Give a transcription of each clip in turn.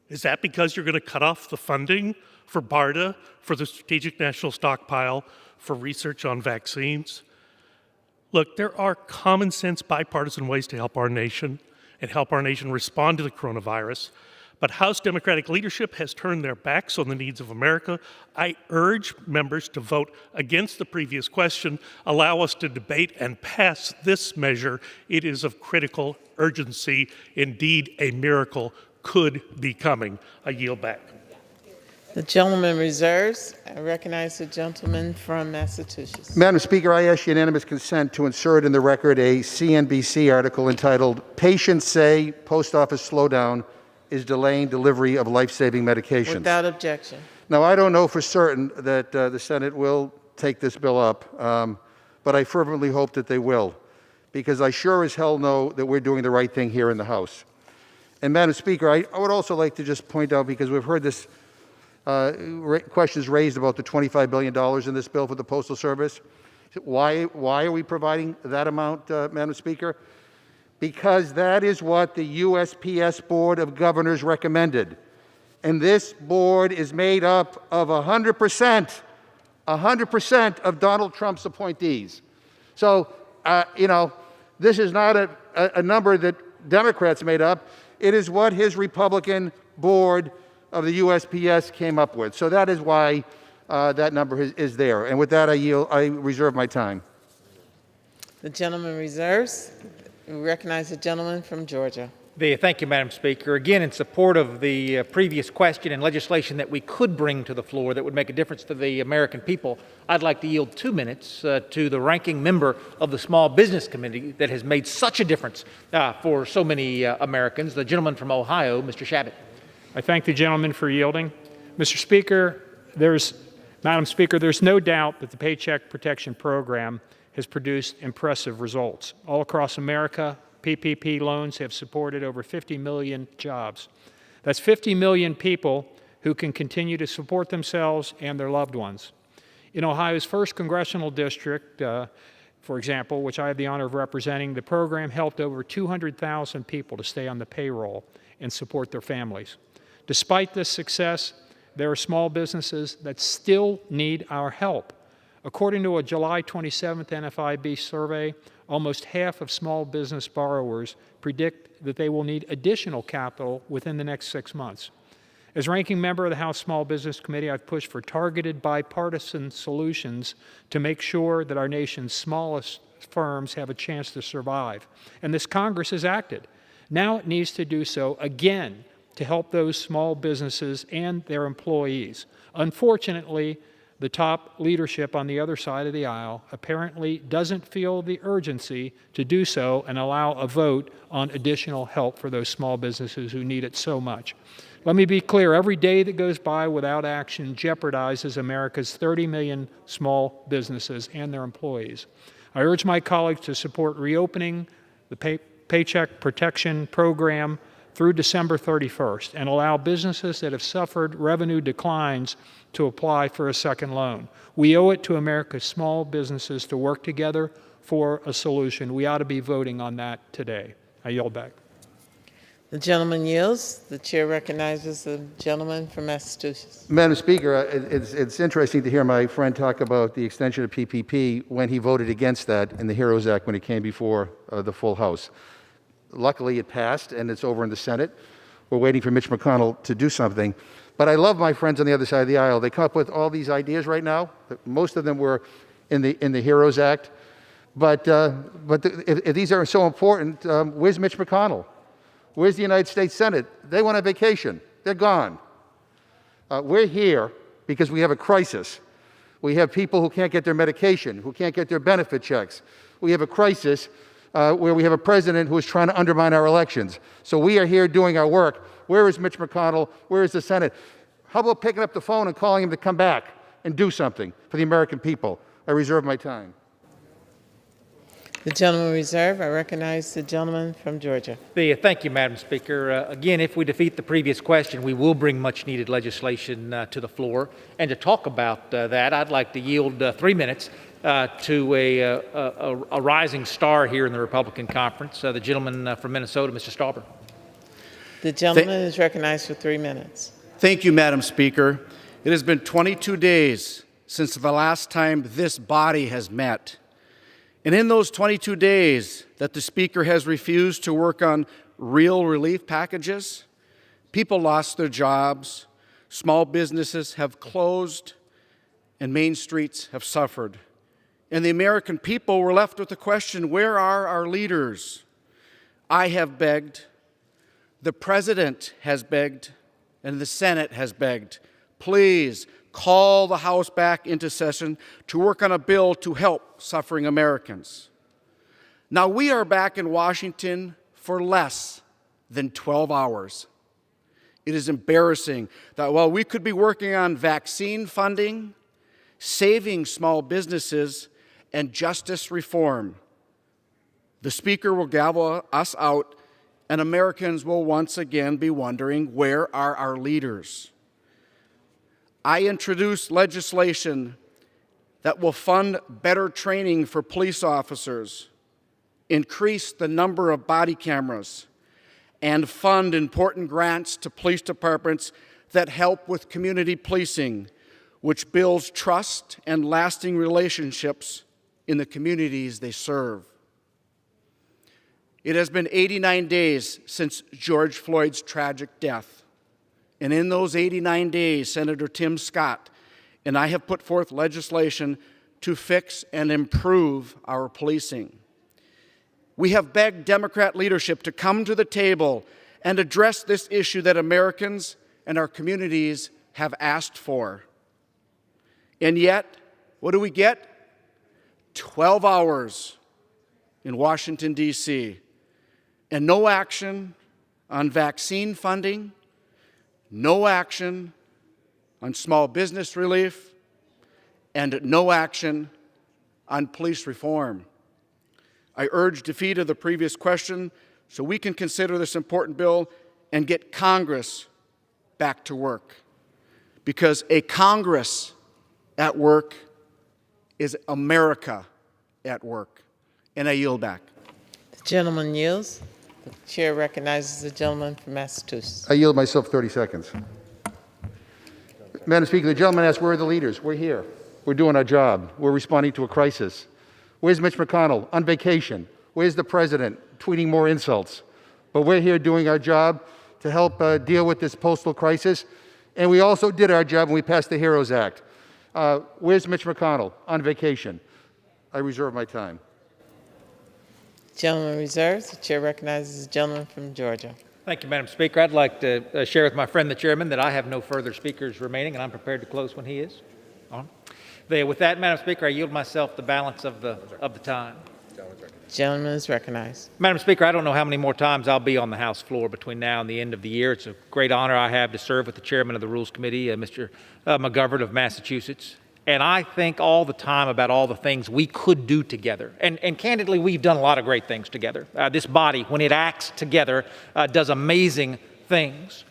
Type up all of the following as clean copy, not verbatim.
Is that because you're going to cut off the funding for BARDA, for the Strategic National Stockpile, for research on vaccines? Look, there are common sense bipartisan ways to help our nation and help our nation respond to the coronavirus. But House Democratic leadership has turned their backs on the needs of America. I urge members to vote against the previous question, allow us to debate and pass this measure. It is of critical urgency. Indeed, a miracle could be coming. I yield back. The gentleman reserves. I recognize the gentleman from Massachusetts. Madam Speaker, I ask unanimous consent to insert in the record a CNBC article entitled, "Patients Say Post Office Slowdown is Delaying Delivery of Life-Saving Medications." Without objection. Now, I don't know for certain that the Senate will take this bill up, but I fervently hope that they will, because I sure as hell know that we're doing the right thing here in the House. And Madam Speaker, I would also like to just point out, because we've heard this questions raised about the $25 billion in this bill for the Postal Service. Why are we providing that amount, Madam Speaker? Because that is what the USPS Board of Governors recommended. And this board is made up of 100% of Donald Trump's appointees. So, this is not a number that Democrats made up. It is what his Republican board of the USPS came up with. So that is why that number is there. And with that, I reserve my time. The gentleman reserves. We recognize the gentleman from Georgia. Thank you, Madam Speaker. Again, in support of the previous question and legislation that we could bring to the floor that would make a difference to the American people, I'd like to yield 2 minutes to the ranking member of the Small Business Committee that has made such a difference for so many Americans, the gentleman from Ohio, Mr. Shabbat. I thank the gentleman for yielding. Mr. Speaker, Madam Speaker, there's no doubt that the Paycheck Protection Program has produced impressive results. All across America, PPP loans have supported over 50 million jobs. That's 50 million people who can continue to support themselves and their loved ones. In Ohio's 1st Congressional District, for example, which I have the honor of representing, the program helped over 200,000 people to stay on the payroll and support their families. Despite this success, there are small businesses that still need our help. According to a July 27th NFIB survey, almost half of small business borrowers predict that they will need additional capital within the next 6 months. As ranking member of the House Small Business Committee, I've pushed for targeted bipartisan solutions to make sure that our nation's smallest firms have a chance to survive. And this Congress has acted. Now it needs to do so again to help those small businesses and their employees. Unfortunately, the top leadership on the other side of the aisle apparently doesn't feel the urgency to do so and allow a vote on additional help for those small businesses who need it so much. Let me be clear, every day that goes by without action jeopardizes America's 30 million small businesses and their employees. I urge my colleagues to support reopening the Paycheck Protection Program through December 31st and allow businesses that have suffered revenue declines to apply for a second loan. We owe it to America's small businesses to work together for a solution. We ought to be voting on that today. I yield back. The gentleman yields. The chair recognizes the gentleman from Massachusetts. Madam Speaker, it's interesting to hear my friend talk about the extension of PPP when he voted against that in the HEROES Act when it came before the full House. Luckily, it passed, and it's over in the Senate. We're waiting for Mitch McConnell to do something. But I love my friends on the other side of the aisle. They come up with all these ideas right now. Most of them were in the HEROES Act. But if these are so important, where's Mitch McConnell? Where's the United States Senate? They went on vacation. They're gone. We're here because we have a crisis. We have people who can't get their medication, who can't get their benefit checks. We have a crisis where we have a president who is trying to undermine our elections. So we are here doing our work. Where is Mitch McConnell? Where is the Senate? How about picking up the phone and calling him to come back and do something for the American people? I reserve my time. The gentleman reserved. I recognize the gentleman from Georgia. Thank you, Madam Speaker. Again, if we defeat the previous question, we will bring much-needed legislation to the floor. And to talk about that, I'd like to yield 3 minutes to a rising star here in the Republican conference, the gentleman from Minnesota, Mr. Stauber. The gentleman is recognized for 3 minutes. Thank you, Madam Speaker. It has been 22 days since the last time this body has met. And in those 22 days that the Speaker has refused to work on real relief packages, people lost their jobs, small businesses have closed, and main streets have suffered. And the American people were left with the question, where are our leaders? I have begged, the President has begged, and the Senate has begged. Please call the House back into session to work on a bill to help suffering Americans. Now, we are back in Washington for less than 12 hours. It is embarrassing that while we could be working on vaccine funding, saving small businesses, and justice reform, the Speaker will gavel us out, and Americans will once again be wondering, where are our leaders? I introduced legislation that will fund better training for police officers, increase the number of body cameras, and fund important grants to police departments that help with community policing, which builds trust and lasting relationships in the communities they serve. It has been 89 days since George Floyd's tragic death. And in those 89 days, Senator Tim Scott and I have put forth legislation to fix and improve our policing. We have begged Democrat leadership to come to the table and address this issue that Americans and our communities have asked for. And yet, what do we get? 12 hours in Washington, D.C., and no action on vaccine funding, no action on small business relief, and no action on police reform. I urge defeat of the previous question so we can consider this important bill and get Congress back to work. Because a Congress at work is America at work. And I yield back. The gentleman yields. The chair recognizes the gentleman from Massachusetts. I yield myself 30 seconds. Madam Speaker, the gentleman asked, where are the leaders? We're here. We're doing our job. We're responding to a crisis. Where's Mitch McConnell? On vacation. Where's the president? Tweeting more insults. But we're here doing our job to help deal with this postal crisis. And we also did our job when we passed the HEROES Act. Where's Mitch McConnell? On vacation. I reserve my time. Gentleman reserves. The chair recognizes the gentleman from Georgia. Thank you, Madam Speaker. I'd like to share with my friend, the chairman, that I have no further speakers remaining, and I'm prepared to close when he is on. With that, Madam Speaker, I yield myself the balance of the time. Gentleman is recognized. Madam Speaker, I don't know how many more times I'll be on the House floor between now and the end of the year. It's a great honor I have to serve with the chairman of the Rules Committee, Mr. McGovern of Massachusetts. And I think all the time about all the things we could do together. And candidly, we've done a lot of great things together. This body, when it acts together, does amazing things.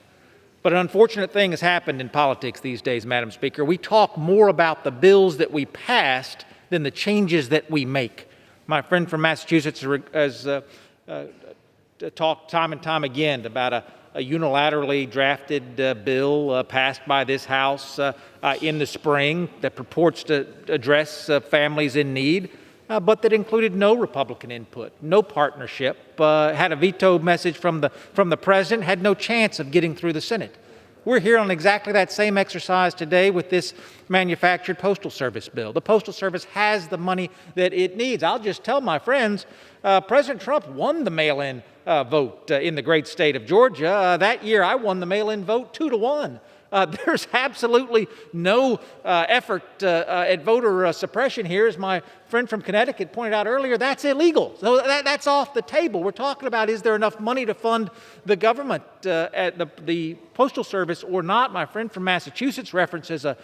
But an unfortunate thing has happened in politics these days, Madam Speaker. We talk more about the bills that we passed than the changes that we make. My friend from Massachusetts has talked time and time again about a unilaterally drafted bill passed by this House in the spring that purports to address families in need, but that included no Republican input, no partnership, had a veto message from the president, had no chance of getting through the Senate. We're here on exactly that same exercise today with this manufactured Postal Service bill. The Postal Service has the money that it needs. I'll just tell my friends, President Trump won the mail-in vote in the great state of Georgia. That year, I won the mail-in vote 2-1. There's absolutely no effort at voter suppression here. As my friend from Connecticut pointed out earlier, that's illegal. So that's off the table. We're talking about, is there enough money to fund the government at the Postal Service or not? My friend from Massachusetts references a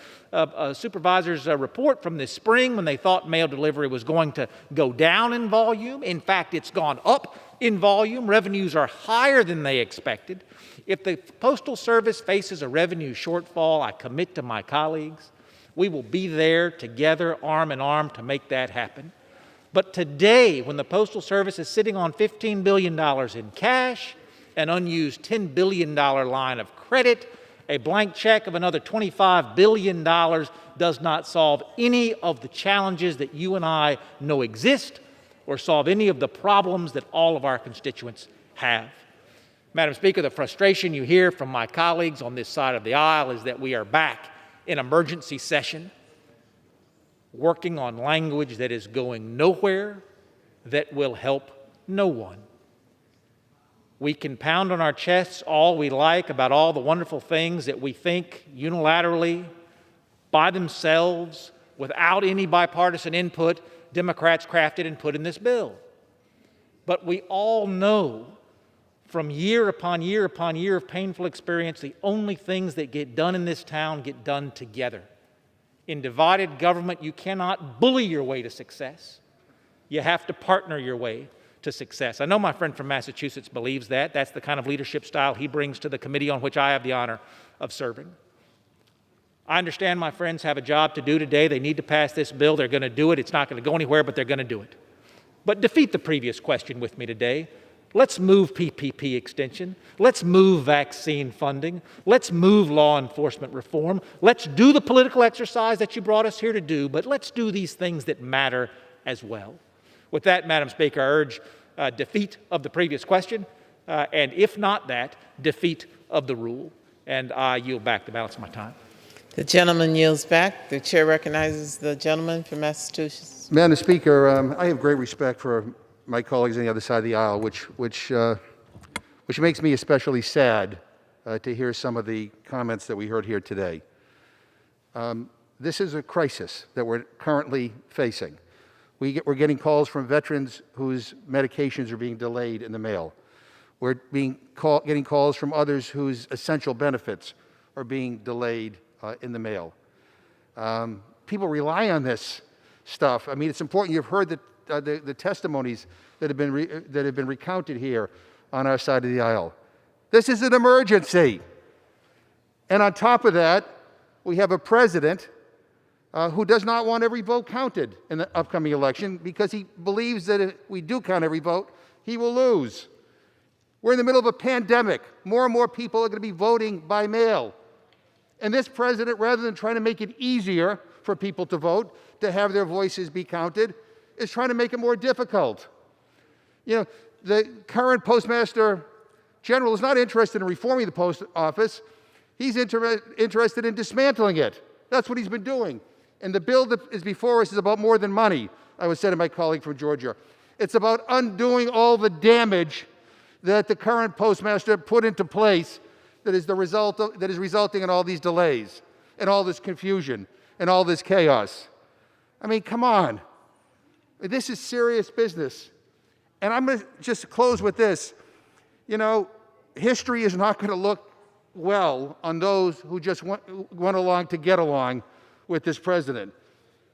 supervisor's report from this spring when they thought mail delivery was going to go down in volume. In fact, it's gone up in volume. Revenues are higher than they expected. If the Postal Service faces a revenue shortfall, I commit to my colleagues, we will be there together, arm in arm, to make that happen. But today, when the Postal Service is sitting on $15 billion in cash an unused $10 billion line of credit, a blank check of another $25 billion does not solve any of the challenges that you and I know exist or solve any of the problems that all of our constituents have. Madam Speaker, the frustration you hear from my colleagues on this side of the aisle is that we are back in emergency session, working on language that is going nowhere, that will help no one. We can pound on our chests all we like about all the wonderful things that we think unilaterally, by themselves, without any bipartisan input, Democrats crafted and put in this bill. But we all know from year upon year upon year of painful experience, the only things that get done in this town get done together. In divided government, you cannot bully your way to success. You have to partner your way to success. I know my friend from Massachusetts believes that. That's the kind of leadership style he brings to the committee on which I have the honor of serving. I understand my friends have a job to do today. They need to pass this bill. They're going to do it. It's not going to go anywhere, but they're going to do it. But defeat the previous question with me today. Let's move PPP extension. Let's move vaccine funding. Let's move law enforcement reform. Let's do the political exercise that you brought us here to do, but let's do these things that matter as well. With that, Madam Speaker, I urge defeat of the previous question, and if not that, defeat of the rule. And I yield back the balance of my time. The gentleman yields back. The chair recognizes the gentleman from Massachusetts. Madam Speaker, I have great respect for my colleagues on the other side of the aisle, which makes me especially sad to hear some of the comments that we heard here today. This is a crisis that we're currently facing. We're getting calls from veterans whose medications are being delayed in the mail. We're getting calls from others whose essential benefits are being delayed in the mail. People rely on this stuff. I mean, it's important. You've heard the testimonies that have been recounted here on our side of the aisle. This is an emergency. And on top of that, we have a president who does not want every vote counted in the upcoming election because he believes that if we do count every vote, he will lose. We're in the middle of a pandemic. More and more people are going to be voting by mail. And this president, rather than trying to make it easier for people to vote, to have their voices be counted, is trying to make it more difficult. You know, the current Postmaster General is not interested in reforming the post office. He's interested in dismantling it. That's what he's been doing. And the bill that is before us is about more than money, I would say to my colleague from Georgia. It's about undoing all the damage that the current postmaster put into place that is resulting in all these delays and all this confusion and all this chaos. I mean, come on. This is serious business. And I'm going to just close with this. You know, history is not going to look well on those who just went along to get along with this president.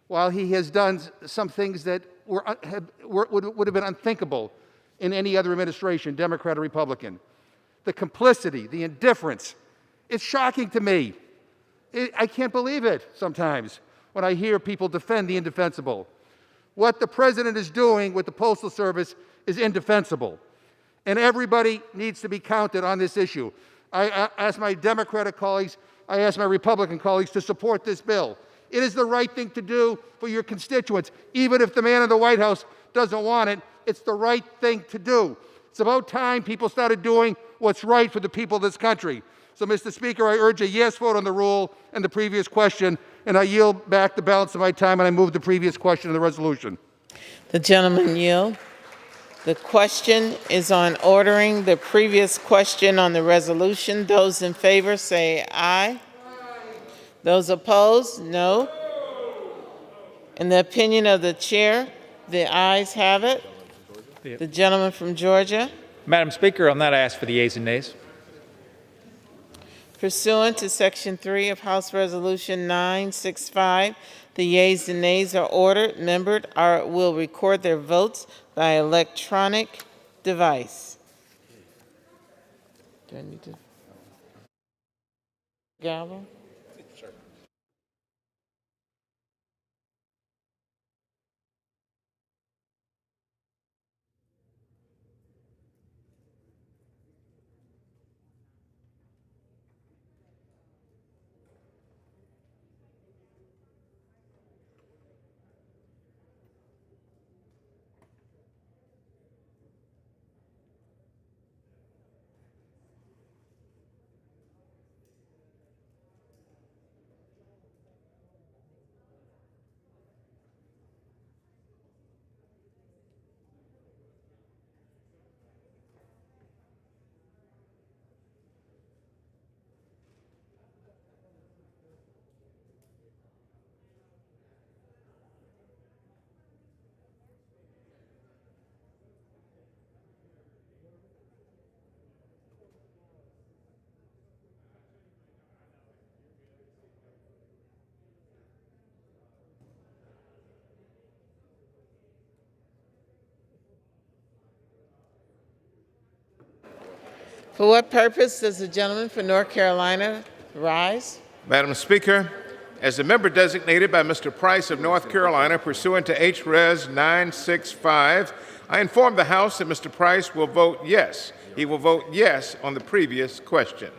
While he has done some things that would have been unthinkable in any other administration, Democrat or Republican. The complicity, the indifference, it's shocking to me. I can't believe it sometimes when I hear people defend the indefensible. What the president is doing with the Postal Service is indefensible. And everybody needs to be counted on this issue. I ask my Democratic colleagues, I ask my Republican colleagues to support this bill. It is the right thing to do for your constituents. Even if the man in the White House doesn't want it, it's the right thing to do. It's about time people started doing what's right for the people of this country. So, Mr. Speaker, I urge a yes vote on the rule and the previous question, and I yield back the balance of my time, and I move the previous question and the resolution. The gentleman yield. The question is on ordering the previous question on the resolution. Those in favor say aye. Those opposed, no. In the opinion of the chair, the ayes have it. The gentleman from Georgia. Madam Speaker, on that I ask for the yeas and nays. Pursuant to Section 3 of House Resolution 965, the yeas and nays are ordered. Members will record their votes by electronic device. Do I need to gavel? For what purpose does the gentleman from North Carolina rise? Madam Speaker, as a member designated by Mr. Price of North Carolina pursuant to H-Res 965, I inform the House that Mr. Price will vote yes. He will vote yes on the previous question.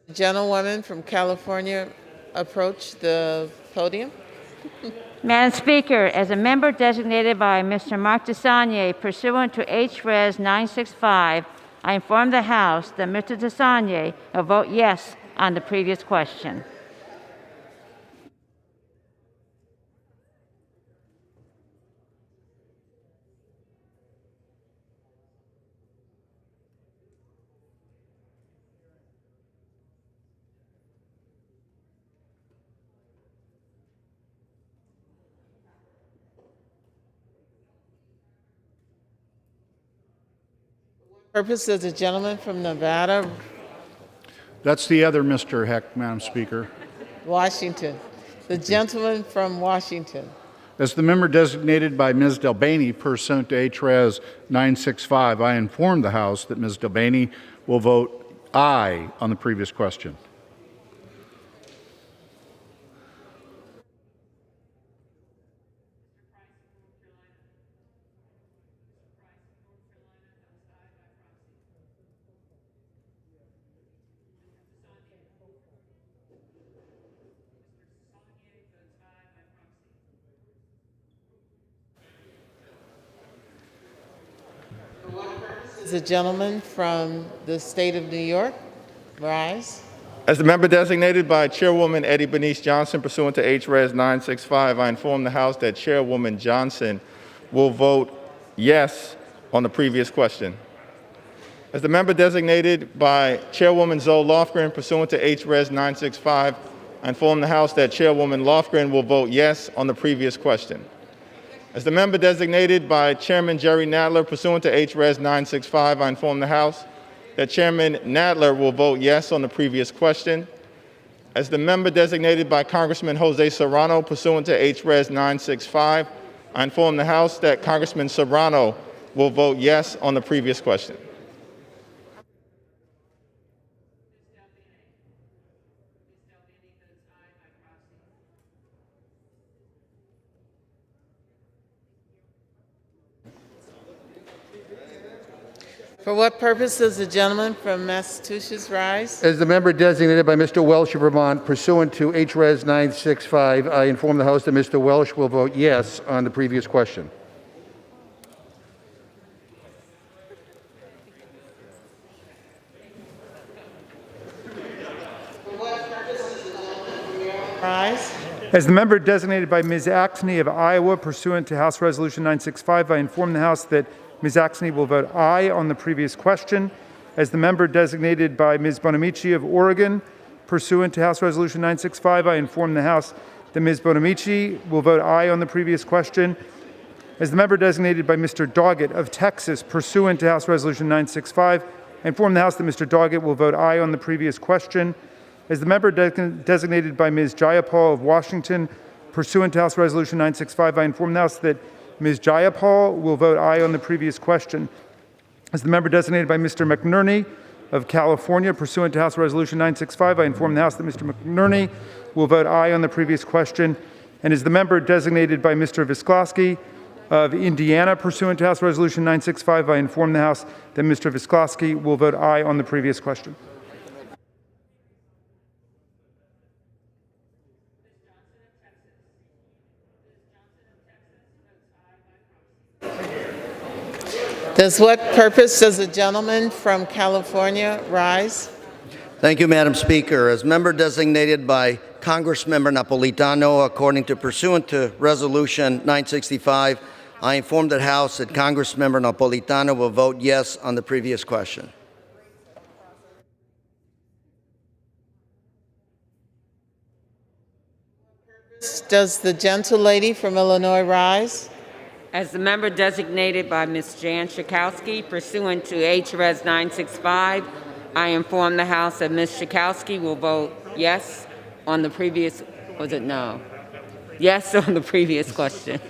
The gentlewoman from California approach the podium. Madam Speaker, as a member designated by Mr. Mark Desagne pursuant to H-Res 965, I inform the House that Mr. Desagne will vote yes on the previous question. Purpose does the gentleman from Nevada, That's the other Mr. Heck, Madam Speaker. Washington. The gentleman from Washington. As the member designated by Ms. Delbaney pursuant to H-Res 965, I inform the House that Ms. Delbaney will vote aye on the previous question. The gentleman from the state of New York, rise. As the member designated by Chairwoman Eddie Bernice Johnson pursuant to H-Res 965, I inform the House that Chairwoman Johnson will vote yes on the previous question. As the member designated by Chairwoman Zoe Lofgren pursuant to H-Res 965, I inform the House that Chairwoman Lofgren will vote yes on the previous question. As the member designated by Chairman Jerry Nadler pursuant to H-Res 965, I inform the House that Chairman Nadler will vote yes on the previous question. As the member designated by Congressman Jose Serrano pursuant to H-Res 965, I inform the House that Congressman Serrano will vote yes on the previous question. For what purpose does the gentleman from Massachusetts rise? As the member designated by Mr. Welsh of Vermont pursuant to H-Res 965, I inform the House that Mr. Welsh will vote yes on the previous question. Rise. As the member designated by Ms. Axney of Iowa pursuant to House Resolution 965, I inform the House that Ms. Axney will vote aye on the previous question. As the member designated by Ms. Bonamici of Oregon pursuant to House Resolution 965, I inform the House that Ms. Bonamici will vote aye on the previous question. As the member designated by Mr. Doggett of Texas pursuant to House Resolution 965, I inform the House that Mr. Doggett will vote aye on the previous question. As the member designated by Ms. Jayapal of Washington pursuant to House Resolution 965, I inform the House that Ms. Jayapal will vote aye on the previous question. As the member designated by Mr. McNerney of California pursuant to House Resolution 965, I inform the House that Mr. McNerney will vote aye on the previous question. And as the member designated by Mr. Visklosky of Indiana pursuant to House Resolution 965, I inform the House that Mr. Visklosky will vote aye on the previous question. What purpose does the gentleman from California rise? Thank you, Madam Speaker. As member designated by Congressmember Napolitano, according to pursuant to Resolution 965, I inform the House that Congressmember Napolitano will vote yes on the previous question. Does the gentlelady from Illinois rise? As the member designated by Ms. Jan Schakowsky pursuant to H-Res 965, I inform the House that Ms. Schakowsky will vote yes on the previous, was it no? Yes on the previous question.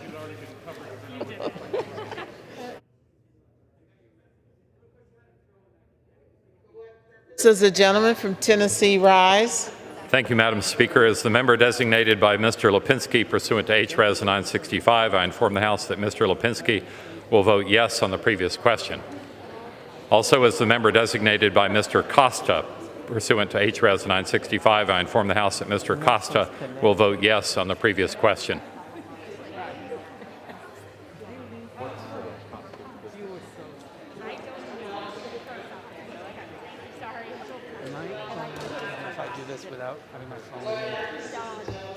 Does the gentleman from Tennessee rise? Thank you, Madam Speaker. As the member designated by Mr. Lipinski pursuant to H.Res. 965, I inform the House that Mr. Lipinski will vote yes on the previous question. Also, as the member designated by Mr. Costa pursuant to H.Res. 965, I inform the House that Mr. Costa will vote yes on the previous question.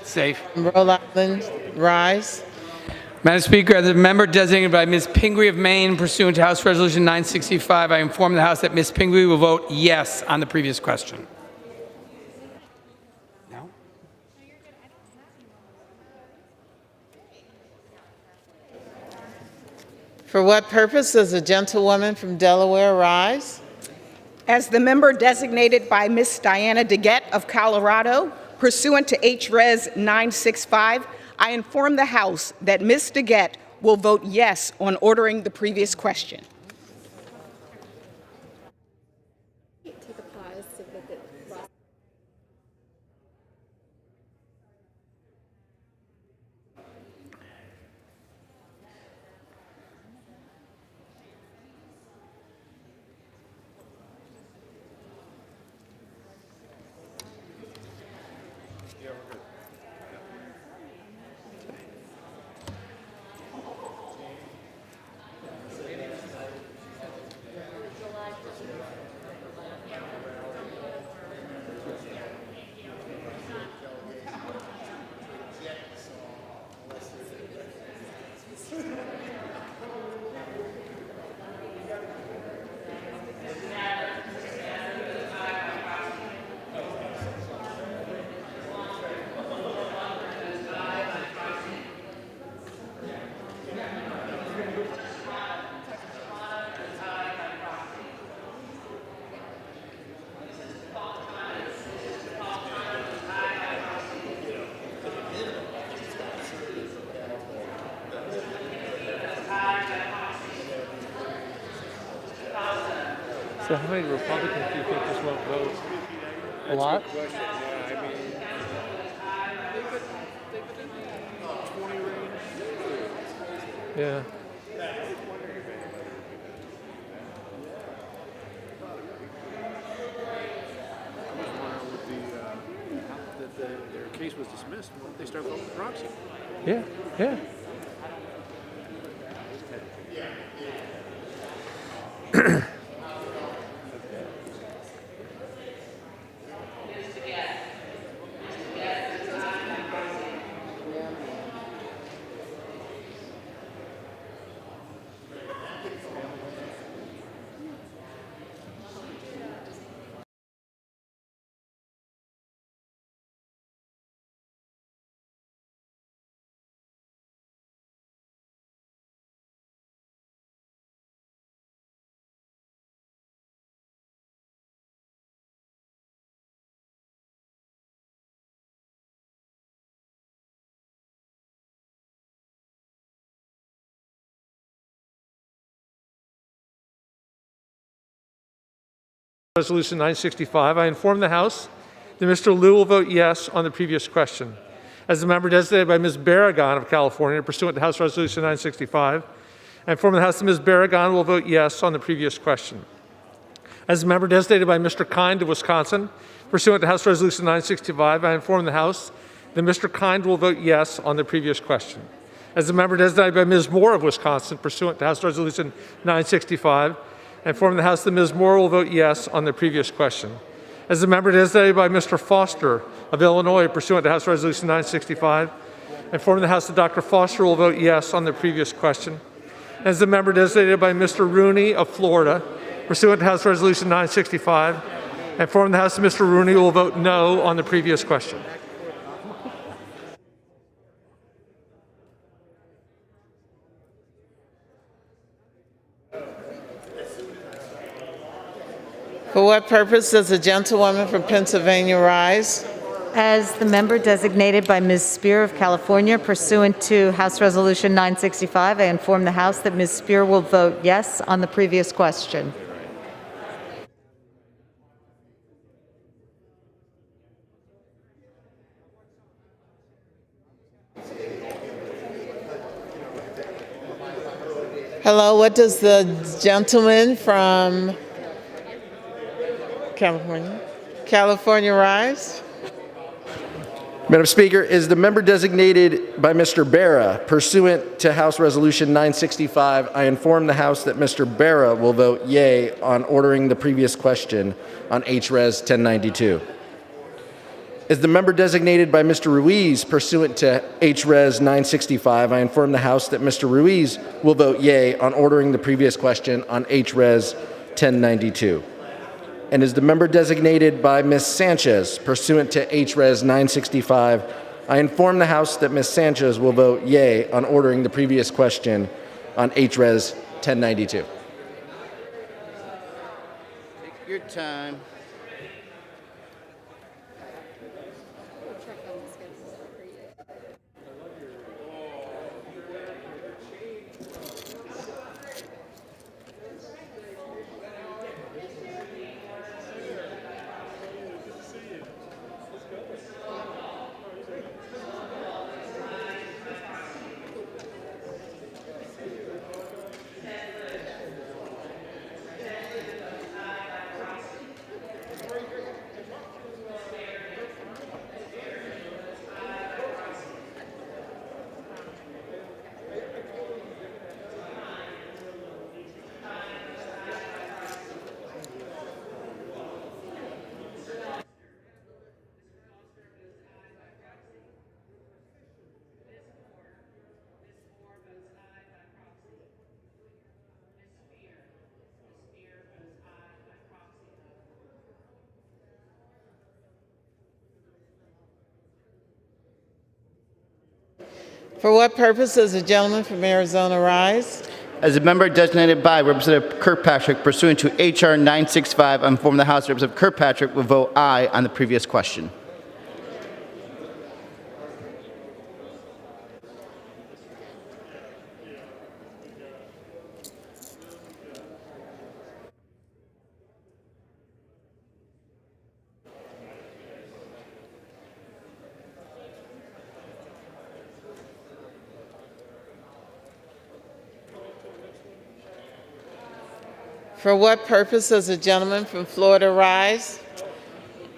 Safe. Rhode Island, rise. Madam Speaker, as a member designated by Ms. Pingree of Maine pursuant to House Resolution 965, I inform the House that Ms. Pingree will vote yes on the previous question. No? For what purpose does the gentlewoman from Delaware rise? As the member designated by Ms. Diana DeGette of Colorado, pursuant to H.Res. 965, I inform the House that Ms. DeGette will vote yes on ordering the previous question. So how many Republicans do you think this won't vote? A lot? Yeah. Their case was dismissed. Why don't they start voting for proxy? Yeah, yeah. Resolution 965, I inform the House that Mr. Liu will vote yes on the previous question. As the member designated by Ms. Barragan of California pursuant to House Resolution 965, I inform the House that Ms. Barragan will vote yes on the previous question. As the member designated by Mr. Kind of Wisconsin pursuant to House Resolution 965, I inform the House that Mr. Kind will vote yes on the previous question. As the member designated by Ms. Moore of Wisconsin pursuant to House Resolution 965, I inform the House that Ms. Moore will vote yes on the previous question. As the member designated by Mr. Foster of Illinois pursuant to House Resolution 965, I inform the House that Dr. Foster will vote yes on the previous question. As the member designated by Mr. Rooney of Florida pursuant to House Resolution 965, I inform the House that Mr. Rooney will vote no on the previous question. For what purpose does the gentlewoman from Pennsylvania rise? As the member designated by Ms. Spear of California pursuant to House Resolution 965, I inform the House that Ms. Spear will vote yes on the previous question. Hello, what does the gentleman from California rise? Madam Speaker, is the member designated by Mr. Barra pursuant to House Resolution 965, I inform the House that Mr. Barra will vote yea on ordering the previous question on HRes 1092. Is the member designated by Mr. Ruiz pursuant to HRes 965, I inform the House that Mr. Ruiz will vote yea on ordering the previous question on HRes 1092. And is the member designated by Ms. Sanchez pursuant to HRes 965, I inform the House that Ms. Sanchez will vote yea on ordering the previous question on HRes 1092. Take your time. For what purpose does the gentleman from Arizona rise? As a member designated by Representative Kirkpatrick pursuant to H.R. 965, I inform the House that Representative Kirkpatrick will vote aye on the previous question. For what purpose does the gentleman from Florida rise?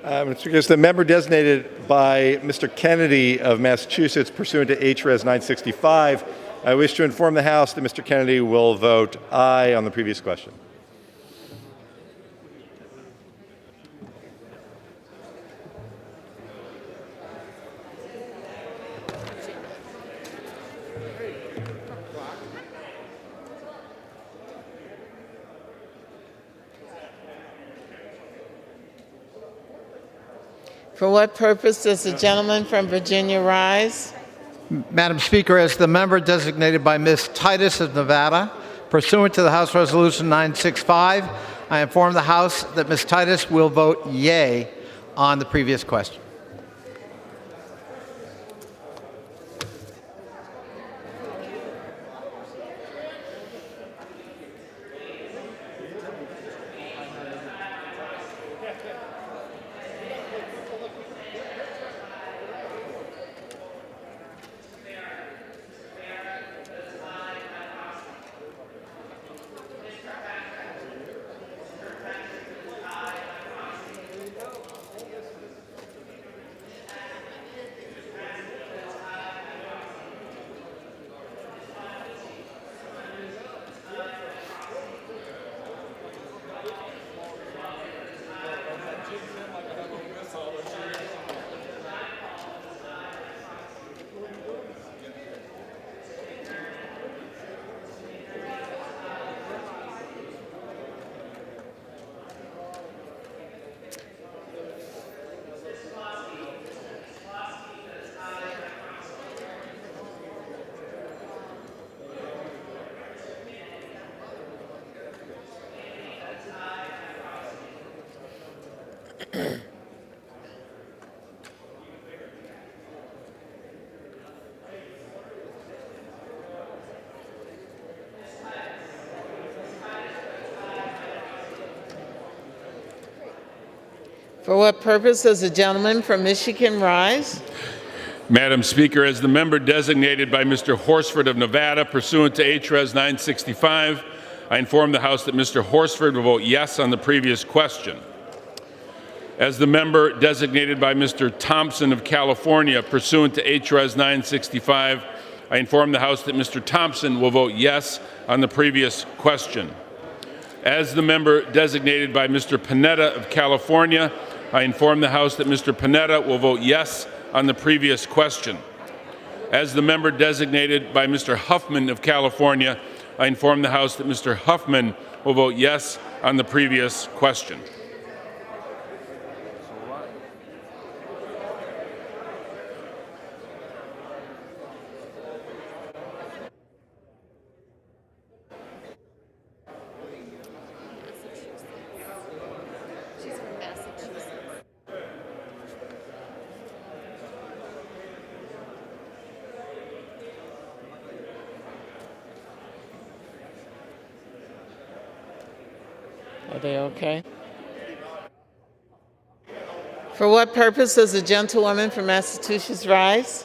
Mr. Speaker, as the member designated by Mr. Kennedy of Massachusetts pursuant to HRes 965, I wish to inform the House that Mr. Kennedy will vote aye on the previous question. For what purpose does the gentleman from Virginia rise? Madam Speaker, as the member designated by Ms. Titus of Nevada, pursuant to the House Resolution 965, I inform the House that Ms. Titus will vote yea on the previous question. For what purpose does the gentleman from Michigan rise? Madam Speaker, as the member designated by Mr. Horsford of Nevada pursuant to H.Res. 965, I inform the House that Mr. Horsford will vote yes on the previous question. As the member designated by Mr. Thompson of California pursuant to H.Res. 965, I inform the House that Mr. Thompson will vote yes on the previous question. As the member designated by Mr. Panetta of California, I inform the House that Mr. Panetta will vote yes on the previous question. As the member designated by Mr. Huffman of California, I inform the House that Mr. Huffman will vote yes on the previous question. Are they okay? For what purpose does the gentlewoman from Massachusetts rise?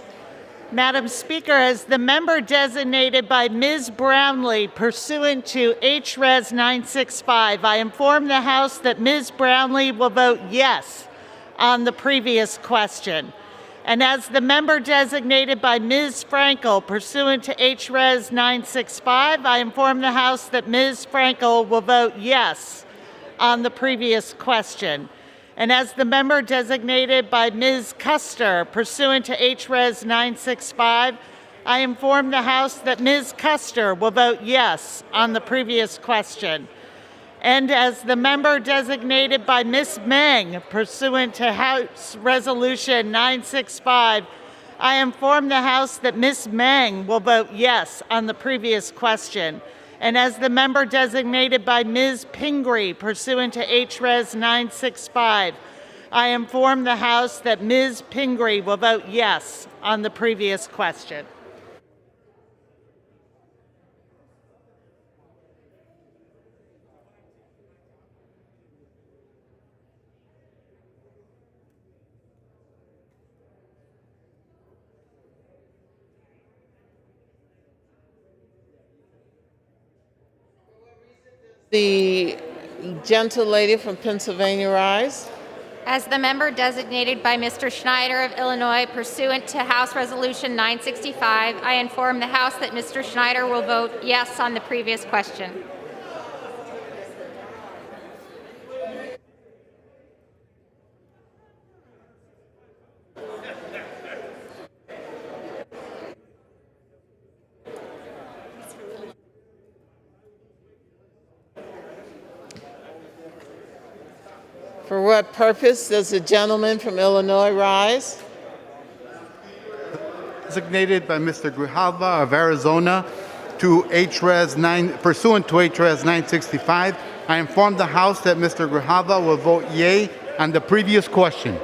Madam Speaker, as the member designated by Ms. Brownlee pursuant to H.Res. 965, I inform the House that Ms. Brownlee will vote yes on the previous question. And as the member designated by Ms. Frankel pursuant to H.Res. 965, I inform the House that Ms. Frankel will vote yes on the previous question. And as the member designated by Ms. Custer pursuant to H.Res. 965, I inform the House that Ms. Custer will vote yes on the previous question. And as the member designated by Ms. Meng pursuant to House Resolution 965, I inform the House that Ms. Meng will vote yes on the previous question. And as the member designated by Ms. Pingree pursuant to H.Res. 965, I inform the House that Ms. Pingree will vote yes on the previous question. The gentlelady from Pennsylvania rise. As the member designated by Mr. Schneider of Illinois pursuant to House Resolution 965, I inform the House that Mr. Schneider will vote yes on the previous question. For what purpose does the gentleman from Illinois rise? Designated by Mr. Grijalva of Arizona pursuant to H.Res. 965, I inform the House that Mr. Grijalva will vote yea on the previous question.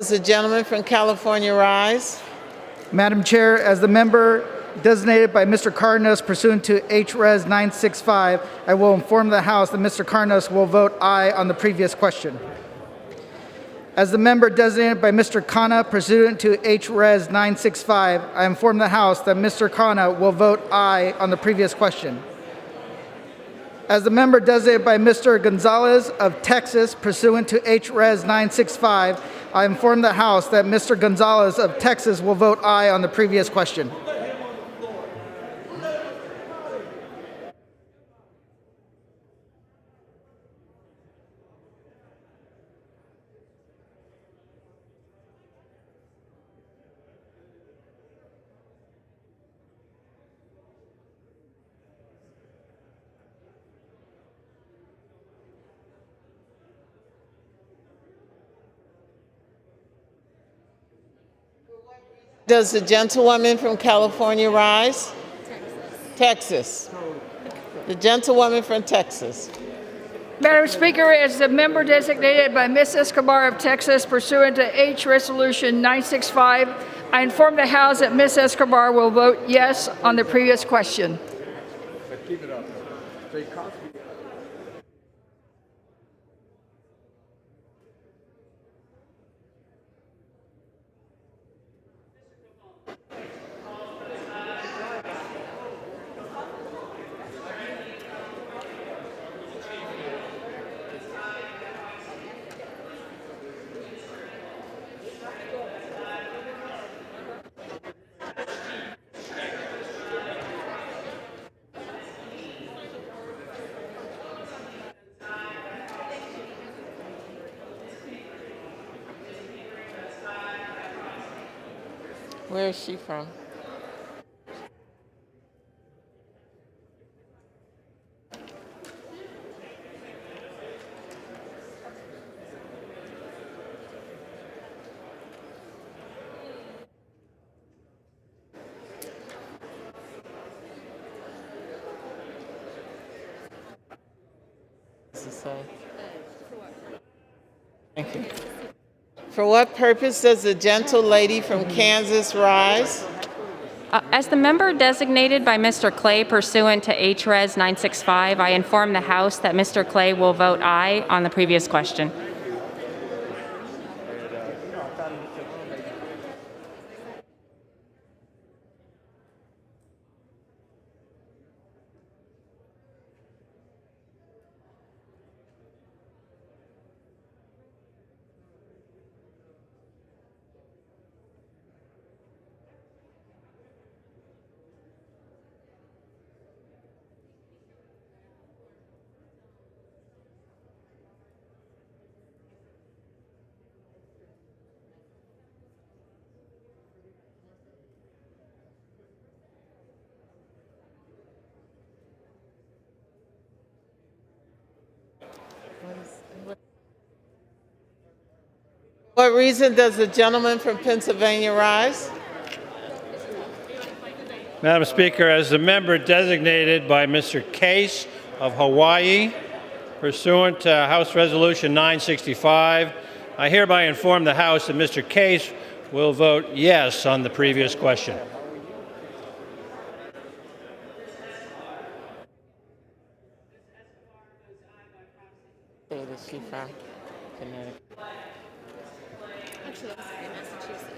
Does the gentleman from California rise? Madam Chair, as the member designated by Mr. Cardenas pursuant to H.Res. 965, I will inform the House that Mr. Cardenas will vote aye on the previous question. As the member designated by Mr. Khanna pursuant to H.Res. 965, I inform the House that Mr. Khanna will vote aye on the previous question. As the member designated by Mr. Gonzalez of Texas pursuant to H.Res. 965, I inform the House that Mr. Gonzalez of Texas will vote aye on the previous question. Does the gentlewoman from California rise? Texas. The gentlewoman from Texas. Madam Speaker, as the member designated by Ms. Escobar of Texas pursuant to H Resolution 965, I inform the House that Ms. Escobar will vote yes on the previous question. Keep it up. Where is she from? Thank you. For what purpose does the gentle lady from Kansas rise? As the member designated by Mr. Clay pursuant to H.Res. 965, I inform the House that Mr. Clay will vote aye on the previous question. What reason does the gentleman from Pennsylvania rise? Madam Speaker, as the member designated by Mr. Case of Hawaii, pursuant to House Resolution 965, I hereby inform the House that Mr. Case will vote yes on the previous question. Where is she from? Connecticut. Actually, this is in Massachusetts.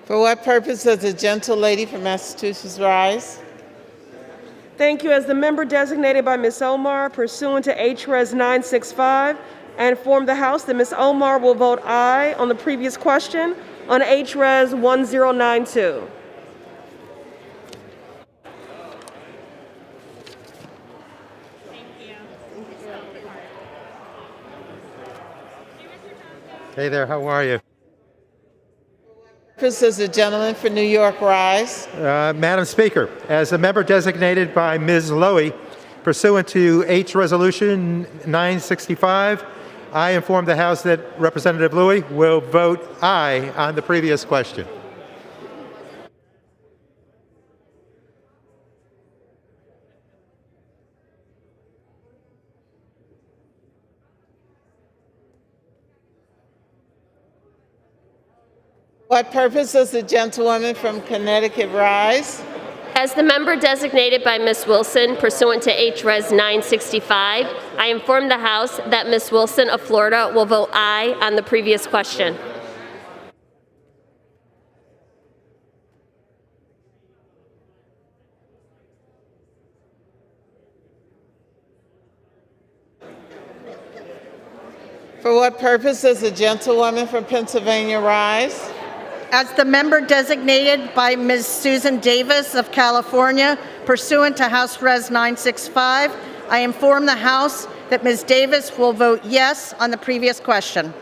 For what purpose does the gentle lady from Massachusetts rise? Thank you. As the member designated by Ms. Omar pursuant to H.Res. 965, I inform the House that Ms. Omar will vote aye on the previous question on H.Res. 1092. Hey there, how are you? Purpose does the gentleman for New York rise? Madam Speaker, as a member designated by Ms. Lowy, pursuant to H Resolution 965, I inform the House that Representative Louie will vote aye on the previous question. What purpose does the gentlewoman from Connecticut rise? As the member designated by Ms. Wilson pursuant to H.Res. 965, I inform the House that Ms. Wilson of Florida will vote aye on the previous question. For what purpose does the gentlewoman from Pennsylvania rise? As the member designated by Ms. Susan Davis of California pursuant to House Res. 965, I inform the House that Ms. Davis will vote yes on the previous question.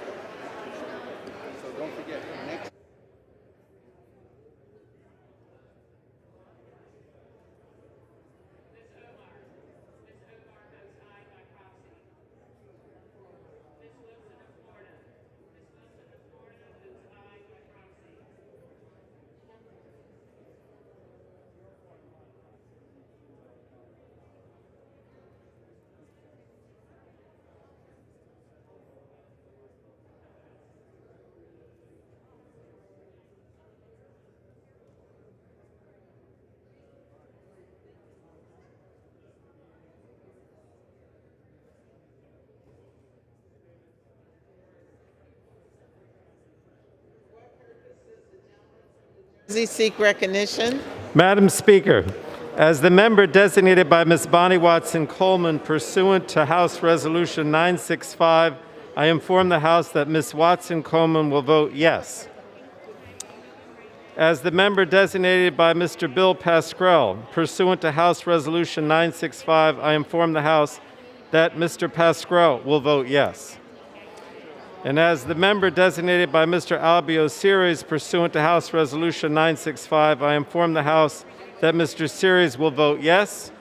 Does he seek recognition? Madam Speaker, as the member designated by Ms. Bonnie Watson Coleman pursuant to House Resolution 965, I inform the House that Ms. Watson Coleman will vote yes. As the member designated by Mr. Bill Pascrell pursuant to House Resolution 965, I inform the House that Mr. Pascrell will vote yes. And as the member designated by Mr. Albio Series pursuant to House Resolution 965, I inform the House that Mr. Series will vote yes.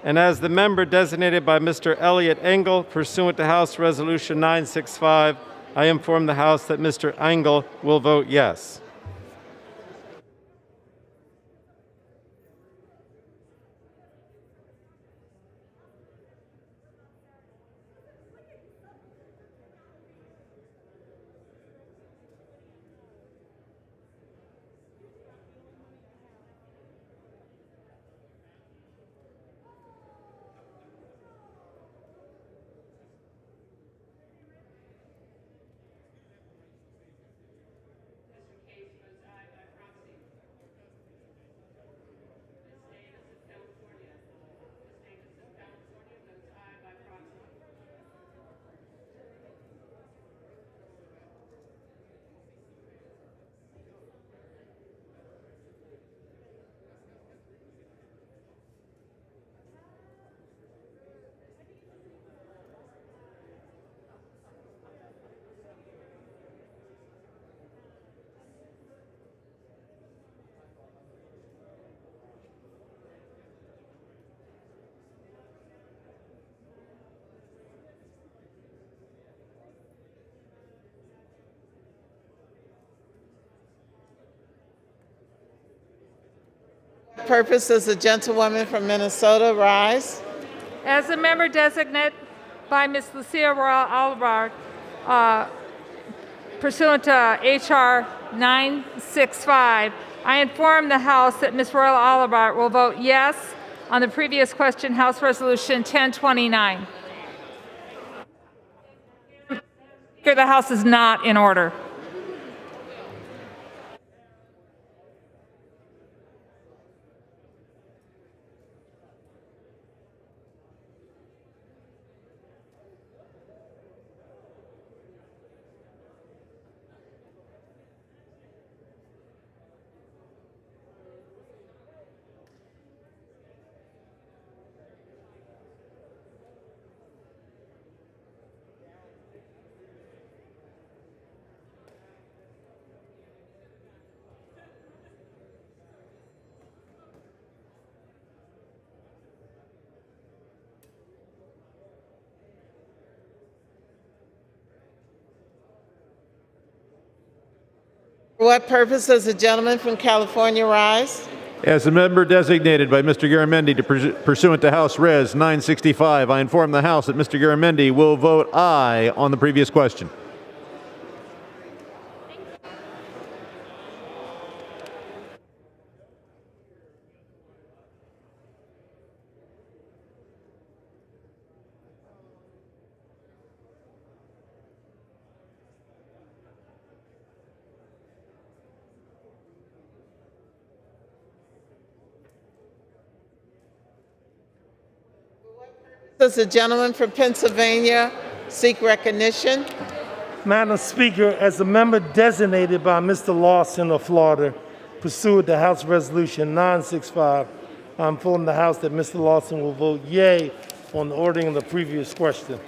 And as the member designated by Mr. Elliot Engel pursuant to House Resolution 965, I inform the House that Mr. Engel will vote yes. What purpose does the gentlewoman from Minnesota rise? As a member designated by Ms. Lucia Royal Oliver, pursuant to H.R. 965, I inform the House that Ms. Royal Oliver will vote yes on the previous question, House Resolution 1029. The House is not in order. For what purpose does the gentleman from California rise? As a member designated by Mr. Garamendi pursuant to House Res 965, I inform the House that Mr. Garamendi will vote aye on the previous question. Does the gentleman from Pennsylvania seek recognition? Madam Speaker, as a member designated by Mr. Lawson of Florida, pursuant to House Resolution 965, I inform the House that Mr. Lawson will vote yea on the ordering of the previous question.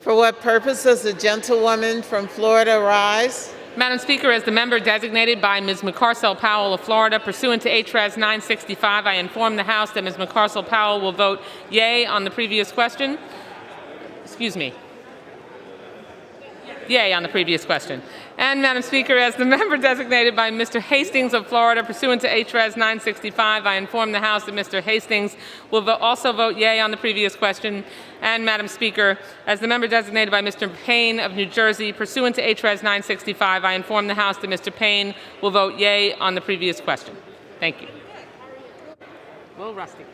For what purpose does the gentlewoman from Florida rise? Madam Speaker, as the member designated by Ms. McCarcel Powell of Florida, pursuant to HRES 965, I inform the House that Ms. McCarcel Powell will vote yea on the previous question. Excuse me. Yea on the previous question. And Madam Speaker, as the member designated by Mr. Hastings of Florida, pursuant to HRES 965, I inform the House that Mr. Hastings will also vote yea on the previous question. And Madam Speaker, as the member designated by Mr. Payne of New Jersey, pursuant to HRES 965, I inform the House that Mr. Payne will vote yea on the previous question. Thank you. A little rusty.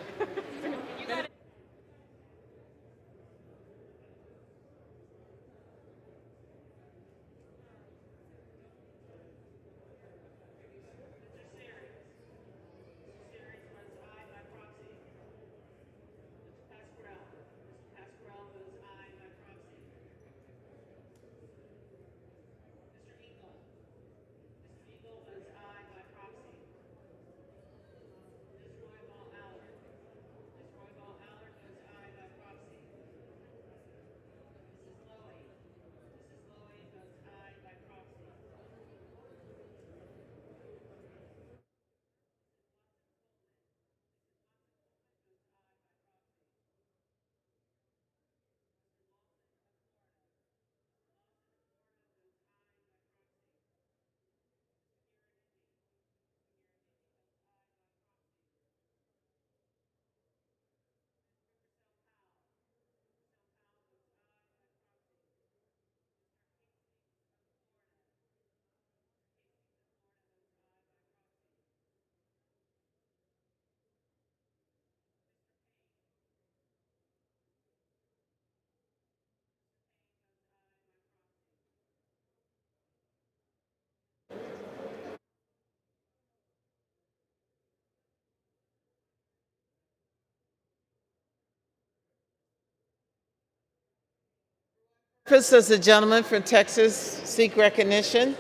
Purpose does the gentleman from Texas seek recognition?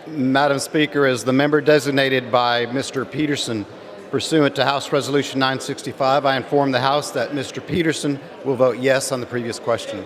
Madam Speaker, as the member designated by Mr. Peterson, pursuant to House Resolution 965, I inform the House that Mr. Peterson will vote yes on the previous question.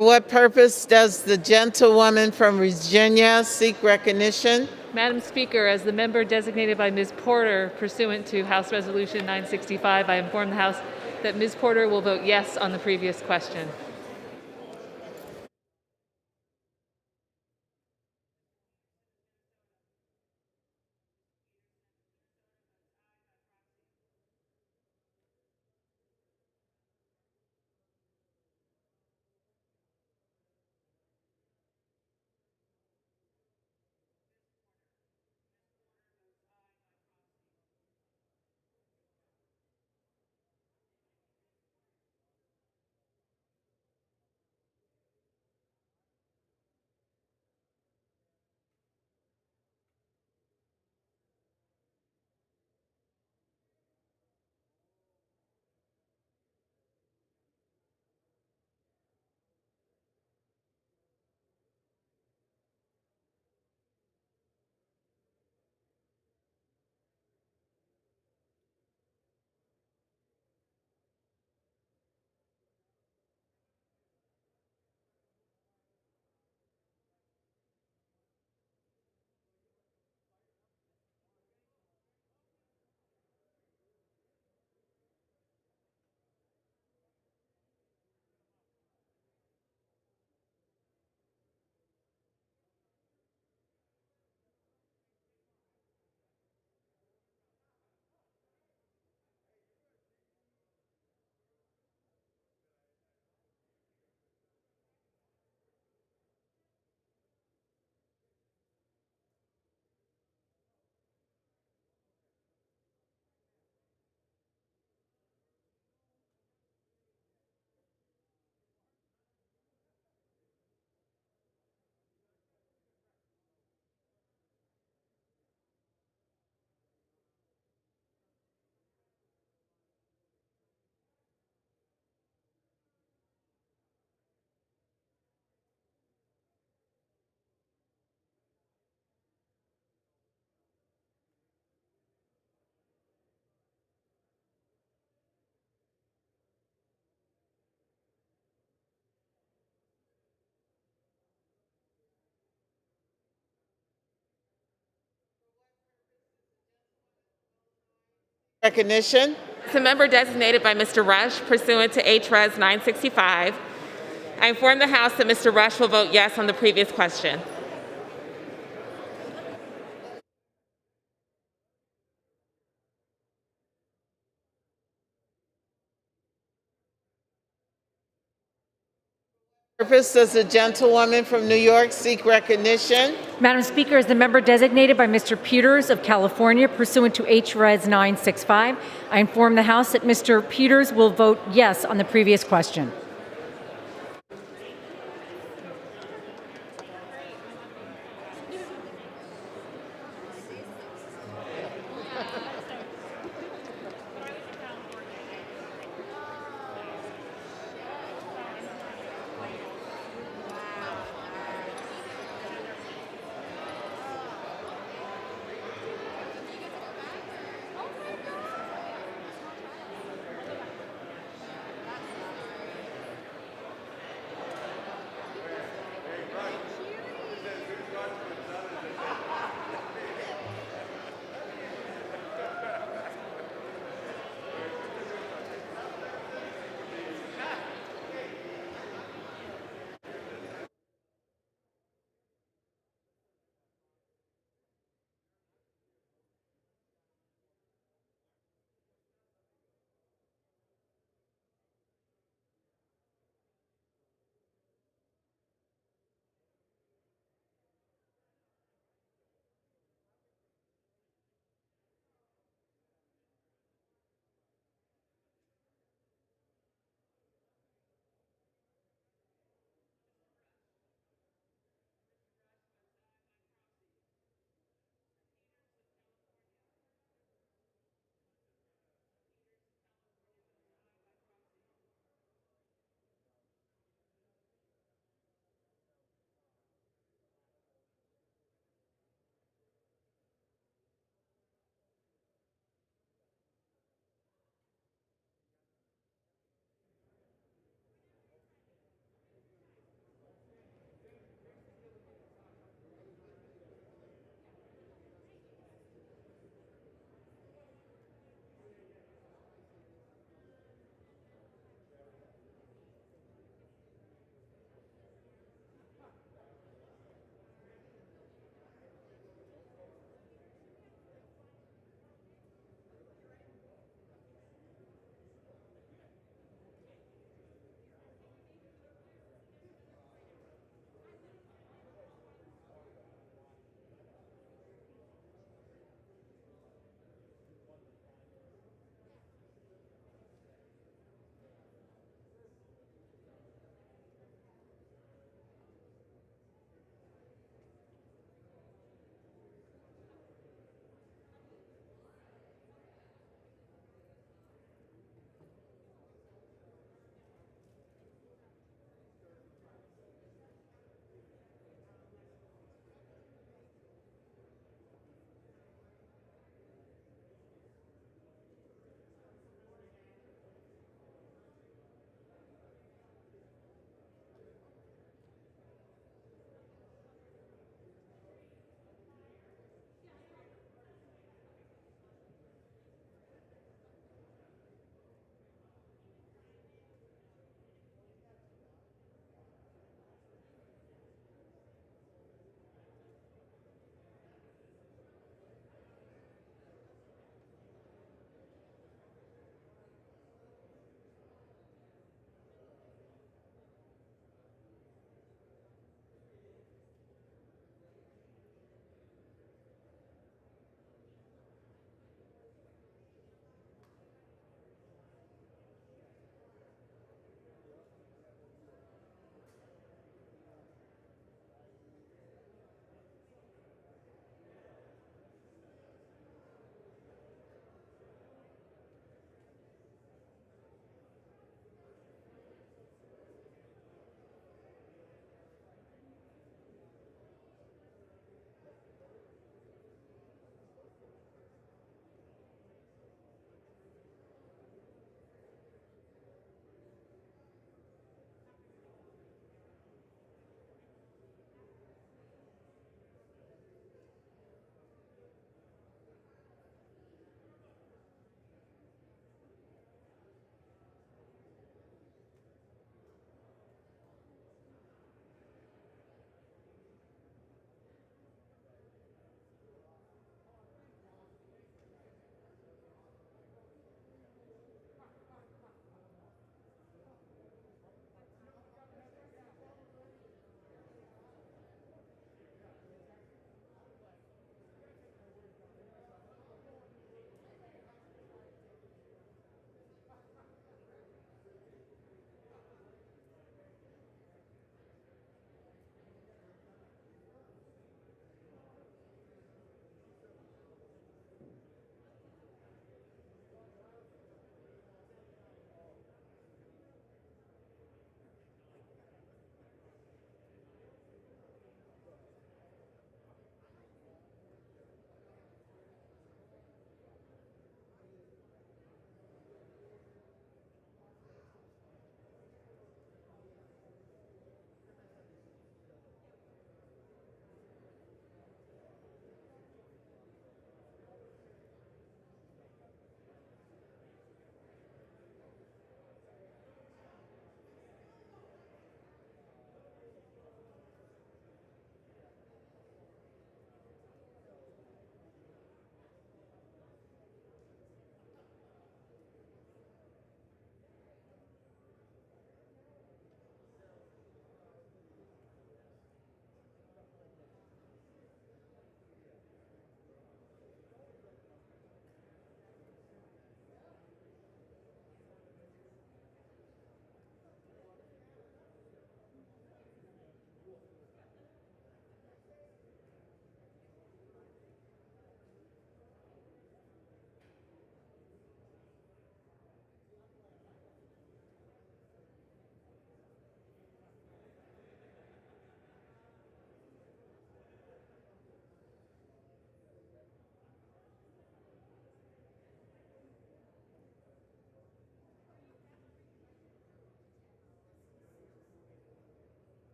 For what purpose does the gentlewoman from Virginia seek recognition? Madam Speaker, as the member designated by Ms. Porter pursuant to House Resolution 965, I inform the House that Ms. Porter will vote yes on the previous question. Recognition. As a member designated by Mr. Rush pursuant to H.Res. 965, I inform the House that Mr. Rush will vote yes on the previous question. Purpose does the gentlewoman from New York seek recognition? Madam Speaker, as the member designated by Mr. Peters of California pursuant to H.Res. 965, I inform the House that Mr. Peters will vote yes on the previous question.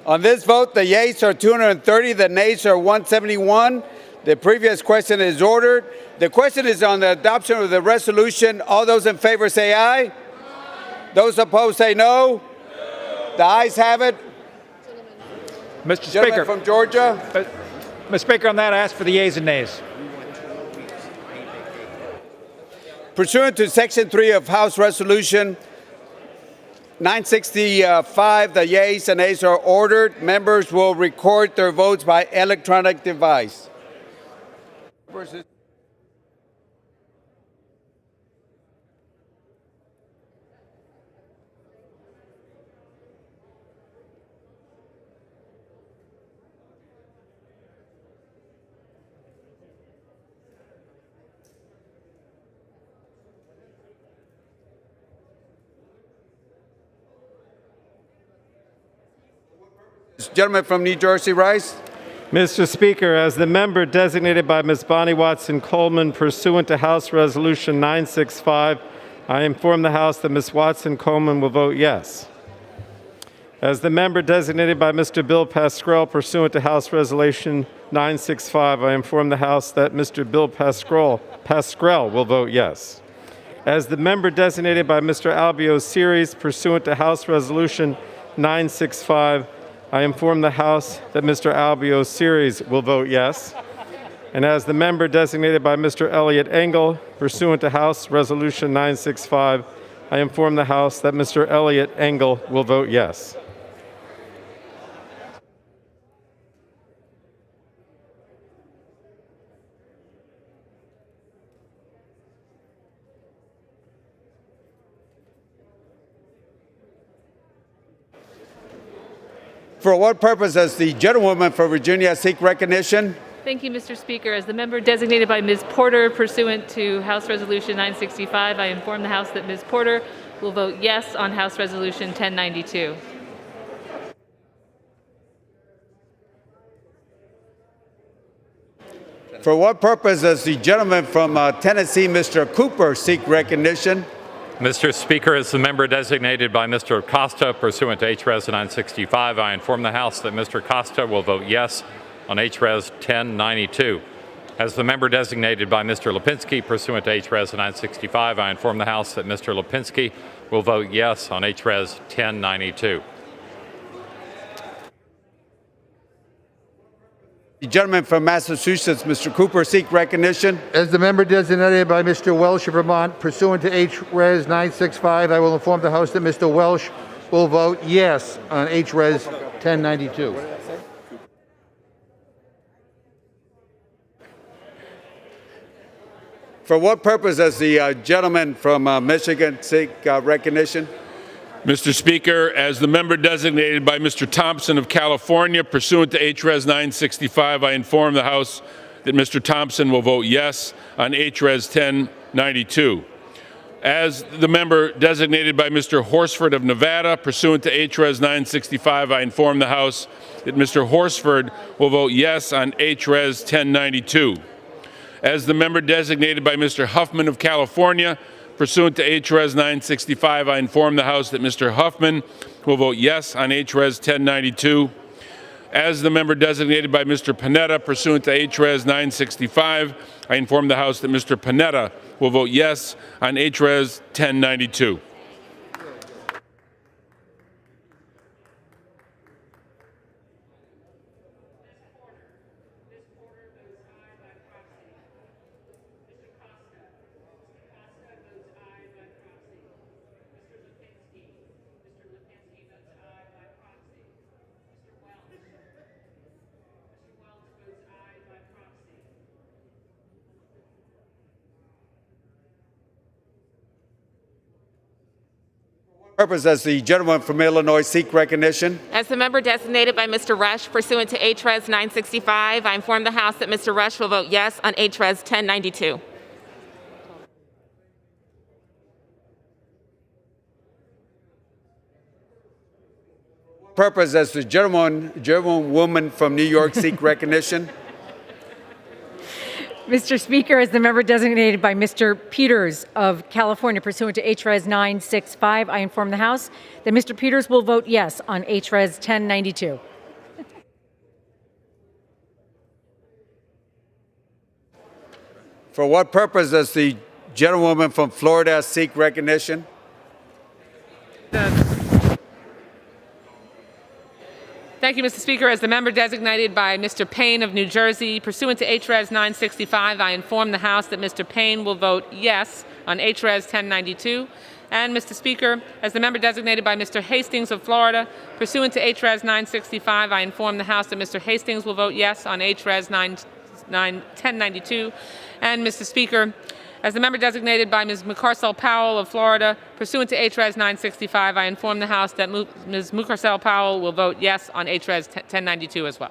On this vote, the yeas are 230, the nays are 171. The previous question is ordered. The question is on the adoption of the resolution. All those in favor say aye. Those opposed say no. The ayes have it. Mr. Gentleman Speaker. from Georgia. Mr. Speaker, on that, I ask for the yeas and nays. Pursuant to Section 3 of House Resolution 965, the yeas and nays are ordered. Members will record their votes by electronic device. Gentleman from New Jersey, rise. Mr. Speaker, as the member designated by Ms. Bonnie Watson Coleman pursuant to House Resolution 965, I inform the House that Ms. Watson Coleman will vote yes. As the member designated by Mr. Bill Pascrell pursuant to House Resolution 965, I inform the House that Mr. Bill Pascrell will vote yes. As the member designated by Mr. Albio Series pursuant to House Resolution 965, I inform the House that Mr. Albio Series will vote yes. And as the member designated by Mr. Elliot Engel pursuant to House Resolution 965, I inform the House that Mr. Elliot Engel will vote yes. For what purpose does the gentlewoman from Virginia seek recognition? Thank you, Mr. Speaker. As the member designated by Ms. Porter pursuant to House Resolution 965, I inform the House that Ms. Porter will vote yes on House Resolution 1092. For what purpose does the gentleman from Tennessee, Mr. Cooper, seek recognition? Mr. Speaker, as the member designated by Mr. Acosta pursuant to HRES 965, I inform the House that Mr. Acosta will vote yes on HRES 1092. As the member designated by Mr. Lipinski pursuant to HRES 965, I inform the House that Mr. Lipinski will vote yes on HRES 1092. The gentleman from Massachusetts, Mr. Cooper, seek recognition. As the member designated by Mr. Welsh of Vermont pursuant to HRES 965, I will inform the House that Mr. Welsh will vote yes on HRES 1092. For what purpose does the gentleman from Michigan seek recognition? Mr. Speaker, as the member designated by Mr. Thompson of California pursuant to HRES 965, I inform the House that Mr. Thompson will vote yes on HRES 1092. As the member designated by Mr. Horsford of Nevada pursuant to HRES 965, I inform the House that Mr. Horsford will vote yes on HRES 1092. As the member designated by Mr. Huffman of California pursuant to HRES 965, I inform the House that Mr. Huffman will vote yes on HRES 1092. As the member designated by Mr. Panetta pursuant to HRES 965, I inform the House that Mr. Panetta will vote yes on HRES 1092. Purpose does the gentleman from Illinois seek recognition? As the member designated by Mr. Rush pursuant to HRES 965, I inform the House that Mr. Rush will vote yes on HRES 1092. Purpose does the gentlewoman from New York seek recognition? Mr. Speaker, as the member designated by Mr. Peters of California pursuant to HRES 965, I inform the House that Mr. Peters will vote yes on HRES 1092. For what purpose does the gentlewoman from Florida seek recognition? Thank you, Mr. Speaker. As the member designated by Mr. Payne of New Jersey, pursuant to H.Res. 965, I inform the House that Mr. Payne will vote yes on H.Res. 1092. And, Mr. Speaker, as the member designated by Mr. Hastings of Florida, pursuant to H.Res. 965, I inform the House that Mr. Hastings will vote yes on H.Res. 1092. And, Mr. Speaker, as the member designated by Ms. Mucarsel-Powell of Florida, pursuant to H.Res. 965, I inform the House that Ms. Mucarsel-Powell will vote yes on H.Res. 1092 as well.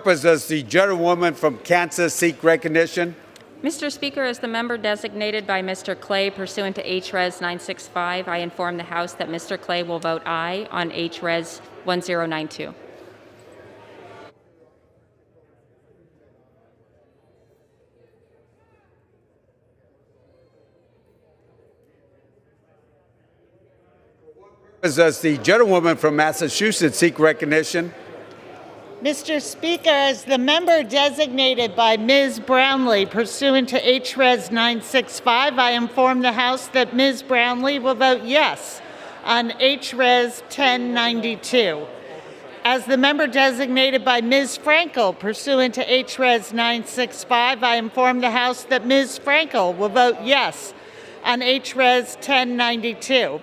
Purpose does the gentlewoman from Kansas seek recognition? Mr. Speaker, as the member designated by Mr. Clay pursuant to H.Res. 965, I inform the House that Mr. Clay will vote aye on H.Res. 1092. Does the gentlewoman from Massachusetts seek recognition? Mr. Speaker, as the member designated by Ms. Brownlee pursuant to H.Res. 965, I inform the House that Ms. Brownlee will vote yes on H.Res. 1092. As the member designated by Ms. Frankel pursuant to H.Res. 965, I inform the House that Ms. Frankel will vote yes on H.Res. 1092.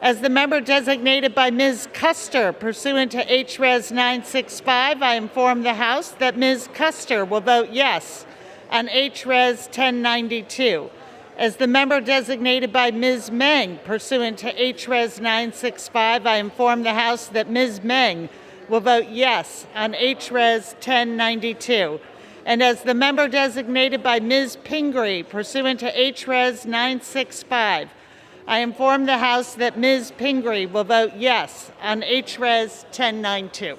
As the member designated by Ms. Custer pursuant to H.Res. 965, I inform the House that Ms. Custer will vote yes on H.Res. 1092. As the member designated by Ms. Meng pursuant to H.Res. 965, I inform the House that Ms. Meng will vote yes on H.Res. 1092. And as the member designated by Ms. Pingree pursuant to H.Res. 965, I inform the House that Ms. Pingree will vote yes on H.Res. 1092.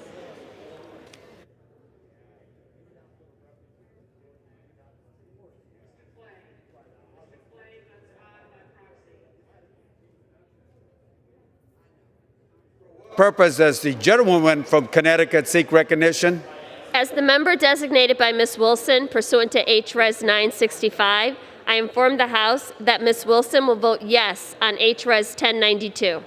Purpose does the gentlewoman from Connecticut seek recognition? As the member designated by Ms. Wilson pursuant to H.Res. 965, I inform the House that Ms. Wilson will vote yes on H.Res. 1092.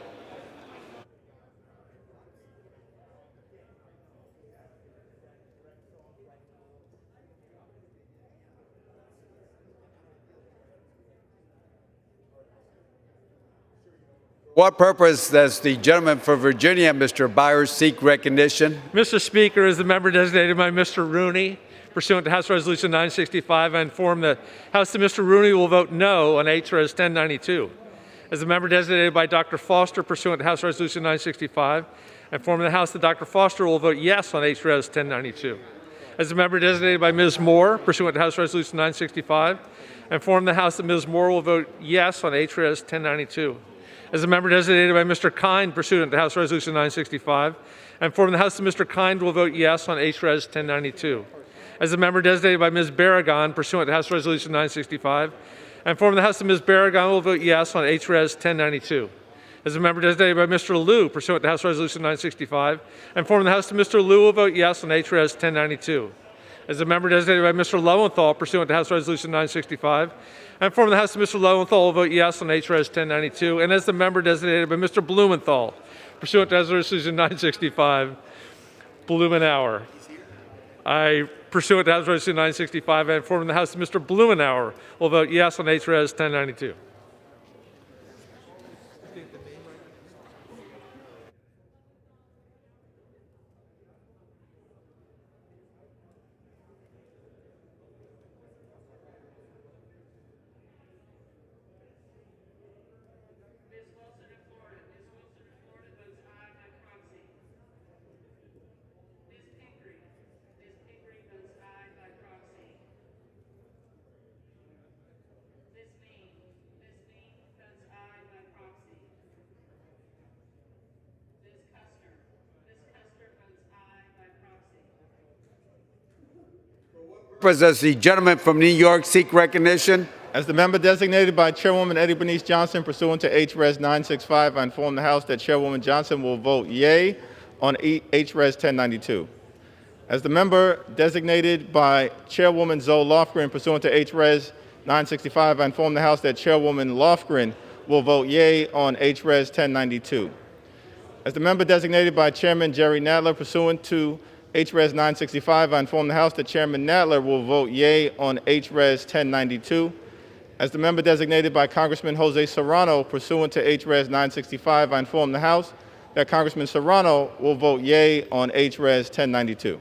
What purpose does the gentleman from Virginia, Mr. Byers, seek recognition? Mr. Speaker, as the member designated by Mr. Rooney, pursuant to House Resolution 965, I inform the House that Mr. Rooney will vote no on H.Res. 1092. As the member designated by Dr. Foster, pursuant to House Resolution 965, I inform the House that Dr. Foster will vote yes on H.Res. 1092. As the member designated by Ms. Moore, pursuant to House Resolution 965, I inform the House that Ms. Moore will vote yes on H.Res. 1092. As a member designated by Mr. Kind, pursuant to House Resolution 965, I inform the House that Mr. Kind will vote yes on H.Res. 1092. As a member designated by Ms. Barragan, pursuant to House Resolution 965, I inform the House that Ms. Barragan will vote yes on H.Res. 1092. As a member designated by Mr. Liu pursuant to House Resolution 965, I inform the House that Mr. Liu will vote yes on HRES 1092. As a member designated by Mr. Lowenthal pursuant to House Resolution 965, I inform the House that Mr. Lowenthal will vote yes on HRES 1092. And as the member designated by Mr. Blumenthal pursuant to House Resolution 965, Blumenauer. Pursuant to House Resolution 965, I inform the House that Mr. Blumenauer will vote yes on HRES 1092. Does the gentleman from New York seek recognition? As the member designated by Chairwoman Eddie Bernice Johnson pursuant to HRES 965, I inform the House that Chairwoman Johnson will vote yea on HRES 1092. As the member designated by Chairwoman Zoe Lofgren pursuant to HRES 965, I inform the House that Chairwoman Lofgren will vote yea on HRES 1092. As the member designated by Chairman Jerry Nadler pursuant to HRES 965, I inform the House that Chairman Nadler will vote yea on HRES 1092. As the member designated by Congressman Jose Serrano pursuant to HRES 965, I inform the House that Congressman Serrano will vote yea on HRES 1092.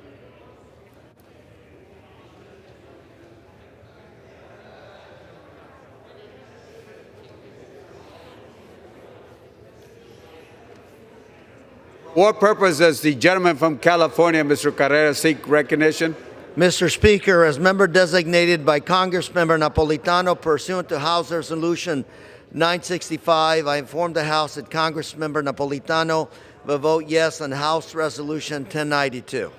What purpose does the gentleman from California, Mr. Carrera, seek recognition? Mr. Speaker, as member designated by Congressmember Napolitano pursuant to House Resolution 965, I inform the House that Congressmember Napolitano will vote yes on House Resolution 1092.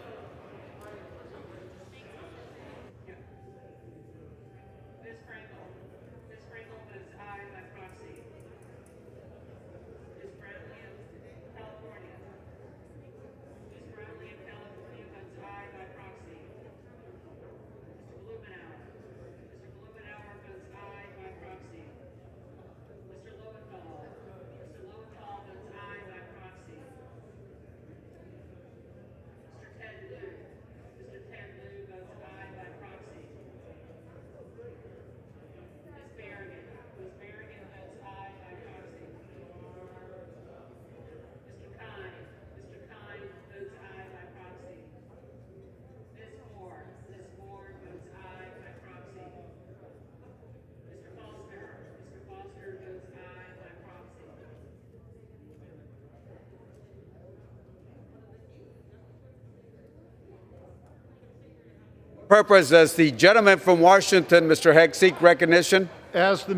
Purpose does the gentleman from Washington, Mr. Heck, seek recognition? As the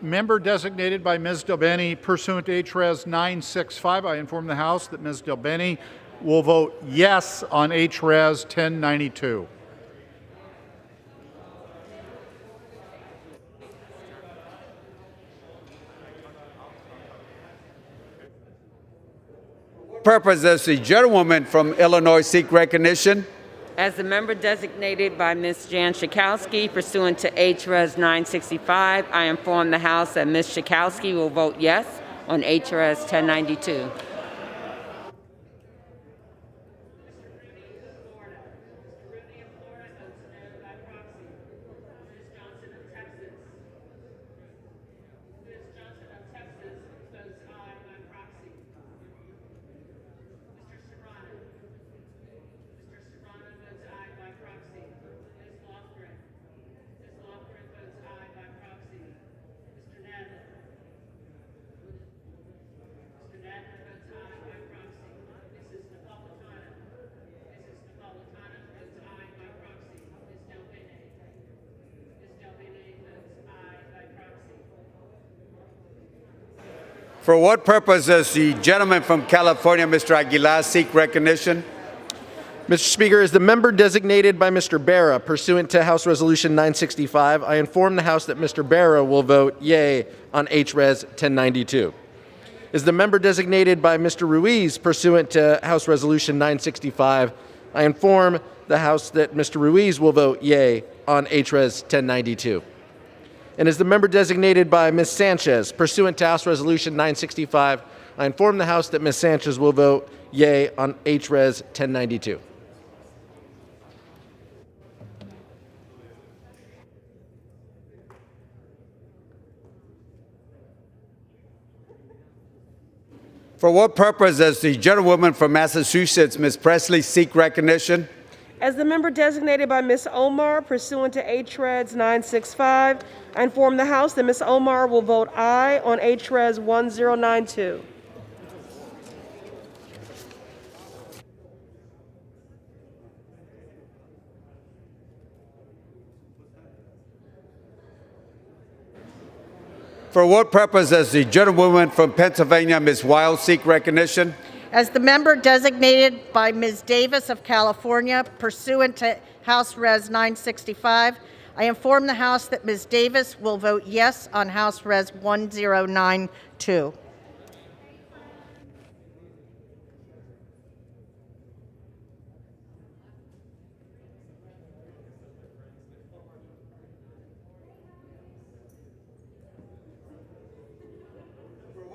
member designated by Ms. Delbeni pursuant to HRES 965, I inform the House that Ms. Delbeni will vote yes on HRES 1092. Purpose does the gentlewoman from Illinois seek recognition? As the member designated by Ms. Jan Schakowsky pursuant to HRES 965, I inform the House that Ms. Schakowsky will vote yes on HRES 1092. For what purpose does the gentleman from California, Mr. Aguilar, seek recognition? Mr. Speaker, as the member designated by Mr. Barra pursuant to House Resolution 965, I inform the House that Mr. Barra will vote yea on HRES 1092. Is the member designated by Mr. Ruiz pursuant to House Resolution 965? I inform the House that Mr. Ruiz will vote yea on HRES 1092. And is the member designated by Ms. Sanchez pursuant to House Resolution 965? I inform the House that Ms. Sanchez will vote yea on HRES 1092. For what purpose does the gentlewoman from Massachusetts, Ms. Presley, seek recognition? As the member designated by Ms. Omar pursuant to HRES 965, I inform the House that Ms. Omar will vote aye on HRES 1092. For what purpose does the gentlewoman from Pennsylvania, Ms. Wild, seek recognition? As the member designated by Ms. Davis of California pursuant to House Res 965, I inform the House that Ms. Davis will vote yes on House Res 1092.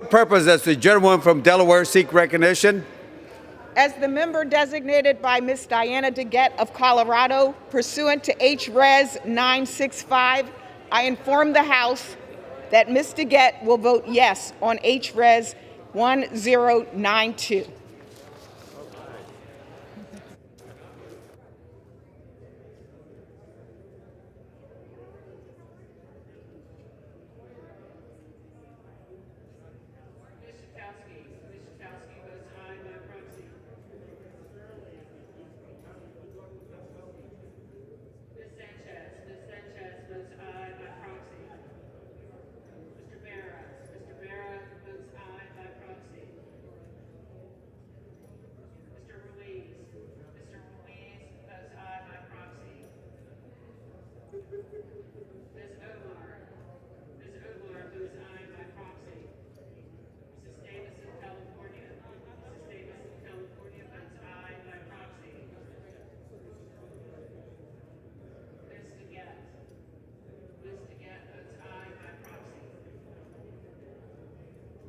For what purpose does the gentlewoman from Delaware seek recognition? As the member designated by Ms. Diana DeGette of Colorado pursuant to HRES 965, I inform the House that Ms. DeGette will vote yes on HRES 1092.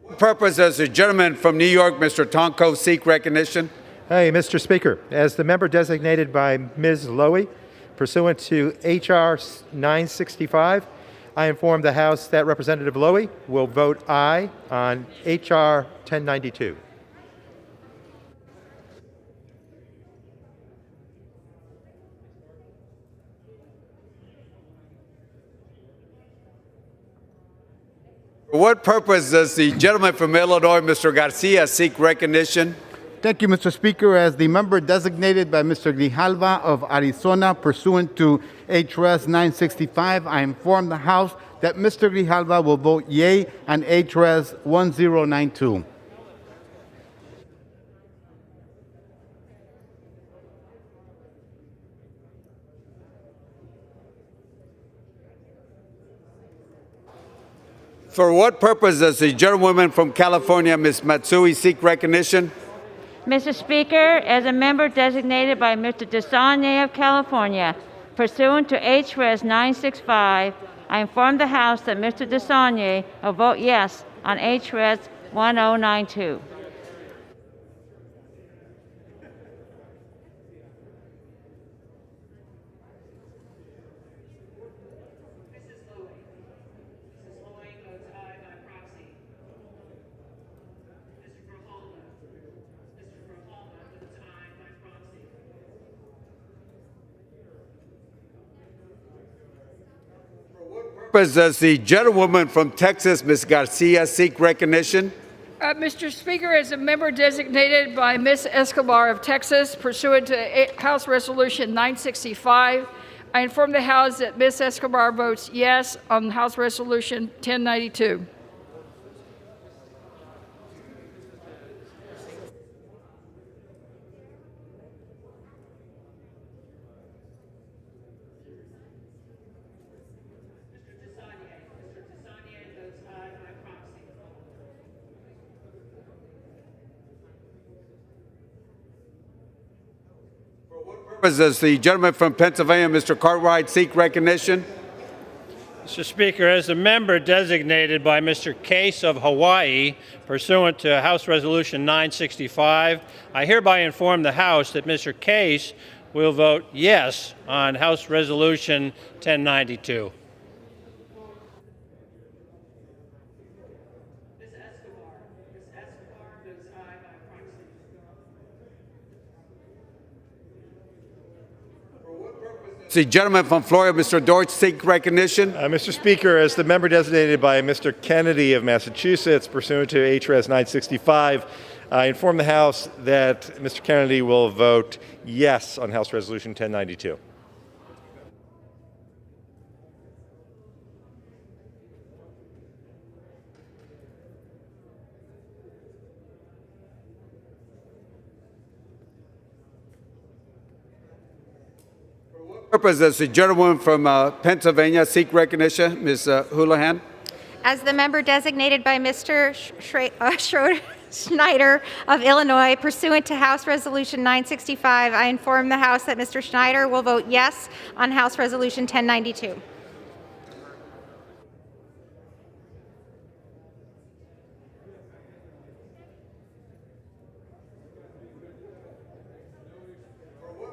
For what purpose does the gentleman from New York, Mr. Tonko, seek recognition? Hey, Mr. Speaker, as the member designated by Ms. Lowy, pursuant to H.R. 965, I inform the House that Representative Lowy will vote aye on H.R. 1092. For what purpose does the gentleman from Illinois, Mr. Garcia, seek recognition? Thank you, Mr. Speaker. As the member designated by Mr. Grijalva of Arizona pursuant to HRES 965, I inform the House that Mr. Grijalva will vote yea on HRES 1092. For what purpose does the gentlewoman from California, Ms. Matsui, seek recognition? Mr. Speaker, as a member designated by Mr. DeSaulnier of California, pursuant to HRES 965, I inform the House that Mr. DeSaulnier will vote yes on HRES 1092. Purpose does the gentlewoman from Texas, Ms. Garcia, seek recognition? Mr. Speaker, as a member designated by Ms. Escobar of Texas, pursuant to House Resolution 965, I inform the House that Ms. Escobar votes yes on House Resolution 1092. Does the gentleman from Pennsylvania, Mr. Cartwright, seek recognition? Mr. Speaker, as a member designated by Mr. Case of Hawaii pursuant to House Resolution 965, I hereby inform the House that Mr. Case will vote yes on House Resolution 1092. The gentleman from Florida, Mr. Deutsch, seek recognition. Mr. Speaker, as the member designated by Mr. Kennedy of Massachusetts pursuant to HRS 965, I inform the House that Mr. Kennedy will vote yes on House Resolution 1092. Purpose does the gentlewoman from Pennsylvania seek recognition? Ms. Houlihan. As the member designated by Mr. Schneider of Illinois, pursuant to House Resolution 965, I inform the House that Mr. Schneider will vote yes on House Resolution 1092.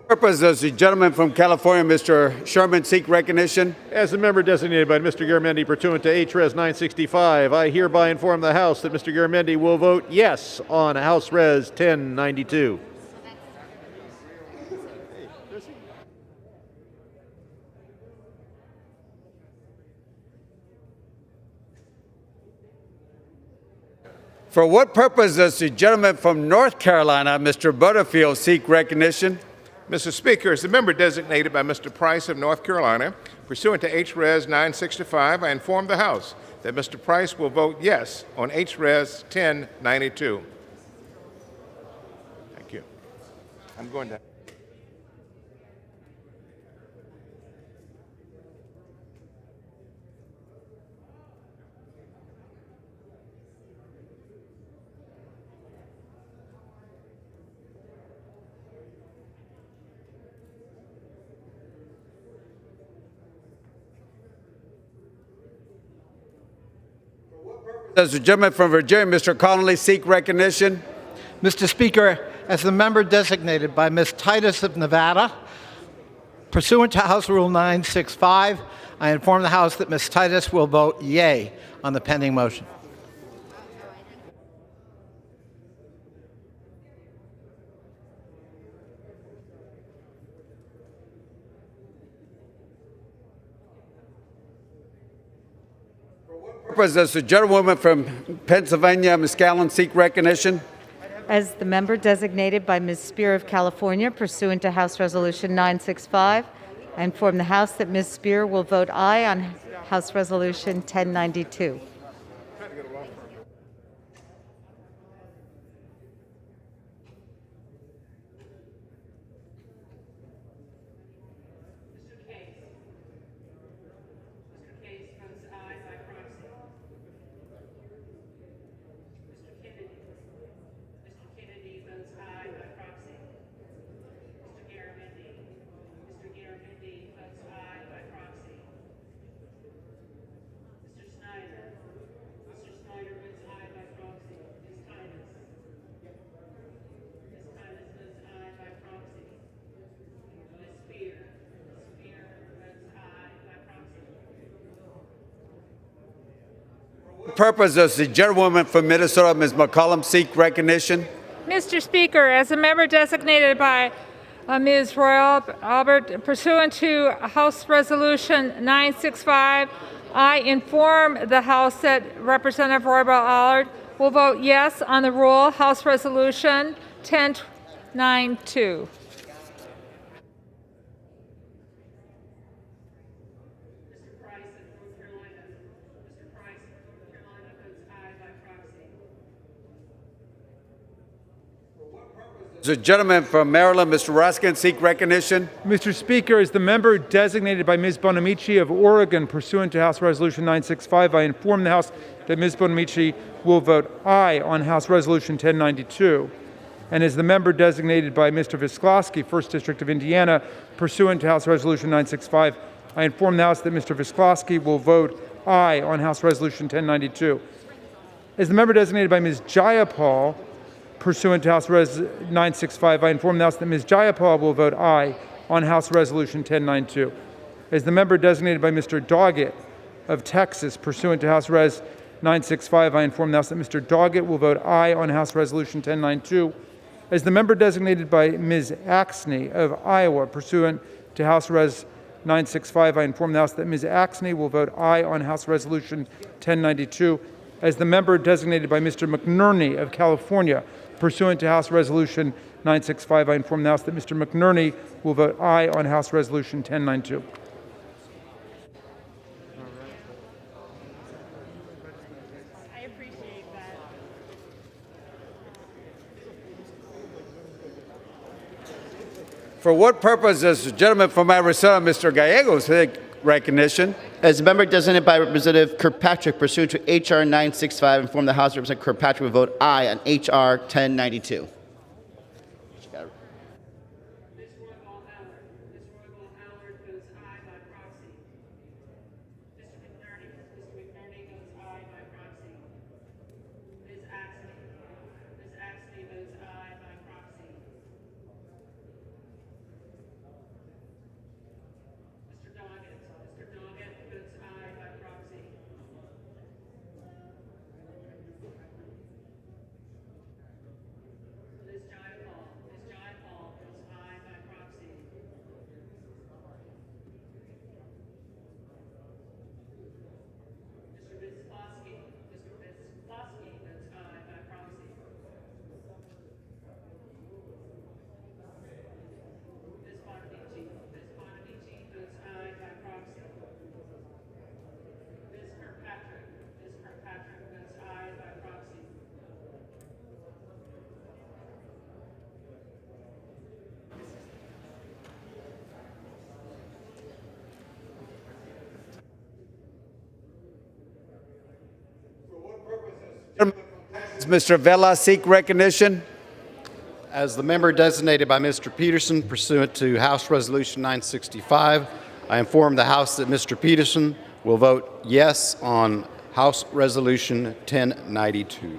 Purpose does the gentleman from California, Mr. Sherman, seek recognition? As the member designated by Mr. Garamendi pursuant to HRS 965, I hereby inform the House that Mr. Garamendi will vote yes on House Res 1092. For what purpose does the gentleman from North Carolina, Mr. Butterfield, seek recognition? Mr. Speaker, as the member designated by Mr. Price of North Carolina, pursuant to HRes 965, I inform the House that Mr. Price will vote yes on HRes 1092. Thank you. I'm going to. Does the gentleman from Virginia, Mr. Connolly, seek recognition? Mr. Speaker, as the member designated by Ms. Titus of Nevada, pursuant to House Rule 965, I inform the House that Ms. Titus will vote yea on the pending motion. Does the gentlewoman from Pennsylvania, Ms. Callan, seek recognition? As the member designated by Ms. Spear of California pursuant to House Resolution 965, I inform the House that Ms. Spear will vote aye on House Resolution 1092. Purpose does the gentlewoman from Minnesota, Ms. McCollum, seek recognition? Mr. Speaker, as a member designated by Ms. Royal Albert, pursuant to House Resolution 965, I inform the House that Representative Roy Ball-Allard will vote yes on the rule House Resolution 1092. The gentleman from Maryland, Mr. Raskin, seek recognition. Mr. Speaker, as the member designated by Ms. Bonamici of Oregon pursuant to House Resolution 965, I inform the House that Ms. Bonamici will vote aye on House Resolution 1092. and as the member designated by Mr. Visklosky, 1st District of Indiana, pursuant to House Resolution 965, I inform the House that Mr. Visklosky will vote aye on House Resolution 1092. As the member designated by Ms. Jayapal, pursuant to House Res 965, I inform the House that Ms. Jayapal will vote aye on House Resolution 1092. As the member designated by Mr. Doggett of Texas, pursuant to House Res 965, I inform the House that Mr. Doggett will vote aye on House Resolution 1092. As the member designated by Ms. Axney of Iowa, pursuant to House Res 965, I inform the House that Ms. Axney will vote aye on House Resolution 1092. As the member designated by Mr. McNerney of California, pursuant to House Resolution 965, I inform the House that Mr. McNerney will vote aye on House Resolution 1092. For what purpose does the gentleman from Arizona, Mr. Gallegos, take recognition? As a member designated by Representative Kirkpatrick pursuant to H.R. 965, inform the House that Representative Kirkpatrick will vote aye on H.R. 1092. Does Mr. Vela seek recognition? As the member designated by Mr. Peterson pursuant to House Resolution 965, I inform the House that Mr. Peterson will vote yes on House Resolution 1092.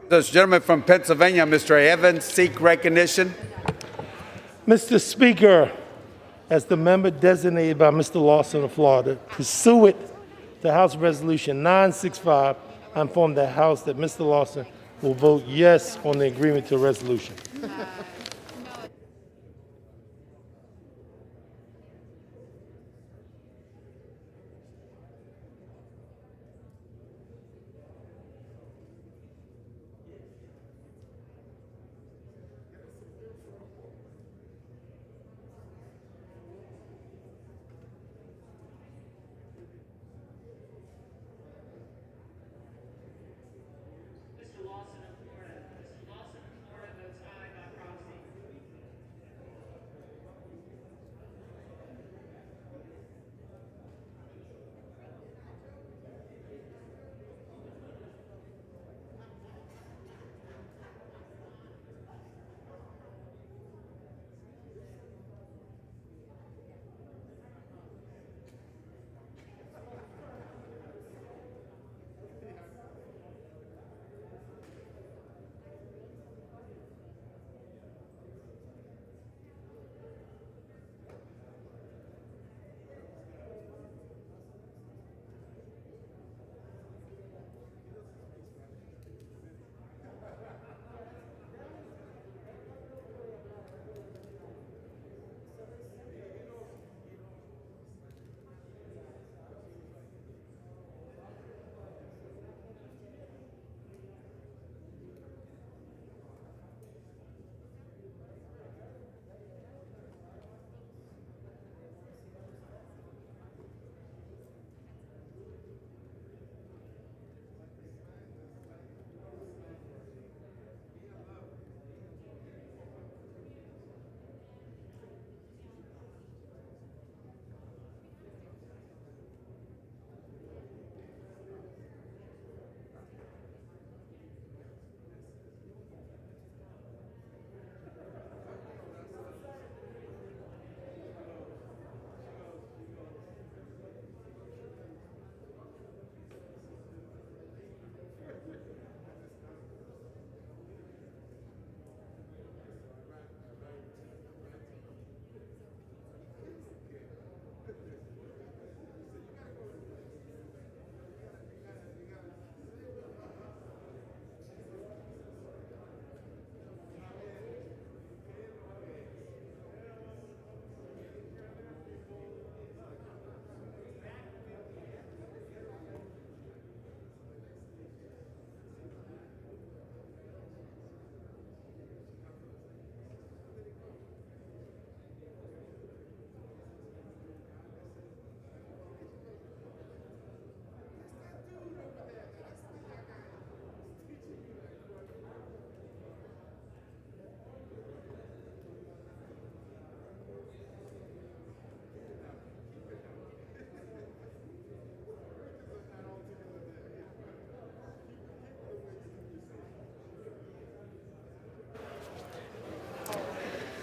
Does gentleman from Pennsylvania, Mr. Evans, seek recognition? Mr. Speaker, as the member designated by Mr. Lawson of Florida, pursuant to House Resolution 965, I inform the House that Mr. Lawson will vote yes on the agreement to a resolution.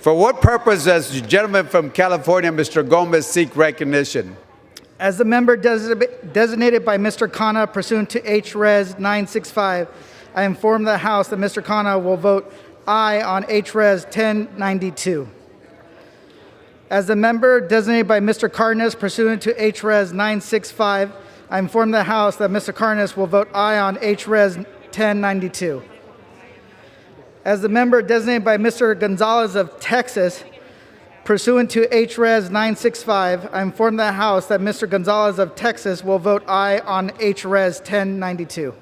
For what purpose does the gentleman from California, Mr. Gomez, seek recognition? As the member designated by Mr. Khanna pursuant to H-Res 965, I inform the House that Mr. Khanna will vote aye on H-Res 1092. As the member designated by Mr. Cardenas pursuant to H-Res 965, I inform the House that Mr. Cardenas will vote aye on H-Res 1092. As the member designated by Mr. Gonzalez of Texas, pursuant to H-Res 965, I inform the House that Mr. Gonzalez of Texas will vote aye on H-Res 1092.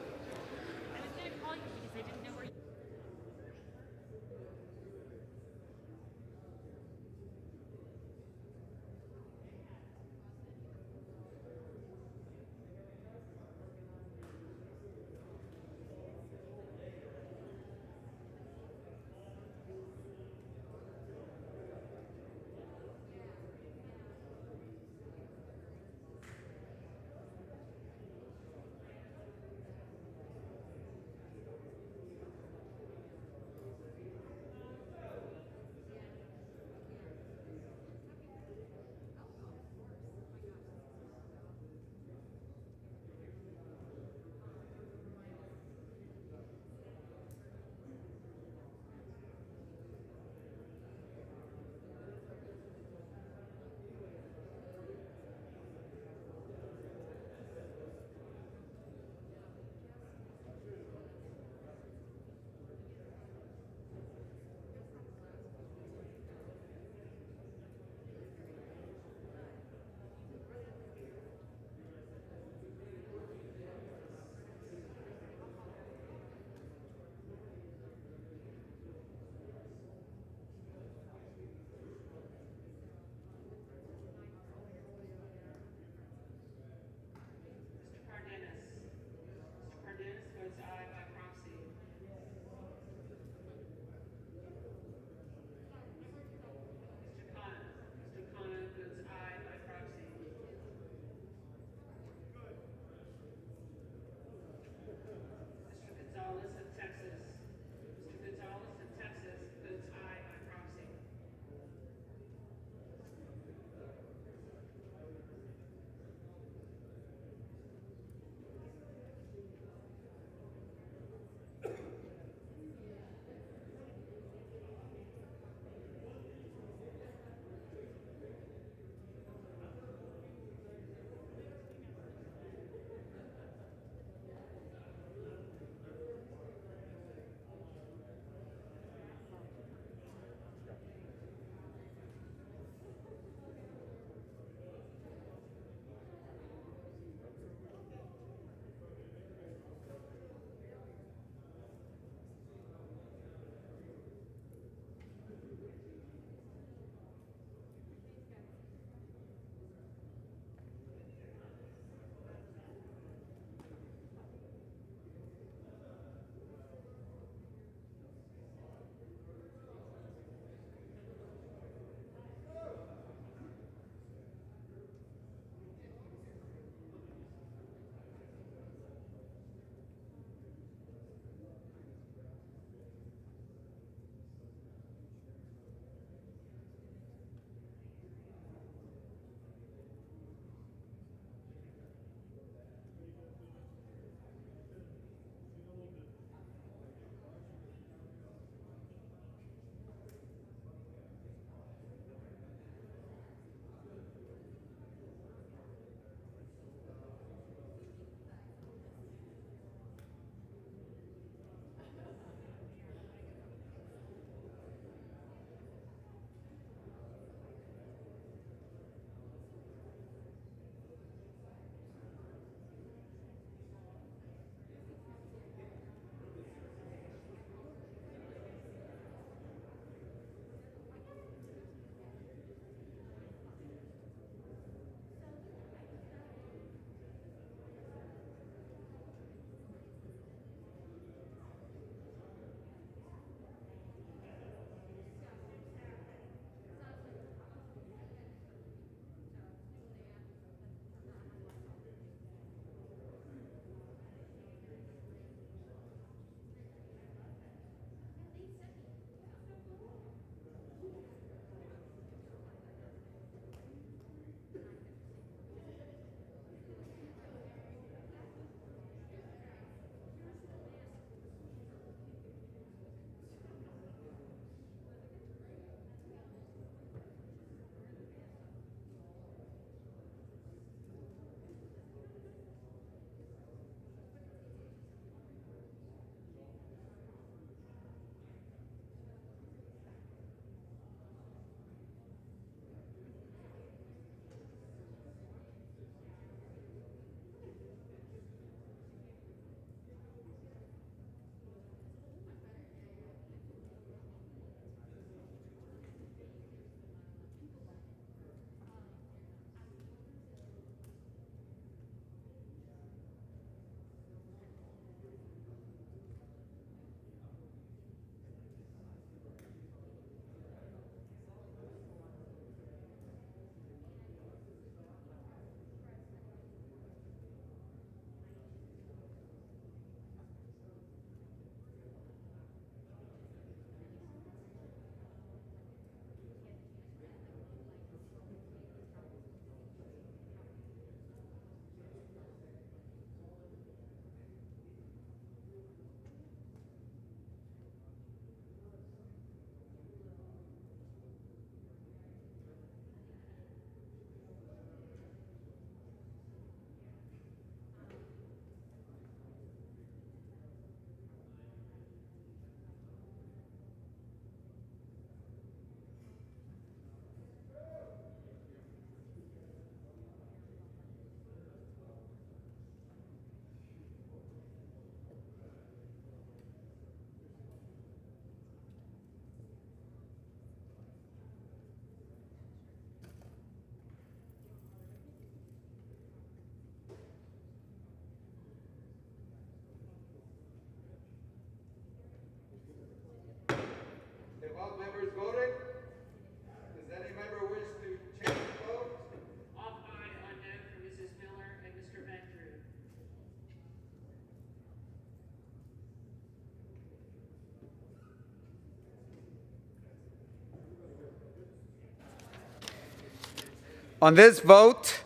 On this vote,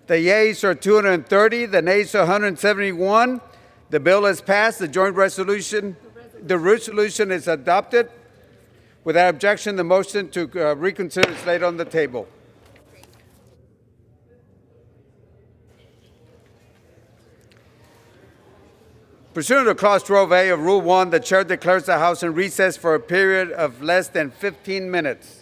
the yeas are 230, the nays are 171. The bill is passed. The resolution is adopted. Without objection, the motion to reconsider is laid on the table. Pursuant to Clause 12A of Rule 1, the chair declares the House in recess for a period of less than 15 minutes.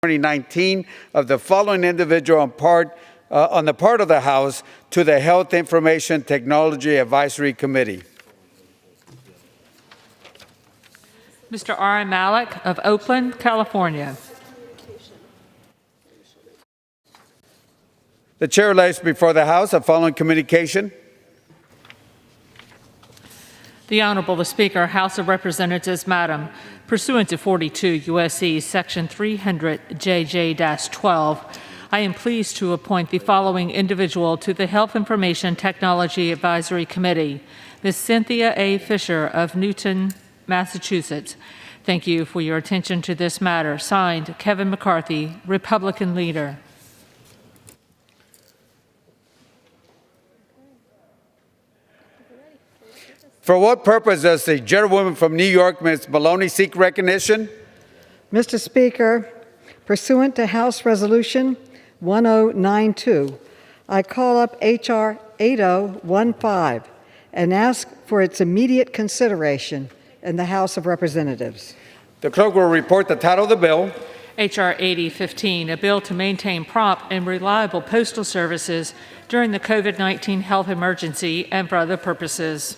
2019 of the following individual on the part of the House to the Health Information Technology Advisory Committee. Mr. R. Malik of Oakland, California. The chair lays before the House the following communication. The Honorable the Speaker, House of Representatives, Madam, pursuant to 42 U.S.C. Section 300JJ-12, I am pleased to appoint the following individual to the Health Information Technology Advisory Committee, Ms. Cynthia A. Fisher of Newton, Massachusetts. Thank you for your attention to this matter. Signed, Kevin McCarthy, Republican Leader. For what purpose does the gentlewoman from New York, Ms. Maloney, seek recognition? Mr. Speaker, pursuant to House Resolution 1092, I call up H.R. 8015 and ask for its immediate consideration in the House of Representatives. The clerk will report the title of the bill. H.R. 8015, a bill to maintain prompt and reliable postal services during the COVID-19 health emergency and for other purposes.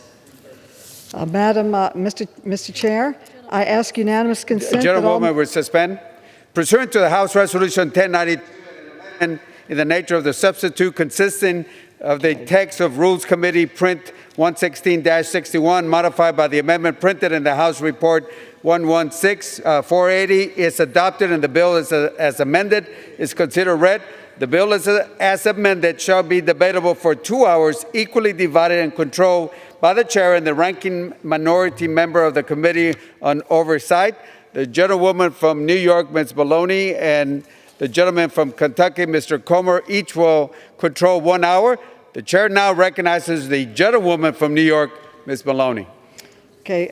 Mr. Chair, I ask unanimous consent. Gentlewoman will suspend. Pursuant to the House Resolution 1092, in the nature of the substitute consisting of the text of Rules Committee Print 116-61, modified by the amendment printed in the House Report 116-480, is adopted and the bill is as amended is considered read. The bill as amended shall be debatable for 2 hours, equally divided and controlled by the chair and the ranking minority member of the Committee on Oversight. The gentlewoman from New York, Ms. Maloney, and the gentleman from Kentucky, Mr. Comer, each will control 1 hour. The chair now recognizes the gentlewoman from New York, Ms. Maloney. Okay,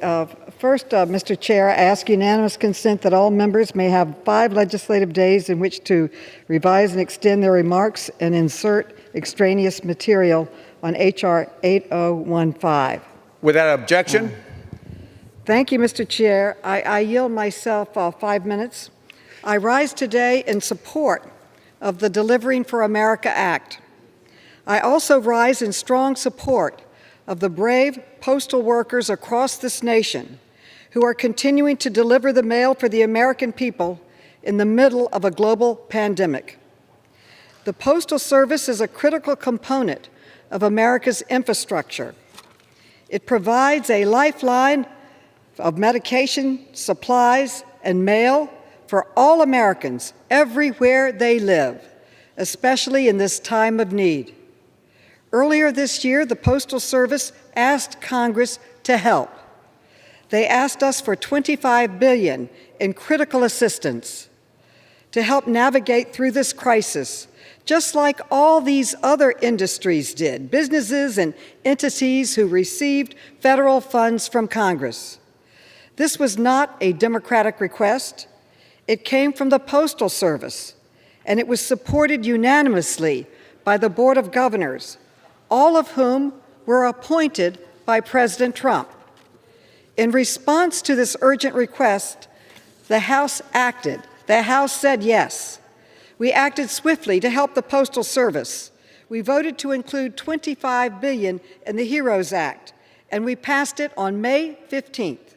first, Mr. Chair, I ask unanimous consent that all members may have 5 legislative days in which to revise and extend their remarks and insert extraneous material on H.R. 8015. Without objection? Thank you, Mr. Chair. I yield myself 5 minutes. I rise today in support of the Delivering for America Act. I also rise in strong support of the brave postal workers across this nation who are continuing to deliver the mail for the American people in the middle of a global pandemic. The Postal Service is a critical component of America's infrastructure. It provides a lifeline of medication, supplies, and mail for all Americans everywhere they live, especially in this time of need. Earlier this year, the Postal Service asked Congress to help. They asked us for $25 billion in critical assistance to help navigate through this crisis, just like all these other industries did, businesses and entities who received federal funds from Congress. This was not a Democratic request. It came from the Postal Service, and it was supported unanimously by the Board of Governors, all of whom were appointed by President Trump. In response to this urgent request, the House acted. The House said yes. We acted swiftly to help the Postal Service. We voted to include $25 billion in the HEROES Act, and we passed it on May 15th.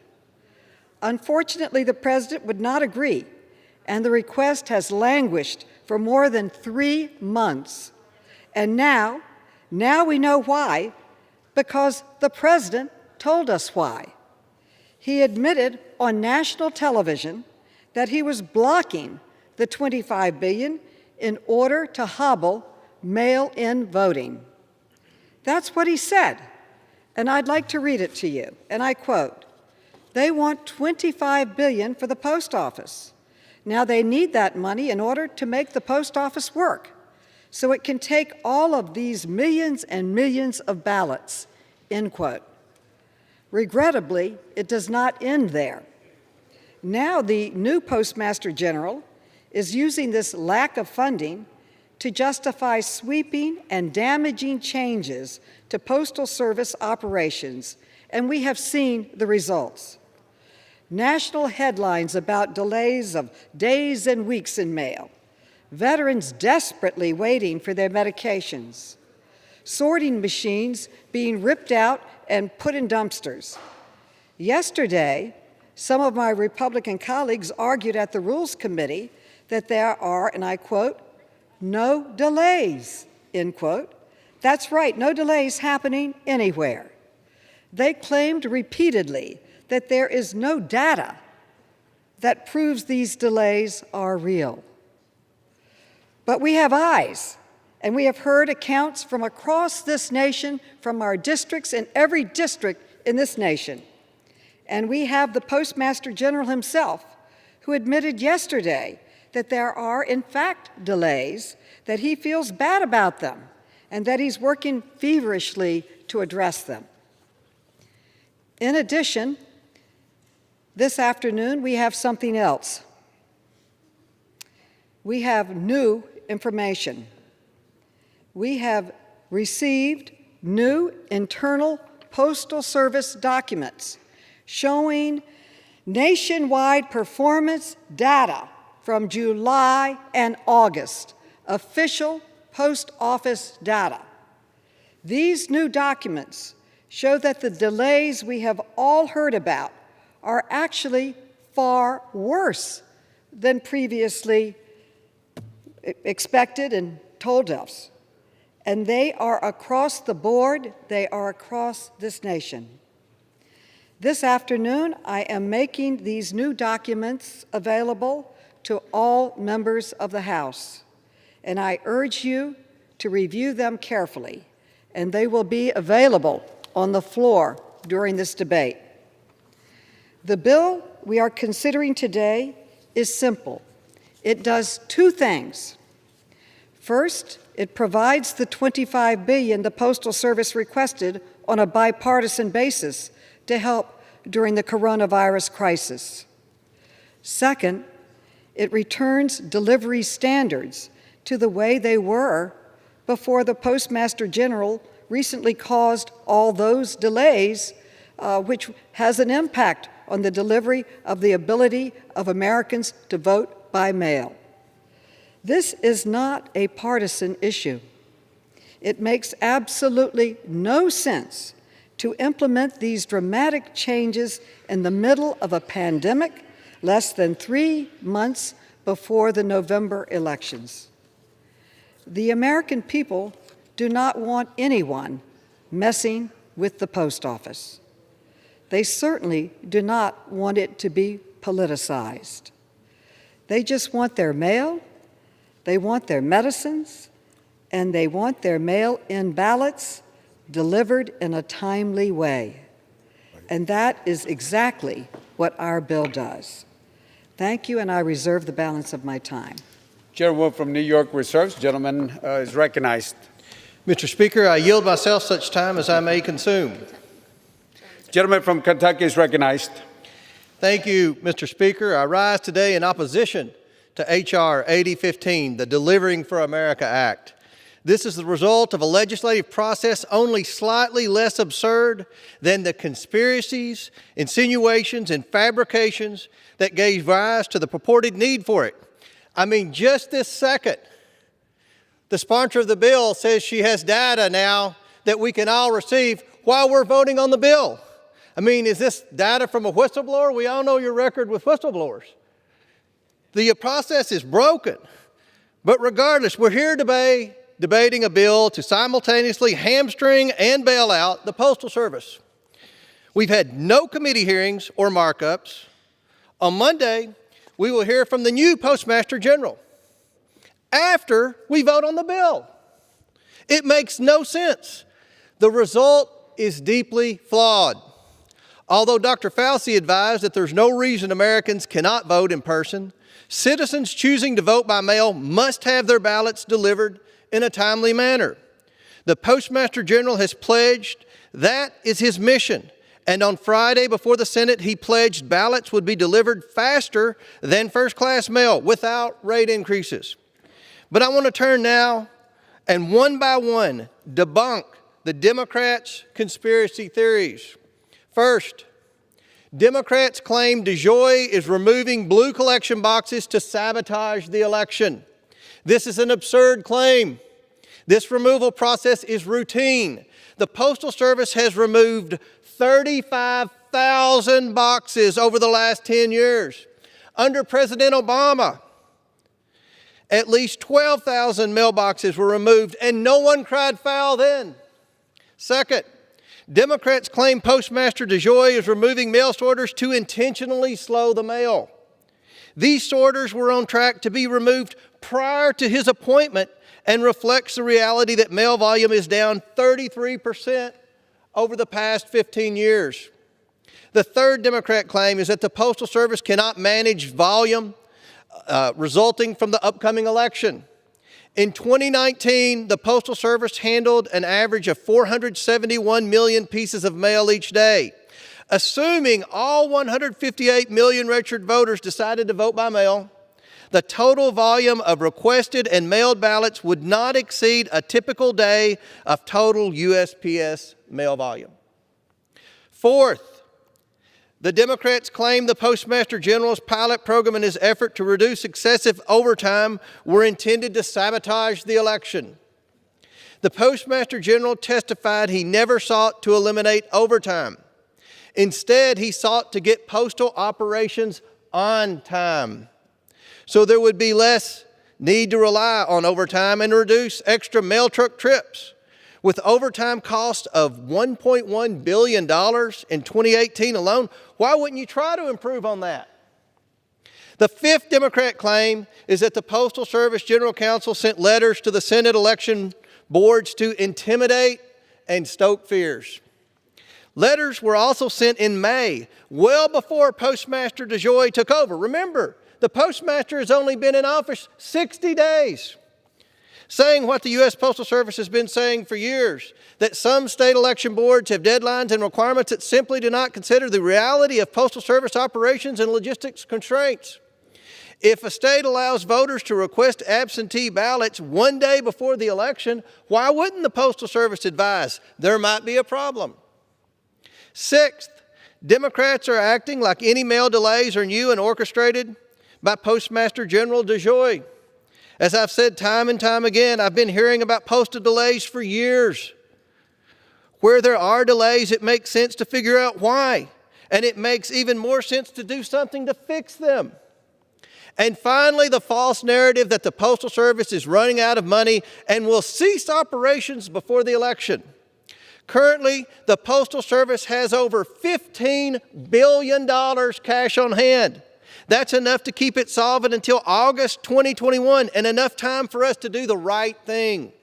Unfortunately, the President would not agree, and the request has languished for more than 3 months. And now we know why, because the President told us why. He admitted on national television that he was blocking the $25 billion in order to hobble mail-in voting. That's what he said, and I'd like to read it to you, and I quote, "They want $25 billion for the post office. Now they need that money in order to make the post office work, so it can take all of these millions and millions of ballots," end quote. Regrettably, it does not end there. Now the new Postmaster General is using this lack of funding to justify sweeping and damaging changes to Postal Service operations, and we have seen the results. national headlines about delays of days and weeks in mail, veterans desperately waiting for their medications, sorting machines being ripped out and put in dumpsters. Yesterday, some of my Republican colleagues argued at the Rules Committee that there are, and I quote, no delays, end quote. That's right, no delays happening anywhere. They claimed repeatedly that there is no data that proves these delays are real. But we have eyes, and we have heard accounts from across this nation, from our districts in every district in this nation. And we have the Postmaster General himself, who admitted yesterday that there are, in fact, delays, that he feels bad about them, and that he's working feverishly to address them. In addition, this afternoon we have something else. We have new information. We have received new internal Postal Service documents showing nationwide performance data from July and August, official Post Office data. These new documents show that the delays we have all heard about are actually far worse than previously expected and told us. And they are across the board, they are across this nation. This afternoon, I am making these new documents available to all members of the House, and I urge you to review them carefully, and they will be available on the floor during this debate. The bill we are considering today is simple. It does two things. First, it provides the $25 billion the Postal Service requested on a bipartisan basis to help during the coronavirus crisis. Second, it returns delivery standards to the way they were before the Postmaster General recently caused all those delays, which has an impact on the delivery of the ability of Americans to vote by mail. This is not a partisan issue. It makes absolutely no sense to implement these dramatic changes in the middle of a pandemic less than 3 months before the November elections. The American people do not want anyone messing with the post office. They certainly do not want it to be politicized. They just want their mail, they want their medicines, and they want their mail-in ballots delivered in a timely way. And that is exactly what our bill does. Thank you, and I reserve the balance of my time. Chairwoman from New York reserves. Gentleman is recognized. Mr. Speaker, I yield myself such time as I may consume. Gentleman from Kentucky is recognized. Thank you, Mr. Speaker. I rise today in opposition to H.R. 8015, the Delivering for America Act. This is the result of a legislative process only slightly less absurd than the conspiracies, insinuations, and fabrications that gave rise to the purported need for it. I mean, just this second, the sponsor of the bill says she has data now that we can all receive while we're voting on the bill. I mean, is this data from a whistleblower? We all know your record with whistleblowers. The process is broken. But regardless, we're here debating a bill to simultaneously hamstring and bail out the Postal Service. We've had no committee hearings or markups. On Monday, we will hear from the new Postmaster General after we vote on the bill. It makes no sense. The result is deeply flawed. Although Dr. Fauci advised that there's no reason Americans cannot vote in person, citizens choosing to vote by mail must have their ballots delivered in a timely manner. The Postmaster General has pledged that is his mission. And on Friday before the Senate, he pledged ballots would be delivered faster than first-class mail without rate increases. But I want to turn now and one by one debunk the Democrats' conspiracy theories. First, Democrats claim DeJoy is removing blue collection boxes to sabotage the election. This is an absurd claim. This removal process is routine. The Postal Service has removed 35,000 boxes over the last 10 years. Under President Obama, at least 12,000 mailboxes were removed, and no one cried foul then. Second, Democrats claim Postmaster DeJoy is removing mail sorters to intentionally slow the mail. These sorters were on track to be removed prior to his appointment and reflects the reality that mail volume is down 33% over the past 15 years. The third Democrat claim is that the Postal Service cannot manage volume resulting from the upcoming election. In 2019, the Postal Service handled an average of 471 million pieces of mail each day. Assuming all 158 million registered voters decided to vote by mail, the total volume of requested and mailed ballots would not exceed a typical day of total USPS mail volume. Fourth, the Democrats claim the Postmaster General's pilot program and his effort to reduce excessive overtime were intended to sabotage the election. The Postmaster General testified he never sought to eliminate overtime. Instead, he sought to get postal operations on time, so there would be less need to rely on overtime and reduce extra mail truck trips. With overtime costs of $1.1 billion in 2018 alone, why wouldn't you try to improve on that? The fifth Democrat claim is that the Postal Service General Counsel sent letters to the Senate election boards to intimidate and stoke fears. Letters were also sent in May, well before Postmaster DeJoy took over. Remember, the Postmaster has only been in office 60 days. Saying what the U.S. Postal Service has been saying for years, that some state election boards have deadlines and requirements that simply do not consider the reality of Postal Service operations and logistics constraints. If a state allows voters to request absentee ballots one day before the election, why wouldn't the Postal Service advise there might be a problem? Sixth, Democrats are acting like any mail delays are new and orchestrated by Postmaster General DeJoy. As I've said time and time again, I've been hearing about postal delays for years. Where there are delays, it makes sense to figure out why, and it makes even more sense to do something to fix them. And finally, the false narrative that the Postal Service is running out of money and will cease operations before the election. Currently, the Postal Service has over $15 billion cash on hand. That's enough to keep it solvent until August 2021 and enough time for us to do the right thing.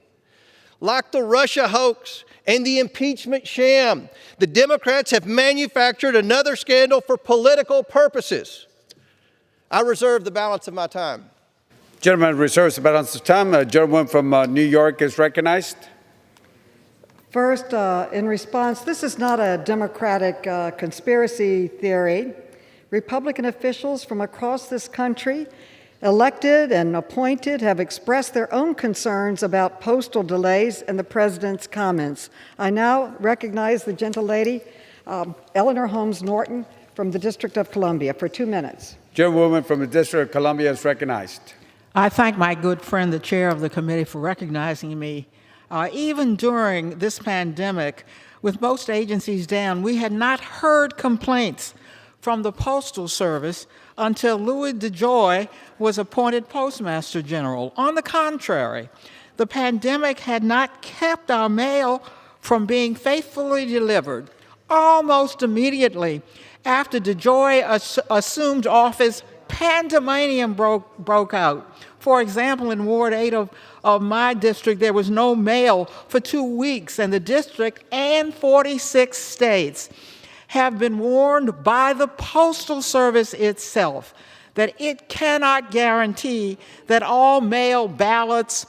Like the Russia hoax and the impeachment sham, the Democrats have manufactured another scandal for political purposes. I reserve the balance of my time. Gentleman reserves the balance of time. A gentleman from New York is recognized. First, in response, this is not a Democratic conspiracy theory. Republican officials from across this country, elected and appointed, have expressed their own concerns about postal delays and the president's comments. I now recognize the gentlelady, Eleanor Holmes Norton, from the District of Columbia, for 2 minutes. Gentlewoman from the District of Columbia is recognized. I thank my good friend, the chair of the committee, for recognizing me. Even during this pandemic, with most agencies down, we had not heard complaints from the Postal Service until Louis DeJoy was appointed Postmaster General. On the contrary, the pandemic had not kept our mail from being faithfully delivered. Almost immediately after DeJoy assumed office, pandemonium broke out. For example, in Ward 8 of my district, there was no mail for 2 weeks, and the district and 46 states have been warned by the Postal Service itself that it cannot guarantee that all mail ballots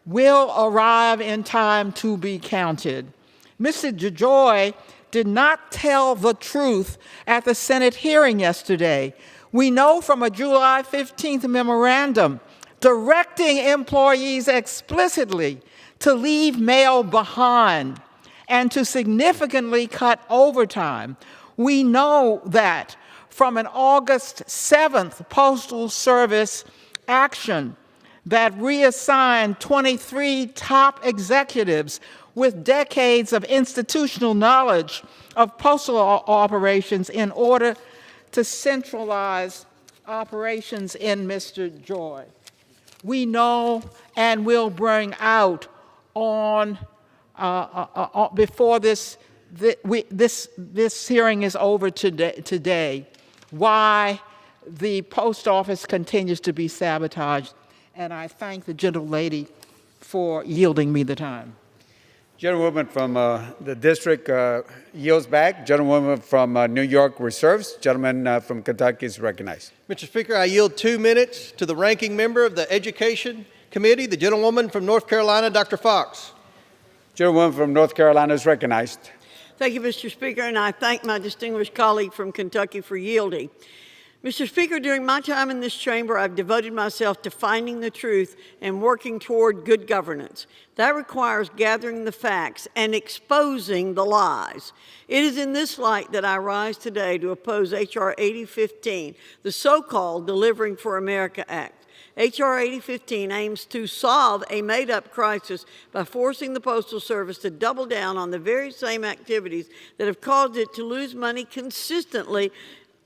will arrive in time to be counted. Mr. DeJoy did not tell the truth at the Senate hearing yesterday. We know from a July 15th memorandum directing employees explicitly to leave mail behind and to significantly cut overtime. We know that from an August 7th Postal Service action that reassigned 23 top executives with decades of institutional knowledge of postal operations in order to centralize operations in Mr. Joy. We know and will bring out on before this hearing is over today why the post office continues to be sabotaged, and I thank the gentlelady for yielding me the time. Gentlewoman from the district yields back. Gentlewoman from New York reserves. Gentleman from Kentucky is recognized. Mr. Speaker, I yield 2 minutes to the ranking member of the Education Committee, the gentlewoman from North Carolina, Dr. Fox. Gentlewoman from North Carolina is recognized. Thank you, Mr. Speaker, and I thank my distinguished colleague from Kentucky for yielding. Mr. Speaker, during my time in this chamber, I've devoted myself to finding the truth and working toward good governance. That requires gathering the facts and exposing the lies. It is in this light that I rise today to oppose H.R. 8015, the so-called Delivering for America Act. H.R. 8015 aims to solve a made-up crisis by forcing the Postal Service to double down on the very same activities that have caused it to lose money consistently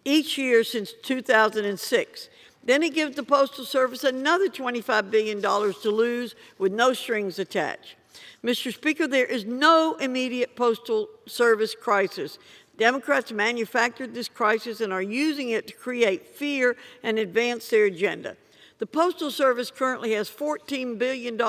each year since 2006. Then it gives the Postal Service another $25 billion to lose with no strings attached. Mr. Speaker, there is no immediate Postal Service crisis. Democrats manufactured this crisis and are using it to create fear and advance their agenda. The Postal Service currently has $14 billion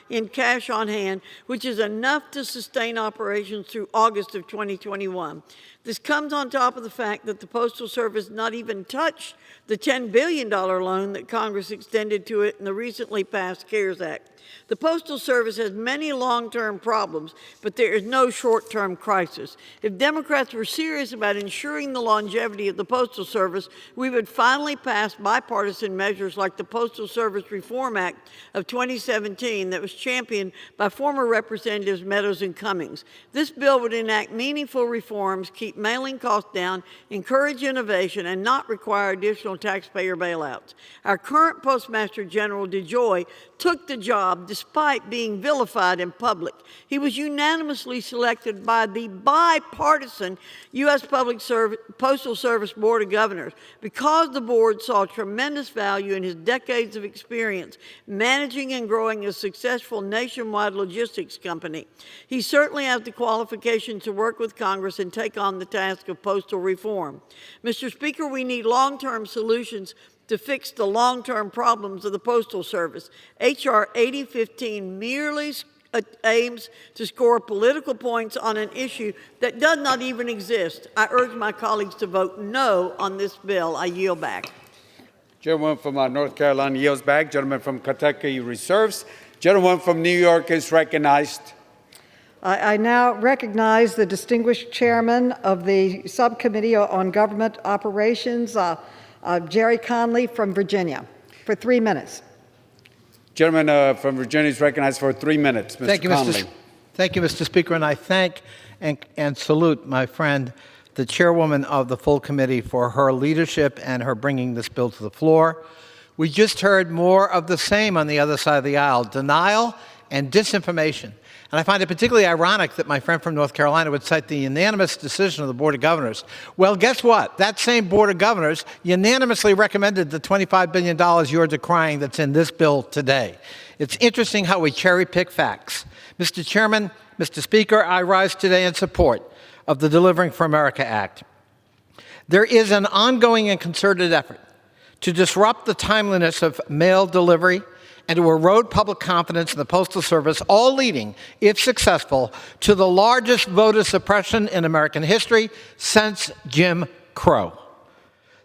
in cash on hand, which is enough to sustain operations through August of 2021. This comes on top of the fact that the Postal Service not even touched the $10 billion loan that Congress extended to it in the recently passed CARES Act. The Postal Service has many long-term problems, but there is no short-term crisis. If Democrats were serious about ensuring the longevity of the Postal Service, we would finally pass bipartisan measures like the Postal Service Reform Act of 2017 that was championed by former Representatives Meadows and Cummings. This bill would enact meaningful reforms, keep mailing costs down, encourage innovation, and not require additional taxpayer bailouts. Our current Postmaster General DeJoy took the job despite being vilified in public. He was unanimously selected by the bipartisan U.S. Postal Service Board of Governors because the board saw tremendous value in his decades of experience managing and growing a successful nationwide logistics company. He certainly has the qualifications to work with Congress and take on the task of postal reform. Mr. Speaker, we need long-term solutions to fix the long-term problems of the Postal Service. H.R. 8015 merely aims to score political points on an issue that does not even exist. I urge my colleagues to vote no on this bill. I yield back. Gentleman from North Carolina yields back. Gentleman from Kentucky reserves. Gentleman from New York is recognized. I now recognize the distinguished chairman of the Subcommittee on Government Operations, Jerry Conley from Virginia, for 3 minutes. Gentleman from Virginia is recognized for 3 minutes. Mr. Conley. Thank you, Mr. Speaker, and I thank and salute my friend, the chairwoman of the full committee, for her leadership and her bringing this bill to the floor. We just heard more of the same on the other side of the aisle, denial and disinformation. And I find it particularly ironic that my friend from North Carolina would cite the unanimous decision of the Board of Governors. Well, guess what? That same Board of Governors unanimously recommended the $25 billion you're decrying that's in this bill today. It's interesting how we cherry-pick facts. Mr. Chairman, Mr. Speaker, I rise today in support of the Delivering for America Act. There is an ongoing and concerted effort to disrupt the timeliness of mail delivery and to erode public confidence in the Postal Service, all leading, if successful, to the largest voter suppression in American history since Jim Crow.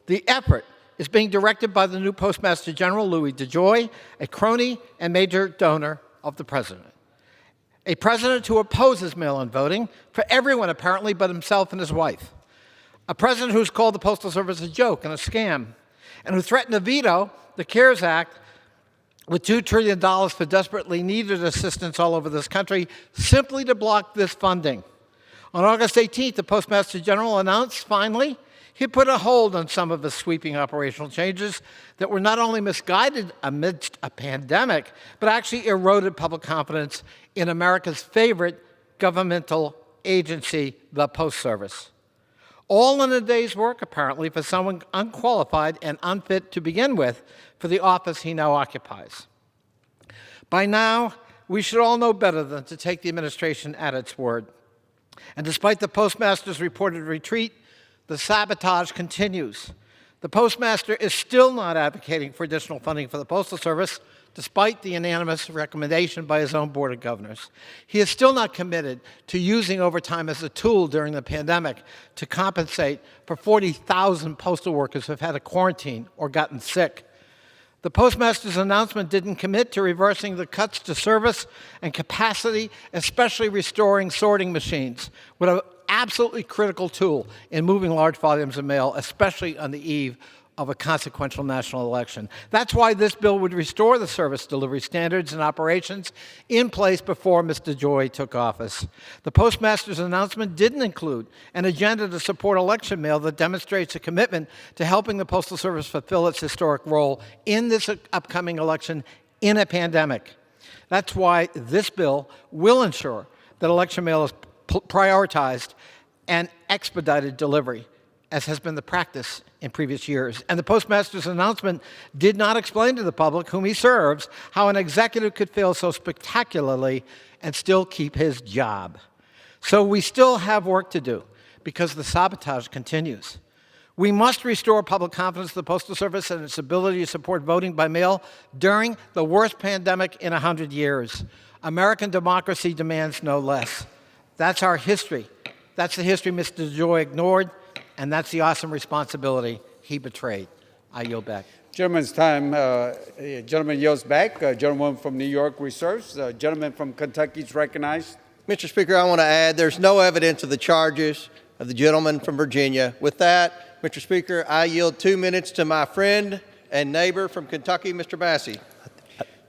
The effort is being directed by the new Postmaster General, Louis DeJoy, a crony and major donor of the president. A president who opposes mail-in voting for everyone, apparently, but himself and his wife. A president who's called the Postal Service a joke and a scam, and who threatened to veto the CARES Act with $2 trillion for desperately needed assistance all over this country, simply to block this funding. On August 18th, the Postmaster General announced, finally, he put a hold on some of the sweeping operational changes that were not only misguided amidst a pandemic, but actually eroded public confidence in America's favorite governmental agency, the Post Service. All in a day's work, apparently, for someone unqualified and unfit to begin with for the office he now occupies. By now, we should all know better than to take the administration at its word. And despite the Postmaster's reported retreat, the sabotage continues. The Postmaster is still not advocating for additional funding for the Postal Service, despite the unanimous recommendation by his own Board of Governors. He is still not committed to using overtime as a tool during the pandemic to compensate for 40,000 postal workers who have had to quarantine or gotten sick. The Postmaster's announcement didn't commit to reversing the cuts to service and capacity, especially restoring sorting machines, with an absolutely critical tool in moving large volumes of mail, especially on the eve of a consequential national election. That's why this bill would restore the service delivery standards and operations in place before Mr. Joy took office. The Postmaster's announcement didn't include an agenda to support election mail that demonstrates a commitment to helping the Postal Service fulfill its historic role in this upcoming election in a pandemic. That's why this bill will ensure that election mail is prioritized and expedited delivery, as has been the practice in previous years. And the Postmaster's announcement did not explain to the public whom he serves how an executive could fail so spectacularly and still keep his job. So we still have work to do because the sabotage continues. We must restore public confidence in the Postal Service and its ability to support voting by mail during the worst pandemic in 100 years. American democracy demands no less. That's our history. That's the history Mr. Joy ignored, and that's the awesome responsibility he betrayed. I yield back. Gentleman's time. Gentleman yields back. Gentleman from New York reserves. Gentleman from Kentucky is recognized. Mr. Speaker, I want to add there's no evidence of the charges of the gentleman from Virginia. With that, Mr. Speaker, I yield 2 minutes to my friend and neighbor from Kentucky, Mr. Massey.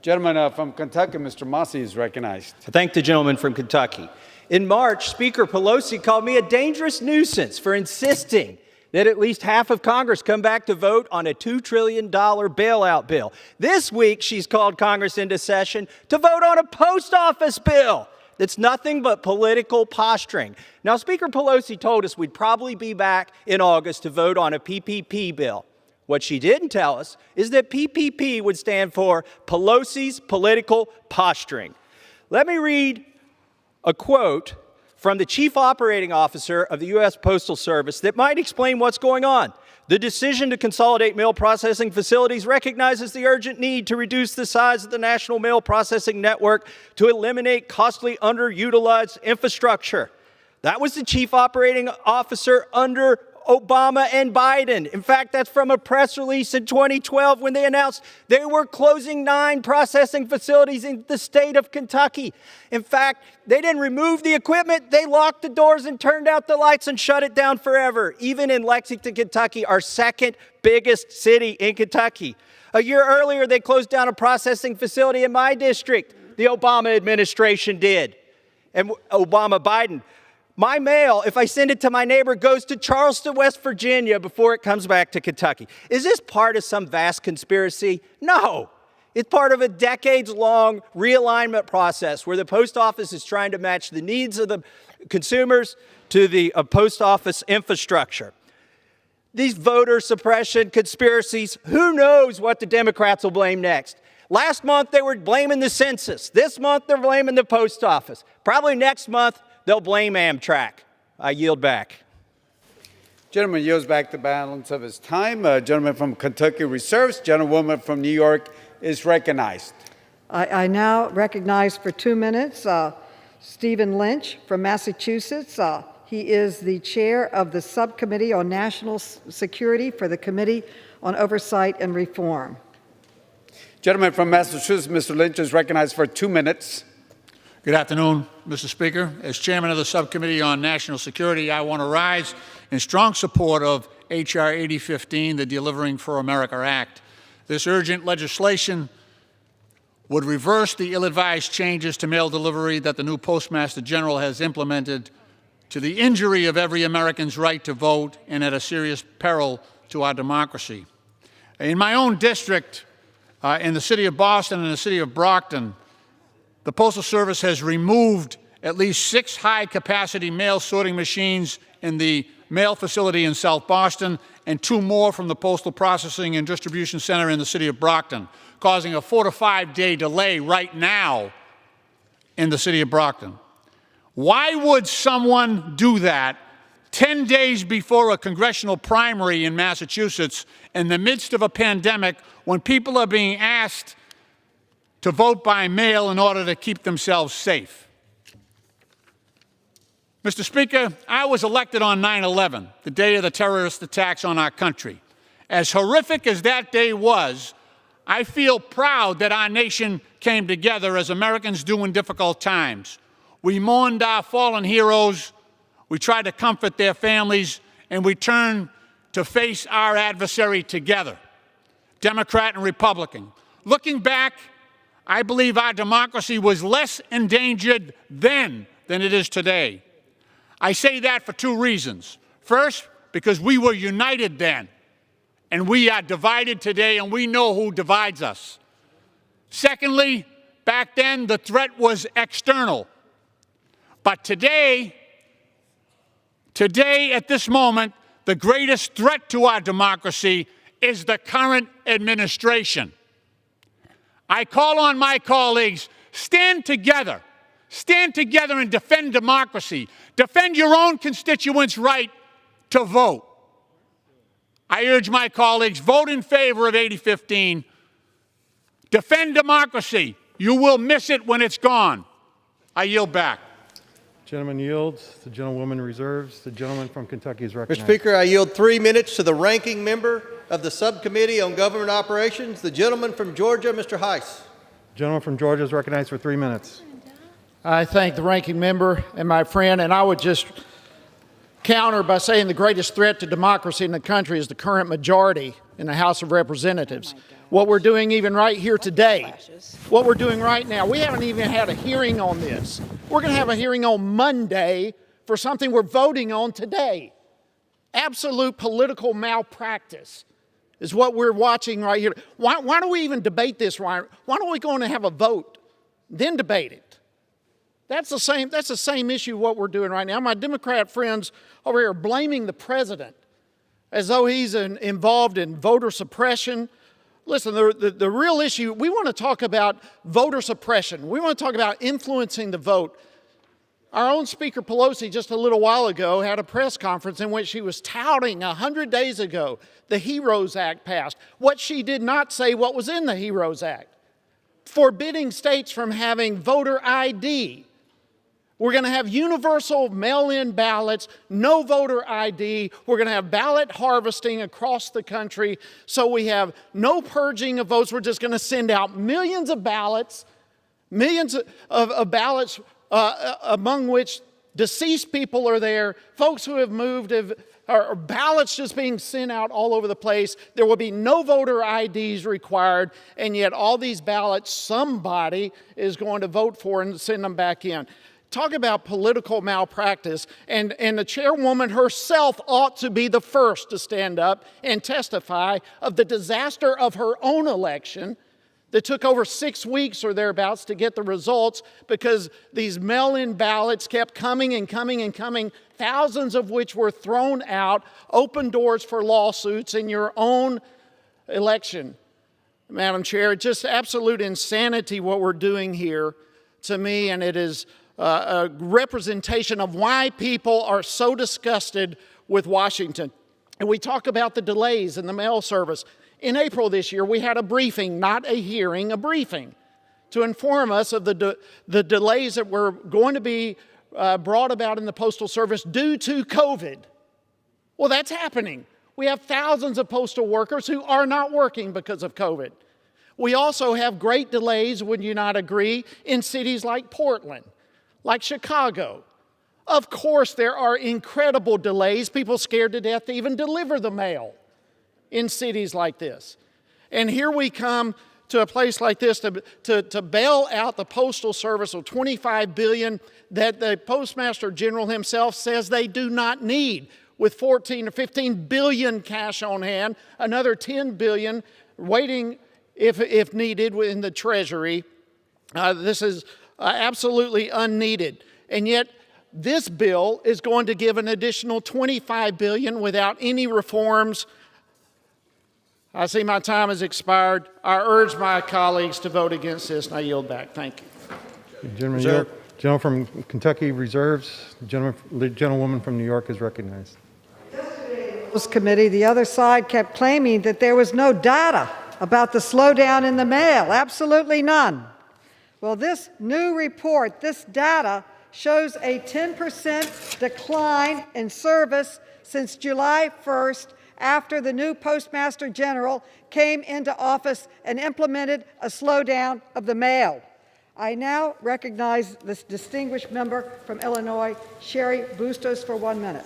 Gentleman from Kentucky, Mr. Massey, is recognized. I thank the gentleman from Kentucky. In March, Speaker Pelosi called me a dangerous nuisance for insisting that at least half of Congress come back to vote on a $2 trillion bailout bill. This week, she's called Congress into session to vote on a post office bill that's nothing but political posturing. Now, Speaker Pelosi told us we'd probably be back in August to vote on a PPP bill. What she didn't tell us is that PPP would stand for Pelosi's political posturing. Let me read a quote from the Chief Operating Officer of the U.S. Postal Service that might explain what's going on. The decision to consolidate mail processing facilities recognizes the urgent need to reduce the size of the national mail processing network to eliminate costly, underutilized infrastructure. That was the Chief Operating Officer under Obama and Biden. In fact, that's from a press release in 2012 when they announced they were closing 9 processing facilities in the state of Kentucky. In fact, they didn't remove the equipment. They locked the doors and turned out the lights and shut it down forever. Even in Lexington, Kentucky, our second biggest city in Kentucky. A year earlier, they closed down a processing facility in my district. The Obama administration did. And Obama-Biden. My mail, if I send it to my neighbor, goes to Charleston, West Virginia before it comes back to Kentucky. Is this part of some vast conspiracy? No. It's part of a decades-long realignment process where the post office is trying to match the needs of the consumers to the post office infrastructure. These voter suppression conspiracies, who knows what the Democrats will blame next? Last month, they were blaming the census. This month, they're blaming the post office. Probably next month, they'll blame Amtrak. I yield back. Gentleman yields back the balance of his time. Gentleman from Kentucky reserves. Gentlewoman from New York is recognized. I now recognize for 2 minutes Stephen Lynch from Massachusetts. He is the chair of the Subcommittee on National Security for the Committee on Oversight and Reform. Gentleman from Massachusetts, Mr. Lynch, is recognized for 2 minutes. Good afternoon, Mr. Speaker. As chairman of the Subcommittee on National Security, I want to rise in strong support of H.R. 8015, the Delivering for America Act. This urgent legislation would reverse the ill-advised changes to mail delivery that the new Postmaster General has implemented to the injury of every American's right to vote and at a serious peril to our democracy. In my own district, in the city of Boston and the city of Brockton, the Postal Service has removed at least 6 high-capacity mail sorting machines in the mail facility in South Boston and 2 more from the Postal Processing and Distribution Center in the city of Brockton, causing a 4 to 5 day delay right now in the city of Brockton. Why would someone do that 10 days before a congressional primary in Massachusetts in the midst of a pandemic when people are being asked to vote by mail in order to keep themselves safe? Mr. Speaker, I was elected on 9/11, the day of the terrorist attacks on our country. As horrific as that day was, I feel proud that our nation came together as Americans do in difficult times. We mourned our fallen heroes, we tried to comfort their families, and we turned to face our adversary together, Democrat and Republican. Looking back, I believe our democracy was less endangered then than it is today. I say that for 2 reasons. First, because we were united then, and we are divided today, and we know who divides us. Secondly, back then the threat was external. But today, at this moment, the greatest threat to our democracy is the current administration. I call on my colleagues, stand together. Stand together and defend democracy. Defend your own constituents' right to vote. I urge my colleagues, vote in favor of 8015. Defend democracy. You will miss it when it's gone. I yield back. Gentleman yields. The gentlewoman reserves. The gentleman from Kentucky is Mr. recognized. Speaker, I yield 3 minutes to the ranking member of the Subcommittee on Government Operations, the gentleman from Georgia, Mr. Heiss. Gentleman from Georgia is recognized for 3 minutes. I thank the ranking member and my friend, and I would just counter by saying the greatest threat to democracy in the country is the current majority in the House of Representatives. What we're doing even right here today, what we're doing right now, we haven't even had a hearing on this. We're going to have a hearing on Monday for something we're voting on today. Absolute political malpractice is what we're watching right here. Why do we even debate this, Ryan? Why don't we go on and have a vote, then debate it? That's the same issue what we're doing right now. My Democrat friends over here are blaming the president as though he's involved in voter suppression. Listen, the real issue, we want to talk about voter suppression. We want to talk about influencing the vote. Our own Speaker Pelosi just a little while ago had a press conference in which she was touting 100 days ago the HEROES Act passed. What she did not say what was in the HEROES Act, forbidding states from having voter ID. We're going to have universal mail-in ballots, no voter ID. We're going to have ballot harvesting across the country. So we have no purging of votes. We're just going to send out millions of ballots, among which deceased people are there, folks who have moved, or ballots just being sent out all over the place. There will be no voter IDs required, and yet all these ballots somebody is going to vote for and send them back in. Talk about political malpractice, and the chairwoman herself ought to be the first to stand up and testify of the disaster of her own election that took over 6 weeks or thereabouts to get the results because these mail-in ballots kept coming and coming and coming, thousands of which were thrown out, open doors for lawsuits in your own election. Madam Chair, just absolute insanity what we're doing here to me, and it is a representation of why people are so disgusted with Washington. And we talk about the delays in the mail service. In April this year, we had a briefing, not a hearing, a briefing, to inform us of the delays that were going to be brought about in the Postal Service due to COVID. Well, that's happening. We have thousands of postal workers who are not working because of COVID. We also have great delays, would you not agree, in cities like Portland, like Chicago. Of course, there are incredible delays, people scared to death to even deliver the mail in cities like this. And here we come to a place like this to bail out the Postal Service of $25 billion that the Postmaster General himself says they do not need, with 14 or 15 billion cash on hand, another 10 billion waiting if needed in the Treasury. This is absolutely unneeded. And yet, this bill is going to give an additional $25 billion without any reforms. I see my time has expired. I urge my colleagues to vote against this, and I yield back. Thank you. Gentleman from Kentucky reserves. The gentlewoman from New York is recognized. This committee, the other side kept claiming that there was no data about the slowdown in the mail. Absolutely none. Well, this new report, this data, shows a 10% decline in service since July 1st, after the new Postmaster General came into office and implemented a slowdown of the mail. I now recognize this distinguished member from Illinois, Sherry Bustos, for 1 minute.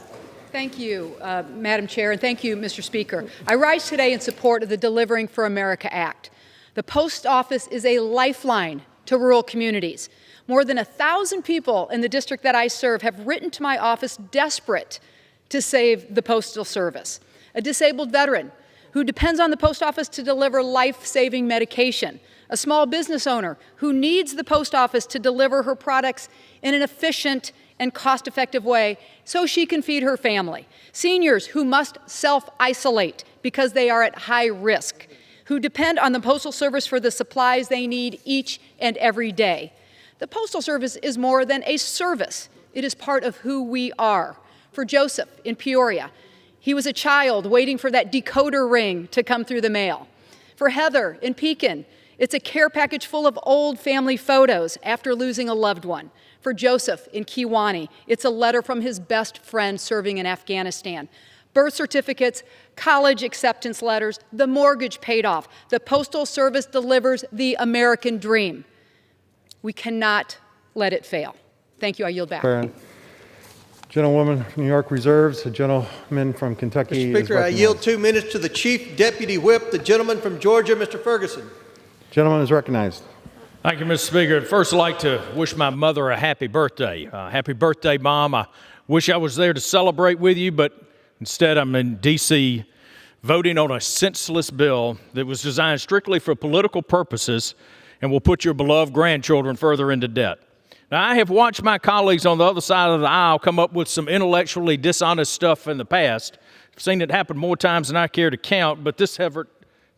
Thank you, Madam Chair, and thank you, Mr. Speaker. I rise today in support of the Delivering for America Act. The post office is a lifeline to rural communities. More than 1,000 people in the district that I serve have written to my office desperate to save the Postal Service. A disabled veteran who depends on the post office to deliver life-saving medication. A small business owner who needs the post office to deliver her products in an efficient and cost-effective way so she can feed her family. Seniors who must self-isolate because they are at high risk, who depend on the Postal Service for the supplies they need each and every day. The Postal Service is more than a service. It is part of who we are. For Joseph in Peoria, he was a child waiting for that decoder ring to come through the mail. For Heather in Pekin, it's a care package full of old family photos after losing a loved one. For Joseph in Kiwani, it's a letter from his best friend serving in Afghanistan. Birth certificates, college acceptance letters, the mortgage paid off. The Postal Service delivers the American dream. We cannot let it fail. Thank you. I yield back. Gentlewoman from New York reserves. The gentleman from Kentucky Mr. Speaker, I yield 2 minutes to the Chief Deputy Whip, the gentleman from Georgia, Mr. Ferguson. Gentleman is recognized. Thank you, Mr. Speaker. I'd first like to wish my mother a happy birthday. Happy birthday, Mom. I wish I was there to celebrate with you, but instead I'm in D.C. voting on a senseless bill that was designed strictly for political purposes and will put your beloved grandchildren further into debt. Now, I have watched my colleagues on the other side of the aisle come up with some intellectually dishonest stuff in the past. I've seen it happen more times than I care to count, but this effort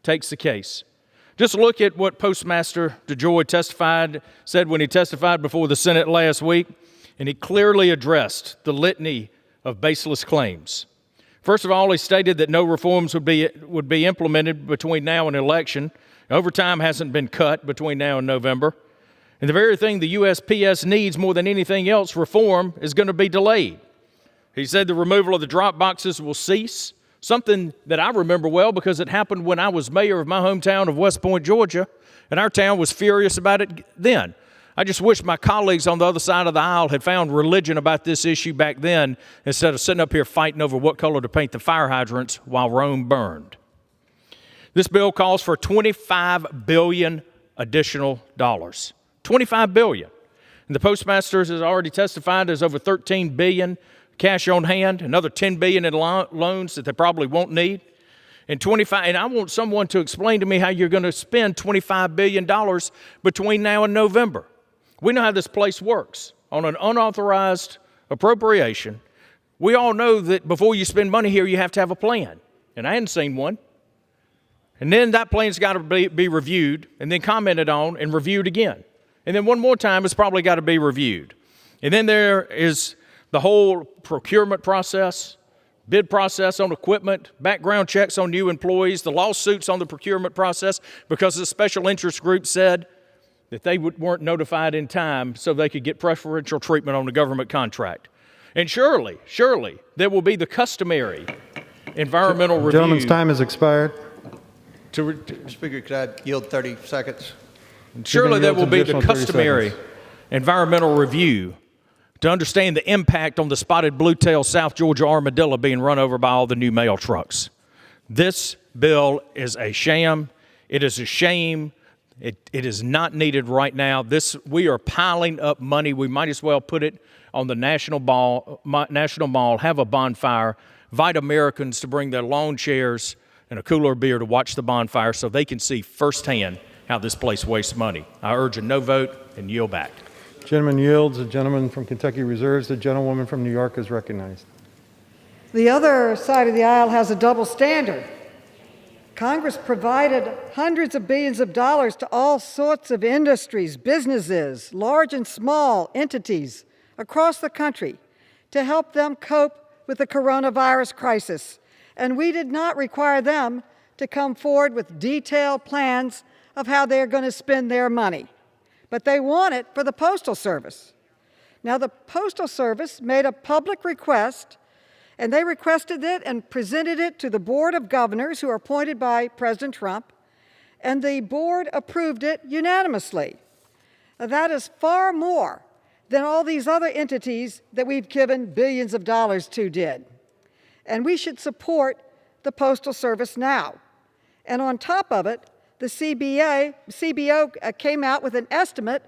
takes the case. Just look at what Postmaster DeJoy said when he testified before the Senate last week, and he clearly addressed the litany of baseless claims. First of all, he stated that no reforms would be implemented between now and election. Overtime hasn't been cut between now and November. And the very thing the USPS needs more than anything else, reform, is going to be delayed. He said the removal of the drop boxes will cease, something that I remember well because it happened when I was mayor of my hometown of West Point, Georgia, and our town was furious about it then. I just wish my colleagues on the other side of the aisle had found religion about this issue back then instead of sitting up here fighting over what color to paint the fire hydrants while Rome burned. This bill calls for $25 billion additional dollars. $25 billion. And the Postmaster has already testified there's over $13 billion cash on hand, another $10 billion in loans that they probably won't need. And I want someone to explain to me how you're going to spend $25 billion between now and November. We know how this place works. On an unauthorized appropriation, we all know that before you spend money here, you have to have a plan. And I hadn't seen one. And then that plan's got to be reviewed and then commented on and reviewed again. And then one more time, it's probably got to be reviewed. And then there is the whole procurement process, bid process on equipment, background checks on new employees, the lawsuits on the procurement process because the special interest group said that they weren't notified in time so they could get preferential treatment on the government contract. And surely, there will be the customary environmental review. Gentleman's time has expired. Mr. Speaker, could I yield 30 seconds? Surely there will be the customary environmental review to understand the impact on the spotted blue-tailed South Georgia armadillo being run over by all the new mail trucks. This bill is a sham. It is a shame It is not needed right now. We are piling up money. We might as well put it on the National Mall, have a bonfire, invite Americans to bring their lawn chairs and a cooler of beer to watch the bonfire so they can see firsthand how this place wastes money. I urge a no vote and yield back. Gentleman yields. The gentleman from Kentucky reserves. The gentlewoman from New York is recognized. The other side of the aisle has a double standard. Congress provided hundreds of billions of dollars to all sorts of industries, businesses, large and small entities across the country to help them cope with the coronavirus crisis. And we did not require them to come forward with detailed plans of how they're going to spend their money. But they want it for the Postal Service. Now, the Postal Service made a public request, and they requested it and presented it to the Board of Governors, who are appointed by President Trump, and the board approved it unanimously. Now, that is far more than all these other entities that we've given billions of dollars to did. And we should support the Postal Service now. And on top of it, the CBO came out with an estimate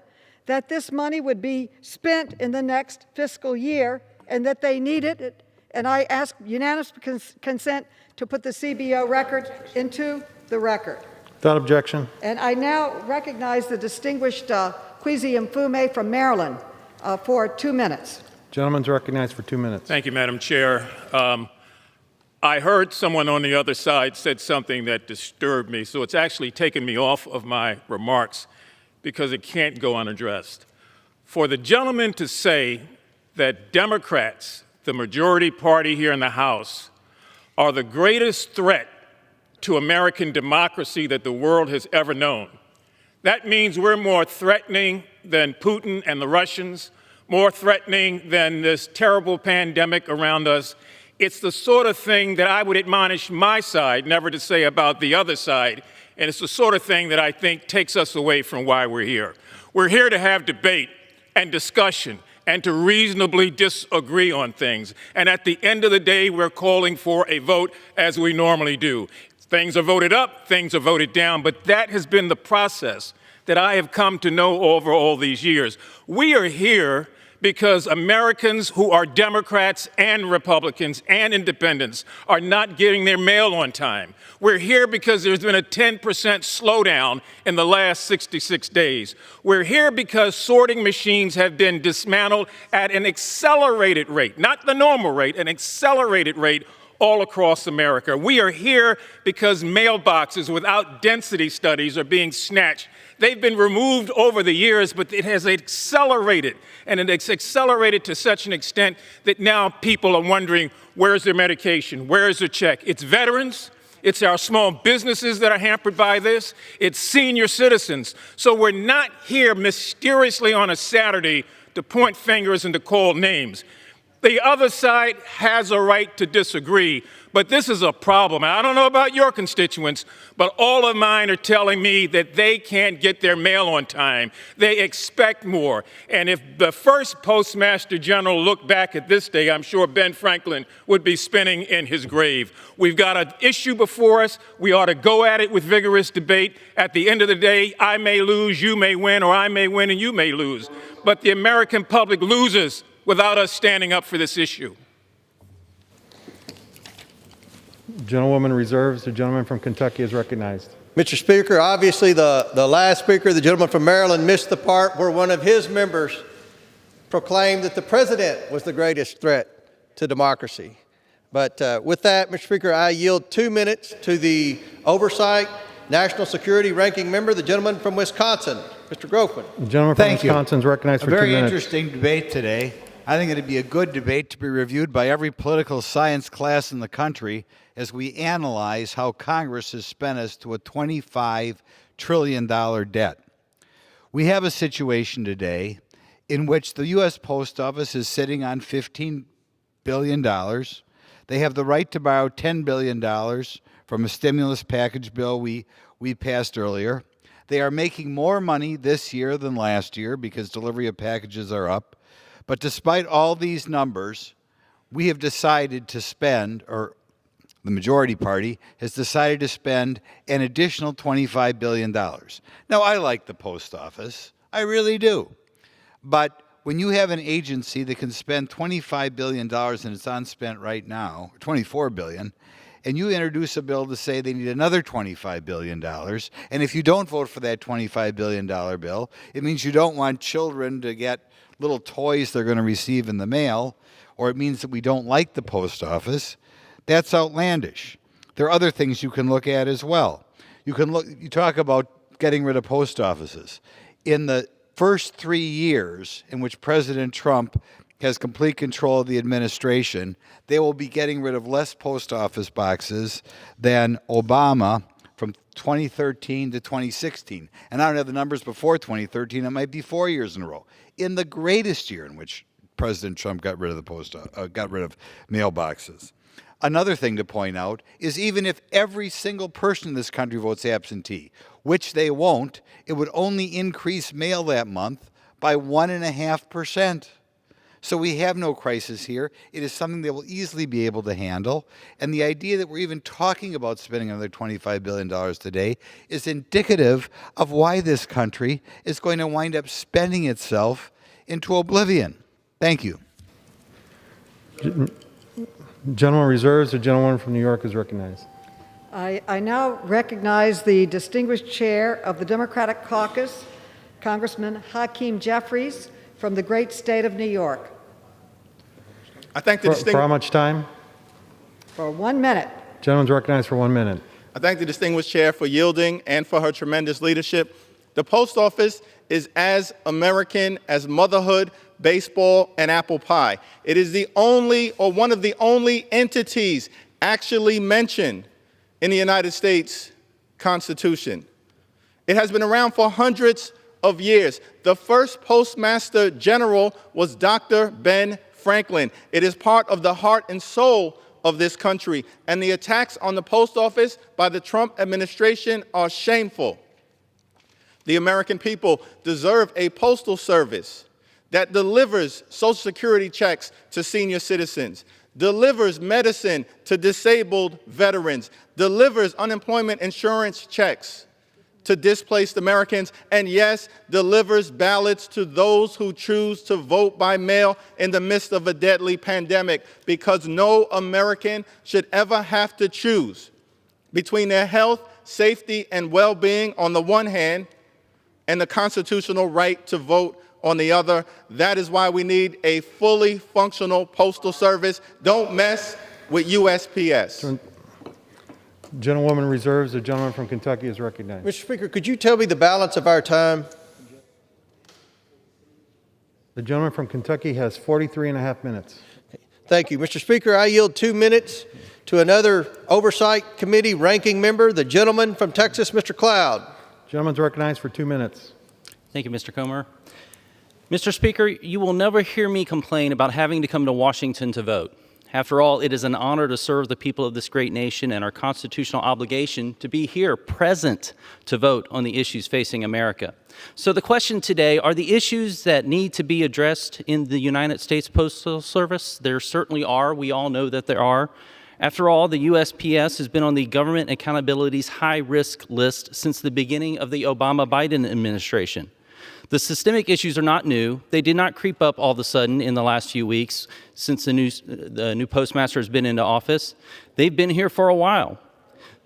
that this money would be spent in the next fiscal year and that they needed it. And I ask unanimous consent to put the CBO record into the record. Without objection. And I now recognize the distinguished Kwesi Mfume from Maryland for 2 minutes. Gentleman's recognized for 2 minutes. Thank you, Madam Chair. I heard someone on the other side said something that disturbed me, so it's actually taken me off of my remarks because it can't go unaddressed. For the gentleman to say that Democrats, the majority party here in the House, are the greatest threat to American democracy that the world has ever known, that means we're more threatening than Putin and the Russians, more threatening than this terrible pandemic around us. It's the sort of thing that I would admonish my side never to say about the other side, and it's the sort of thing that I think takes us away from why we're here. We're here to have debate and discussion and to reasonably disagree on things. And at the end of the day, we're calling for a vote as we normally do. Things are voted up, things are voted down, but that has been the process that I have come to know over all these years. We are here because Americans who are Democrats and Republicans and independents are not getting their mail on time. We're here because there's been a 10% slowdown in the last 66 days. We're here because sorting machines have been dismantled at an accelerated rate, not the normal rate, an accelerated rate all across America. We are here because mailboxes without density studies are being snatched. They've been removed over the years, but it has accelerated, and it's accelerated to such an extent that now people are wondering, where's their medication? Where's their check? It's veterans. It's our small businesses that are hampered by this. It's senior citizens. So we're not here mysteriously on a Saturday to point fingers and to call names. The other side has a right to disagree, but this is a problem. I don't know about your constituents, but all of mine are telling me that they can't get their mail on time. They expect more. And if the first Postmaster General looked back at this day, I'm sure Ben Franklin would be spinning in his grave. We've got an issue before us. We ought to go at it with vigorous debate. At the end of the day, I may lose, you may win, or I may win and you may lose. But the American public loses without us standing up for this issue. Gentlewoman reserves. The gentleman from Kentucky is recognized. Mr. Speaker, obviously the last speaker, the gentleman from Maryland, missed the part where one of his members proclaimed that the president was the greatest threat to democracy. But with that, Mr. Speaker, I yield 2 minutes to the Oversight National Security Ranking Member, the gentleman from Wisconsin, Mr. Groffman. The gentleman from Wisconsin is recognized for 2 minutes. A very interesting debate today. I think it'd be a good debate to be reviewed by every political science class in the country as we analyze how Congress has spent us to a $25 trillion debt. We have a situation today in which the U.S. Post Office is sitting on $15 billion. They have the right to borrow $10 billion from a stimulus package bill we passed earlier. They are making more money this year than last year because delivery of packages are up. But despite all these numbers, we have decided to spend, or the majority party, has decided to spend an additional $25 billion. Now, I like the post office. I really do. But when you have an agency that can spend $25 billion and it's unspent right now, $24 billion, and you introduce a bill to say they need another $25 billion, and if you don't vote for that $25 billion bill, it means you don't want children to get little toys they're going to receive in the mail, or it means that we don't like the post office, that's outlandish. There are other things you can look at as well. You talk about getting rid of post offices. In the first 3 years in which President Trump has complete control of the administration, they will be getting rid of less post office boxes than Obama from 2013 to 2016. And I don't have the numbers before 2013. It might be 4 years in a row. In the greatest year in which President Trump got rid of mailboxes. Another thing to point out is even if every single person in this country votes absentee, which they won't, it would only increase mail that month by 1.5%. So we have no crisis here. It is something that will easily be able to handle. And the idea that we're even talking about spending another $25 billion today is indicative of why this country is going to wind up spending itself into oblivion. Thank you. Gentleman reserves. The gentleman from New York is recognized. I now recognize the distinguished chair of the Democratic Caucus, Congressman Hakeem Jeffries, from the great state of New York. I thank the For how much time? For 1 minute. Gentleman's recognized for 1 minute. I thank the distinguished chair for yielding and for her tremendous leadership. The post office is as American as motherhood, baseball, and apple pie. It is the only, or one of the only entities actually mentioned in the United States Constitution. It has been around for hundreds of years. The first Postmaster General was Dr. Ben Franklin. It is part of the heart and soul of this country, and the attacks on the post office by the Trump administration are shameful. The American people deserve a postal service that delivers Social Security checks to senior citizens, delivers medicine to disabled veterans, delivers unemployment insurance checks to displaced Americans, and yes, delivers ballots to those who choose to vote by mail in the midst of a deadly pandemic, because no American should ever have to choose between their health, safety, and well-being on the one hand and the constitutional right to vote on the other. That is why we need a fully functional postal service. Don't mess with USPS. Gentlewoman reserves. The gentleman from Kentucky is recognized. Mr. Speaker, could you tell me the balance of our time? The gentleman from Kentucky has 43.5 minutes. Thank you. Mr. Speaker, I yield 2 minutes to another Oversight Committee ranking member, the gentleman from Texas, Mr. Cloud. Gentleman's recognized for 2 minutes. Thank you, Mr. Comer. Mr. Speaker, you will never hear me complain about having to come to Washington to vote. After all, it is an honor to serve the people of this great nation and our constitutional obligation to be here present to vote on the issues facing America. So the question today, are the issues that need to be addressed in the United States Postal Service? There certainly are. We all know that there are. After all, the USPS has been on the Government Accountability's high-risk list since the beginning of the Obama-Biden administration. The systemic issues are not new. They did not creep up all of a sudden in the last few weeks since the new postmaster has been into office. They've been here for a while.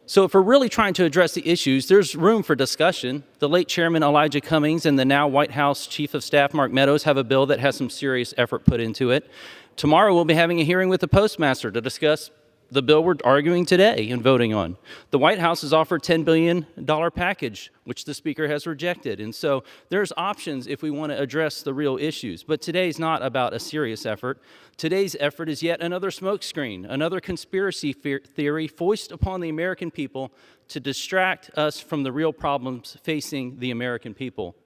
So if we're really trying to address the issues, there's room for discussion. The late Chairman Elijah Cummings and the now White House Chief of Staff Mark Meadows have a bill that has some serious effort put into it. Tomorrow we'll be having a hearing with the postmaster to discuss the bill we're arguing today and voting on. The White House has offered a $10 billion package, which the Speaker has rejected. And so there's options if we want to address the real issues. But today's not about a serious effort. Today's effort is yet another smokescreen, another conspiracy theory foisted upon the American people to distract us from the real problems facing the American people,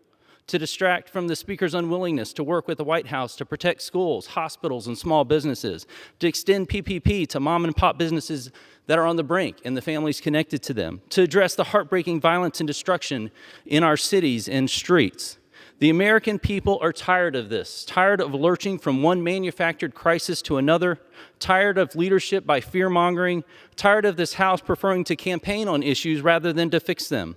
to distract from the Speaker's unwillingness to work with the White House to protect schools, hospitals, and small businesses, to extend PPP to mom and pop businesses that are on the brink and the families connected to them, to address the heartbreaking violence and destruction in our cities and streets. The American people are tired of this, tired of lurching from one manufactured crisis to another, tired of leadership by fear-mongering, tired of this House preferring to campaign on issues rather than to fix them.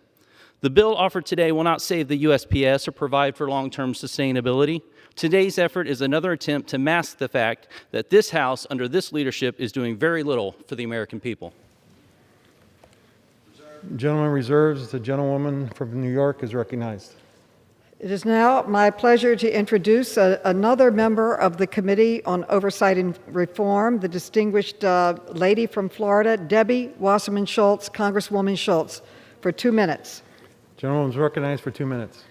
The bill offered today will not save the USPS or provide for long-term sustainability. Today's effort is another attempt to mask the fact that this House, under this leadership, is doing very little for the American people. Gentleman reserves. The gentlewoman from New York is recognized. It is now my pleasure to introduce another member of the Committee on Oversight and Reform, the distinguished lady from Florida, Debbie Wasserman Schultz, Congresswoman Schultz, for 2 minutes. Gentlewoman is recognized for 2 minutes.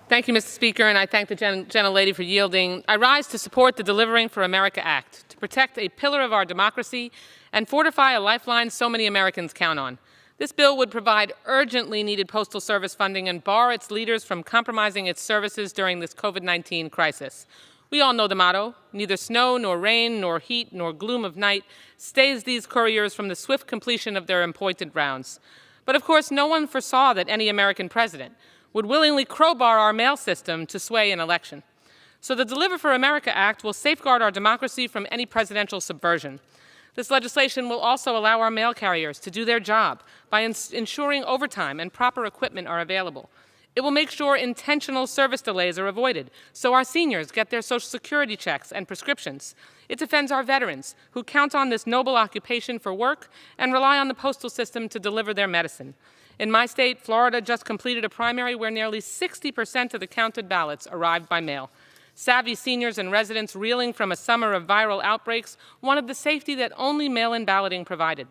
Thank you, Mr. Speaker, and I thank the gentlelady for yielding. I rise to support the Delivering for America Act, to protect a pillar of our democracy and fortify a lifeline so many Americans count on. This bill would provide urgently needed Postal Service funding and bar its leaders from compromising its services during this COVID-19 crisis. We all know the motto: neither snow nor rain nor heat nor gloom of night stays these couriers from the swift completion of their appointed rounds. But of course, no one foresaw that any American president would willingly crowbar our mail system to sway an election. So the Deliver for America Act will safeguard our democracy from any presidential subversion. This legislation will also allow our mail carriers to do their job by ensuring overtime and proper equipment are available. It will make sure intentional service delays are avoided so our seniors get their Social Security checks and prescriptions. It defends our veterans who count on this noble occupation for work and rely on the postal system to deliver their medicine. In my state, Florida just completed a primary where nearly 60% of the counted ballots arrived by mail. Savvy seniors and residents reeling from a summer of viral outbreaks wanted the safety that only mail-in balloting provided.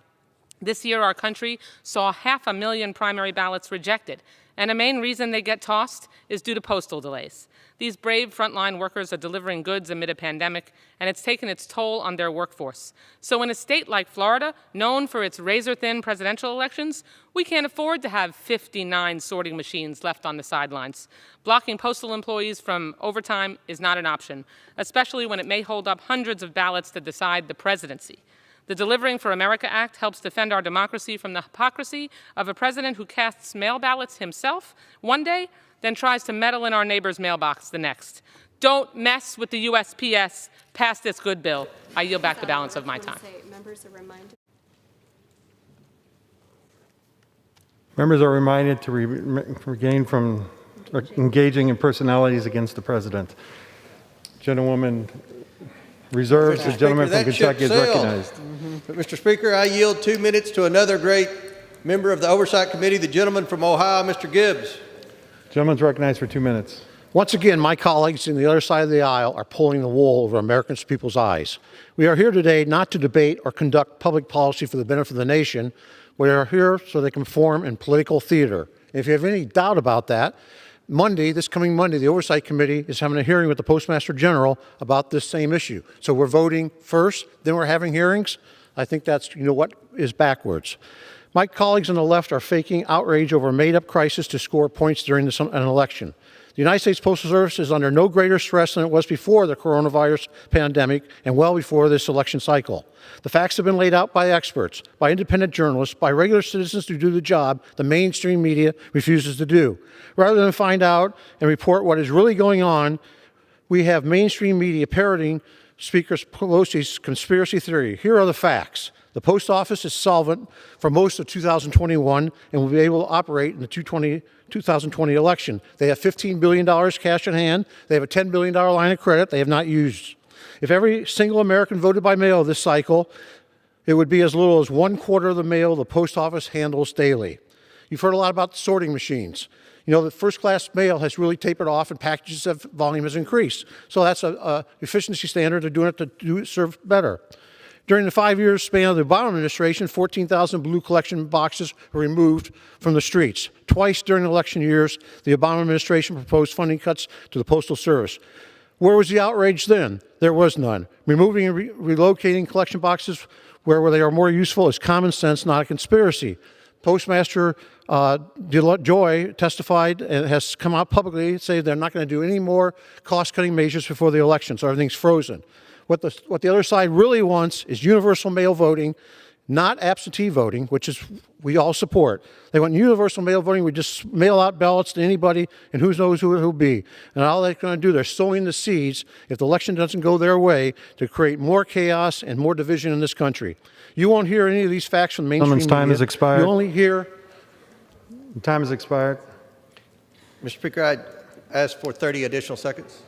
This year, our country saw 500,000 primary ballots rejected, and a main reason they get tossed is due to postal delays. These brave frontline workers are delivering goods amid a pandemic, and it's taken its toll on their workforce. So in a state like Florida, known for its razor-thin presidential elections, we can't afford to have 59 sorting machines left on the sidelines. Blocking postal employees from overtime is not an option, especially when it may hold up hundreds of ballots to decide the presidency. The Delivering for America Act helps defend our democracy from the hypocrisy of a president who casts mail ballots himself one day, then tries to meddle in our neighbor's mailbox the next. Don't mess with the USPS. Pass this good bill. I yield back the balance of my time. Members are reminded to refrain from engaging in personalities against the president. Gentlewoman reserves. The gentleman from Kentucky is recognized. But Mr. Speaker, I yield 2 minutes to another great member of the Oversight Committee, the gentleman from Ohio, Mr. Gibbs. Gentleman's recognized for 2 minutes. Once again, my colleagues on the other side of the aisle are pulling the wool over American people's eyes. We are here today not to debate or conduct public policy for the benefit of the nation. We are here so they can perform in political theater. If you have any doubt about that, this coming Monday, the Oversight Committee is having a hearing with the Postmaster General about this same issue. So we're voting first, then we're having hearings. I think that's, what is backwards. My colleagues on the left are faking outrage over a made-up crisis to score points during an election. The United States Postal Service is under no greater stress than it was before the coronavirus pandemic and well before this election cycle. The facts have been laid out by experts, by independent journalists, by regular citizens to do the job the mainstream media refuses to do. Rather than find out and report what is really going on, we have mainstream media parroting Speaker Pelosi's conspiracy theory. Here are the facts. The Post Office is solvent for most of 2021 and will be able to operate in the 2020 election. They have $15 billion cash in hand. They have a $10 billion line of credit they have not used. If every single American voted by mail this cycle, it would be as little as 1/4 of the mail the Post Office handles daily. You've heard a lot about the sorting machines. The first-class mail has really tapered off and packages volume has increased. So that's a efficiency standard. They're doing it to serve better. During the 5-year span of the Obama administration, 14,000 blue collection boxes were removed from the streets. Twice during the election years, the Obama administration proposed funding cuts to the Postal Service. Where was the outrage then? There was none. Removing and relocating collection boxes where they are more useful is common sense, not a conspiracy. Postmaster Joy testified and has come out publicly saying they're not going to do any more cost-cutting measures before the election, so everything's frozen. What the other side really wants is universal mail voting not absentee voting, which is we all support. They want universal mail voting. We just mail out ballots to anybody, and who knows who it'll be. And all they're going to do, they're sowing the seeds, if the election doesn't go their way, to create more chaos and more division in this country. You won't hear any of these facts from the mainstream media. Time has expired. You only hear... Time has expired. Mr. Speaker, I ask for 30 additional seconds.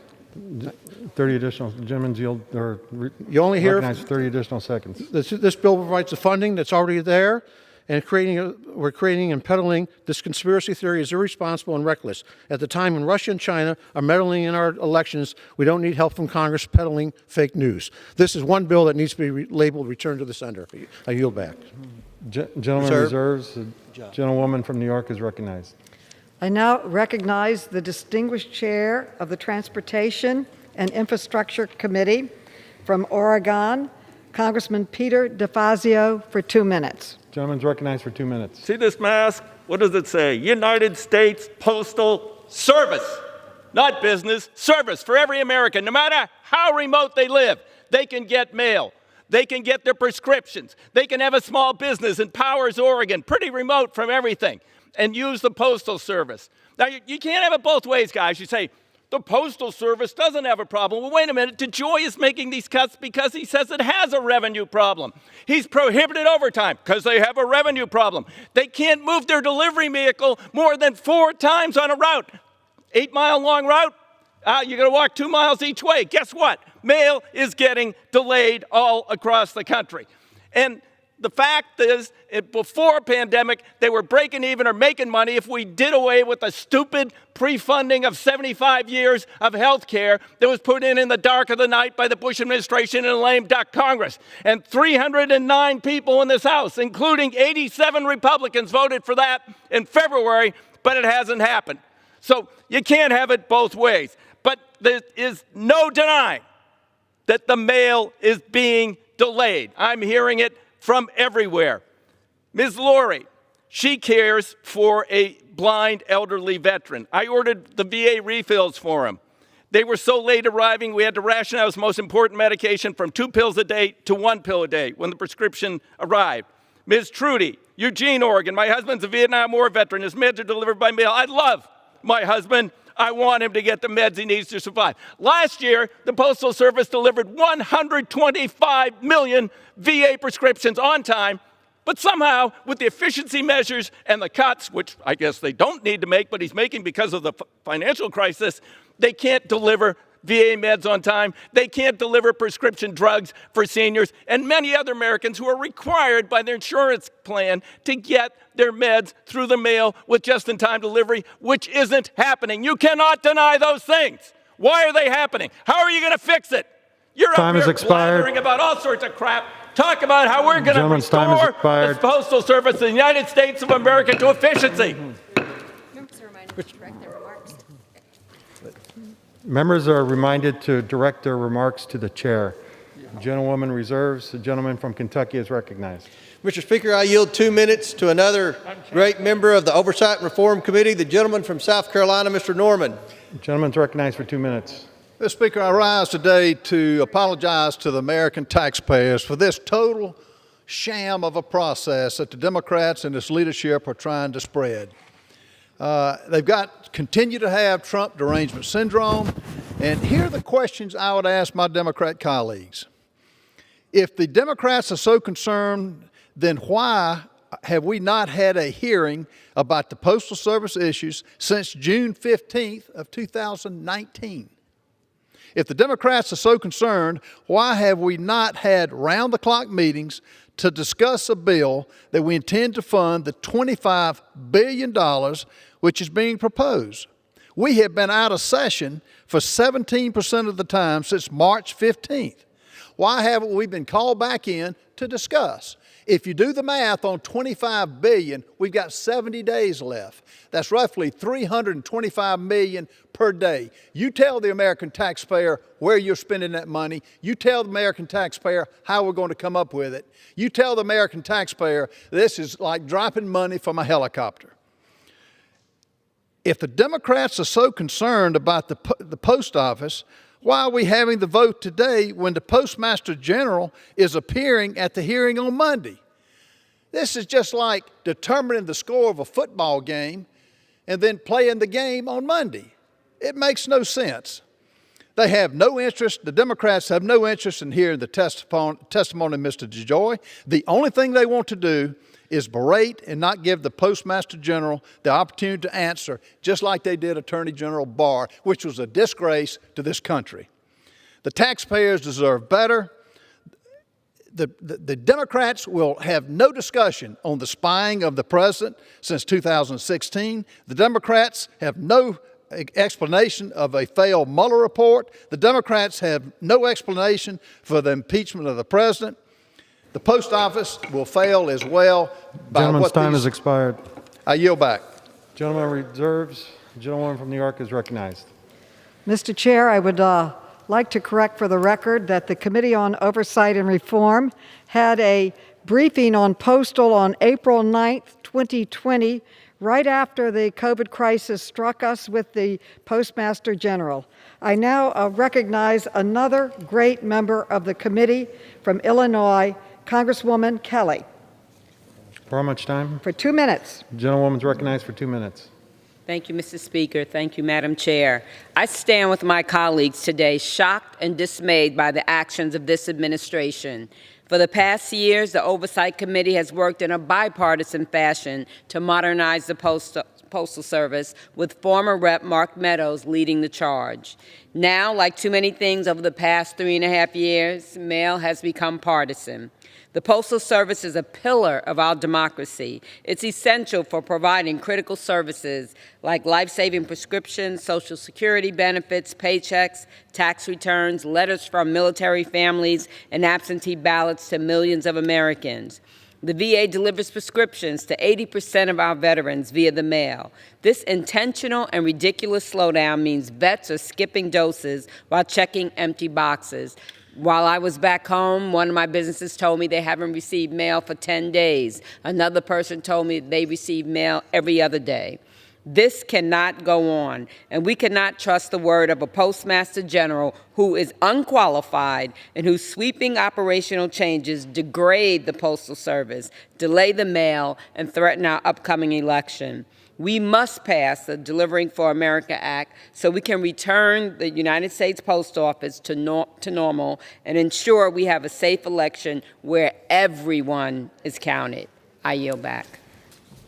30 additional. Gentlemen's yield, or you only hear 30 additional seconds. This bill provides the funding that's already there, and we're creating and peddling this conspiracy theory is irresponsible and reckless. At the time when Russia and China are meddling in our elections, we don't need help from Congress peddling fake news. This is one bill that needs to be labeled "Return to the Sender." I yield back. Gentleman reserves. The gentlewoman from New York is recognized. I now recognize the distinguished chair of the Transportation and Infrastructure Committee from Oregon, Congressman Peter DeFazio, for 2 minutes. Gentleman's recognized for 2 minutes. See this mask? What does it say? United States Postal Service. Not business, service for every American, no matter how remote they live. They can get mail. They can get their prescriptions. They can have a small business in Powers, Oregon, pretty remote from everything, and use the Postal Service. Now, you can't have it both ways, guys. You say, the Postal Service doesn't have a problem. Well, wait a minute. DeJoy is making these cuts because he says it has a revenue problem. He's prohibited overtime because they have a revenue problem. They can't move their delivery vehicle more than 4 times on a route. 8-mile-long route, you're going to walk 2 miles each way. Guess what? Mail is getting delayed all across the country. And the fact is, before a pandemic, they were breaking even or making money if we did away with the stupid pre-funding of 75 years of health care that was put in the dark of the night by the Bush administration and a lame duck Congress. And 309 people in this House, including 87 Republicans, voted for that in February, but it hasn't happened. So you can't have it both ways. But there is no denying that the mail is being delayed. I'm hearing it from everywhere. Ms. Lori, she cares for a blind elderly veteran. I ordered the VA refills for him. They were so late arriving, we had to ration out his most important medication from 2 pills a day to 1 pill a day when the prescription arrived. Ms. Trudy, Eugene, Oregon, my husband's a Vietnam War veteran. His meds are delivered by mail. I love my husband. I want him to get the meds he needs to survive. Last year, the Postal Service delivered 125 million VA prescriptions on time, but somehow, with the efficiency measures and the cuts, which I guess they don't need to make, but he's making because of the financial crisis, they can't deliver VA meds on time. They can't deliver prescription drugs for seniors and many other Americans who are required by their insurance plan to get their meds through the mail with just-in-time delivery, which isn't happening. You cannot deny those things. Why are they happening? How are you going to fix it? You're up here blathering about all sorts of crap. Talk about how we're going to restore the Postal Service of the United States of America to efficiency. Members are reminded to direct their remarks to the chair. The gentlewoman reserves. The gentleman from Kentucky is recognized. Mr. Speaker, I yield 2 minutes to another great member of the Oversight and Reform Committee, the gentleman from South Carolina, Mr. Norman. The gentleman's recognized for 2 minutes. Mr. Speaker, I rise today to apologize to the American taxpayers for this total sham of a process that the Democrats and this leadership are trying to spread. They've continue to have Trump derangement syndrome. And here are the questions I would ask my Democrat colleagues. If the Democrats are so concerned, then why have we not had a hearing about the Postal Service issues since June 15th of 2019? If the Democrats are so concerned, why have we not had round-the-clock meetings to discuss a bill that we intend to fund the $25 billion which is being proposed? We have been out of session for 17% of the time since March 15th. Why haven't we been called back in to discuss? If you do the math on $25 billion, we've got 70 days left. That's roughly $325 million per day. You tell the American taxpayer where you're spending that money. You tell the American taxpayer how we're going to come up with it. You tell the American taxpayer this is like dropping money from a helicopter. If the Democrats are so concerned about the post office, why are we having the vote today when the Postmaster General is appearing at the hearing on Monday? This is just like determining the score of a football game and then playing the game on Monday. It makes no sense. They have no interest, the Democrats have no interest in hearing the testimony of Mr. DeJoy. The only thing they want to do is berate and not give the Postmaster General the opportunity to answer, just like they did Attorney General Barr, which was a disgrace to this country. The taxpayers deserve better. The Democrats will have no discussion on the spying of the president since 2016. The Democrats have no explanation of a failed Mueller report. The Democrats have no explanation for the impeachment of the president. The post office will fail as well. Gentleman's time has expired. I yield back. Gentleman reserves. The gentlewoman from New York is recognized. Mr. Chair, I would like to correct for the record that the Committee on Oversight and Reform had a briefing on postal on April 9th, 2020, right after the COVID crisis struck us with the Postmaster General. I now recognize another great member of the committee from Illinois, Congresswoman Kelly. For how much time? For 2 minutes. The gentlewoman's recognized for 2 minutes. Thank you, Mr. Speaker. Thank you, Madam Chair. I stand with my colleagues today, shocked and dismayed by the actions of this administration. For the past years, the Oversight Committee has worked in a bipartisan fashion to modernize the Postal Service, with former Rep. Mark Meadows leading the charge. Now, like too many things over the past 3.5 years, mail has become partisan. The Postal Service is a pillar of our democracy. It's essential for providing critical services like life-saving prescriptions, Social Security benefits, paychecks, tax returns, letters from military families, and absentee ballots to millions of Americans. The VA delivers prescriptions to 80% of our veterans via the mail. This intentional and ridiculous slowdown means vets are skipping doses while checking empty boxes. While I was back home, one of my businesses told me they haven't received mail for 10 days. Another person told me they receive mail every other day. This cannot go on, and we cannot trust the word of a Postmaster General who is unqualified and whose sweeping operational changes degrade the Postal Service, delay the mail, and threaten our upcoming election. We must pass the Delivering for America Act so we can return the United States Post Office to normal and ensure we have a safe election where everyone is counted. I yield back.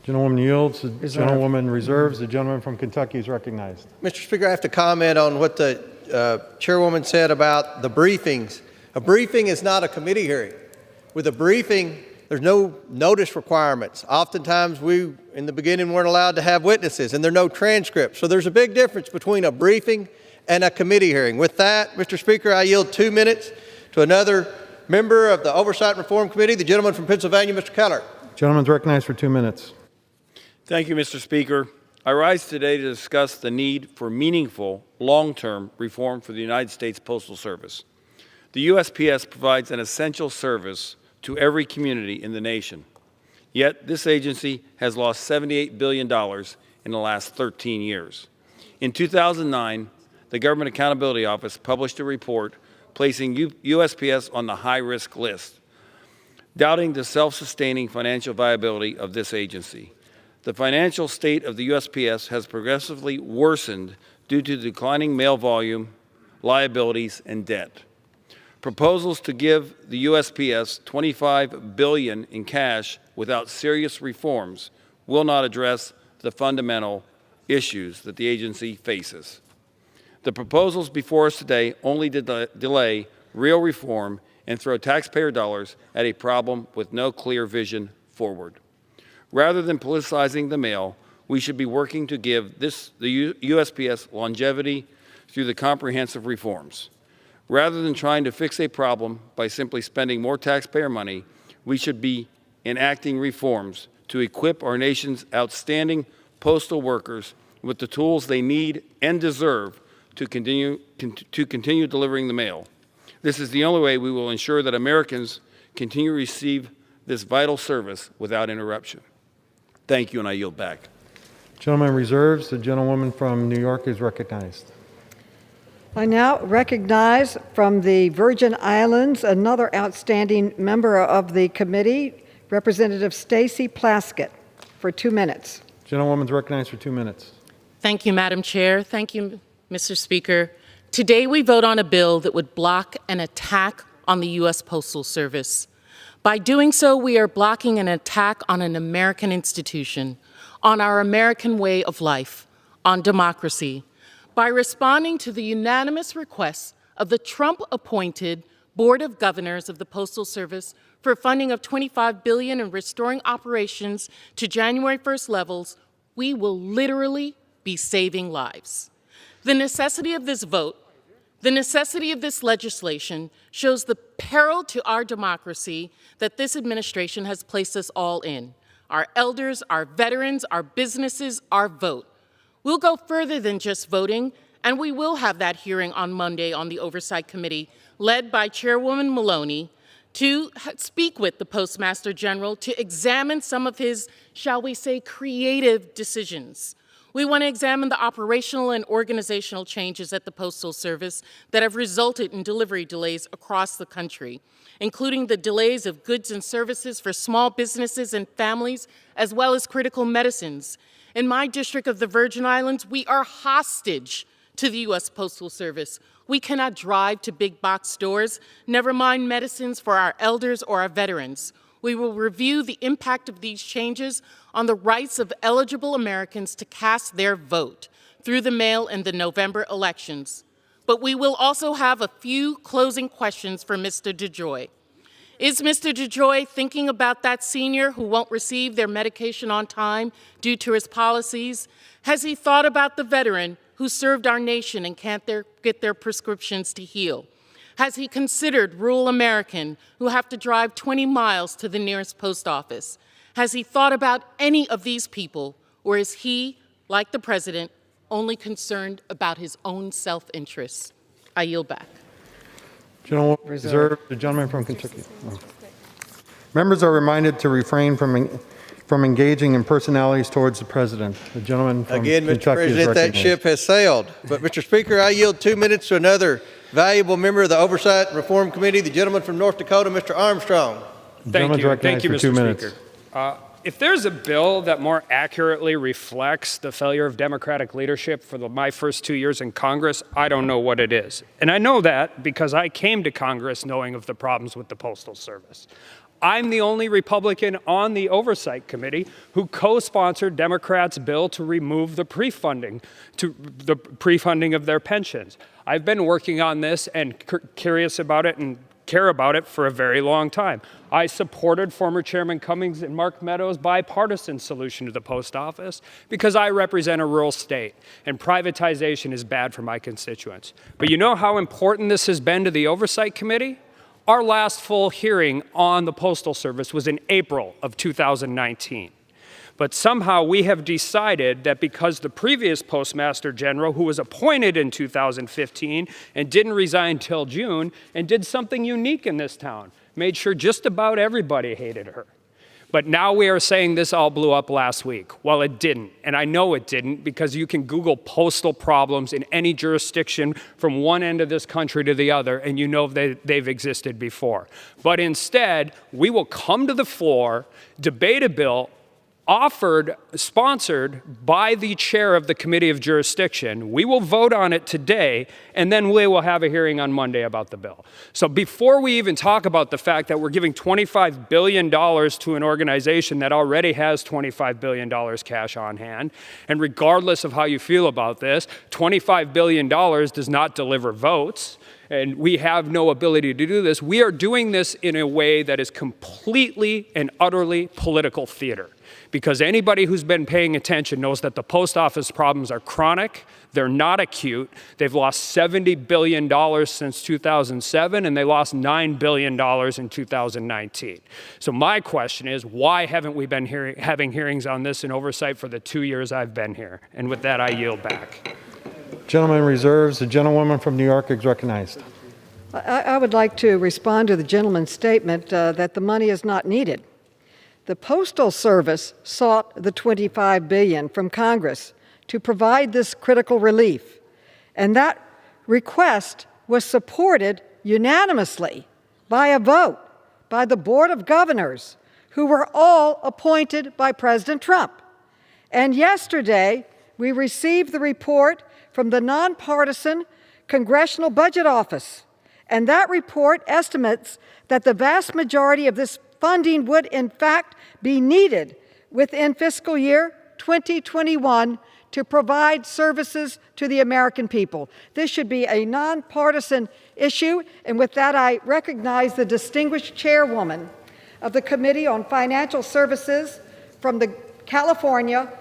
Gentlewoman yields. The gentlewoman reserves. The gentleman from Kentucky is recognized. Mr. Speaker, I have to comment on what the chairwoman said about the briefings. A briefing is not a committee hearing. With a briefing, there's no notice requirements. Oftentimes, we, in the beginning, weren't allowed to have witnesses, and there are no transcripts. So there's a big difference between a briefing and a committee hearing. With that, Mr. Speaker, I yield 2 minutes to another member of the Oversight and Reform Committee, the gentleman from Pennsylvania, Mr. Keller. Gentleman's recognized for 2 minutes. Thank you, Mr. Speaker. I rise today to discuss the need for meaningful, long-term reform for the United States Postal Service. The USPS provides an essential service to every community in the nation. Yet, this agency has lost $78 billion in the last 13 years. In 2009, the Government Accountability Office published a report placing USPS on the high-risk list, doubting the self-sustaining financial viability of this agency. The financial state of the USPS has progressively worsened due to declining mail volume, liabilities, and debt. Proposals to give the USPS $25 billion in cash without serious reforms will not address the fundamental issues that the agency faces. The proposals before us today only delay real reform and throw taxpayer dollars at a problem with no clear vision forward. Rather than politicizing the mail, we should be working to give the USPS longevity through the comprehensive reforms. Rather than trying to fix a problem by simply spending more taxpayer money, we should be enacting reforms to equip our nation's outstanding postal workers with the tools they need and deserve to continue delivering the mail. This is the only way we will ensure that Americans continue to receive this vital service without interruption. Thank you, and I yield back. Gentleman reserves. The gentlewoman from New York is recognized. I now recognize from the Virgin Islands another outstanding member of the committee, Representative Stacy Plaskett for 2 minutes. Gentlewoman's recognized for 2 minutes. Thank you, Madam Chair. Thank you, Mr. Speaker. Today we vote on a bill that would block an attack on the U.S. Postal Service. By doing so, we are blocking an attack on an American institution, on our American way of life, on democracy. By responding to the unanimous requests of the Trump-appointed Board of Governors of the Postal Service for funding of $25 billion and restoring operations to January 1st levels, we will literally be saving lives. The necessity of this vote, the necessity of this legislation shows the peril to our democracy that this administration has placed us all in. Our elders, our veterans, our businesses, our vote. We'll go further than just voting, and we will have that hearing on Monday on the Oversight Committee, led by Chairwoman Maloney, to speak with the Postmaster General to examine some of his, shall we say, creative decisions. We want to examine the operational and organizational changes at the Postal Service that have resulted in delivery delays across the country, including the delays of goods and services for small businesses and families, as well as critical medicines. In my district of the Virgin Islands, we are hostage to the U.S. Postal Service. We cannot drive to big box stores, never mind medicines for our elders or our veterans. We will review the impact of these changes on the rights of eligible Americans to cast their vote through the mail in the November elections. But we will also have a few closing questions for Mr. DeJoy. Is Mr. DeJoy thinking about that senior who won't receive their medication on time due to his policies? Has he thought about the veteran who served our nation and can't get their prescriptions to heal? Has he considered rural American who have to drive 20 miles to the nearest post office? Has he thought about any of these people, or is he, like the president, only concerned about his own self-interests? I yield back. Gentlewoman reserved. The gentleman from Kentucky. Oh. Members are reminded to refrain from engaging in personalities towards the president. The gentleman from Again, Mr. Kentucky is President, that recognized. ship has sailed. But, Mr. Speaker, I yield 2 minutes to another valuable member of the Oversight and Reform Committee, the gentleman from North Dakota, Mr. Armstrong. Thank you, Mr. Speaker. If there's a bill that more accurately reflects the failure of Democratic leadership for my first 2 years in Congress, I don't know what it is. And I know that because I came to Congress knowing of the problems with the Postal Service. I'm the only Republican on the Oversight Committee who co-sponsored Democrats' bill to remove the pre-funding of their pensions. I've been working on this and curious about it and care about it for a very long time. I supported former Chairman Cummings and Mark Meadows' bipartisan solution to the post office because I represent a rural state and privatization is bad for my constituents. But you know how important this has been to the Oversight Committee? Our last full hearing on the Postal Service was in April of 2019. But somehow we have decided that because the previous Postmaster General, who was appointed in 2015 and didn't resign till June, and did something unique in this town, made sure just about everybody hated her. But now we are saying this all blew up last week. Well, it didn't, and I know it didn't because you can Google postal problems in any jurisdiction from one end of this country to the other, and you know they've existed before. But instead, we will come to the floor, debate a bill, sponsored by the chair of the Committee of Jurisdiction. We will vote on it today, and then we will have a hearing on Monday about the bill. So before we even talk about the fact that we're giving $25 billion to an organization that already has $25 billion cash on hand, and regardless of how you feel about this, $25 billion does not deliver votes, and we have no ability to do this. We are doing this in a way that is completely and utterly political theater. Because anybody who's been paying attention knows that the post office problems are chronic, they're not acute. They've lost $70 billion since 2007, and they lost $9 billion in 2019. So my question is, why haven't we been having hearings on this in oversight for the 2 years I've been here? And with that, I yield back. Gentleman reserves. The gentlewoman from New York is recognized. I would like to respond to the gentleman's statement that the money is not needed. The Postal Service sought the $25 billion from Congress to provide this critical relief, and that request was supported unanimously by a vote by the Board of Governors, who were all appointed by President Trump. And yesterday, we received the report from the nonpartisan Congressional Budget Office, and that report estimates that the vast majority of this funding would in fact be needed within fiscal year 2021 to provide services to the American people. This should be a nonpartisan issue, and with that I recognize the distinguished chairwoman of the Committee on Financial Services from California,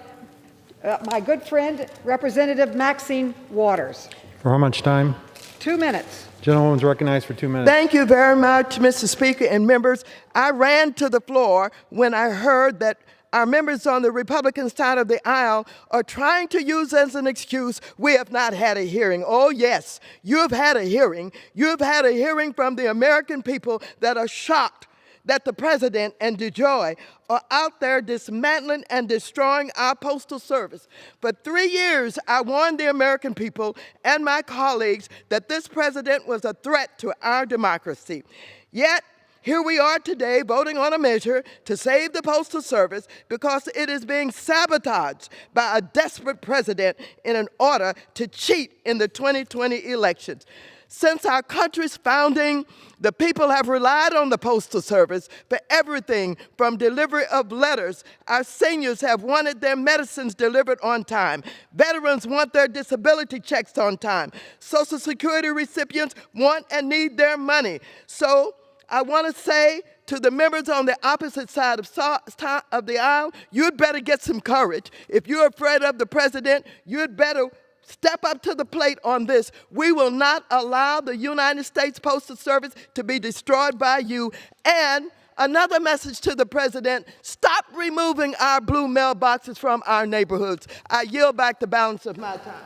my good friend, Representative Maxine Waters. For how much time? 2 minutes. Gentlewoman's recognized for 2 minutes. Thank you very much, Mr. Speaker and members. I ran to the floor when I heard that our members on the Republican side of the aisle are trying to use as an excuse, we have not had a hearing. Oh yes, you have had a hearing. You have had a hearing from the American people that are shocked that the president and DeJoy are out there dismantling and destroying our postal service. For 3 years, I warned the American people and my colleagues that this president was a threat to our democracy. Yet, here we are today voting on a measure to save the Postal Service because it is being sabotaged by a desperate president in an order to cheat in the 2020 elections. Since our country's founding, the people have relied on the Postal Service for everything from delivery of letters. Our seniors have wanted their medicines delivered on time. Veterans want their disability checks on time. Social Security recipients want and need their money. So I want to say to the members on the opposite side of the aisle, you'd better get some courage. If you're afraid of the president, you'd better step up to the plate on this. We will not allow the United States Postal Service to be destroyed by you. And another message to the president, stop removing our blue mailboxes from our neighborhoods. I yield back the balance of my time.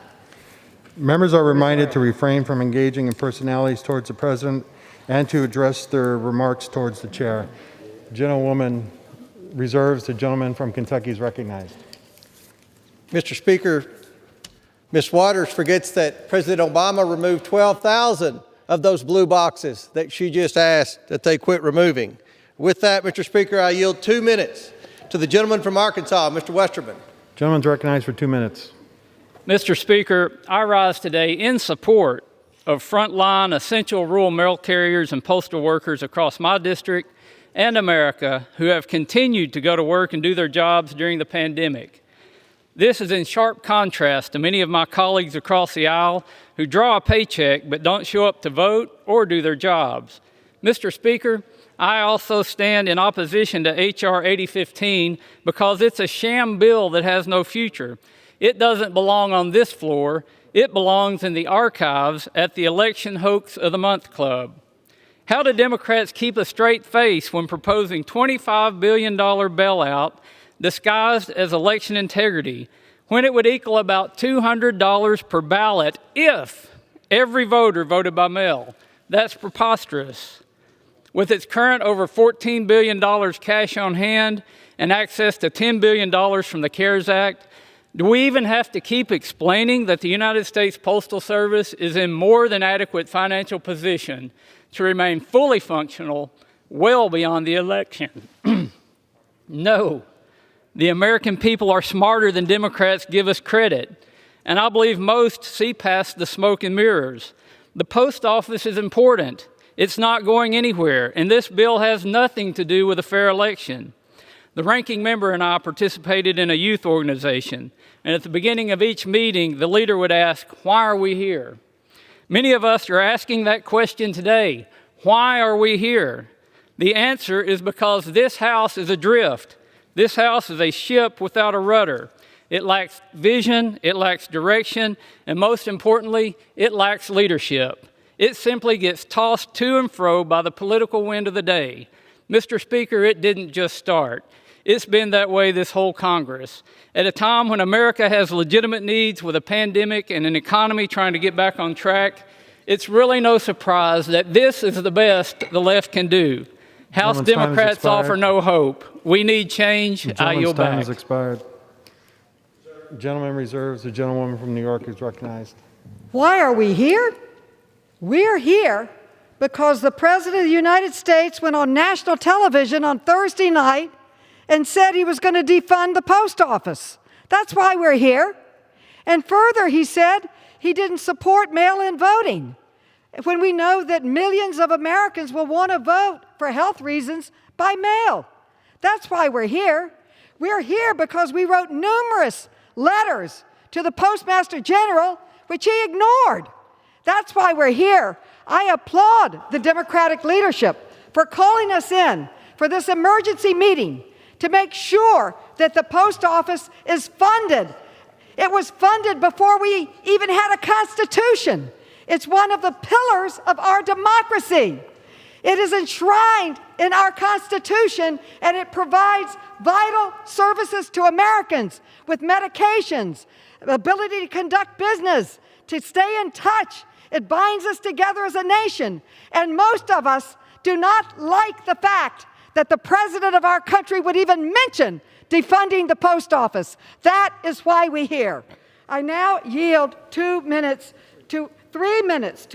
Members are reminded to refrain from engaging in personalities towards the president and to address their remarks towards the chair. Gentlewoman reserves. The gentleman from Kentucky is recognized. Mr. Speaker, Ms. Waters forgets that President Obama removed 12,000 of those blue boxes that she just asked that they quit removing. With that, Mr. Speaker, I yield 2 minutes to the gentleman from Arkansas, Mr. Westerman. Gentleman's recognized for 2 minutes. Mr. Speaker, I rise today in support of frontline essential rural mail carriers and postal workers across my district and America who have continued to go to work and do their jobs during the pandemic. This is in sharp contrast to many of my colleagues across the aisle who draw a paycheck but don't show up to vote or do their jobs. Mr. Speaker, I also stand in opposition to H.R. 8015 because it's a sham bill that has no future. It doesn't belong on this floor. It belongs in the archives at the Election Hoax of the Month Club. How do Democrats keep a straight face when proposing $25 billion bailout disguised as election integrity, when it would equal about $200 per ballot if every voter voted by mail? That's preposterous. With its current over $14 billion cash on hand and access to $10 billion from the CARES Act, do we even have to keep explaining that the United States Postal Service is in more than adequate financial position to remain fully functional well beyond the election? No. The American people are smarter than Democrats give us credit, and I believe most see past the smoke and mirrors. The post office is important. It's not going anywhere, and this bill has nothing to do with a fair election. The ranking member and I participated in a youth organization, and at the beginning of each meeting, the leader would ask, "Why are we here?" Many of us are asking that question today. Why are we here? The answer is because this house is adrift. This house is a ship without a rudder. It lacks vision, it lacks direction, and most importantly, it lacks leadership. It simply gets tossed to and fro by the political wind of the day. Mr. Speaker, it didn't just start. It's been that way this whole Congress. At a time when America has legitimate needs with a pandemic and an economy trying to get back on track, it's really no surprise that this is the best the left can do. House Democrats offer no hope. We need change. I yield back. Time has expired. Gentleman reserves. The gentlewoman from New York is recognized. Why are we here? We're here because the President of the United States went on national television on Thursday night and said he was going to defund the post office. That's why we're here. And further, he said he didn't support mail-in voting, when we know that millions of Americans will want to vote for health reasons by mail. That's why we're here. We're here because we wrote numerous letters to the Postmaster General, which he ignored. That's why we're here. I applaud the Democratic leadership for calling us in for this emergency meeting to make sure that the post office is funded. It was funded before we even had a Constitution. It's one of the pillars of our democracy. It is enshrined in our Constitution, and it provides vital services to Americans with medications, ability to conduct business, to stay in touch. It binds us together as a nation. And most of us do not like the fact that the President of our country would even mention defunding the post office. That is why we're here. I now yield 3 minutes to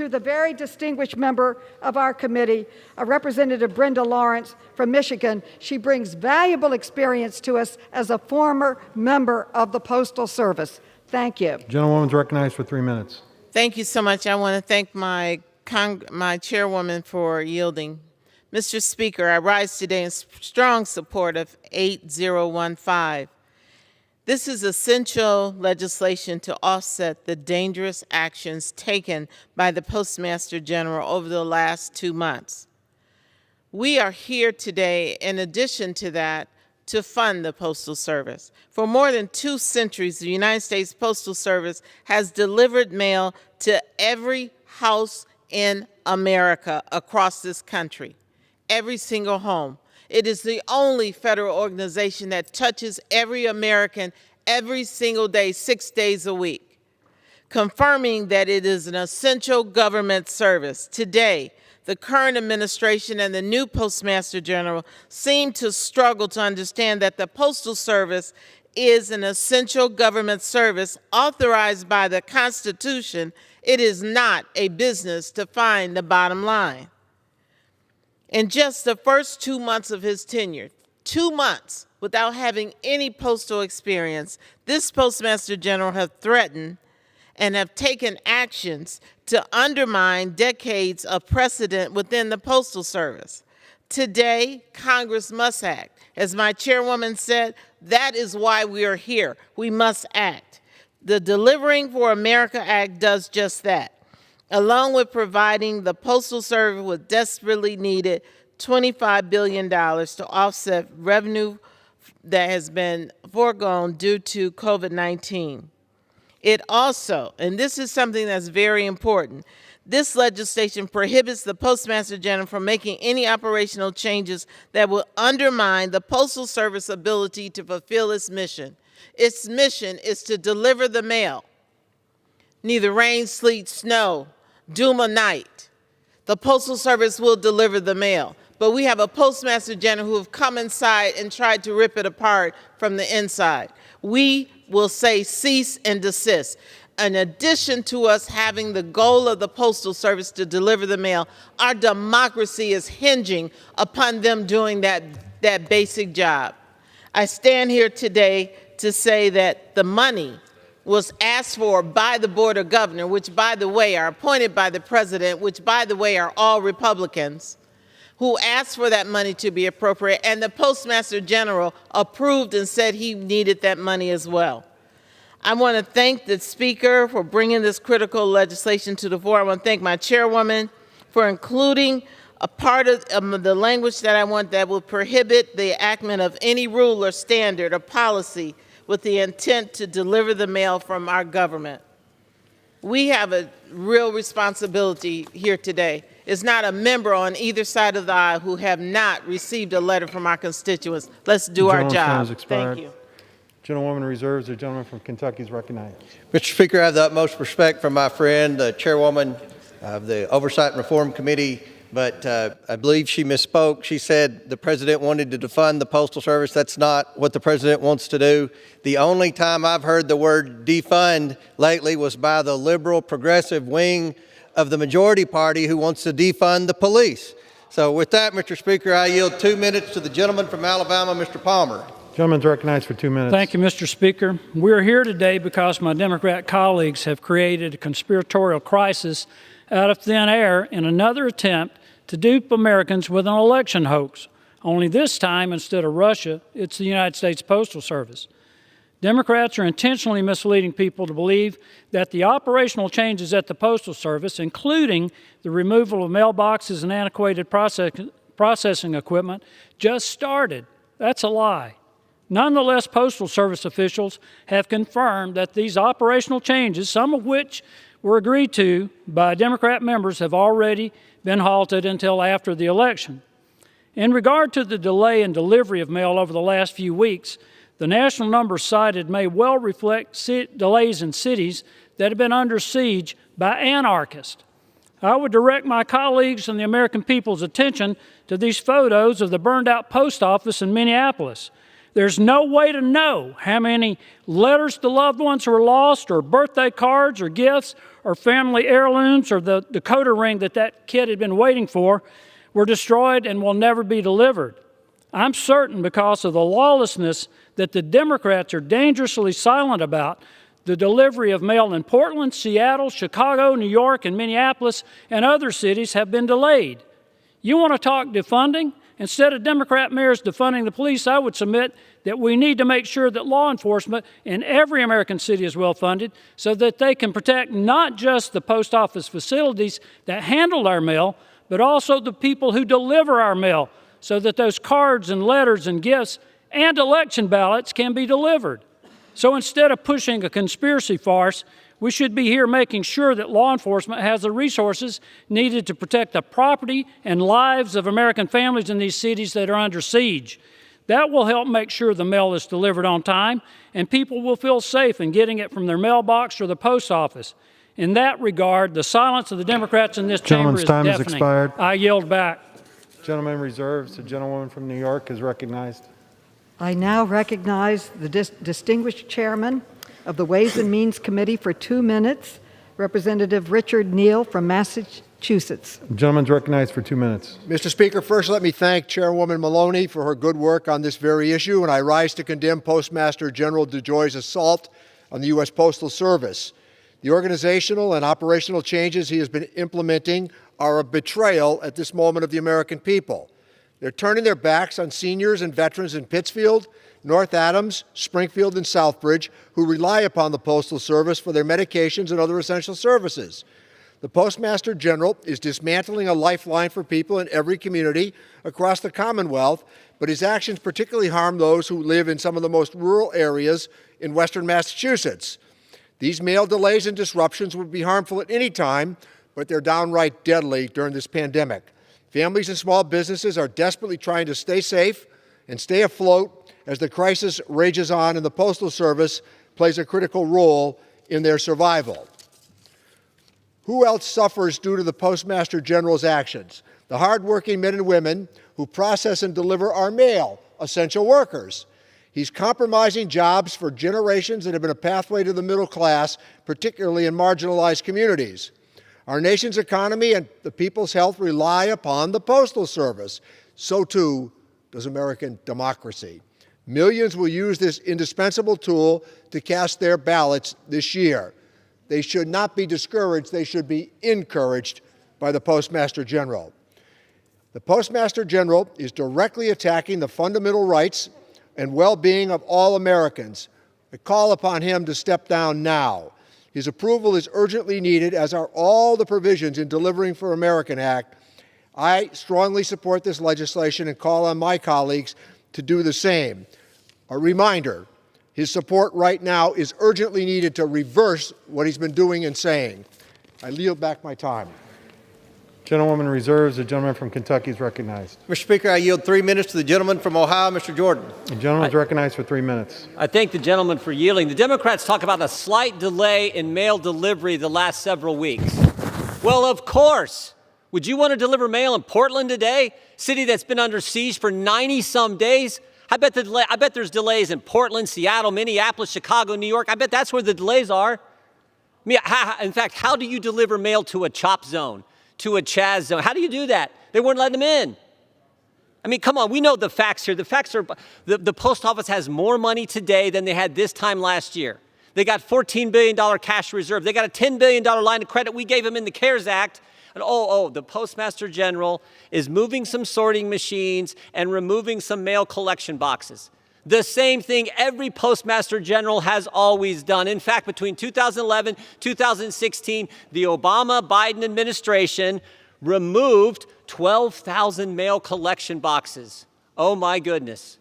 the very distinguished member of our committee, Representative Brenda Lawrence from Michigan. She brings valuable experience to us as a former member of the Postal Service. Thank you. Gentlewoman's recognized for 3 minutes. Thank you so much. I want to thank my chairwoman for yielding. Mr. Speaker, I rise today in strong support of 8015. This is essential legislation to offset the dangerous actions taken by the Postmaster General over the last 2 months. We are here today, in addition to that, to fund the Postal Service. For more than 2 centuries, the United States Postal Service has delivered mail to every house in America across this country, every single home. It is the only federal organization that touches every American every single day, 6 days a week, confirming that it is an essential government service. Today, the current administration and the new Postmaster General seem to struggle to understand that the Postal Service is an essential government service authorized by the Constitution. It is not a business to find the bottom line. In just the first 2 months of his tenure, 2 months without having any postal experience, this Postmaster General have threatened and have taken actions to undermine decades of precedent within the Postal Service. Today, Congress must act. As my chairwoman said, that is why we are here. We must act. The Delivering for America Act does just that, along with providing the Postal Service with desperately needed $25 billion to offset revenue that has been foregone due to COVID-19. It also, and this is something that's very important, this legislation prohibits the Postmaster General from making any operational changes that will undermine the Postal Service ability to fulfill its mission. Its mission is to deliver the mail, neither rain, sleet, snow, doom or night. The Postal Service will deliver the mail. But we have a Postmaster General who have come inside and tried to rip it apart from the inside. We will say cease and desist. In addition to us having the goal of the Postal Service to deliver the mail, our democracy is hinging upon them doing that basic job. I stand here today to say that the money was asked for by the Board of Governors, which, by the way, are appointed by the President, which, by the way, are all Republicans, who asked for that money to be appropriate, and the Postmaster General approved and said he needed that money as well. I want to thank the Speaker for bringing this critical legislation to the floor. I want to thank my chairwoman for including a part of the language that I want that will prohibit the enactment of any rule or standard or policy with the intent to deliver the mail from our government. We have a real responsibility here today. It's not a member on either side of the aisle who have not received a letter from our constituents. Let's do our job. Thank you. Gentlewoman reserves. The gentleman from Kentucky is recognized. Mr. Speaker, I have the utmost respect for my friend, the chairwoman of the Oversight and Reform Committee, but I believe she misspoke. She said the president wanted to defund the Postal Service. That's not what the president wants to do. The only time I've heard the word defund lately was by the liberal progressive wing of the majority party who wants to defund the police. So with that, Mr. Speaker, I yield 2 minutes to the gentleman from Alabama, Mr. Palmer. Gentleman's recognized for 2 minutes. Thank you, Mr. Speaker. We're here today because my Democrat colleagues have created a conspiratorial crisis out of thin air in another attempt to dupe Americans with an election hoax. Only this time, instead of Russia, it's the United States Postal Service. Democrats are intentionally misleading people to believe that the operational changes at the Postal Service, including the removal of mailboxes and antiquated processing equipment, just started. That's a lie. Nonetheless, Postal Service officials have confirmed that these operational changes, some of which were agreed to by Democrat members, have already been halted until after the election. In regard to the delay in delivery of mail over the last few weeks, the national numbers cited may well reflect delays in cities that have been under siege by anarchists. I would direct my colleagues and the American people's attention to these photos of the burned-out post office in Minneapolis. There's no way to know how many letters to loved ones were lost, or birthday cards, or gifts, or family heirlooms, or the decoder ring that kid had been waiting for were destroyed and will never be delivered. I'm certain, because of the lawlessness that the Democrats are dangerously silent about, the delivery of mail in Portland, Seattle, Chicago, New York, and Minneapolis and other cities have been delayed. You want to talk defunding? Instead of Democrat mayors defunding the police, I would submit that we need to make sure that law enforcement in every American city is well funded so that they can protect not just the post office facilities that handle our mail, but also the people who deliver our mail, so that those cards and letters and gifts and election ballots can be delivered. So instead of pushing a conspiracy farce, we should be here making sure that law enforcement has the resources needed to protect the property and lives of American families in these cities that are under siege. That will help make sure the mail is delivered on time and people will feel safe in getting it from their mailbox or the post office. In that regard, the silence of the Democrats in this chamber is deafening. Gentleman's time has expired. I yield back. Gentleman reserves. The gentlewoman from New York is recognized. I now recognize the distinguished chairman of the Ways and Means Committee for 2 minutes, Representative Richard Neal from Massachusetts. The gentleman's recognized for 2 minutes. Mr. Speaker, first let me thank Chairwoman Maloney for her good work on this very issue, and I rise to condemn Postmaster General DeJoy's assault on the U.S. Postal Service. The organizational and operational changes he has been implementing are a betrayal at this moment of the American people. They're turning their backs on seniors and veterans in Pittsfield, North Adams, Springfield, and Southbridge who rely upon the Postal Service for their medications and other essential services. The Postmaster General is dismantling a lifeline for people in every community across the Commonwealth, but his actions particularly harm those who live in some of the most rural areas in western Massachusetts. These mail delays and disruptions would be harmful at any time, but they're downright deadly during this pandemic. Families and small businesses are desperately trying to stay safe and stay afloat as the crisis rages on, and the Postal Service plays a critical role in their survival. Who else suffers due to the Postmaster General's actions? The hardworking men and women who process and deliver our mail, essential workers. He's compromising jobs for generations that have been a pathway to the middle class, particularly in marginalized communities. Our nation's economy and the people's health rely upon the Postal Service. So too does American democracy. Millions will use this indispensable tool to cast their ballots this year. They should not be discouraged. They should be encouraged by the Postmaster General. The Postmaster General is directly attacking the fundamental rights and well-being of all Americans. I call upon him to step down now. His approval is urgently needed, as are all the provisions in Delivering for America Act. I strongly support this legislation and call on my colleagues to do the same. A reminder, his support right now is urgently needed to reverse what he's been doing and saying. I yield back my time. Gentlewoman reserves. The gentleman from Kentucky is recognized. Mr. Speaker, I yield 3 minutes to the gentleman from Ohio, Mr. Jordan. The gentleman is recognized for 3 minutes. I thank the gentleman for yielding. The Democrats talk about a slight delay in mail delivery the last several weeks. Well, of course. Would you want to deliver mail in Portland today, city that's been under siege for 90-some days? I bet there's delays in Portland, Seattle, Minneapolis, Chicago, New York. I bet that's where the delays are. I mean, in fact, how do you deliver mail to a CHOP zone, to a CHAZ zone? How do you do that? They wouldn't let them in. I mean, come on, we know the facts here. The facts are the post office has more money today than they had this time last year. They got $14 billion cash reserve. They got a $10 billion line of credit we gave them in the CARES Act. And the Postmaster General is moving some sorting machines and removing some mail collection boxes. The same thing every Postmaster General has always done. In fact, between 2011 and 2016, the Obama-Biden administration removed 12,000 mail collection boxes. Oh my goodness.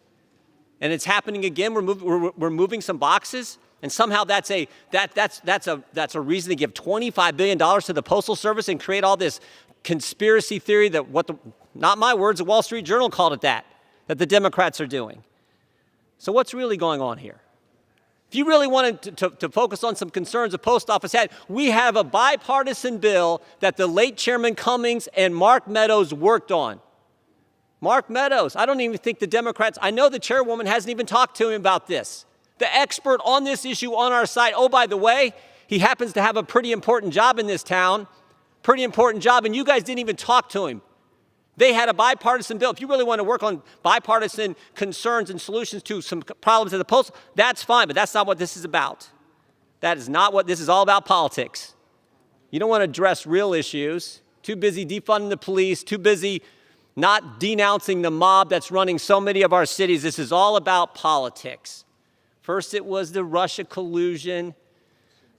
And it's happening again. We're moving some boxes, and somehow that's a reason to give $25 billion to the Postal Service and create all this conspiracy theory that not my words, the Wall Street Journal called it that the Democrats are doing. So what's really going on here? If you really wanted to focus on some concerns the post office had, we have a bipartisan bill that the late Chairman Cummings and Mark Meadows worked on. Mark Meadows, I don't even think the Democrats, I know the chairwoman hasn't even talked to him about this. The expert on this issue on our side, oh, by the way, he happens to have a pretty important job in this town, pretty important job, and you guys didn't even talk to him. They had a bipartisan bill. If you really want to work on bipartisan concerns and solutions to some problems at the post, that's fine, but that's not what this is about. That is not what this is all about, politics. You don't want to address real issues. Too busy defunding the police, too busy not denouncing the mob that's running so many of our cities. This is all about politics. First, it was the Russia collusion.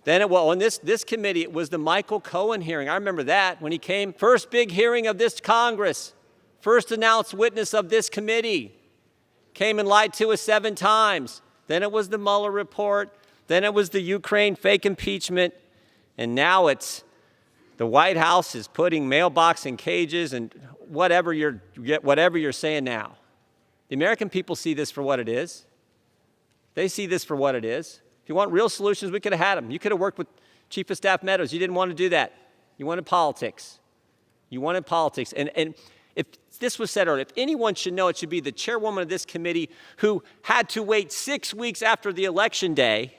Then, on this committee, it was the Michael Cohen hearing. I remember that when he came. First big hearing of this Congress. First announced witness of this committee. Came and lied to us 7 times. Then it was the Mueller report. Then it was the Ukraine fake impeachment. And now it's the White House is putting mailbox in cages and whatever you're saying now. The American people see this for what it is. They see this for what it is. If you want real solutions, we could have had them. You could have worked with Chief of Staff Meadows. You didn't want to do that. You wanted politics. You wanted politics. And if this was said earlier, if anyone should know, it should be the chairwoman of this committee who had to wait 6 weeks after the election day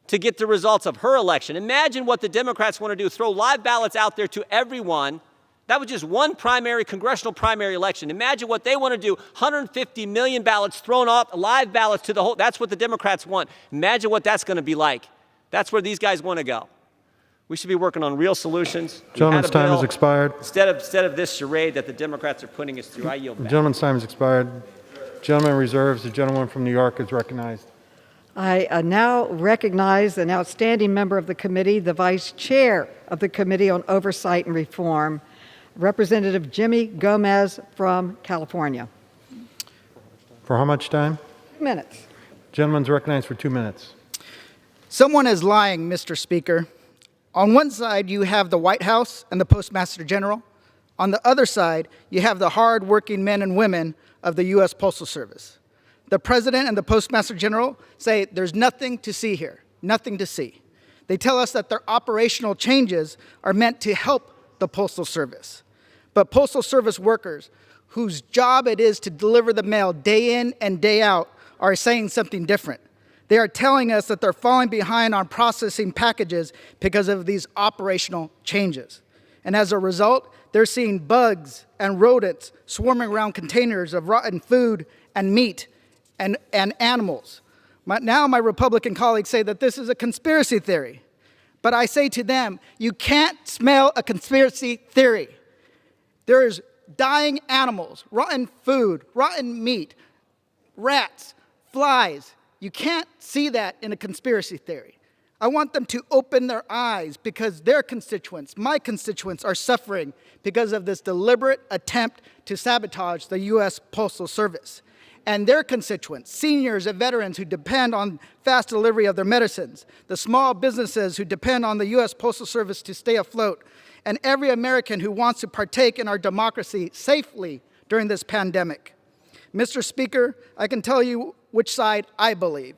to get the results of her election. Imagine what the Democrats want to do, throw live ballots out there to everyone. That was just one congressional primary election. Imagine what they want to do, 150 million ballots thrown off, live ballots to the whole, that's what the Democrats want. Imagine what that's going to be like. That's where these guys want to go. We should be working on real solutions. Gentleman's time has expired. Instead of this charade that the Democrats are putting us through, I yield back. Gentleman's time has expired. Gentleman reserves. The gentleman from New York is recognized. I now recognize an outstanding member of the committee, the Vice Chair of the Committee on Oversight and Reform, Representative Jimmy Gomez from California. For how much time? 2 minutes. Gentleman's recognized for 2 minutes. Someone is lying, Mr. Speaker. On one side, you have the White House and the Postmaster General. On the other side, you have the hard-working men and women of the U.S. Postal Service. The President and the Postmaster General say there's nothing to see here, nothing to see. They tell us that their operational changes are meant to help the Postal Service. But Postal Service workers, whose job it is to deliver the mail day in and day out, are saying something different. They are telling us that they're falling behind on processing packages because of these operational changes. And as a result, they're seeing bugs and rodents swarming around containers of rotten food and meat and animals. Now my Republican colleagues say that this is a conspiracy theory. But I say to them, you can't smell a conspiracy theory. There's dying animals, rotten food, rotten meat, rats, flies. You can't see that in a conspiracy theory. I want them to open their eyes because their constituents, my constituents, are suffering because of this deliberate attempt to sabotage the U.S. Postal Service. And their constituents, seniors and veterans who depend on fast delivery of their medicines, the small businesses who depend on the U.S. Postal Service to stay afloat, and every American who wants to partake in our democracy safely during this pandemic. Mr. Speaker, I can tell you which side I believe,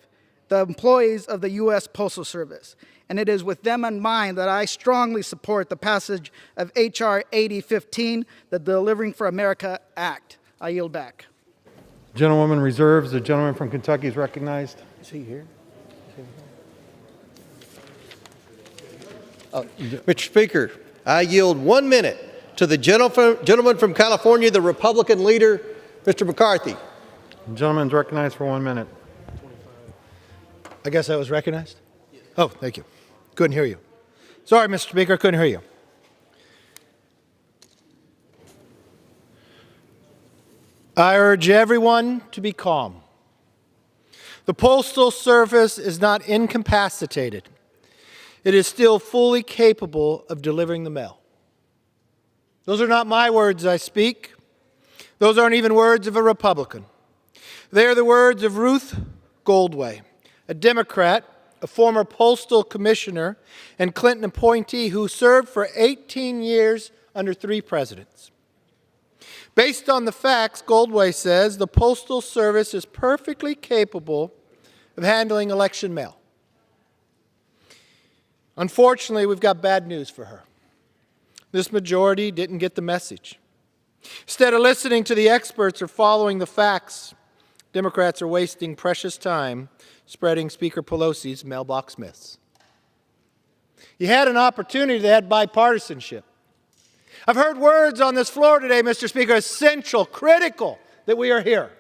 the employees of the U.S. Postal Service. And it is with them in mind that I strongly support the passage of H.R. 8015, the Delivering for America Act. I yield back. Gentlewoman reserves. The gentleman from Kentucky is recognized. Is he here? Mr. Speaker, I yield 1 minute to the gentleman from California, the Republican leader, Mr. McCarthy. The gentleman is recognized for 1 minute. I guess I was recognized? Oh, thank you. Couldn't hear you. Sorry, Mr. Speaker, couldn't hear you. I urge everyone to be calm. The Postal Service is not incapacitated. It is still fully capable of delivering the mail. Those are not my words I speak. Those aren't even words of a Republican. They are the words of Ruth Goldway, a Democrat, a former postal commissioner, and Clinton appointee who served for 18 years under 3 presidents. Based on the facts, Goldway says the Postal Service is perfectly capable of handling election mail. Unfortunately, we've got bad news for her. This majority didn't get the message. Instead of listening to the experts or following the facts, Democrats are wasting precious time spreading Speaker Pelosi's mailbox myths. You had an opportunity to add bipartisanship. I've heard words on this floor today, Mr. Speaker, essential, critical, that we are here.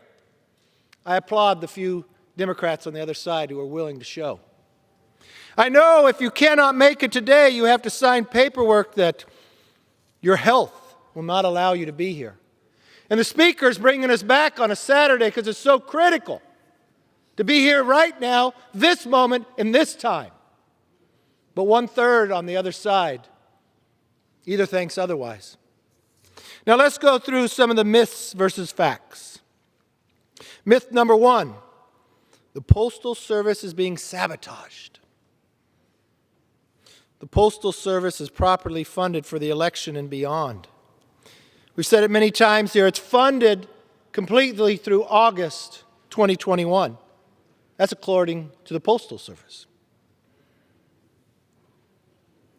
I applaud the few Democrats on the other side who are willing to show. I know if you cannot make it today, you have to sign paperwork that your health will not allow you to be here. And the Speaker is bringing us back on a Saturday because it's so critical to be here right now, this moment, in this time. But 1/3 on the other side either thinks otherwise. Now let's go through some of the myths versus facts. Myth number 1, the Postal Service is being sabotaged. The Postal Service is properly funded for the election and beyond. We've said it many times here, it's funded completely through August 2021. That's according to the Postal Service.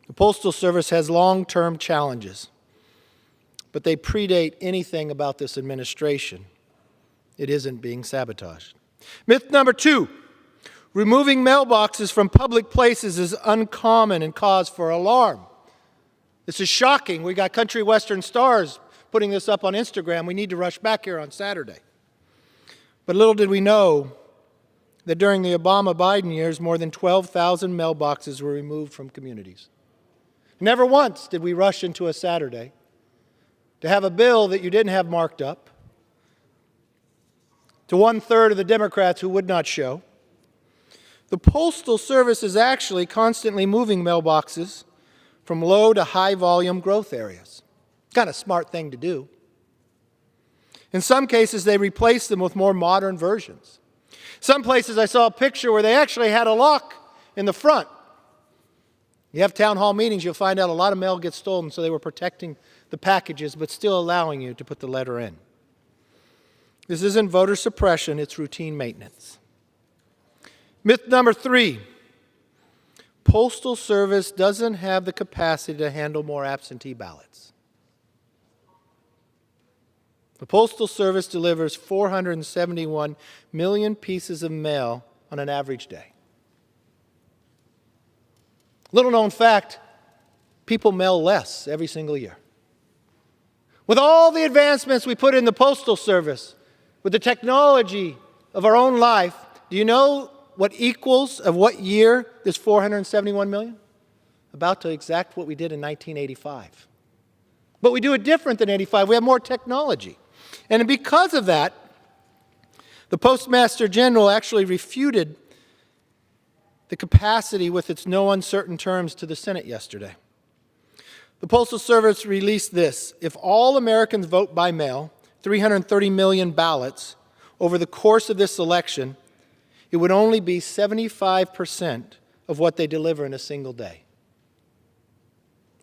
The Postal Service has long-term challenges, but they predate anything about this administration. It isn't being sabotaged. Myth number 2, removing mailboxes from public places is uncommon and cause for alarm. This is shocking. We got Country Western Stars putting this up on Instagram. We need to rush back here on Saturday. But little did we know that during the Obama-Biden years, more than 12,000 mailboxes were removed from communities. Never once did we rush into a Saturday to have a bill that you didn't have marked up, to 1/3 of the Democrats who would not show. The Postal Service is actually constantly moving mailboxes from low to high volume growth areas. Kind of smart thing to do. In some cases, they replace them with more modern versions. Some places I saw a picture where they actually had a lock in the front. You have town hall meetings, you'll find out a lot of mail gets stolen, so they were protecting the packages but still allowing you to put the letter in. This isn't voter suppression, it's routine maintenance. Myth number 3, Postal Service doesn't have the capacity to handle more absentee ballots. The Postal Service delivers 471 million pieces of mail on an average day. Little known fact, people mail less every single year. With all the advancements we put in the Postal Service, with the technology of our own life, do you know what equals of what year this 471 million? About to exact what we did in 1985. But we do it different than 85. We have more technology. And because of that, the Postmaster General actually refuted the capacity with its no uncertain terms to the Senate yesterday. The Postal Service released this: if all Americans vote by mail, 330 million ballots, over the course of this election, it would only be 75% of what they deliver in a single day.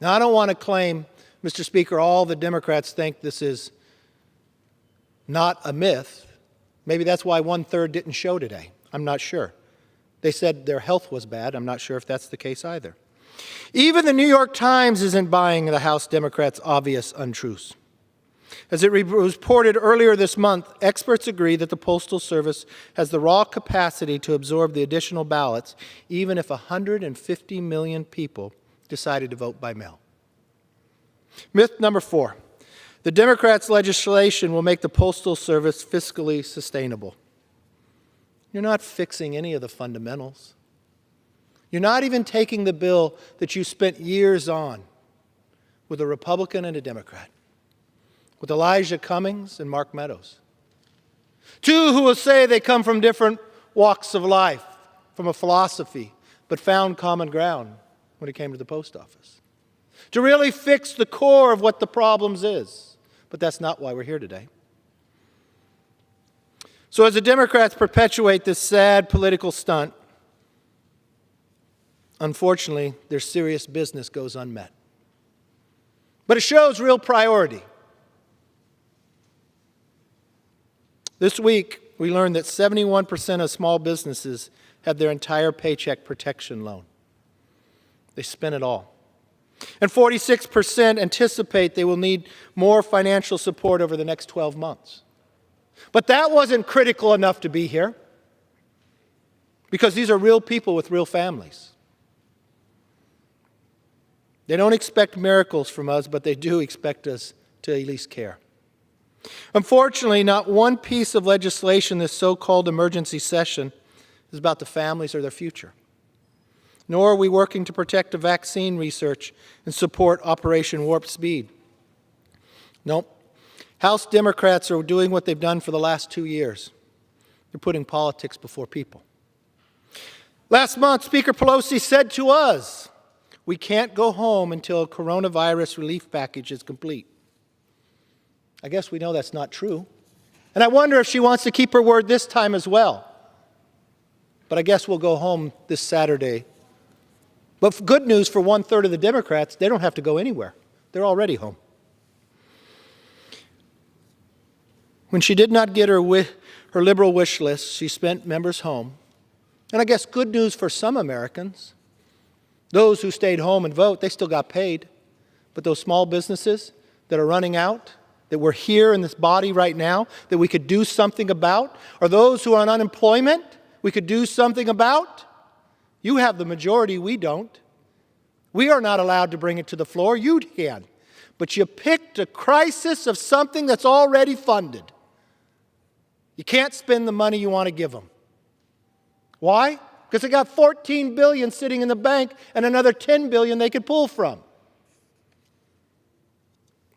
Now, I don't want to claim, Mr. Speaker, all the Democrats think this is not a myth. Maybe that's why 1/3 didn't show today. I'm not sure. They said their health was bad. I'm not sure if that's the case either. Even the New York Times isn't buying the House Democrats' obvious untruths. As it was reported earlier this month, experts agree that the Postal Service has the raw capacity to absorb the additional ballots, even if 150 million people decided to vote by mail. Myth number 4, the Democrats' legislation will make the Postal Service fiscally sustainable. You're not fixing any of the fundamentals. You're not even taking the bill that you spent years on with a Republican and a Democrat, with Elijah Cummings and Mark Meadows. Two who will say they come from different walks of life, from a philosophy, but found common ground when it came to the post office. To really fix the core of what the problems is. But that's not why we're here today. So as the Democrats perpetuate this sad political stunt, unfortunately, their serious business goes unmet. But it shows real priority. This week, we learned that 71% of small businesses have their entire paycheck protection loan. They spent it all. And 46% anticipate they will need more financial support over the next 12 months. But that wasn't critical enough to be here, because these are real people with real families. They don't expect miracles from us, but they do expect us to at least care. Unfortunately, not one piece of legislation this so-called emergency session is about the families or their future. Nor are we working to protect the vaccine research and support Operation Warp Speed. Nope. House Democrats are doing what they've done for the last 2 years. They're putting politics before people. Last month, Speaker Pelosi said to us, we can't go home until a coronavirus relief package is complete. I guess we know that's not true. And I wonder if she wants to keep her word this time as well. But I guess we'll go home this Saturday. But good news for 1/3 of the Democrats, they don't have to go anywhere. They're already home. When she did not get her liberal wish list, she sent members home. And I guess good news for some Americans. Those who stayed home and vote, they still got paid. But those small businesses that are running out, that we're here in this body right now, that we could do something about, or those who are on unemployment, we could do something about. You have the majority, we don't. We are not allowed to bring it to the floor, you can. But you picked a crisis of something that's already funded. You can't spend the money you want to give them. Why? Because they got $14 billion sitting in the bank and another $10 billion they could pull from.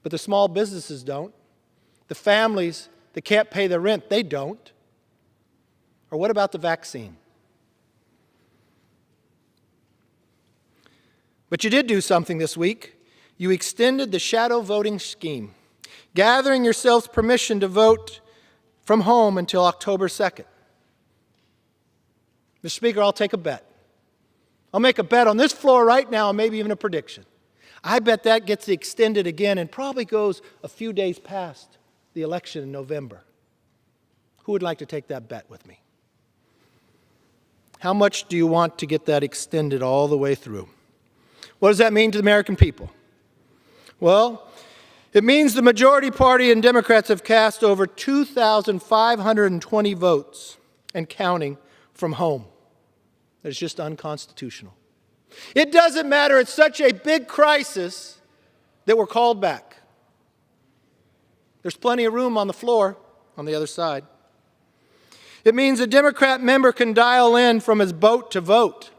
But the small businesses don't. The families that can't pay their rent, they don't. Or what about the vaccine? But you did do something this week. You extended the shadow voting scheme, gathering yourselves permission to vote from home until October 2nd. Mr. Speaker, I'll take a bet. I'll make a bet on this floor right now, and maybe even a prediction. I bet that gets extended again and probably goes a few days past the election in November. Who would like to take that bet with me? How much do you want to get that extended all the way through? What does that mean to the American people? Well, it means the majority party and Democrats have cast over 2,520 votes and counting from home. That is just unconstitutional. It doesn't matter. It's such a big crisis that we're called back. There's plenty of room on the floor on the other side. It means a Democrat member can dial in from his boat to vote.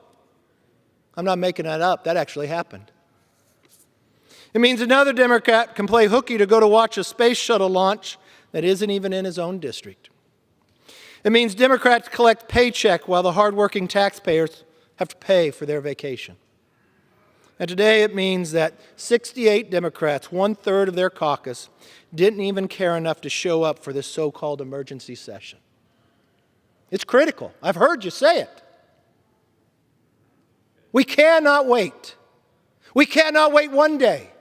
I'm not making that up. That actually happened. It means another Democrat can play hooky to go to watch a space shuttle launch that isn't even in his own district. It means Democrats collect paycheck while the hardworking taxpayers have to pay for their vacation. And today it means that 68 Democrats, 1/3 of their caucus, didn't even care enough to show up for this so-called emergency session. It's critical. I've heard you say it. We cannot wait. We cannot wait one day.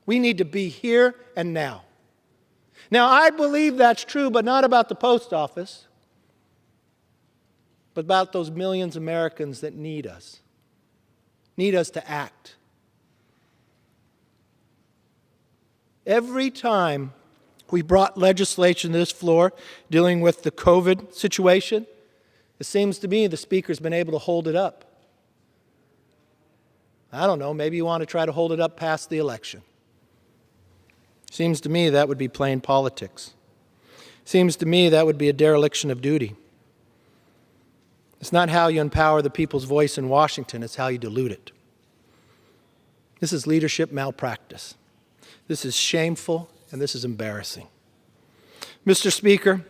We need to be here and now. Now, I believe that's true, but not about the post office, but about those millions of Americans that need us to act. Every time we brought legislation to this floor dealing with the COVID situation, it seems to me the Speaker's been able to hold it up. I don't know, maybe you want to try to hold it up past the election. Seems to me that would be plain politics. Seems to me that would be a dereliction of duty. It's not how you empower the people's voice in Washington, it's how you dilute it. This is leadership malpractice. This is shameful, and this is embarrassing. Mr. Speaker,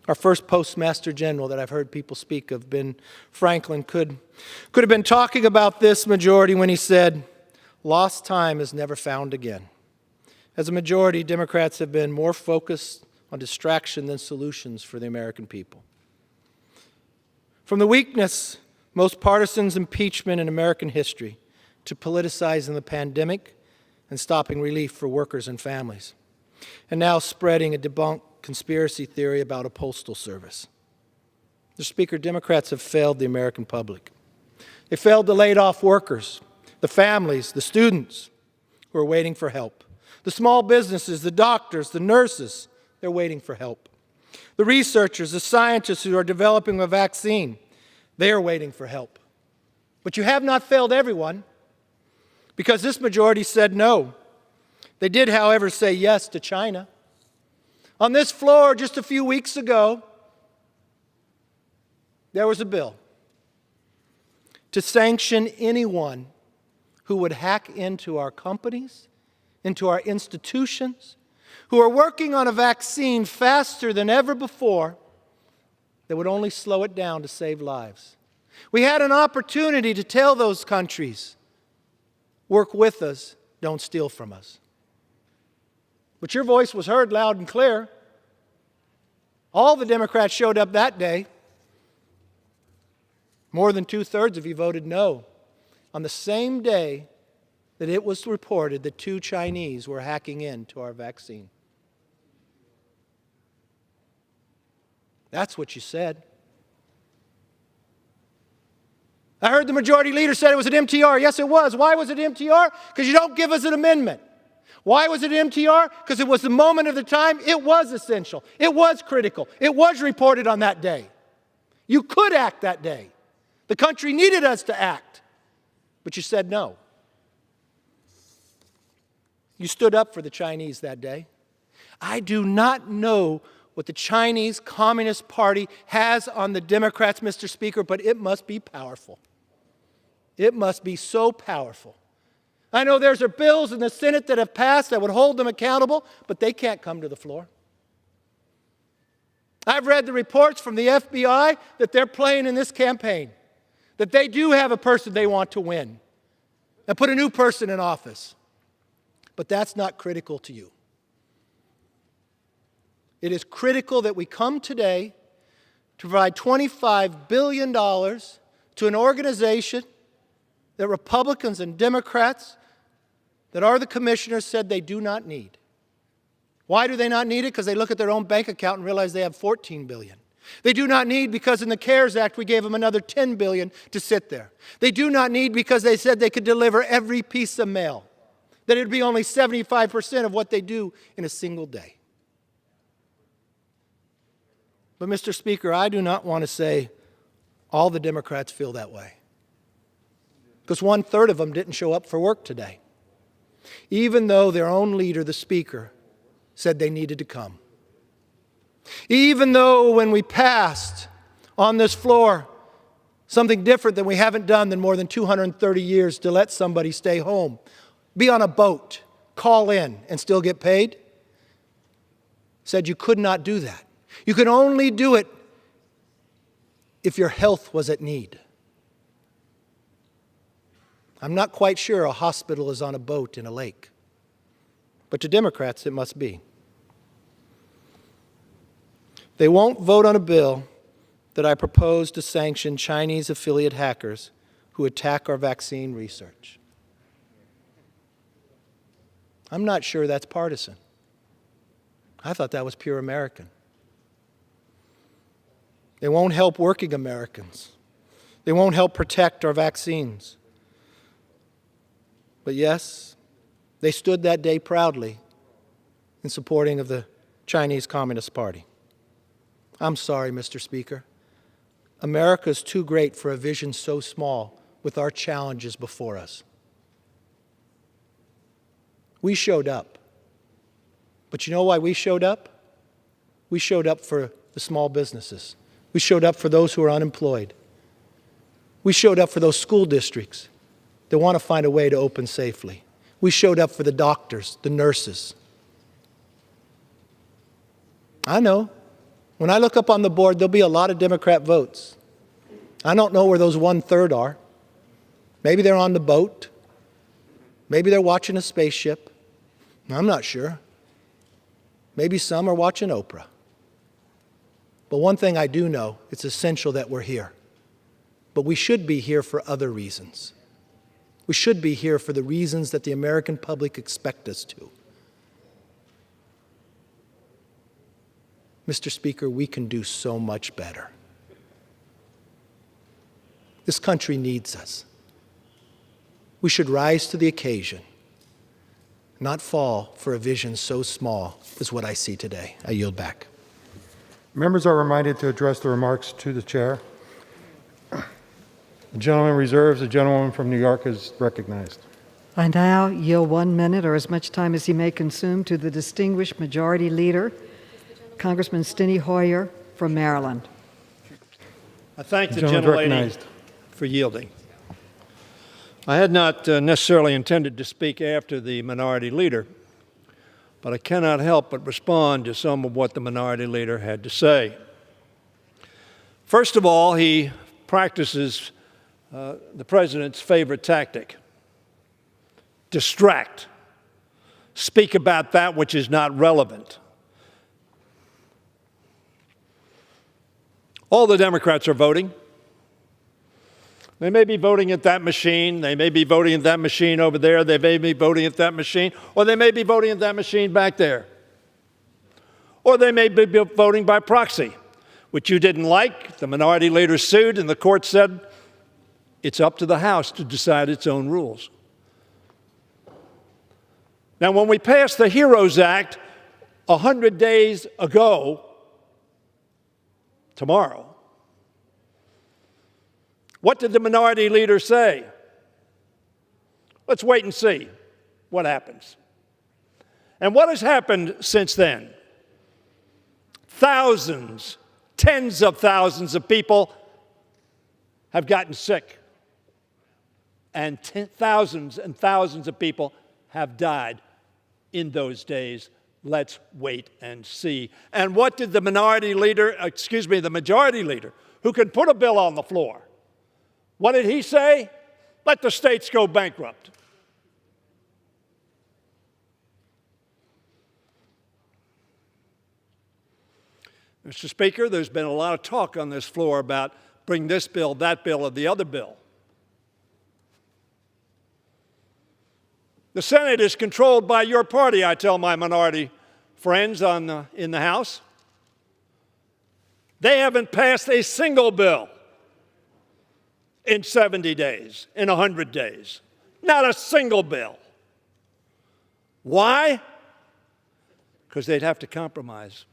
our first Postmaster General that I've heard people speak of, Ben Franklin, could have been talking about this majority when he said, "Lost time is never found again." As a majority, Democrats have been more focused on distraction than solutions for the American people. From the weakness, most partisans' impeachment in American history, to politicizing the pandemic and stopping relief for workers and families, and now spreading a debunked conspiracy theory about a postal service. Mr. Speaker, Democrats have failed the American public. They failed the laid-off workers, the families, the students who are waiting for help, the small businesses, the doctors, the nurses, they're waiting for help, the researchers, the scientists who are developing a vaccine, they are waiting for help. But you have not failed everyone, because this majority said no. They did, however, say yes to China. On this floor just a few weeks ago, there was a bill to sanction anyone who would hack into our companies, into our institutions, who are working on a vaccine faster than ever before that would only slow it down to save lives. We had an opportunity to tell those countries, work with us, don't steal from us. But your voice was heard loud and clear. All the Democrats showed up that day. More than 2/3 of you voted no on the same day that it was reported that 2 Chinese were hacking into our vaccine. That's what you said. I heard the majority leader said it was an MTR. Yes, it was. Why was it MTR? Because you don't give us an amendment. Why was it MTR? Because it was the moment of the time. It was essential. It was critical. It was reported on that day. You could act that day. The country needed us to act. But you said no. You stood up for the Chinese that day. I do not know what the Chinese Communist Party has on the Democrats, Mr. Speaker, but it must be powerful. It must be so powerful. I know there's bills in the Senate that have passed that would hold them accountable, but they can't come to the floor. I've read the reports from the FBI that they're playing in this campaign, that they do have a person they want to win and put a new person in office. But that's not critical to you. It is critical that we come today to provide $25 billion to an organization that Republicans and Democrats that are the commissioners said they do not need. Why do they not need it? Because they look at their own bank account and realize they have $14 billion. They do not need because in the CARES Act we gave them another $10 billion to sit there. They do not need because they said they could deliver every piece of mail, that it would be only 75% of what they do in a single day. But Mr. Speaker, I do not want to say all the Democrats feel that way, because 1/3 of them didn't show up for work today, even though their own leader, the Speaker, said they needed to come. Even though when we passed on this floor something different than we haven't done in more than 230 years to let somebody stay home, be on a boat, call in, and still get paid, said you could not do that. You could only do it if your health was at need. I'm not quite sure a hospital is on a boat in a lake, but to Democrats it must be. They won't vote on a bill that I propose to sanction Chinese affiliate hackers who attack our vaccine research. I'm not sure that's partisan. I thought that was pure American. They won't help working Americans. They won't help protect our vaccines. But yes, they stood that day proudly in supporting of the Chinese Communist Party. I'm sorry, Mr. Speaker. America is too great for a vision so small with our challenges before us. We showed up. But you know why we showed up? We showed up for the small businesses. We showed up for those who are unemployed. We showed up for those school districts that want to find a way to open safely. We showed up for the doctors, the nurses. I know. When I look up on the board, there'll be a lot of Democrat votes. I don't know where those 1/3 are. Maybe they're on the boat. Maybe they're watching a spaceship. I'm not sure. Maybe some are watching Oprah. But one thing I do know, it's essential that we're here. But we should be here for other reasons. We should be here for the reasons that the American public expect us to. Mr. Speaker, we can do so much better. This country needs us. We should rise to the occasion, not fall for a vision so small as what I see today. I yield back. Members are reminded to address the remarks to the chair. The gentleman reserves. The gentlewoman from New York is recognized. I now yield 1 minute or as much time as he may consume to the distinguished Majority Leader, Congressman Steny Hoyer from Maryland. I thank the Gentleman gentlelady recognized. for yielding. I had not necessarily intended to speak after the Minority Leader, but I cannot help but respond to some of what the Minority Leader had to say. First of all, he practices the President's favorite tactic: distract, speak about that which is not relevant. All the Democrats are voting. They may be voting at that machine. They may be voting at that machine over there. They may be voting at that machine. Or they may be voting at that machine back there. Or they may be voting by proxy, which you didn't like. The Minority Leader sued, and the court said it's up to the House to decide its own rules. Now, when we passed the HEROES Act 100 days ago, tomorrow, what did the Minority Leader say? Let's wait and see what happens. And what has happened since then? Thousands, tens of thousands of people have gotten sick. And thousands and thousands of people have died in those days. Let's wait and see. And what did the Majority Leader, who can put a bill on the floor, what did he say? Let the states go bankrupt. Mr. Speaker, there's been a lot of talk on this floor about bring this bill, that bill, or the other bill. The Senate is controlled by your party, I tell my minority friends in the House. They haven't passed a single bill in 70 days, in 100 days. Not a single bill. Why? Because they'd have to compromise.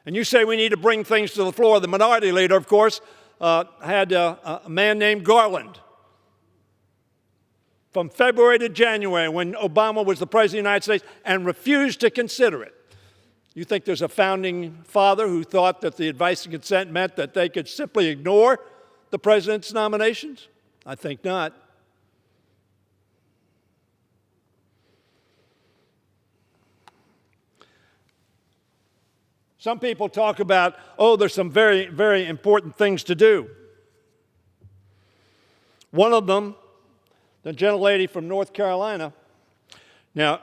And you say we need to bring things to the floor. The Minority Leader, of course, had a man named Garland. From February to January, when Obama was the President of the United States, and refused to consider it. You think there's a founding father who thought that the advice and consent meant that they could simply ignore the President's nominations? I think not. Some people talk about, oh, there's some very, very important things to do. One of them, the gentlelady from North Carolina, now,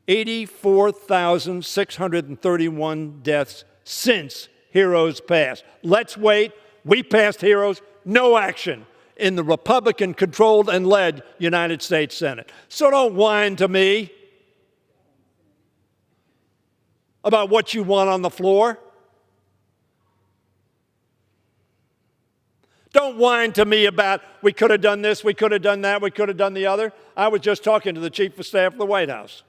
84,631 deaths since HEROES passed. Let's wait. We passed HEROES. No action in the Republican-controlled and led United States Senate. So don't whine to me about what you want on the floor. Don't whine to me about we could have done this, we could have done that, we could have done the other. I was just talking to the Chief of Staff of the White House.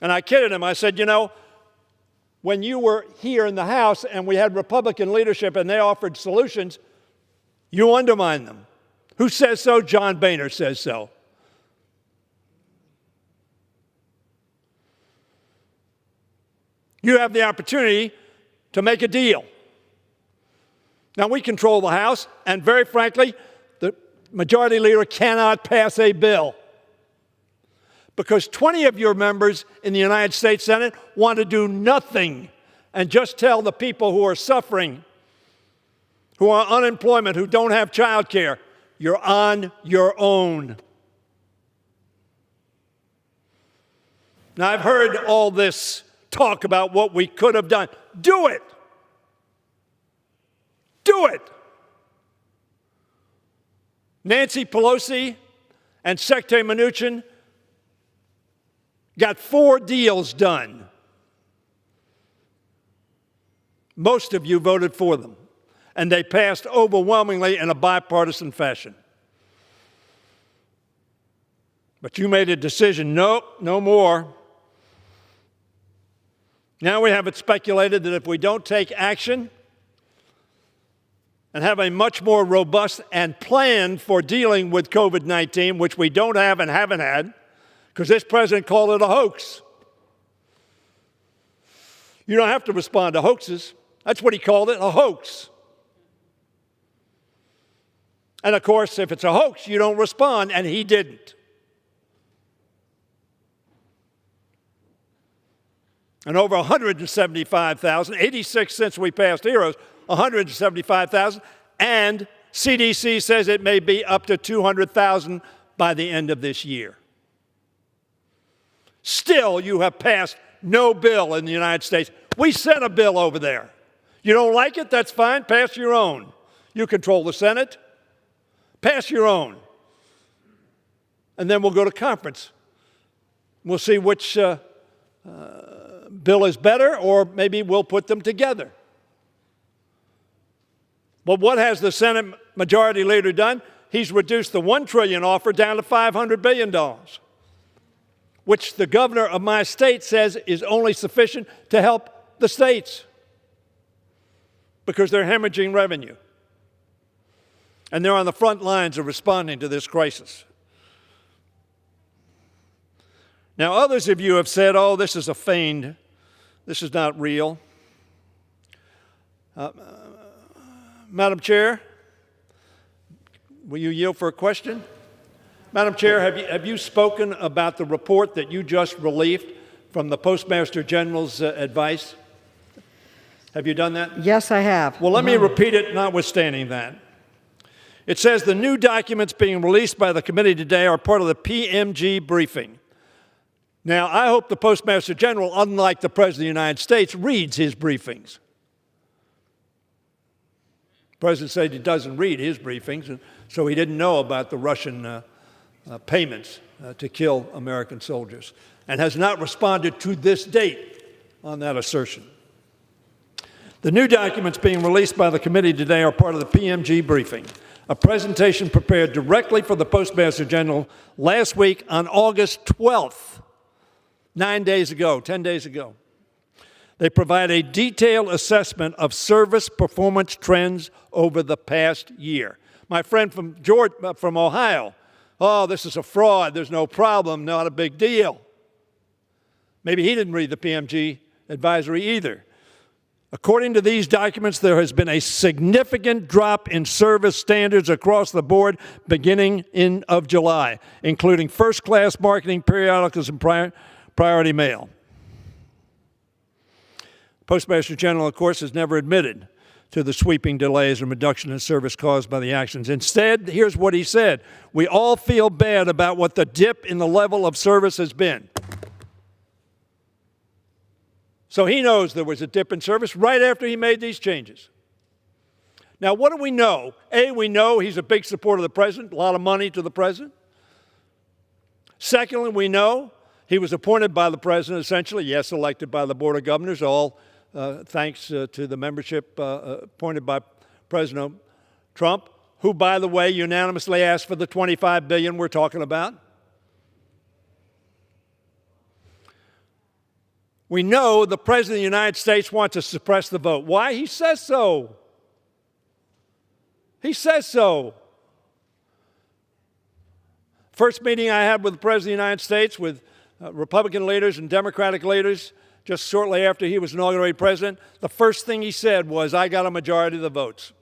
And I kidded him. I said, you know, when you were here in the House and we had Republican leadership and they offered solutions, you undermined them. Who says so? John Boehner says so. You have the opportunity to make a deal. Now, we control the House, and very frankly, the majority leader cannot pass a bill because 20 of your members in the United States Senate want to do nothing and just tell the people who are suffering, who are unemployment, who don't have child care, you're on your own. Now, I've heard all this talk about what we could have done. Do it. Do it. Nancy Pelosi and Secretary Mnuchin got 4 deals done. Most of you voted for them, and they passed overwhelmingly in a bipartisan fashion. But you made a decision, nope, no more. Now we have it speculated that if we don't take action and have a much more robust and plan for dealing with COVID-19, which we don't have and haven't had, because this president called it a hoax. You don't have to respond to hoaxes. That's what he called it, a hoax. And of course, if it's a hoax, you don't respond, and he didn't. And over 175,000, 86 since we passed HEROES, 175,000, and CDC says it may be up to 200,000 by the end of this year. Still, you have passed no bill in the United States. We sent a bill over there. You don't like it? That's fine. Pass your own. You control the Senate. Pass your own. And then we'll go to conference. We'll see which bill is better, or maybe we'll put them together. But what has the Senate Majority Leader done? He's reduced the $1 trillion offer down to $500 billion, which the governor of my state says is only sufficient to help the states because they're hemorrhaging revenue. And they're on the front lines of responding to this crisis. Now, others of you have said, oh, this is a feigned, this is not real. Madam Chair, will you yield for a question? Madam Chair, have you spoken about the report that you just released from the Postmaster General's advice? Have you done that? Yes, I have. Well, let me repeat it, notwithstanding that. It says the new documents being released by the committee today are part of the PMG briefing. Now, I hope the Postmaster General, unlike the President of the United States, reads his briefings. The President said he doesn't read his briefings, and so he didn't know about the Russian payments to kill American soldiers, and has not responded to this date on that assertion. The new documents being released by the committee today are part of the PMG briefing, a presentation prepared directly for the Postmaster General last week on August 12th, 9 days ago, 10 days ago. They provide a detailed assessment of service performance trends over the past year. My friend from Ohio, oh, this is a fraud, there's no problem, not a big deal. Maybe he didn't read the PMG advisory either. According to these documents, there has been a significant drop in service standards across the board beginning of July, including first-class marketing, periodicals, and priority mail. Postmaster General, of course, has never admitted to the sweeping delays and reduction in service caused by the actions. Instead, here's what he said: we all feel bad about what the dip in the level of service has been. So he knows there was a dip in service right after he made these changes. Now, what do we know? A, we know he's a big supporter of the president, a lot of money to the president. Secondly, we know he was appointed by the president, essentially, yes, elected by the Board of Governors, all thanks to the membership appointed by President Trump, who, by the way, unanimously asked for the $25 billion we're talking about. We know the President of the United States wants to suppress the vote. Why? He says so. He says so. first meeting I had with the President of the United States with Republican leaders and Democratic leaders just shortly after he was inaugurated president, the first thing he said was, I got a majority of the votes.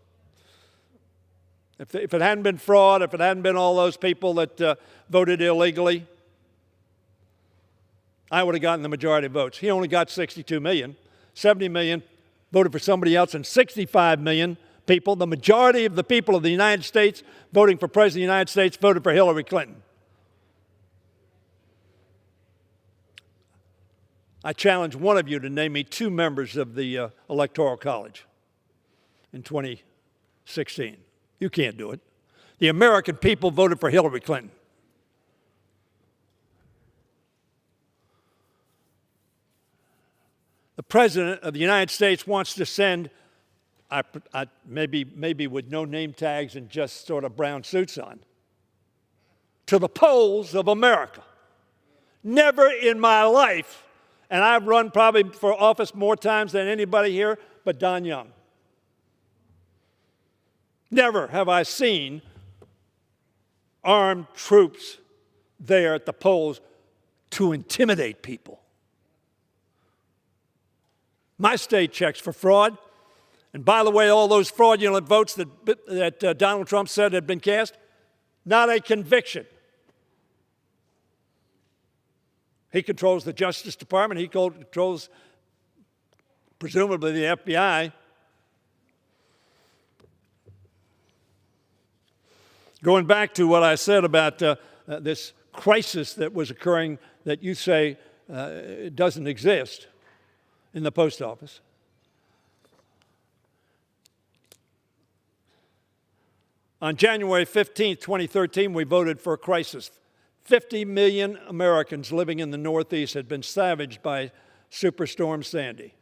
If it hadn't been fraud, if it hadn't been all those people that voted illegally, I would have gotten the majority of votes. He only got 62 million. 70 million voted for somebody else, and 65 million people, the majority of the people of the United States voting for President of the United States, voted for Hillary Clinton. I challenge one of you to name me 2 members of the Electoral College in 2016. You can't do it. The American people voted for Hillary Clinton. The President of the United States wants to send, maybe with no name tags and just sort of brown suits on, to the polls of America. Never in my life, and I've run probably for office more times than anybody here but Don Young. Never have I seen armed troops there at the polls to intimidate people. My state checks for fraud. And by the way, all those fraudulent votes that Donald Trump said had been cast, not a conviction. He controls the Justice Department. He controls, presumably, the FBI. Going back to what I said about this crisis that was occurring that you say doesn't exist in the post office. On January 15, 2013, we voted for a crisis. 50 million Americans living in the Northeast had been savaged by Superstorm Sandy.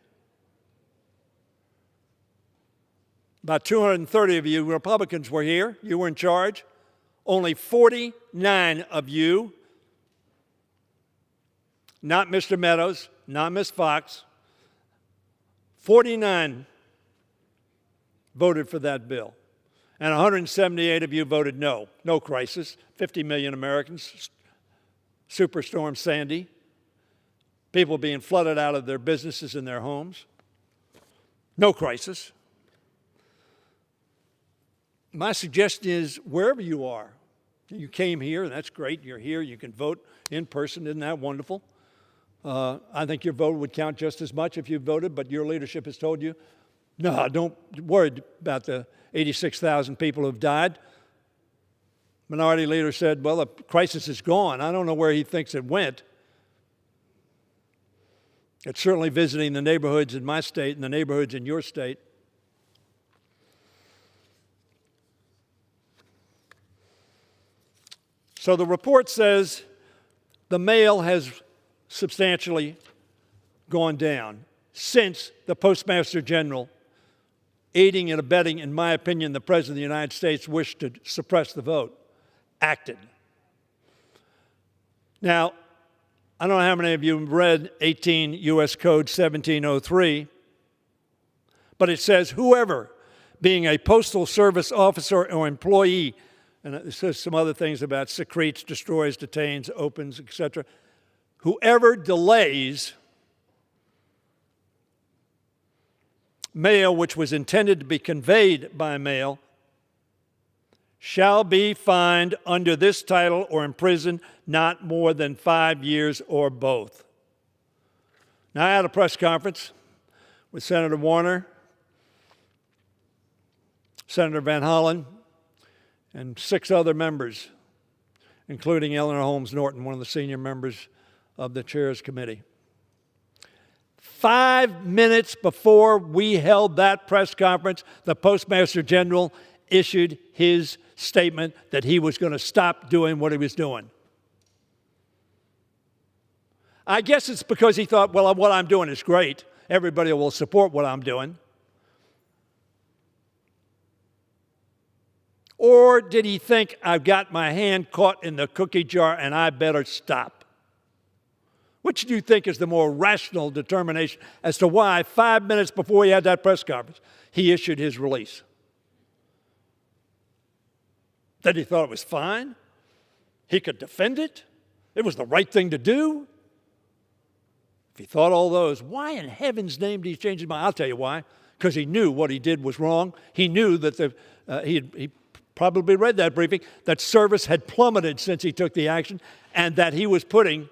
About 230 of you Republicans were here. You were in charge. Only 49 of you, not Mr. Meadows, not Ms. Fox, 49 voted for that bill. And 178 of you voted no. No crisis. 50 million Americans. Superstorm Sandy. People being flooded out of their businesses and their homes. No crisis. My suggestion is, wherever you are, you came here, and that's great. You're here. You can vote in person. Isn't that wonderful? I think your vote would count just as much if you voted, but your leadership has told you, no, don't worry about the 86,000 people who've died. Minority Leader said, well, the crisis is gone. I don't know where he thinks it went. It's certainly visiting the neighborhoods in my state and the neighborhoods in your state. So the report says the mail has substantially gone down since the Postmaster General, aiding and abetting, in my opinion, the President of the United States wished to suppress the vote, acted. Now, I don't know how many of you have read 18 U.S. Code 1703, but it says, whoever, being a Postal Service officer or employee, and it says some other things about secretes, destroys, detains, opens, etc., whoever delays mail which was intended to be conveyed by mail shall be fined under this title or imprisoned not more than 5 years or both. Now, I had a press conference with Senator Warner, Senator Van Hollen, and 6 other members, including Eleanor Holmes Norton, one of the senior members of the Chairs Committee. 5 minutes before we held that press conference, the Postmaster General issued his statement that he was going to stop doing what he was doing. I guess it's because he thought, well, what I'm doing is great. Everybody will support what I'm doing. Or did he think, I've got my hand caught in the cookie jar and I better stop? Which do you think is the more rational determination as to why 5 minutes before he had that press conference, he issued his release? That he thought it was fine? He could defend it. It was the right thing to do. If he thought all those, why in heaven's name did he change his mind? I'll tell you why. Because he knew what he did was wrong. He knew that he probably read that briefing, that service had plummeted since he took the action, and that he was putting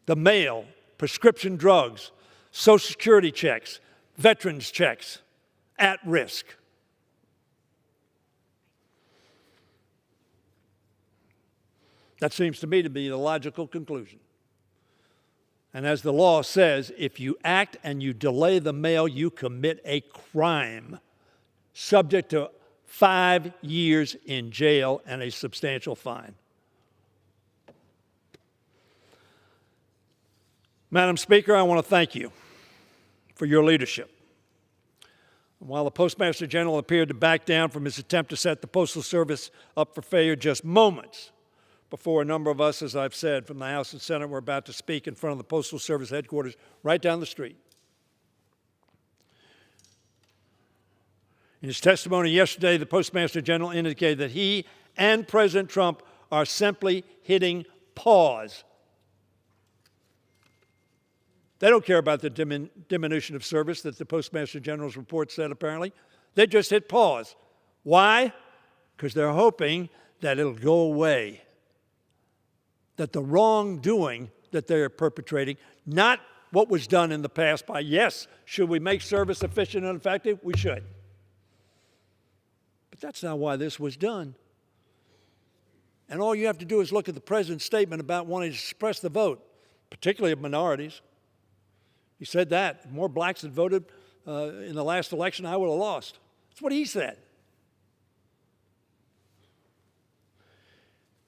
the mail, prescription drugs, Social Security checks, veterans checks at risk. That seems to me to be the logical conclusion. And as the law says, if you act and you delay the mail, you commit a crime, subject to 5 years in jail and a substantial fine. Madam Speaker, I want to thank you for your leadership. While the Postmaster General appeared to back down from his attempt to set the Postal Service up for failure just moments before a number of us, as I've said, from the House and Senate were about to speak in front of the Postal Service headquarters right down the street. In his testimony yesterday, the Postmaster General indicated that he and President Trump are simply hitting pause. They don't care about the diminution of service that the Postmaster General's report said, apparently. They just hit pause. Why? Because they're hoping that it'll go away, that the wrongdoing that they're perpetrating, not what was done in the past by, yes, should we make service efficient and effective? We should. But that's not why this was done. And all you have to do is look at the President's statement about wanting to suppress the vote, particularly of minorities. He said that. If more blacks had voted in the last election, I would have lost. That's what he said.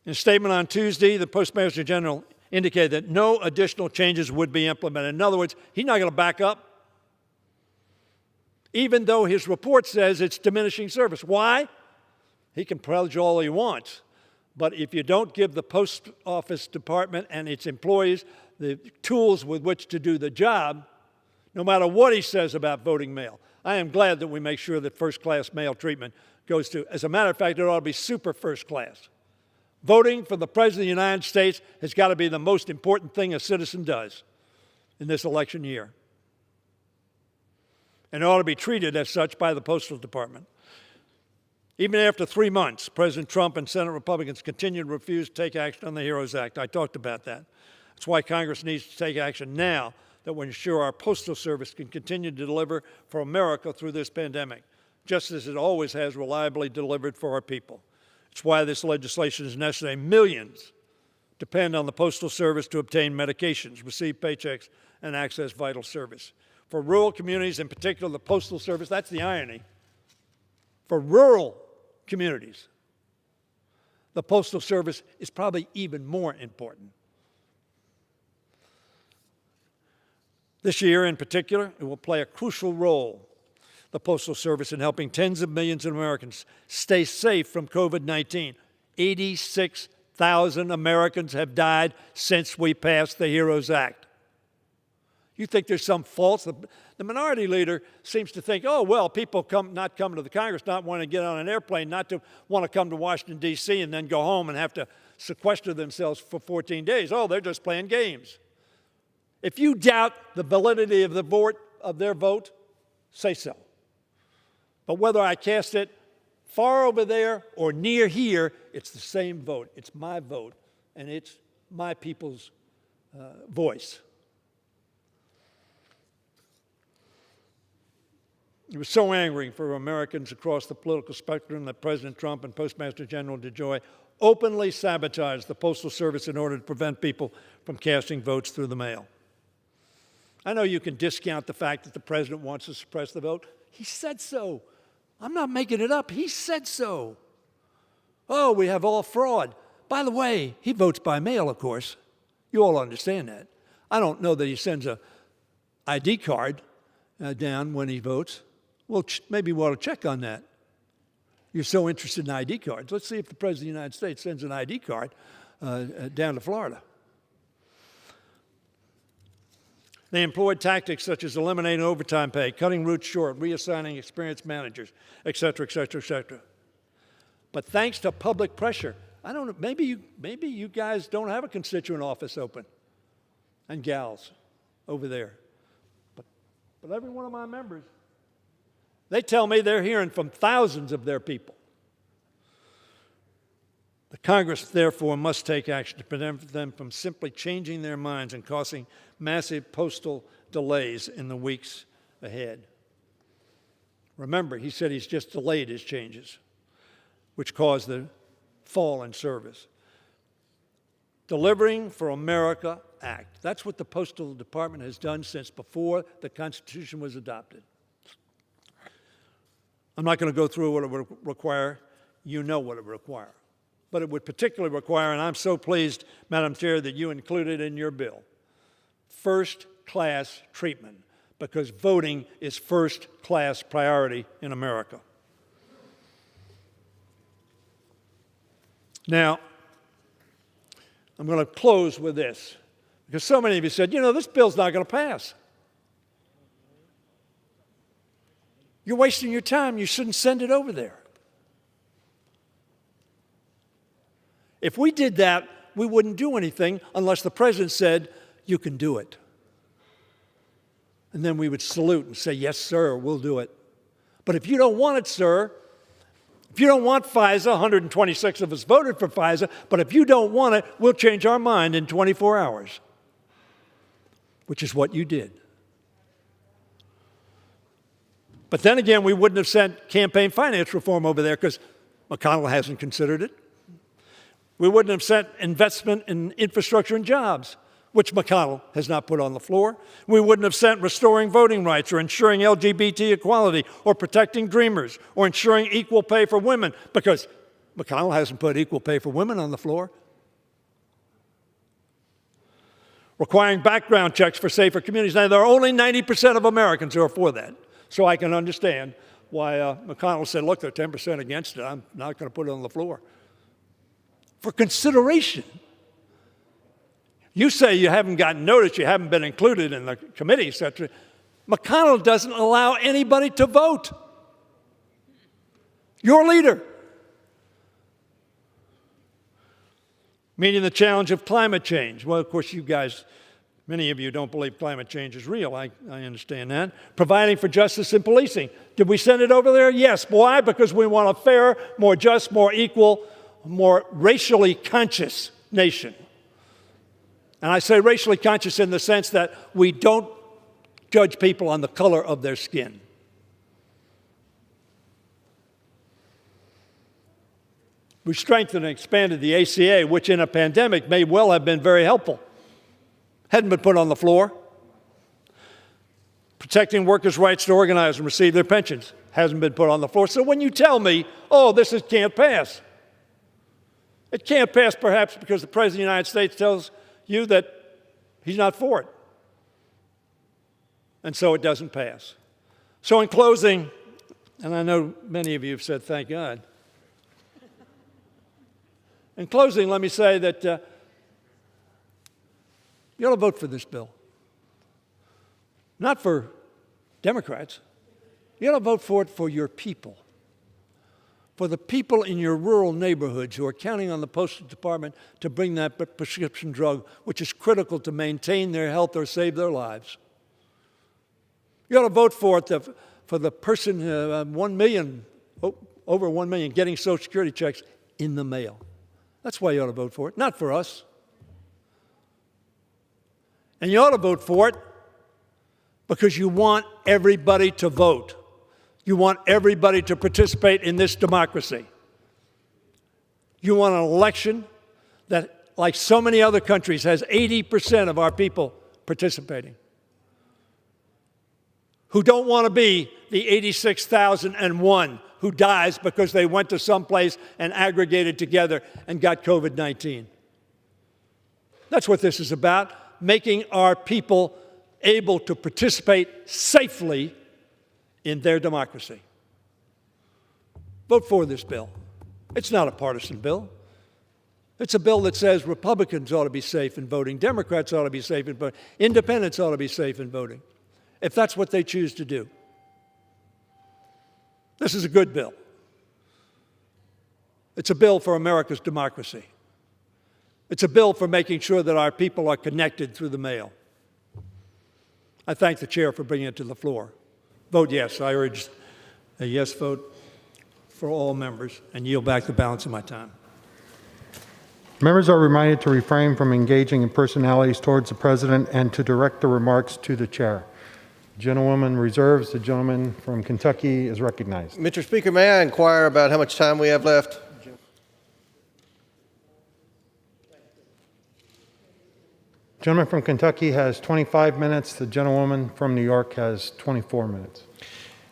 In a statement on Tuesday, the Postmaster General indicated that no additional changes would be implemented. In other words, he's not going to back up, even though his report says it's diminishing service. Why? He can pledge all he wants, but if you don't give the Post Office Department and its employees the tools with which to do the job, no matter what he says about voting mail, I am glad that we make sure that first-class mail treatment goes to, as a matter of fact, it ought to be super first class. Voting for the President of the United States has got to be the most important thing a citizen does in this election year. And it ought to be treated as such by the Postal Department. Even after 3 months, President Trump and Senate Republicans continued to refuse to take action on the HEROES Act. I talked about that. That's why Congress needs to take action now that will ensure our Postal Service can continue to deliver for America through this pandemic, just as it always has reliably delivered for our people. It's why this legislation is necessary. Millions depend on the Postal Service to obtain medications, receive paychecks, and access vital service. For rural communities, in particular, the Postal Service, that's the irony. For rural communities, the Postal Service is probably even more important. This year, in particular, it will play a crucial role, the Postal Service, in helping tens of millions of Americans stay safe from COVID-19. 86,000 Americans have died since we passed the HEROES Act. You think there's some faults? The minority leader seems to think, oh, well, people not coming to the Congress, not wanting to get on an airplane, not to want to come to Washington, D.C., and then go home and have to sequester themselves for 14 days. Oh, they're just playing games. If you doubt the validity of their vote, say so. But whether I cast it far over there or near here, it's the same vote. It's my vote, and it's my people's voice. It was so angering for Americans across the political spectrum that President Trump and Postmaster General DeJoy openly sabotaged the Postal Service in order to prevent people from casting votes through the mail. I know you can discount the fact that the president wants to suppress the vote. He said so. I'm not making it up. He said so. Oh, we have all fraud. By the way, he votes by mail, of course. You all understand that. I don't know that he sends an ID card down when he votes. Well, maybe we ought to check on that. You're so interested in ID cards. Let's see if the President of the United States sends an ID card down to Florida. They employed tactics such as eliminating overtime pay, cutting routes short, reassigning experienced managers, et cetera, et cetera, et cetera. But thanks to public pressure, I don't know, maybe you guys don't have a constituent office open, and gals over there. But every one of my members, they tell me they're hearing from thousands of their people. The Congress, therefore, must take action to prevent them from simply changing their minds and causing massive postal delays in the weeks ahead. Remember, he said he's just delayed his changes, which caused the fall in service. Delivering for America Act. That's what the Postal Department has done since before the Constitution was adopted. I'm not going to go through what it would require. You know what it would require. But it would particularly require, and I'm so pleased, Madam Chair, that you included in your bill, first-class treatment, because voting is first-class priority in America. Now, I'm going to close with this, because so many of you said, you know, this bill's not going to pass. You're wasting your time. You shouldn't send it over there. If we did that, we wouldn't do anything unless the president said, you can do it. And then we would salute and say, yes, sir, we'll do it. But if you don't want it, sir, if you don't want FISA, 126 of us voted for FISA, but if you don't want it, we'll change our mind in 24 hours, which is what you did. But then again, we wouldn't have sent campaign finance reform over there because McConnell hasn't considered it. We wouldn't have sent investment in infrastructure and jobs, which McConnell has not put on the floor. We wouldn't have sent restoring voting rights or ensuring LGBT equality or protecting dreamers or ensuring equal pay for women, because McConnell hasn't put equal pay for women on the floor. Requiring background checks for safer communities. Now, there are only 90% of Americans who are for that, so I can understand why McConnell said, look, they're 10% against it. I'm not going to put it on the floor. For consideration. You say you haven't gotten notice, you haven't been included in the committee, etc. McConnell doesn't allow anybody to vote. Your leader. Meeting the challenge of climate change. Well, of course, you guys, many of you don't believe climate change is real. I understand that. Providing for justice in policing. Did we send it over there? Yes. Why? Because we want a fair, more just, more equal, more racially conscious nation. And I say racially conscious in the sense that we don't judge people on the color of their skin. We strengthened and expanded the ACA, which in a pandemic may well have been very helpful. Hadn't been put on the floor. Protecting workers' rights to organize and receive their pensions hasn't been put on the floor. So when you tell me, oh, this can't pass, it can't pass perhaps because the President of the United States tells you that he's not for it. And so it doesn't pass. So in closing, and I know many of you have said, thank God. In closing, let me say that you ought to vote for this bill. Not for Democrats. You ought to vote for it for your people. For the people in your rural neighborhoods who are counting on the Postal Department to bring that prescription drug, which is critical to maintain their health or save their lives. You ought to vote for it for the person, 1 million, over 1 million, getting Social Security checks in the mail. That's why you ought to vote for it, not for us. And you ought to vote for it because you want everybody to vote. You want everybody to participate in this democracy. You want an election that, like so many other countries, has 80% of our people participating, who don't want to be the 86,001 who dies because they went to some place and aggregated together and got COVID-19. That's what this is about, making our people able to participate safely in their democracy. Vote for this bill. It's not a partisan bill. It's a bill that says Republicans ought to be safe in voting, Democrats ought to be safe in voting, independents ought to be safe in voting, if that's what they choose to do. This is a good bill. It's a bill for America's democracy. It's a bill for making sure that our people are connected through the mail. I thank the chair for bringing it to the floor. Vote yes. I urge a yes vote for all members and yield back the balance of my time. Members are reminded to refrain from engaging in personalities towards the President and to direct the remarks to the chair. Gentlewoman reserves. The gentleman from Kentucky is recognized. Mr. Speaker, may I inquire about how much time we have left? Gentleman from Kentucky has 25 minutes. The gentlewoman from New York has 24 minutes.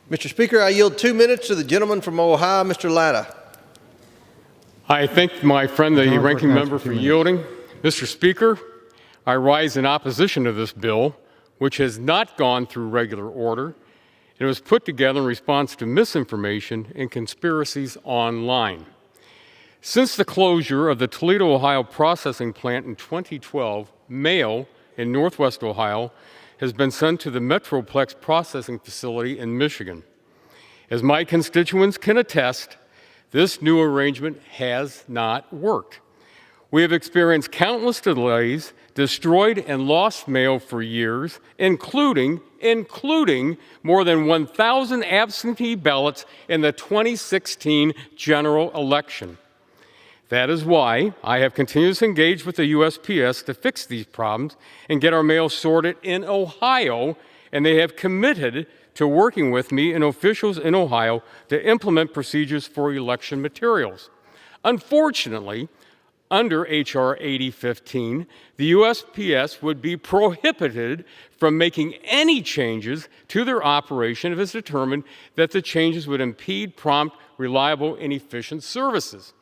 Mr. Speaker, I yield 2 minutes to the gentleman from Ohio, Mr. Latta. I thank my friend, the ranking member, for yielding. Mr. Speaker, I rise in opposition to this bill, which has not gone through regular order. It was put together in response to misinformation and conspiracies online. Since the closure of the Toledo, Ohio processing plant in 2012, mail in Northwest Ohio has been sent to the Metroplex processing facility in Michigan. As my constituents can attest, this new arrangement has not worked. We have experienced countless delays, destroyed and lost mail for years, including more than 1,000 absentee ballots in the 2016 general election. That is why I have continuously engaged with the USPS to fix these problems and get our mail sorted in Ohio, and they have committed to working with me and officials in Ohio to implement procedures for election materials. Unfortunately, under H.R. 8015, the USPS would be prohibited from making any changes to their operation if it's determined that the changes would impede prompt, reliable, and efficient services.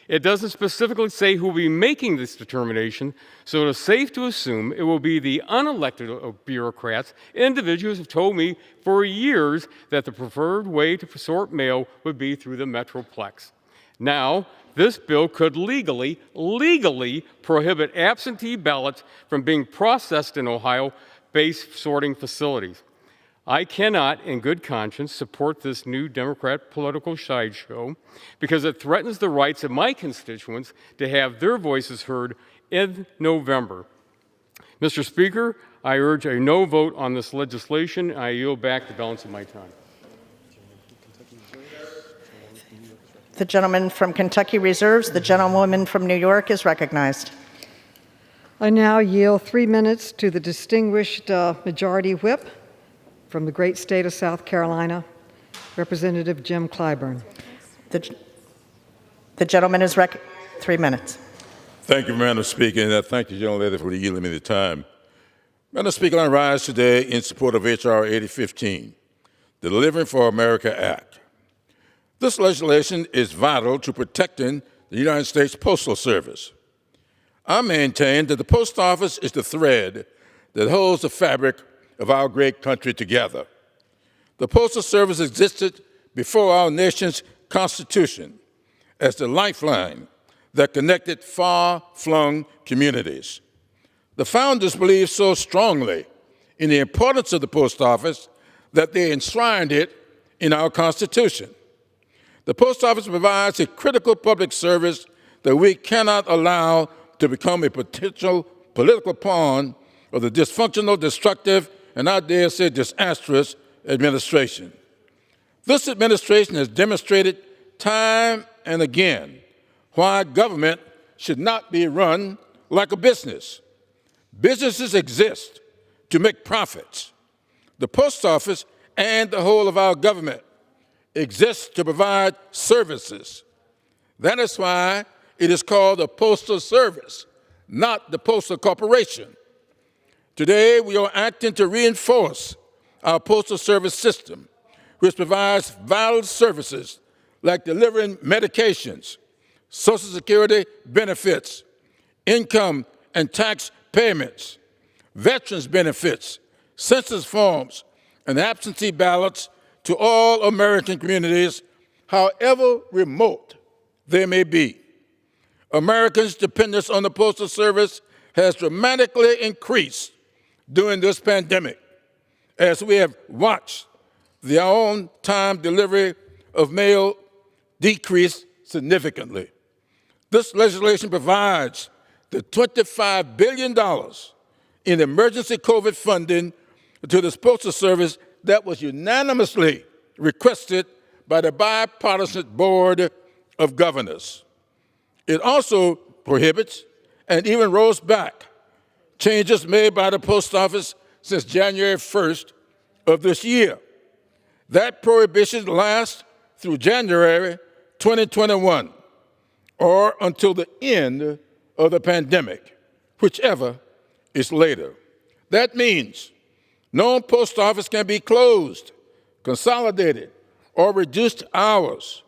It doesn't specifically say who will be making this determination, so it is safe to assume it will be the unelected bureaucrats, individuals who have told me for years that the preferred way to sort mail would be through the Metroplex. Now, this bill could legally prohibit absentee ballots from being processed in Ohio-based sorting facilities. I cannot, in good conscience, support this new Democrat political sideshow because it threatens the rights of my constituents to have their voices heard in November. Mr. Speaker, I urge a no vote on this legislation. I yield back the balance of my time. The gentleman from Kentucky reserves. The gentlewoman from New York is recognized. I now yield 3 minutes to the distinguished Majority Whip from the great state of South Carolina, Representative Jim Clyburn. The gentleman is 3 minutes. Thank you, Madam Speaker, and thank you, gentlelady, for yielding me the time. Madam Speaker, I rise today in support of H.R. 8015, the Delivering for America Act. This legislation is vital to protecting the United States Postal Service. I maintain that the post office is the thread that holds the fabric of our great country together. The Postal Service existed before our nation's Constitution as the lifeline that connected far-flung communities. The founders believed so strongly in the importance of the post office that they enshrined it in our Constitution. The post office provides a critical public service that we cannot allow to become a potential political pawn of the dysfunctional, destructive, and I dare say disastrous administration. This administration has demonstrated time and again why government should not be run like a business. Businesses exist to make profits. The post office and the whole of our government exists to provide services. That is why it is called the Postal Service, not the Postal Corporation. Today, we are acting to reinforce our Postal Service system, which provides vital services like delivering medications, Social Security benefits, income and tax payments, veterans benefits, census forms, and absentee ballots to all American communities, however remote they may be. Americans' dependence on the Postal Service has dramatically increased during this pandemic, as we have watched the on-time delivery of mail decrease significantly. This legislation provides the $25 billion in emergency COVID funding to the Postal Service that was unanimously requested by the bipartisan Board of Governors. It also prohibits and even rolls back changes made by the Post Office since January 1st of this year. That prohibition lasts through January 2021, or until the end of the pandemic, whichever is later. That means no post office can be closed, consolidated, or reduced hours.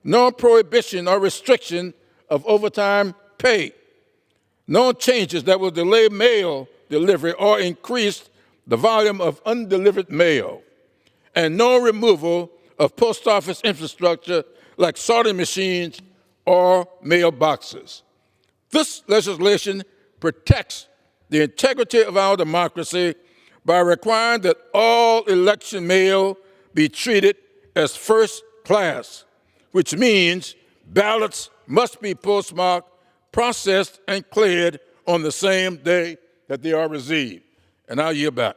No prohibition or restriction of overtime pay. No changes that will delay mail delivery or increase the volume of undelivered mail. And no removal of post office infrastructure like sorting machines or mailboxes. This legislation protects the integrity of our democracy by requiring that all election mail be treated as first class, which means ballots must be postmarked, processed, and cleared on the same day that they are received. And I'll yield back.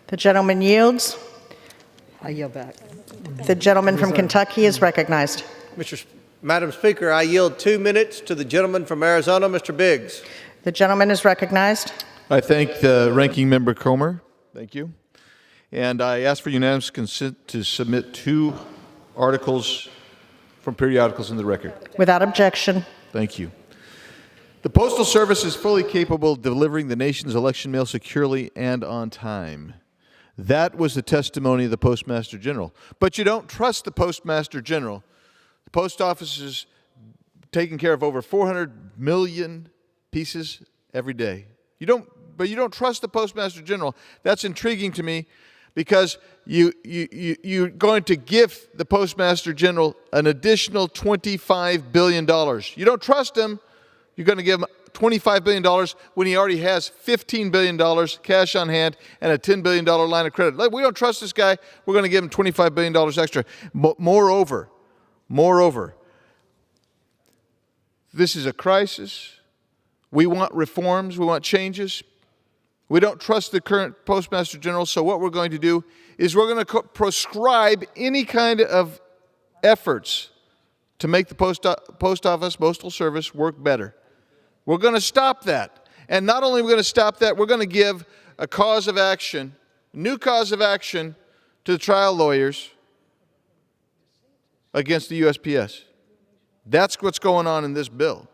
The gentleman yields. I yield back. The gentleman from Kentucky is recognized. Madam Speaker, I yield 2 minutes to the gentleman from Arizona, Mr. Biggs. The gentleman is recognized. I thank the ranking member Comer. Thank you. And I ask for unanimous consent to submit 2 articles from periodicals in the record. Without objection. Thank you. The Postal Service is fully capable of delivering the nation's election mail securely and on time. That was the testimony of the Postmaster General. But you don't trust the Postmaster General. The Post Office is taking care of over 400 million pieces every day. But you don't trust the Postmaster General. That's intriguing to me because you're going to give the Postmaster General an additional $25 billion. You don't trust him. You're going to give him $25 billion when he already has $15 billion cash on hand and a $10 billion line of credit. We don't trust this guy. We're going to give him $25 billion extra. Moreover, this is a crisis. We want reforms. We want changes. We don't trust the current Postmaster General, so what we're going to do is we're going to proscribe any kind of efforts to make the post office, postal service work better. We're going to stop that. And not only are we going to stop that, we're going to give a cause of action, new cause of action to the trial lawyers against the USPS. That's what's going on in this bill.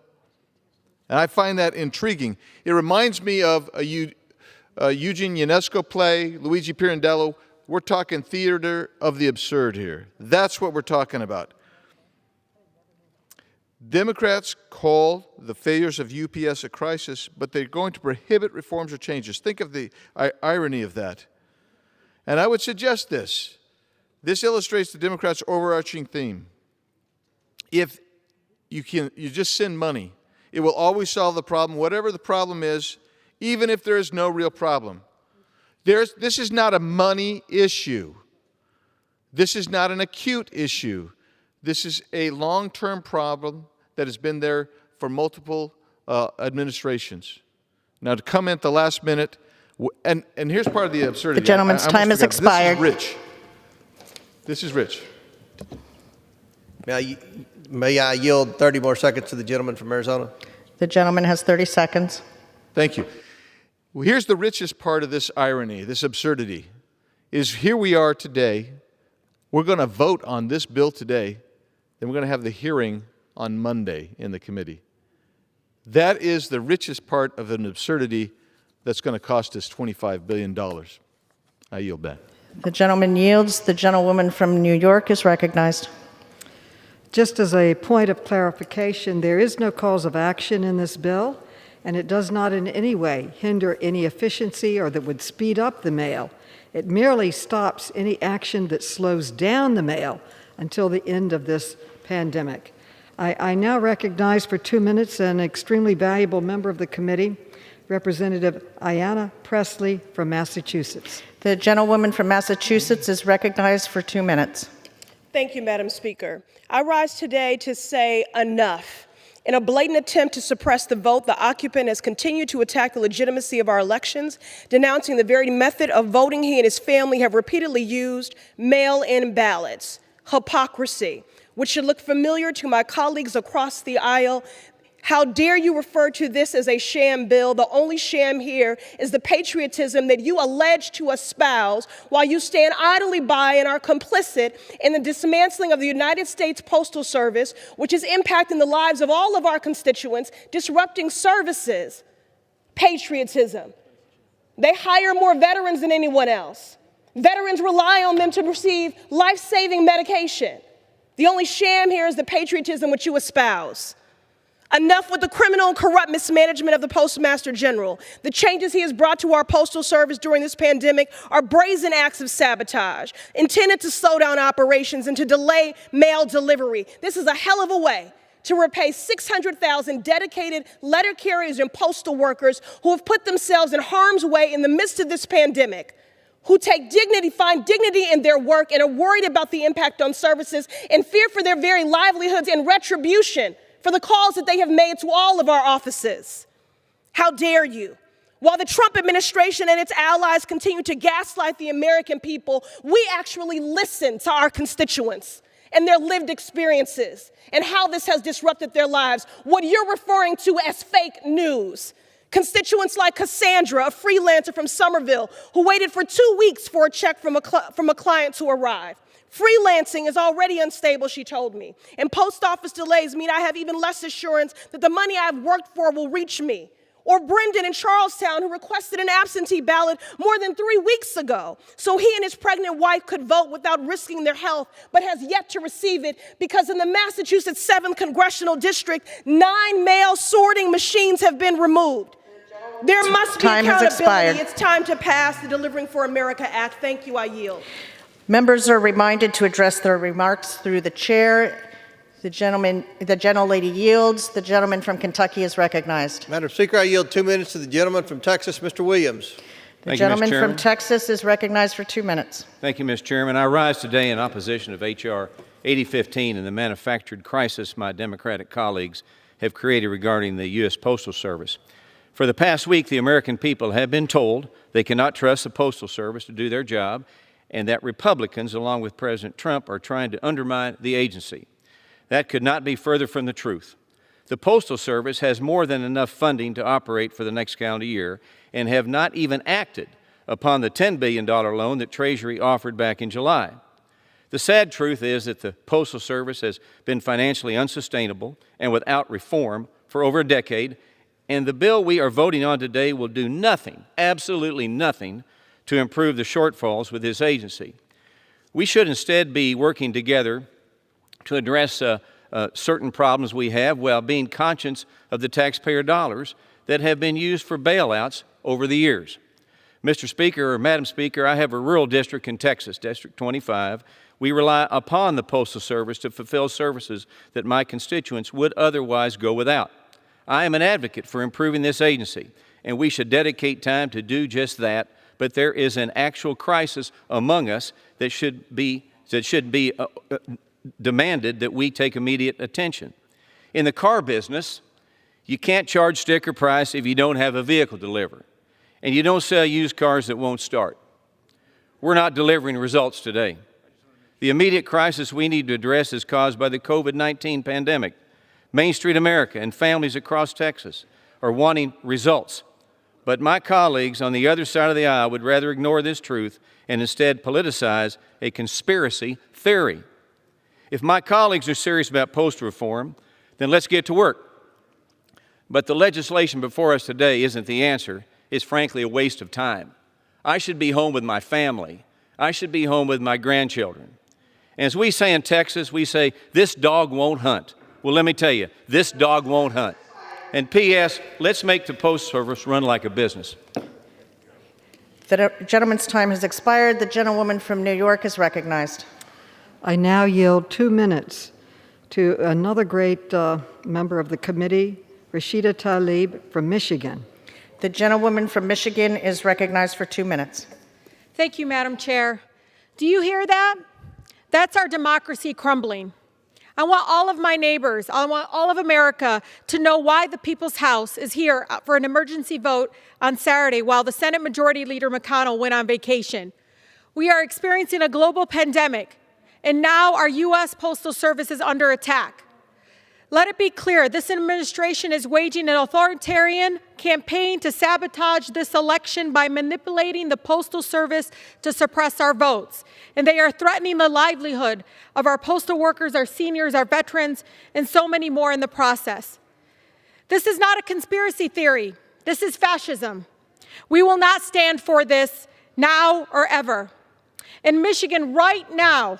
And I find that intriguing. It reminds me of a Eugene Ionesco play, Luigi Pirandello. We're talking theater of the absurd here. That's what we're talking about. Democrats call the failures of UPS a crisis, but they're going to prohibit reforms or changes. Think of the irony of that. And I would suggest this. This illustrates the Democrats' overarching theme. If you just send money, it will always solve the problem, whatever the problem is, even if there is no real problem. This is not a money issue. This is not an acute issue. This is a long-term problem that has been there for multiple administrations. Now, to comment the last minute, and here's part of the absurdity. The gentleman's time has expired. This is rich. May I yield 30 more seconds to the gentleman from Arizona? The gentleman has 30 seconds. Thank you. Well, here's the richest part of this irony, this absurdity, is here we are today. We're going to vote on this bill today, then we're going to have the hearing on Monday in the committee. That is the richest part of an absurdity that's going to cost us $25 billion. I yield back. The gentleman yields. The gentlewoman from New York is recognized. Just as a point of clarification, there is no cause of action in this bill, and it does not in any way hinder any efficiency or that would speed up the mail. It merely stops any action that slows down the mail until the end of this pandemic. I now recognize for 2 minutes an extremely valuable member of the committee, Representative Ayanna Pressley from Massachusetts. The gentlewoman from Massachusetts is recognized for 2 minutes. Thank you, Madam Speaker. I rise today to say enough. In a blatant attempt to suppress the vote, the occupant has continued to attack the legitimacy of our elections, denouncing the very method of voting he and his family have repeatedly used, mail-in ballots. Hypocrisy, which should look familiar to my colleagues across the aisle. How dare you refer to this as a sham bill? The only sham here is the patriotism that you allege to espouse while you stand idly by and are complicit in the dismantling of the United States Postal Service, which is impacting the lives of all of our constituents, disrupting services. Patriotism. They hire more veterans than anyone else. Veterans rely on them to receive life-saving medication. The only sham here is the patriotism which you espouse. Enough with the criminal and corrupt mismanagement of the Postmaster General. The changes he has brought to our Postal Service during this pandemic are brazen acts of sabotage, intended to slow down operations and to delay mail delivery. This is a hell of a way to repay 600,000 dedicated letter carriers and postal workers who have put themselves in harm's way in the midst of this pandemic, who take dignity, find dignity in their work and are worried about the impact on services and fear for their very livelihoods and retribution for the calls that they have made to all of our offices. How dare you? While the Trump administration and its allies continue to gaslight the American people, we actually listen to our constituents and their lived experiences and how this has disrupted their lives, what you're referring to as fake news. Constituents like Cassandra, a freelancer from Somerville, who waited for 2 weeks for a check from a client to arrive. Freelancing is already unstable, she told me, and post office delays mean I have even less assurance that the money I've worked for will reach me. Or Brendan in Charlestown, who requested an absentee ballot more than 3 weeks ago so he and his pregnant wife could vote without risking their health, but has yet to receive it because in the Massachusetts 7th Congressional District, 9 mail sorting machines have been removed. There must be accountability. It's time to pass the Delivering for America Act. Thank you. I yield. Members are reminded to address their remarks through the chair. The gentlelady yields. The gentleman from Kentucky is recognized. Madam Speaker, I yield 2 minutes to the gentleman from Texas, Mr. Williams. The gentleman from Texas is recognized for 2 minutes. Thank you, Mr. Chairman. I rise today in opposition of H.R. 8015 and the manufactured crisis my Democratic colleagues have created regarding the U.S. Postal Service. For the past week, the American people have been told they cannot trust the Postal Service to do their job, and that Republicans, along with President Trump, are trying to undermine the agency. That could not be further from the truth. The Postal Service has more than enough funding to operate for the next calendar year and have not even acted upon the $10 billion loan that Treasury offered back in July. The sad truth is that the Postal Service has been financially unsustainable and without reform for over a decade, and the bill we are voting on today will do nothing, absolutely nothing, to improve the shortfalls with this agency. We should instead be working together to address certain problems we have while being conscious of the taxpayer dollars that have been used for bailouts over the years. Mr. Speaker, or Madam Speaker, I have a rural district in Texas, District 25. We rely upon the Postal Service to fulfill services that my constituents would otherwise go without. I am an advocate for improving this agency, and we should dedicate time to do just that. But there is an actual crisis among us that should be demanded that we take immediate attention. In the car business, you can't charge sticker price if you don't have a vehicle deliver, and you don't sell used cars that won't start. We're not delivering results today. The immediate crisis we need to address is caused by the COVID-19 pandemic. Main Street America and families across Texas are wanting results. But my colleagues on the other side of the aisle would rather ignore this truth and instead politicize a conspiracy theory. If my colleagues are serious about postal reform, then let's get to work. But the legislation before us today isn't the answer. It's frankly a waste of time. I should be home with my family. I should be home with my grandchildren. And as we say in Texas, we say, this dog won't hunt. Well, let me tell you, this dog won't hunt. And P.S., let's make the Post Service run like a business. The gentleman's time has expired. The gentlewoman from New York is recognized. I now yield 2 minutes to another great member of the committee, Rashida Tlaib from Michigan. The gentlewoman from Michigan is recognized for 2 minutes. Thank you, Madam Chair. Do you hear that? That's our democracy crumbling. I want all of my neighbors, I want all of America to know why the People's House is here for an emergency vote on Saturday while the Senate Majority Leader McConnell went on vacation. We are experiencing a global pandemic, and now our U.S. Postal Service is under attack. Let it be clear, this administration is waging an authoritarian campaign to sabotage this election by manipulating the Postal Service to suppress our votes. And they are threatening the livelihood of our postal workers, our seniors, our veterans, and so many more in the process. This is not a conspiracy theory. This is fascism. We will not stand for this now or ever. In Michigan right now,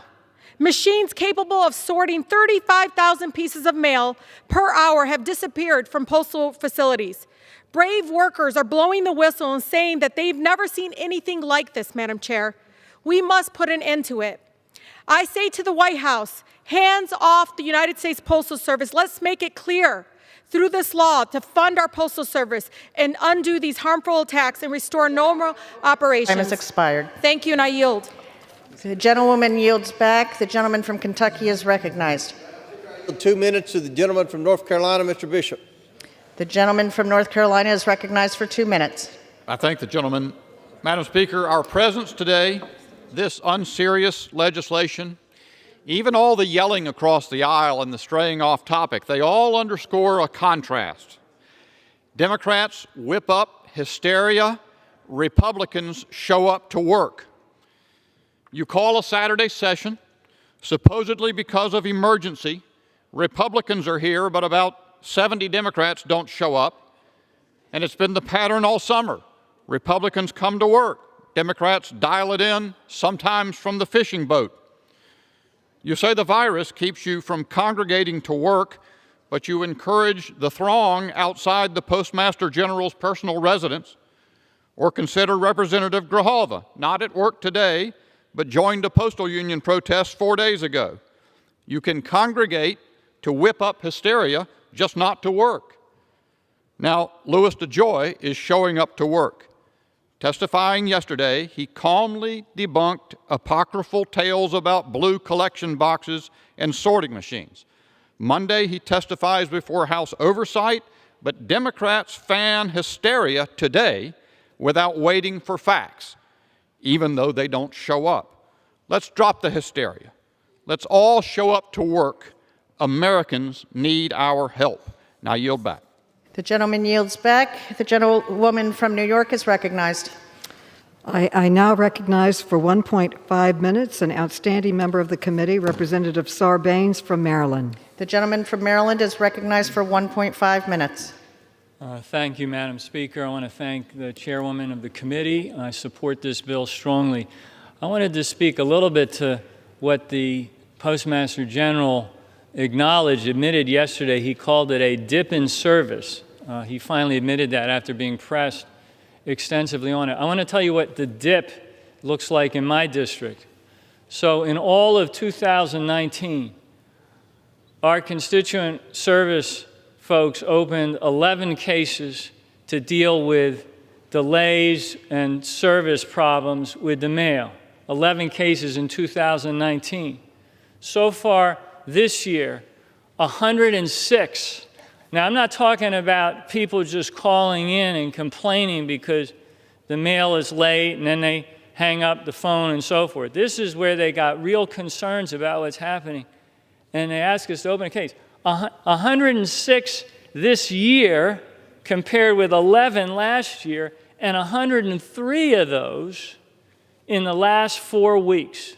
machines capable of sorting 35,000 pieces of mail per hour have disappeared from postal facilities. Brave workers are blowing the whistle and saying that they've never seen anything like this, Madam Chair. We must put an end to it. I say to the White House, hands off the United States Postal Service. Let's make it clear through this law to fund our Postal Service and undo these harmful attacks and restore normal operations. Time has expired. Thank you, and I yield. The gentlewoman yields back. The gentleman from Kentucky is recognized. 2 minutes to the gentleman from North Carolina, Mr. Bishop. The gentleman from North Carolina is recognized for 2 minutes. I thank the gentleman. Madam Speaker, our presence today, this unserious legislation, even all the yelling across the aisle and the straying off topic, they all underscore a contrast. Democrats whip up hysteria, Republicans show up to work. You call a Saturday session, supposedly because of emergency. Republicans are here, but about 70 Democrats don't show up. And it's been the pattern all summer. Republicans come to work. Democrats dial it in, sometimes from the fishing boat. You say the virus keeps you from congregating to work, but you encourage the throng outside the Postmaster General's personal residence. Or consider Representative Grijalva, not at work today, but joined a postal union protest 4 days ago. You can congregate to whip up hysteria, just not to work. Now, Louis DeJoy is showing up to work. Testifying yesterday, he calmly debunked apocryphal tales about blue collection boxes and sorting machines. Monday, he testifies before House Oversight, but Democrats fan hysteria today without waiting for facts, even though they don't show up. Let's drop the hysteria. Let's all show up to work. Americans need our help. Now yield back. The gentleman yields back. The gentlewoman from New York is recognized. I now recognize for 1.5 minutes an outstanding member of the committee, Representative Sarbanes from Maryland. The gentleman from Maryland is recognized for 1.5 minutes. Thank you, Madam Speaker. I want to thank the chairwoman of the committee. I support this bill strongly. I wanted to speak a little bit to what the Postmaster General admitted yesterday. He called it a dip in service. He finally admitted that after being pressed extensively on it. I want to tell you what the dip looks like in my district. So in all of 2019, our constituent service folks opened 11 cases to deal with delays and service problems with the mail. 11 cases in 2019. So far this year, 106. Now, I'm not talking about people just calling in and complaining because the mail is late and then they hang up the phone and so forth. This is where they got real concerns about what's happening, and they ask us to open a case. 106 this year compared with 11 last year, and 103 of those in the last 4 weeks.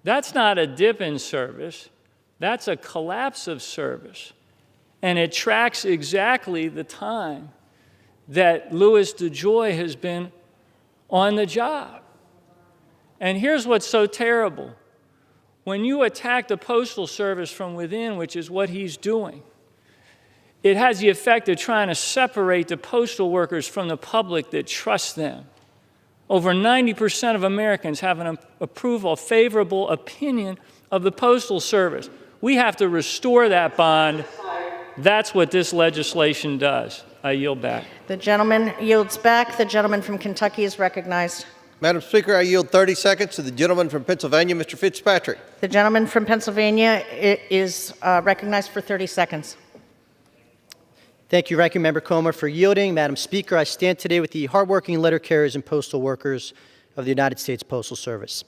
That's not a dip in service. That's a collapse of service. And it tracks exactly the time that Louis DeJoy has been on the job. And here's what's so terrible. When you attack the Postal Service from within, which is what he's doing, it has the effect of trying to separate the postal workers from the public that trust them. Over 90% of Americans have an approval, favorable opinion of the Postal Service. We have to restore that bond. That's what this legislation does. I yield back. The gentleman yields back. The gentleman from Kentucky is recognized. Madam Speaker, I yield 30 seconds to the gentleman from Pennsylvania, Mr. Fitzpatrick. The gentleman from Pennsylvania is recognized for 30 seconds. Thank you, Ranking Member Comer, for yielding. Madam Speaker, I stand today with the hardworking letter carriers and postal workers of the United States Postal Service.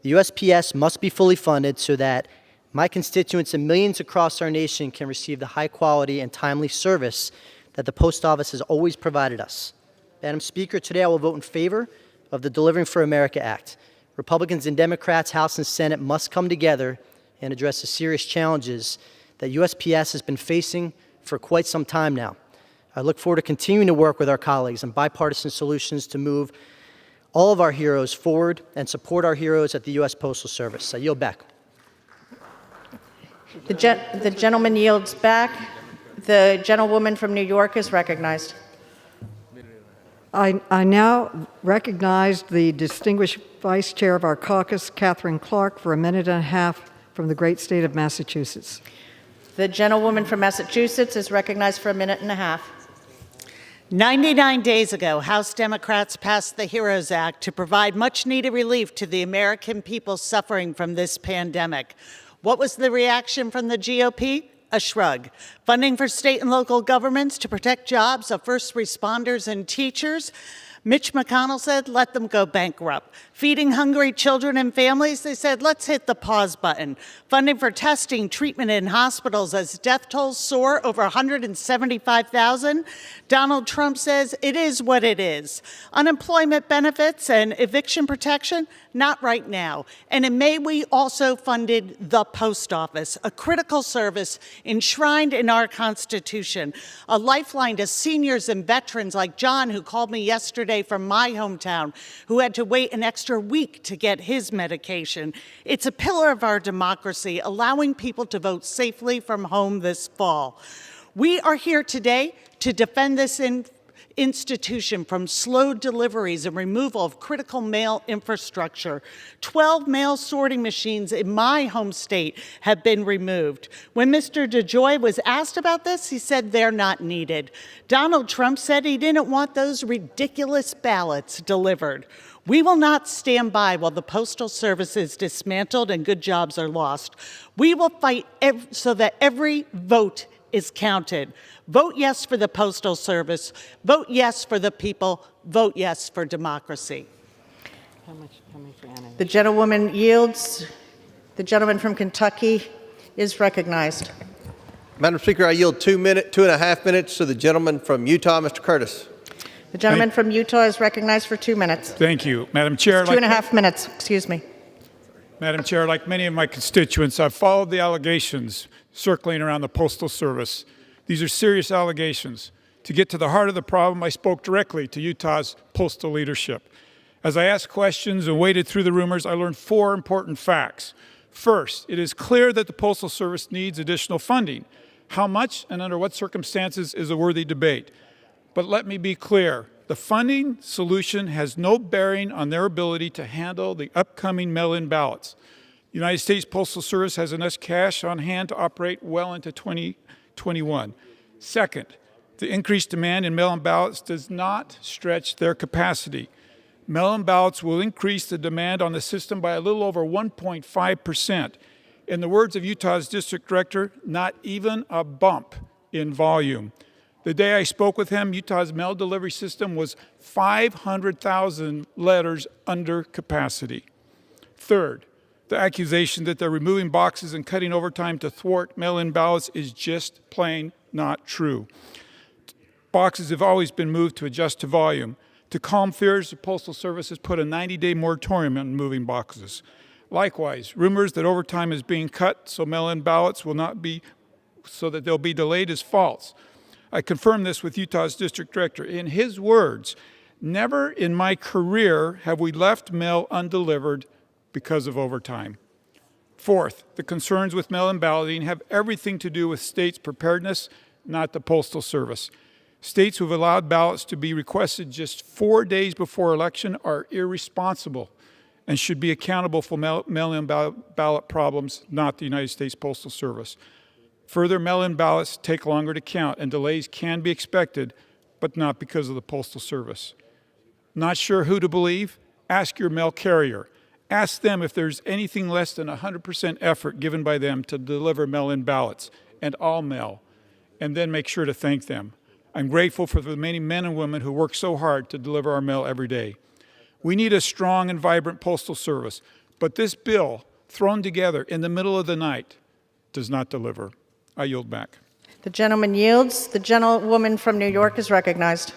The USPS must be fully funded so that my constituents and millions across our nation can receive the high quality and timely service that the Post Office has always provided us. Madam Speaker, today I will vote in favor of the Delivering for America Act. Republicans and Democrats, House and Senate, must come together and address the serious challenges that USPS has been facing for quite some time now. I look forward to continuing to work with our colleagues on bipartisan solutions to move all of our heroes forward and support our heroes at the U.S. Postal Service. I yield back. The gentleman yields back. The gentlewoman from New York is recognized. I now recognize the distinguished Vice Chair of our caucus, Catherine Clark, for a minute and a half from the great state of Massachusetts. The gentlewoman from Massachusetts is recognized for a minute and a half. 99 days ago, House Democrats passed the HEROES Act to provide much-needed relief to the American people suffering from this pandemic. What was the reaction from the GOP? A shrug. Funding for state and local governments to protect jobs of first responders and teachers. Mitch McConnell said, let them go bankrupt. Feeding hungry children and families, they said, let's hit the pause button. Funding for testing, treatment in hospitals as death tolls soar over 175,000. Donald Trump says, it is what it is. Unemployment benefits and eviction protection, not right now. And in May, we also funded the Post Office, a critical service enshrined in our Constitution, a lifeline to seniors and veterans like John, who called me yesterday from my hometown, who had to wait an extra week to get his medication. It's a pillar of our democracy, allowing people to vote safely from home this fall. We are here today to defend this institution from slow deliveries and removal of critical mail infrastructure. 12 mail sorting machines in my home state have been removed. When Mr. DeJoy was asked about this, he said they're not needed. Donald Trump said he didn't want those ridiculous ballots delivered. We will not stand by while the Postal Service is dismantled and good jobs are lost. We will fight so that every vote is counted. Vote yes for the Postal Service. Vote yes for the people. Vote yes for democracy. The gentlewoman yields. The gentleman from Kentucky is recognized. Madam Speaker, I yield 2.5 minutes to the gentleman from Utah, Mr. Curtis. The gentleman from Utah is recognized for 2 minutes. Thank you, Madam Chair. 2.5 minutes, excuse me. Madam Chair, like many of my constituents, I've followed the allegations circling around the Postal Service. These are serious allegations. To get to the heart of the problem, I spoke directly to Utah's postal leadership. As I asked questions and waded through the rumors, I learned 4 important facts. First, it is clear that the Postal Service needs additional funding. How much and under what circumstances is a worthy debate. But let me be clear, the funding solution has no bearing on their ability to handle the upcoming mail-in ballots. The United States Postal Service has enough cash on hand to operate well into 2021. Second, the increased demand in mail-in ballots does not stretch their capacity. Mail-in ballots will increase the demand on the system by a little over 1.5%. In the words of Utah's district director, not even a bump in volume. The day I spoke with him, Utah's mail delivery system was 500,000 letters under capacity. Third, the accusation that they're removing boxes and cutting overtime to thwart mail-in ballots is just plain not true. Boxes have always been moved to adjust to volume. To calm fears, the Postal Service has put a 90-day moratorium on moving boxes. Likewise, rumors that overtime is being cut so mail-in ballots will not be, so that they'll be delayed is false. I confirmed this with Utah's district director. In his words, never in my career have we left mail undelivered because of overtime. Fourth, the concerns with mail-in balloting have everything to do with states' preparedness, not the Postal Service. States who have allowed ballots to be requested just 4 days before election are irresponsible and should be accountable for mail-in ballot problems, not the United States Postal Service. Further, mail-in ballots take longer to count, and delays can be expected, but not because of the Postal Service. Not sure who to believe? ask your mail carrier. Ask them if there's anything less than 100% effort given by them to deliver mail-in ballots and all mail, and then make sure to thank them. I'm grateful for the many men and women who work so hard to deliver our mail every day. We need a strong and vibrant postal service, but this bill, thrown together in the middle of the night, does not deliver. I yield back. The gentleman yields. The gentlewoman from New York is recognized.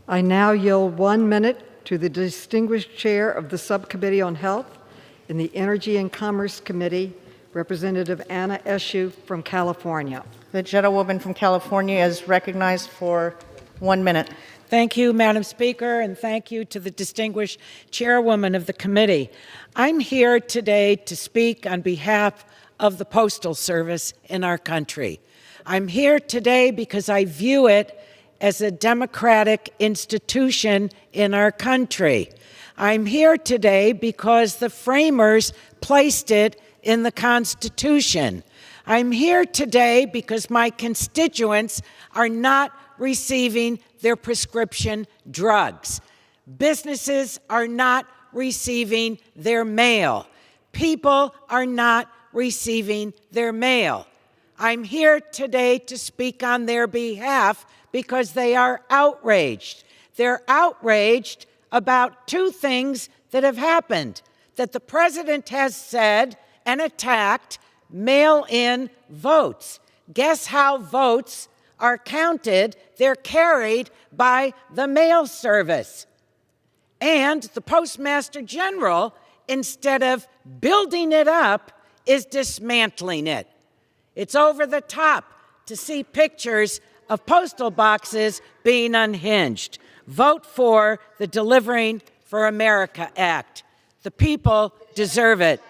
I now yield 1 minute to the distinguished chair of the Subcommittee on Health in the Energy and Commerce Committee, Representative Anna Eshoo from California. The gentlewoman from California is recognized for 1 minute. Thank you, Madam Speaker, and thank you to the distinguished chairwoman of the committee. I'm here today to speak on behalf of the Postal Service in our country. I'm here today because I view it as a democratic institution in our country. I'm here today because the framers placed it in the Constitution. I'm here today because my constituents are not receiving their prescription drugs. Businesses are not receiving their mail. People are not receiving their mail. I'm here today to speak on their behalf because they are outraged. They're outraged about two things that have happened: that the president has said and attacked mail-in votes. Guess how votes are counted? They're carried by the mail service. And the Postmaster General, instead of building it up, is dismantling it. It's over the top to see pictures of postal boxes being unhinged. Vote for the Delivering for America Act. The people deserve it.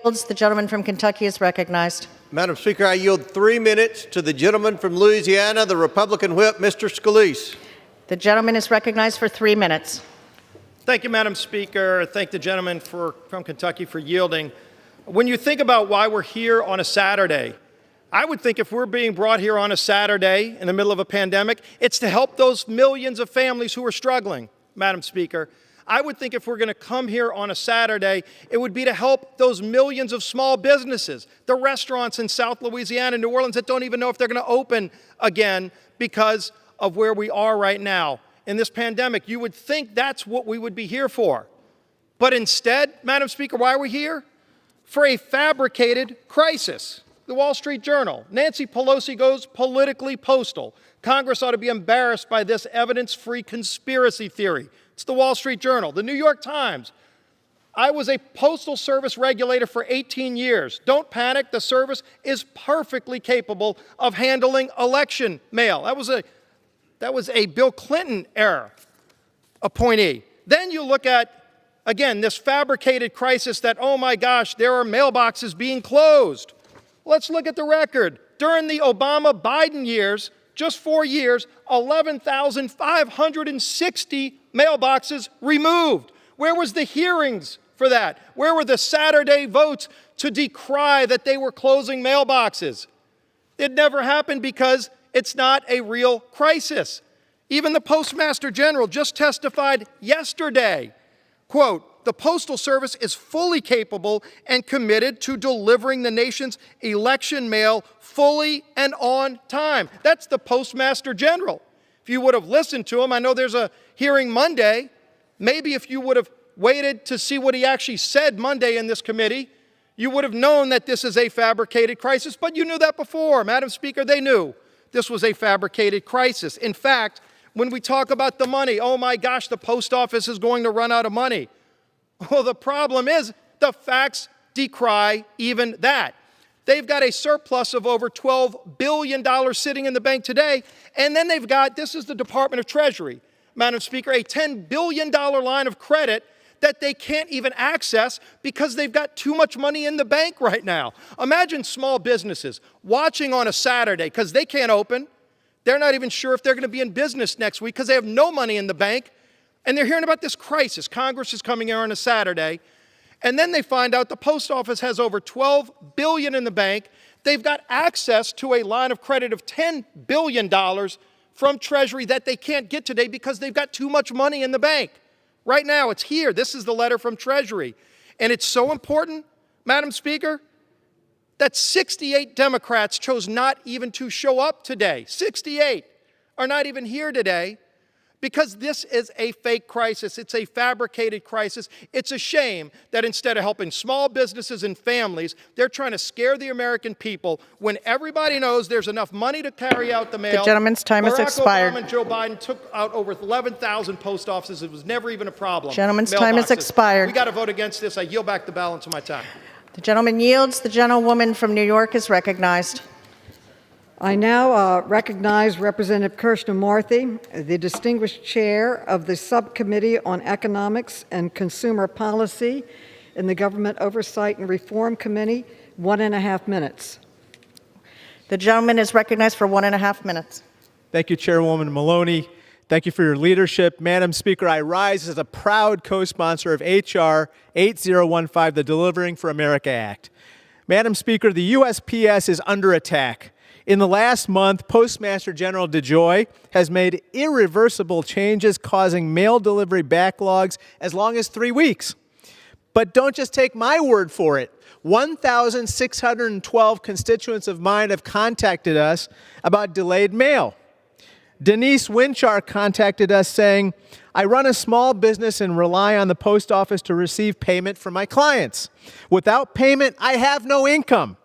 The gentleman from Kentucky is recognized. Madam Speaker, I yield 3 minutes to the gentleman from Louisiana, the Republican whip, Mr. Scalise. The gentleman is recognized for 3 minutes. Thank you, Madam Speaker. Thank the gentleman from Kentucky for yielding. When you think about why we're here on a Saturday, I would think if we're being brought here on a Saturday in the middle of a pandemic, it's to help those millions of families who are struggling, Madam Speaker. I would think if we're going to come here on a Saturday, it would be to help those millions of small businesses, the restaurants in South Louisiana and New Orleans that don't even know if they're going to open again because of where we are right now in this pandemic. You would think that's what we would be here for. But instead, Madam Speaker, why are we here? For a fabricated crisis. The Wall Street Journal. Nancy Pelosi goes politically postal. Congress ought to be embarrassed by this evidence-free conspiracy theory. It's the Wall Street Journal. The New York Times. I was a Postal Service regulator for 18 years. Don't panic. The service is perfectly capable of handling election mail. That was a Bill Clinton era appointee. Then you look at, again, this fabricated crisis that, oh my gosh, there are mailboxes being closed. Let's look at the record. During the Obama-Biden years, just 4 years, 11,560 mailboxes removed. Where was the hearings for that? Where were the Saturday votes to decry that they were closing mailboxes? It never happened because it's not a real crisis. Even the Postmaster General just testified yesterday, quote, "The Postal Service is fully capable and committed to delivering the nation's election mail fully and on time." That's the Postmaster General. If you would have listened to him, I know there's a hearing Monday. Maybe if you would have waited to see what he actually said Monday in this committee, you would have known that this is a fabricated crisis. But you knew that before, Madam Speaker. They knew this was a fabricated crisis. In fact, when we talk about the money, oh my gosh, the post office is going to run out of money. Well, the problem is the facts decry even that. They've got a surplus of over $12 billion sitting in the bank today, and then they've got, this is the Department of Treasury, Madam Speaker, a $10 billion line of credit that they can't even access because they've got too much money in the bank right now. Imagine small businesses watching on a Saturday because they can't open. They're not even sure if they're going to be in business next week because they have no money in the bank. And they're hearing about this crisis. Congress is coming here on a Saturday. And then they find out the post office has over $12 billion in the bank. They've got access to a line of credit of $10 billion from Treasury that they can't get today because they've got too much money in the bank. Right now, it's here. This is the letter from Treasury. And it's so important, Madam Speaker, that 68 Democrats chose not even to show up today. 68 are not even here today because this is a fake crisis. It's a fabricated crisis. It's a shame that instead of helping small businesses and families, they're trying to scare the American people when everybody knows there's enough money to carry out the mail. The gentleman's time has expired. Barack Obama and Joe Biden took out over 11,000 post offices. It was never even a problem. Gentleman's time has expired. We got to vote against this. I yield back the balance of my time. The gentleman yields. The gentlewoman from New York is recognized. I now recognize Representative Krishnamurthy, the distinguished chair of the Subcommittee on Economics and Consumer Policy in the Government Oversight and Reform Committee, 1.5 minutes. The gentleman is recognized for 1.5 minutes. Thank you, Chairwoman Maloney. Thank you for your leadership. Madam Speaker, I rise as a proud co-sponsor of H.R. 8015, the Delivering for America Act. Madam Speaker, the USPS is under attack. In the last month, Postmaster General DeJoy has made irreversible changes causing mail delivery backlogs as long as 3 weeks. But don't just take my word for it. 1,612 constituents of mine have contacted us about delayed mail. Denise Winchar contacted us saying, I run a small business and rely on the post office to receive payment from my clients. Without payment, I have no income.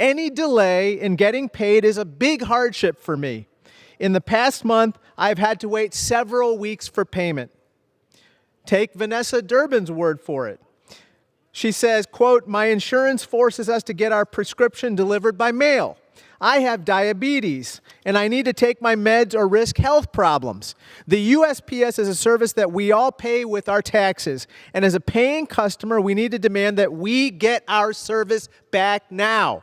Any delay in getting paid is a big hardship for me. In the past month, I've had to wait several weeks for payment. Take Vanessa Durbin's word for it. She says, quote, my insurance forces us to get our prescription delivered by mail. I have diabetes, and I need to take my meds or risk health problems. The USPS is a service that we all pay with our taxes, and as a paying customer, we need to demand that we get our service back now.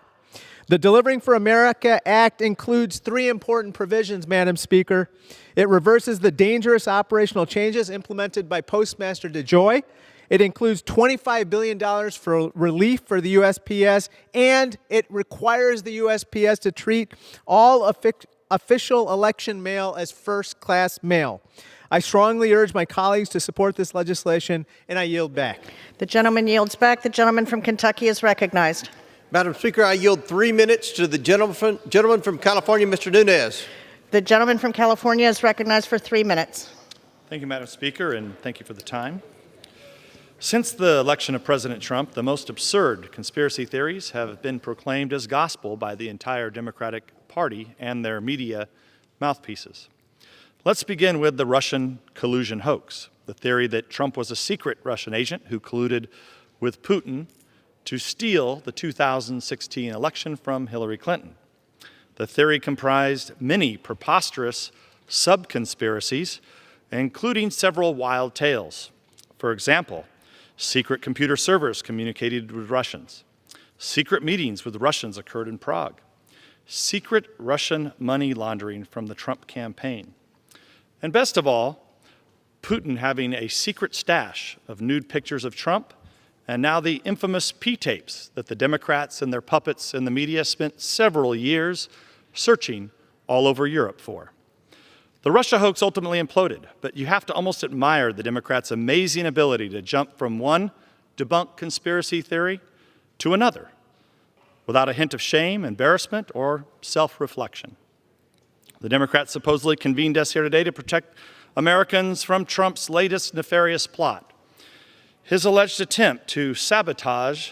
The Delivering for America Act includes 3 important provisions, Madam Speaker. It reverses the dangerous operational changes implemented by Postmaster DeJoy. It includes $25 billion for relief for the USPS, and it requires the USPS to treat all official election mail as first-class mail. I strongly urge my colleagues to support this legislation, and I yield back. The gentleman yields back. The gentleman from Kentucky is recognized. Madam Speaker, I yield 3 minutes to the gentleman from California, Mr. Nunes. The gentleman from California is recognized for 3 minutes. Thank you, Madam Speaker, and thank you for the time. Since the election of President Trump, the most absurd conspiracy theories have been proclaimed as gospel by the entire Democratic Party and their media mouthpieces. Let's begin with the Russian collusion hoax, the theory that Trump was a secret Russian agent who colluded with Putin to steal the 2016 election from Hillary Clinton. The theory comprised many preposterous sub-conspiracies, including several wild tales. For example, secret computer servers communicated with Russians. Secret meetings with Russians occurred in Prague. Secret Russian money laundering from the Trump campaign. And best of all, Putin having a secret stash of nude pictures of Trump, and now the infamous P-tapes that the Democrats and their puppets in the media spent several years searching all over Europe for. The Russia hoax ultimately imploded, but you have to almost admire the Democrats' amazing ability to jump from one debunked conspiracy theory to another without a hint of shame, embarrassment, or self-reflection. The Democrats supposedly convened us here today to protect Americans from Trump's latest nefarious plot, his alleged attempt to sabotage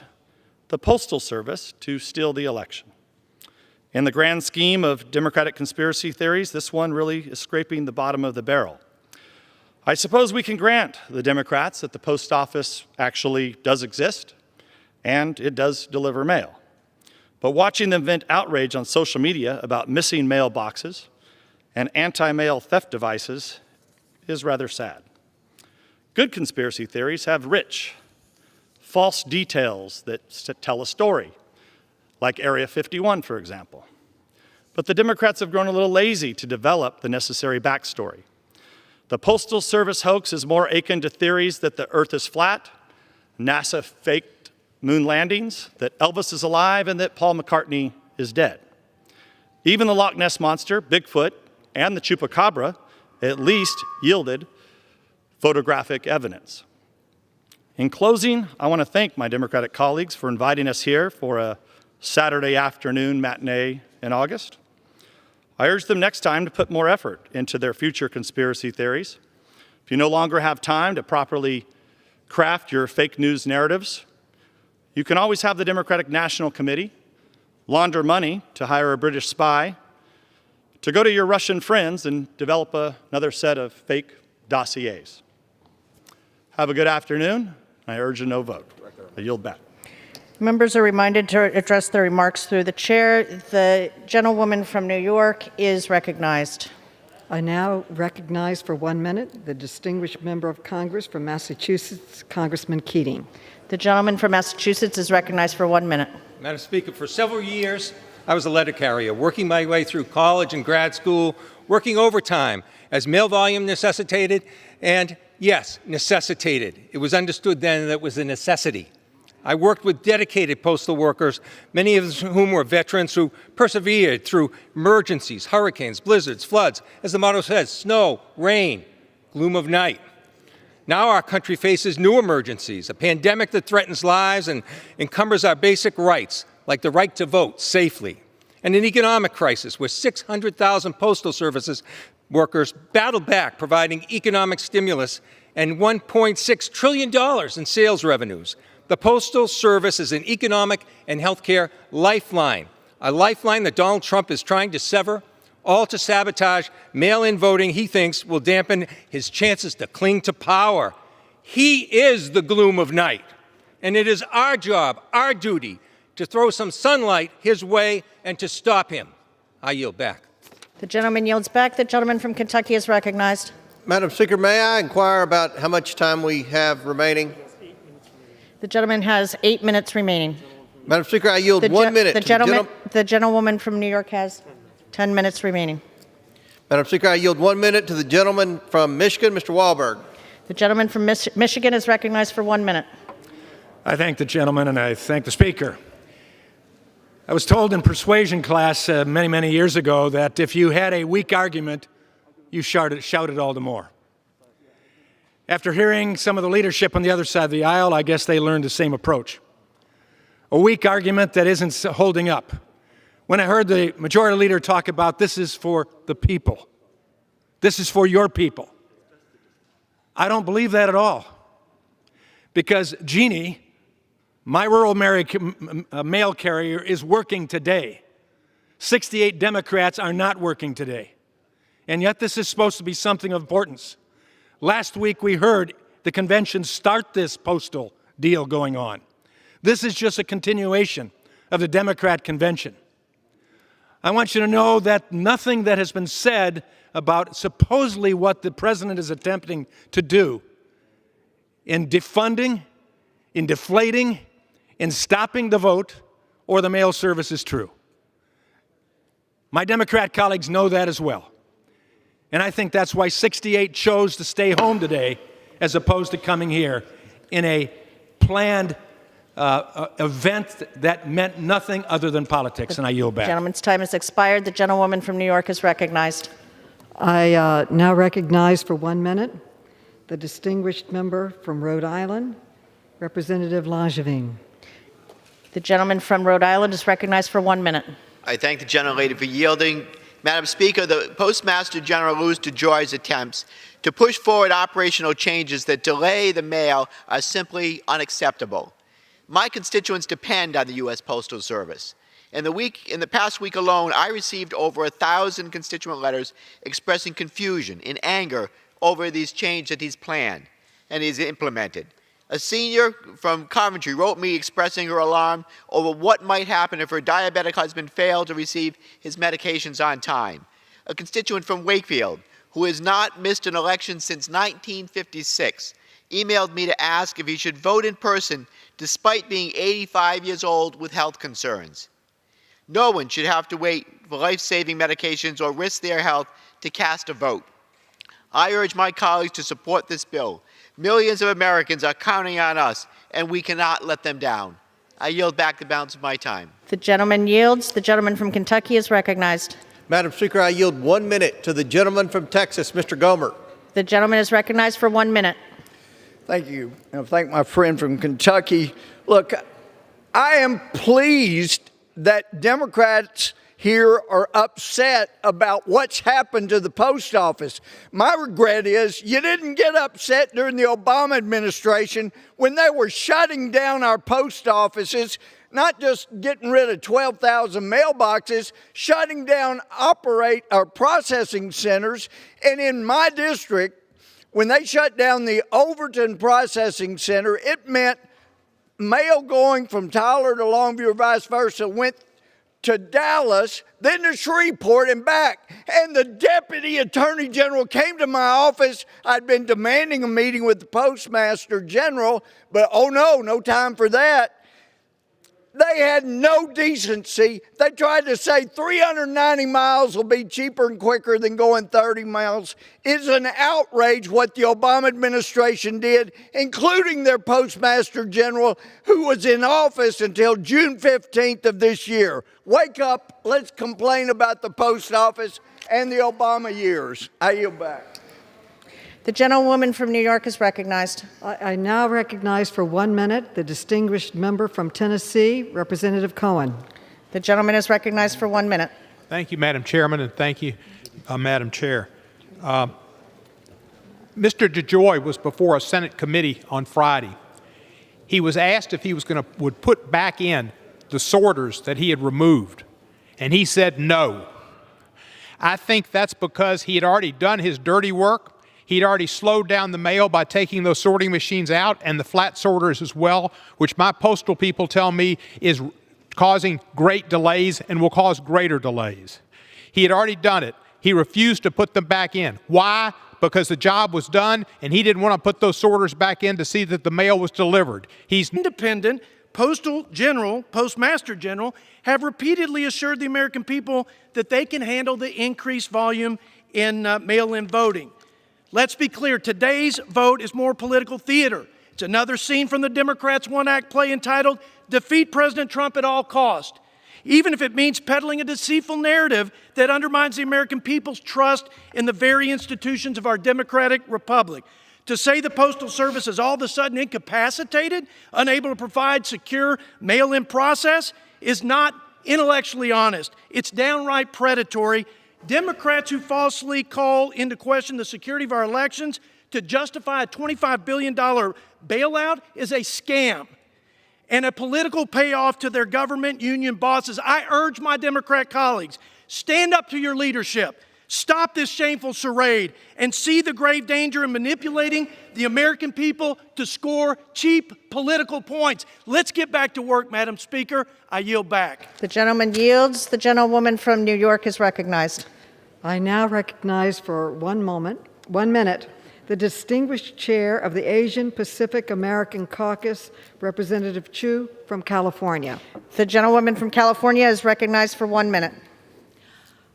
the Postal Service to steal the election. In the grand scheme of Democratic conspiracy theories, this one really is scraping the bottom of the barrel. I suppose we can grant the Democrats that the post office actually does exist, and it does deliver mail. But watching them vent outrage on social media about missing mailboxes and anti-mail theft devices is rather sad. Good conspiracy theories have rich, false details that tell a story, like Area 51, for example. But the Democrats have grown a little lazy to develop the necessary backstory. The Postal Service hoax is more akin to theories that the Earth is flat, NASA faked moon landings, that Elvis is alive, and that Paul McCartney is dead. Even the Loch Ness Monster, Bigfoot, and the Chupacabra at least yielded photographic evidence. In closing, I want to thank my Democratic colleagues for inviting us here for a Saturday afternoon matinee in August. I urge them next time to put more effort into their future conspiracy theories. If you no longer have time to properly craft your fake news narratives, you can always have the Democratic National Committee launder money to hire a British spy to go to your Russian friends and develop another set of fake dossiers. Have a good afternoon. I urge a no vote. I yield back. Members are reminded to address their remarks through the chair. The gentlewoman from New York is recognized. I now recognize for 1 minute the distinguished member of Congress from Massachusetts, Congressman Keating. The gentleman from Massachusetts is recognized for 1 minute. Madam Speaker, for several years, I was a letter carrier, working my way through college and grad school, working overtime as mail volume necessitated, and yes, necessitated. It was understood then that it was a necessity. I worked with dedicated postal workers, many of whom were veterans who persevered through emergencies, hurricanes, blizzards, floods, as the motto says, snow, rain, gloom of night. Now our country faces new emergencies, a pandemic that threatens lives and encumbers our basic rights, like the right to vote safely, and an economic crisis where 600,000 Postal Services workers battled back, providing economic stimulus and $1.6 trillion in sales revenues. The Postal Service is an economic and healthcare lifeline, a lifeline that Donald Trump is trying to sever, all to sabotage mail-in voting he thinks will dampen his chances to cling to power. He is the gloom of night, and it is our job, our duty, to throw some sunlight his way and to stop him. I yield back. The gentleman yields back. The gentleman from Kentucky is recognized. Madam Speaker, may I inquire about how much time we have remaining? The gentleman has 8 minutes remaining. Madam Speaker, I yield 1 minute. The gentlewoman from New York has 10 minutes remaining. Madam Speaker, I yield 1 minute to the gentleman from Michigan, Mr. Wahlberg. The gentleman from Michigan is recognized for 1 minute. I thank the gentleman and I thank the Speaker. I was told in persuasion class many, many years ago that if you had a weak argument, you shouted all the more. After hearing some of the leadership on the other side of the aisle, I guess they learned the same approach. A weak argument that isn't holding up. When I heard the majority leader talk about this is for the people, this is for your people, I don't believe that at all. Because Jeannie, my rural mail carrier, is working today. 68 Democrats are not working today. And yet this is supposed to be something of importance. Last week we heard the convention start this postal deal going on. This is just a continuation of the Democrat convention. I want you to know that nothing that has been said about supposedly what the president is attempting to do in defunding, in deflating, in stopping the vote or the mail service is true. My Democrat colleagues know that as well. And I think that's why 68 chose to stay home today as opposed to coming here in a planned event that meant nothing other than politics. And I yield back. The gentleman's time has expired. The gentlewoman from New York is recognized. I now recognize for 1 minute the distinguished member from Rhode Island, Representative Langevin. The gentleman from Rhode Island is recognized for 1 minute. I thank the gentlelady for yielding. Madam Speaker, the Postmaster General Louis DeJoy's attempts to push forward operational changes that delay the mail are simply unacceptable. My constituents depend on the U.S. Postal Service. In the past week alone, I received over 1,000 constituent letters expressing confusion and anger over these changes that he's planned and he's implemented. A senior from Coventry wrote me expressing her alarm over what might happen if her diabetic husband failed to receive his medications on time. A constituent from Wakefield, who has not missed an election since 1956, emailed me to ask if he should vote in person despite being 85 years old with health concerns. No one should have to wait for life-saving medications or risk their health to cast a vote. I urge my colleagues to support this bill. Millions of Americans are counting on us, and we cannot let them down. I yield back the balance of my time. The gentleman yields. The gentleman from Kentucky is recognized. Madam Speaker, I yield 1 minute to the gentleman from Texas, Mr. Gomer. The gentleman is recognized for 1 minute. Thank you. And I thank my friend from Kentucky. Look, I am pleased that Democrats here are upset about what's happened to the post office. My regret is you didn't get upset during the Obama administration when they were shutting down our post offices, not just getting rid of 12,000 mailboxes, shutting down our processing centers. And in my district, when they shut down the Overton Processing Center, it meant mail going from Tyler to Longview or vice versa went to Dallas, then to Shreveport and back. And the Deputy Attorney General came to my office. I'd been demanding a meeting with the Postmaster General, but oh no, no time for that. They had no decency. They tried to say 390 miles will be cheaper and quicker than going 30 miles. It's an outrage what the Obama administration did, including their Postmaster General, who was in office until June 15th of this year. Wake up, let's complain about the post office and the Obama years. I yield back. The gentlewoman from New York is recognized. I now recognize for 1 minute the distinguished member from Tennessee, Representative Cohen. The gentleman is recognized for 1 minute. Thank you, Madam Chairman, and thank you, Madam Chair. Mr. DeJoy was before a Senate committee on Friday. He was asked if he would put back in the sorters that he had removed, and he said no. I think that's because he had already done his dirty work. He'd already slowed down the mail by taking those sorting machines out and the flat sorters as well, which my postal people tell me is causing great delays and will cause greater delays. He had already done it. He refused to put them back in. Why? Because the job was done and he didn't want to put those sorters back in to see that the mail was delivered. He's independent. Postmaster General have repeatedly assured the American people that they can handle the increased volume in mail-in voting. Let's be clear, today's vote is more political theater. It's another scene from the Democrats' one-act play entitled, Defeat President Trump at All Cost. Even if it means peddling a deceitful narrative that undermines the American people's trust in the very institutions of our democratic republic. To say the Postal Service is all of a sudden incapacitated, unable to provide secure mail-in process, is not intellectually honest. It's downright predatory. Democrats who falsely call into question the security of our elections to justify a $25 billion bailout is a scam and a political payoff to their government union bosses. I urge my Democrat colleagues, stand up to your leadership, stop this shameful charade, and see the grave danger in manipulating the American people to score cheap political points. Let's get back to work, Madam Speaker. I yield back. The gentleman yields. The gentlewoman from New York is recognized. I now recognize for 1 minute, the distinguished chair of the Asian Pacific American Caucus, Representative Chu from California. The gentlewoman from California is recognized for 1 minute.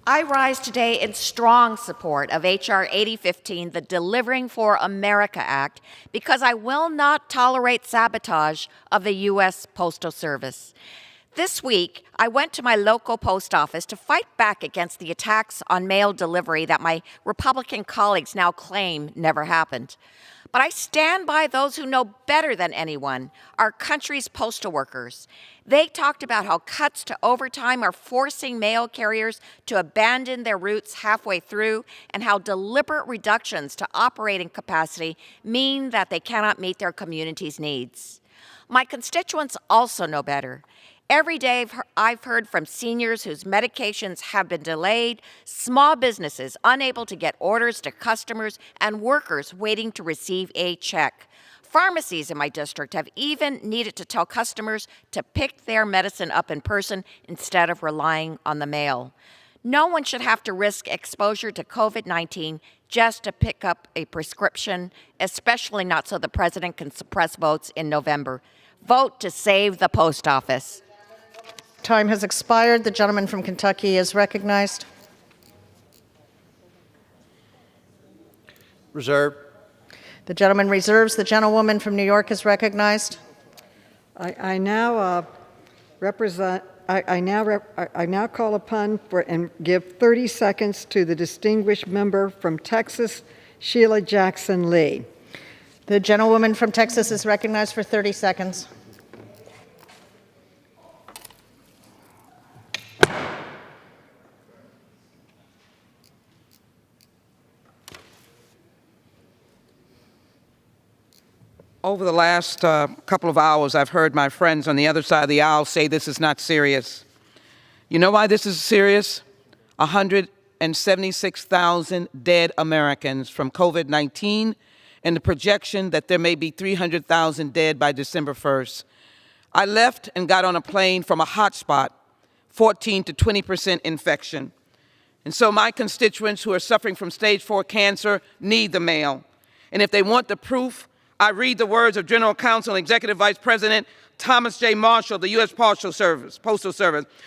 I rise today in strong support of H.R. 8015, the Delivering for America Act, because I will not tolerate sabotage of the U.S. Postal Service. This week, I went to my local post office to fight back against the attacks on mail delivery that my Republican colleagues now claim never happened. But I stand by those who know better than anyone, our country's postal workers. They talked about how cuts to overtime are forcing mail carriers to abandon their routes halfway through, and how deliberate reductions to operating capacity mean that they cannot meet their community's needs. My constituents also know better. Every day I've heard from seniors whose medications have been delayed, small businesses unable to get orders to customers, and workers waiting to receive a check. Pharmacies in my district have even needed to tell customers to pick their medicine up in person instead of relying on the mail. No one should have to risk exposure to COVID-19 just to pick up a prescription, especially not so the president can suppress votes in November. Vote to save the post office. Time has expired. The gentleman from Kentucky is recognized. Reserve. The gentleman reserves. The gentlewoman from New York is recognized. I now call upon and give 30 seconds to the distinguished member from Texas, Sheila Jackson Lee. The gentlewoman from Texas is recognized for 30 seconds. Over the last couple of hours, I've heard my friends on the other side of the aisle say this is not serious. You know why this is serious? 176,000 dead Americans from COVID-19 and the projection that there may be 300,000 dead by December 1st. I left and got on a plane from a hotspot, 14 to 20% infection. And so my constituents who are suffering from stage 4 cancer need the mail. And if they want the proof, I read the words of General Counsel and Executive Vice President Thomas J. Marshall, the U.S. Postal Service.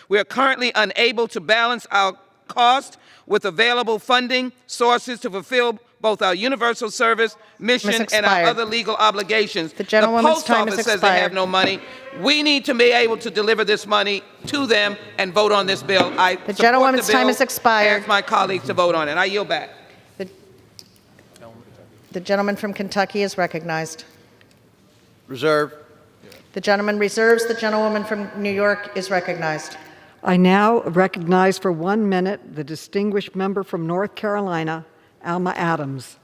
We are currently unable to balance our cost with available funding sources to fulfill both our universal service mission and our other legal obligations. The Post Office says they have no money. We need to be able to deliver this money to them and vote on this bill. The gentlewoman's time has expired. Ask my colleagues to vote on it. I yield back. The gentleman from Kentucky is recognized. Reserve. The gentleman reserves. The gentlewoman from New York is recognized. I now recognize for 1 minute the distinguished member from North Carolina, Alma Adams.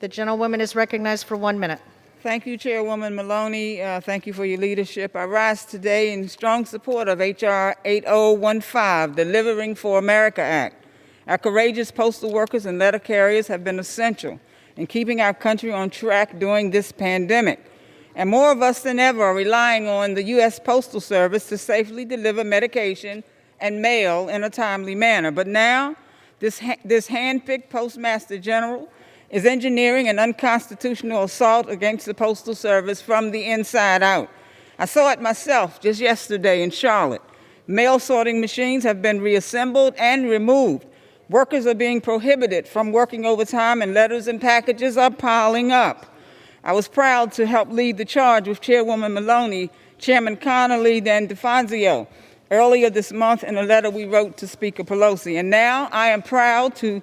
The gentlewoman is recognized for 1 minute. Thank you, Chairwoman Maloney. Thank you for your leadership. I rise today in strong support of H.R. 8015, Delivering for America Act. Our courageous postal workers and letter carriers have been essential in keeping our country on track during this pandemic. And more of us than ever are relying on the U.S. Postal Service to safely deliver medication and mail in a timely manner. But now, this hand-picked Postmaster General is engineering an unconstitutional assault against the Postal Service from the inside out. I saw it myself just yesterday in Charlotte. Mail sorting machines have been reassembled and removed. Workers are being prohibited from working overtime, and letters and packages are piling up. I was proud to help lead the charge with Chairwoman Maloney, Chairman Connolly, and DeFazio earlier this month in a letter we wrote to Speaker Pelosi. And now I am proud to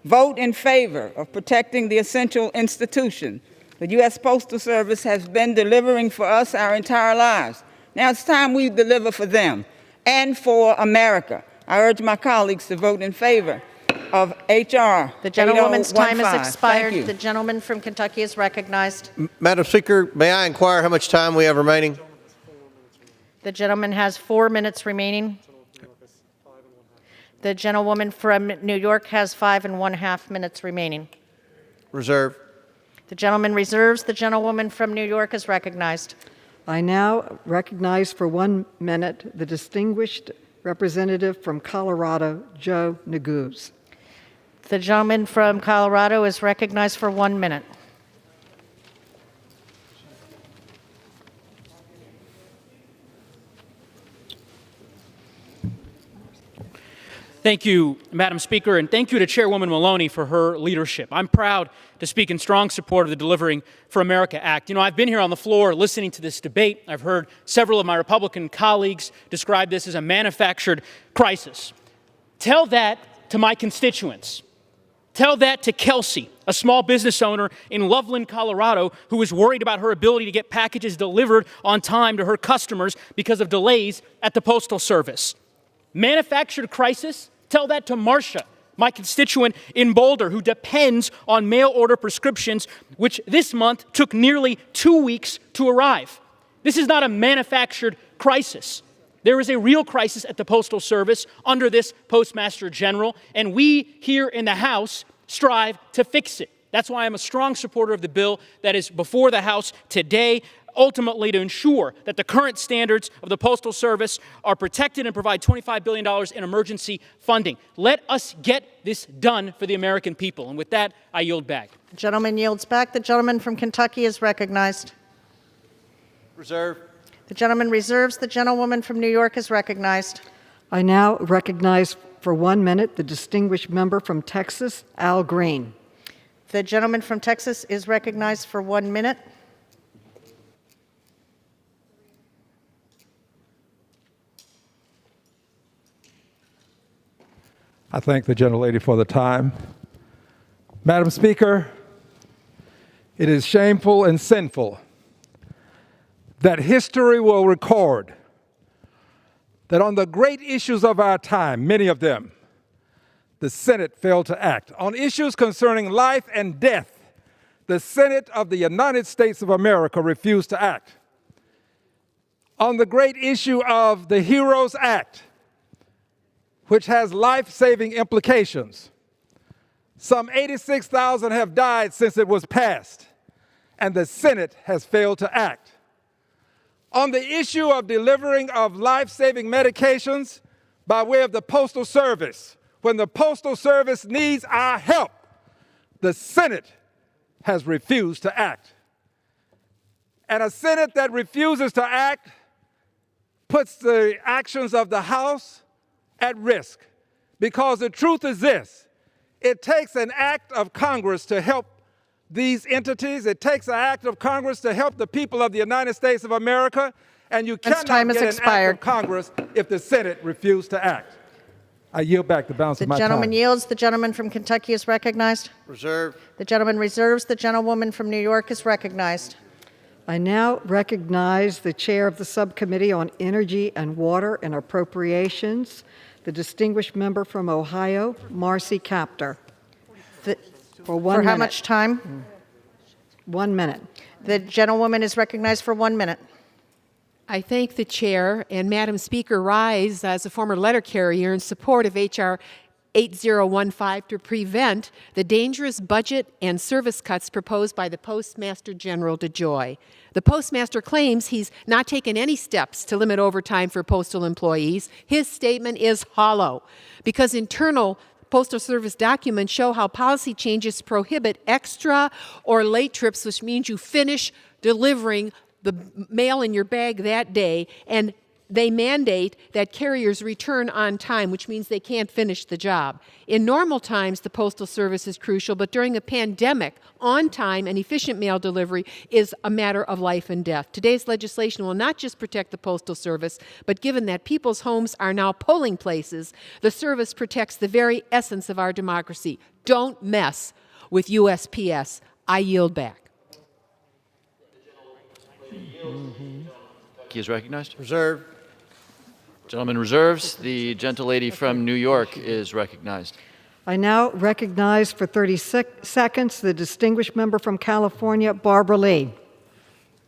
vote in favor of protecting the essential institution. The U.S. Postal Service has been delivering for us our entire lives. Now it's time we deliver for them and for America. I urge my colleagues to vote in favor of H.R. The gentlewoman's time has expired. Thank you. The gentleman from Kentucky is recognized. Madam Speaker, may I inquire how much time we have remaining? The gentleman has 4 minutes remaining. The gentlewoman from New York has 5.5 minutes remaining. Reserve. The gentleman reserves. The gentlewoman from New York is recognized. I now recognize for 1 minute the distinguished representative from Colorado, Joe Neguse. The gentleman from Colorado is recognized for 1 minute. Thank you, Madam Speaker, and thank you to Chairwoman Maloney for her leadership. I'm proud to speak in strong support of the Delivering for America Act. You know, I've been here on the floor listening to this debate. I've heard several of my Republican colleagues describe this as a manufactured crisis. Tell that to my constituents. Tell that to Kelsey, a small business owner in Loveland, Colorado, who is worried about her ability to get packages delivered on time to her customers because of delays at the Postal Service. Manufactured crisis? Tell that to Marcia, my constituent in Boulder, who depends on mail order prescriptions, which this month took nearly 2 weeks to arrive. This is not a manufactured crisis. There is a real crisis at the Postal Service under this Postmaster General, and we here in the House strive to fix it. That's why I'm a strong supporter of the bill that is before the House today, ultimately to ensure that the current standards of the Postal Service are protected and provide $25 billion in emergency funding. Let us get this done for the American people. And with that, I yield back. The gentleman yields back. The gentleman from Kentucky is recognized. Reserve. The gentleman reserves. The gentlewoman from New York is recognized. I now recognize for 1 minute the distinguished member from Texas, Al Green. The gentleman from Texas is recognized for 1 minute. I thank the gentlelady for the time. Madam Speaker, it is shameful and sinful that history will record that on the great issues of our time, many of them, the Senate failed to act. On issues concerning life and death, the Senate of the United States of America refused to act. On the great issue of the HEROES Act, which has life-saving implications, some 86,000 have died since it was passed, and the Senate has failed to act. On the issue of delivering of life-saving medications by way of the Postal Service, when the Postal Service needs our help, the Senate has refused to act. And a Senate that refuses to act puts the actions of the House at risk, because the truth is this: it takes an act of Congress to help these entities. It takes an act of Congress to help the people of the United States of America, and you cannot get an act of Congress if the Senate refused to act. I yield back the balance of my time. The gentleman yields. The gentleman from Kentucky is recognized. Reserve. The gentleman reserves. The gentlewoman from New York is recognized. I now recognize the chair of the Subcommittee on Energy and Water and Appropriations, the distinguished member from Ohio, Marcy Kaptur. For 1 minute. For how much time? 1 minute. The gentlewoman is recognized for 1 minute. I thank the chair and Madam Speaker rise as a former letter carrier in support of H.R. 8015 to prevent the dangerous budget and service cuts proposed by the Postmaster General DeJoy. The Postmaster claims he's not taken any steps to limit overtime for postal employees. His statement is hollow, because internal Postal Service documents show how policy changes prohibit extra or late trips, which means you finish delivering the mail in your bag that day, and they mandate that carriers return on time, which means they can't finish the job. In normal times, the Postal Service is crucial, but during a pandemic, on-time and efficient mail delivery is a matter of life and death. Today's legislation will not just protect the Postal Service, but given that people's homes are now polling places, the service protects the very essence of our democracy. Don't mess with USPS. I yield back. He is recognized. Reserve. Gentleman reserves. The gentlelady from New York is recognized. I now recognize for 30 seconds the distinguished member from California, Barbara Lee.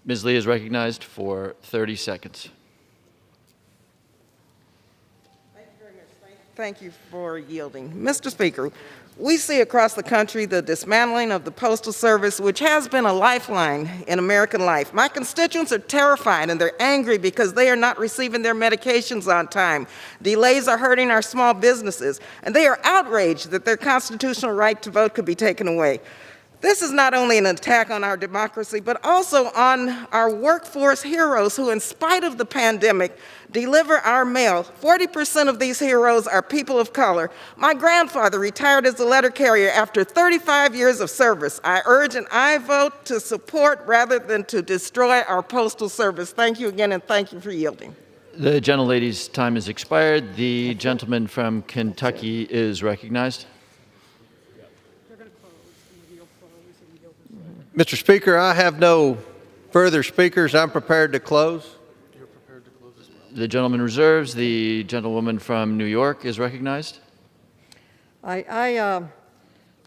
Ms. Lee is recognized for 30 seconds. Thank you for yielding. Mr. Speaker, we see across the country the dismantling of the Postal Service, which has been a lifeline in American life. My constituents are terrified and they're angry because they are not receiving their medications on time. Delays are hurting our small businesses, and they are outraged that their constitutional right to vote could be taken away. This is not only an attack on our democracy, but also on our workforce heroes who, in spite of the pandemic, deliver our mail. 40% of these heroes are people of color. My grandfather retired as a letter carrier after 35 years of service. I urge an aye vote to support rather than to destroy our postal service. Thank you again, and thank you for yielding. The gentlelady's time has expired. The gentleman from Kentucky is recognized. Mr. Speaker, I have no further speakers. I'm prepared to close. The gentleman reserves. The gentlewoman from New York is recognized. I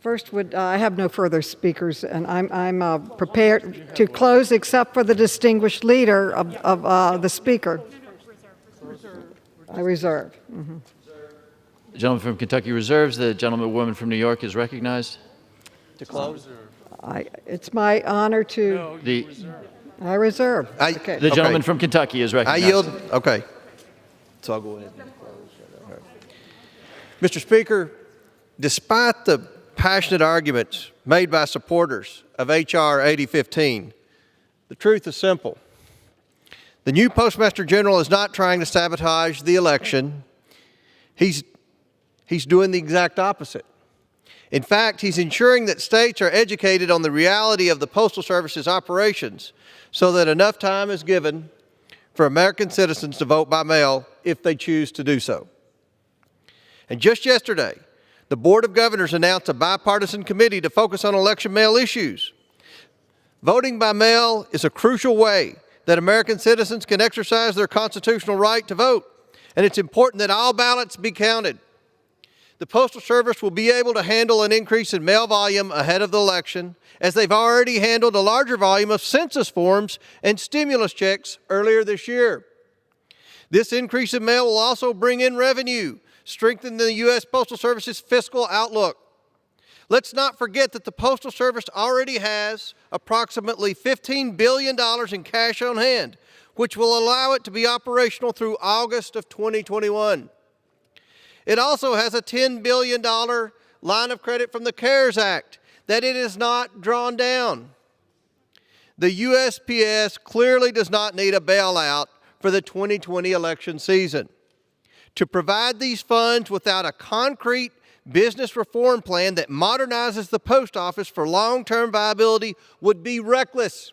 have no further speakers, and I'm prepared to close except for the distinguished leader of the speaker. I reserve. Mm-hmm. The gentleman from Kentucky reserves. The gentlewoman from New York is recognized. To close. It's my honor to. I reserve. Okay. The gentleman from Kentucky is recognized. I yield. Okay. So I'll go ahead and close. Mr. Speaker, despite the passionate arguments made by supporters of H.R. 8015, the truth is simple. The new Postmaster General is not trying to sabotage the election. He's doing the exact opposite. In fact, he's ensuring that states are educated on the reality of the Postal Service's operations so that enough time is given for American citizens to vote by mail if they choose to do so. And just yesterday, the Board of Governors announced a bipartisan committee to focus on election mail issues. Voting by mail is a crucial way that American citizens can exercise their constitutional right to vote, and it's important that all ballots be counted. The Postal Service will be able to handle an increase in mail volume ahead of the election, as they've already handled a larger volume of census forms and stimulus checks earlier this year. This increase in mail will also bring in revenue, strengthen the U.S. Postal Service's fiscal outlook. Let's not forget that the Postal Service already has approximately $15 billion in cash on hand, which will allow it to be operational through August of 2021. It also has a $10 billion line of credit from the CARES Act that it has not drawn down. The USPS clearly does not need a bailout for the 2020 election season. To provide these funds without a concrete business reform plan that modernizes the post office for long-term viability would be reckless.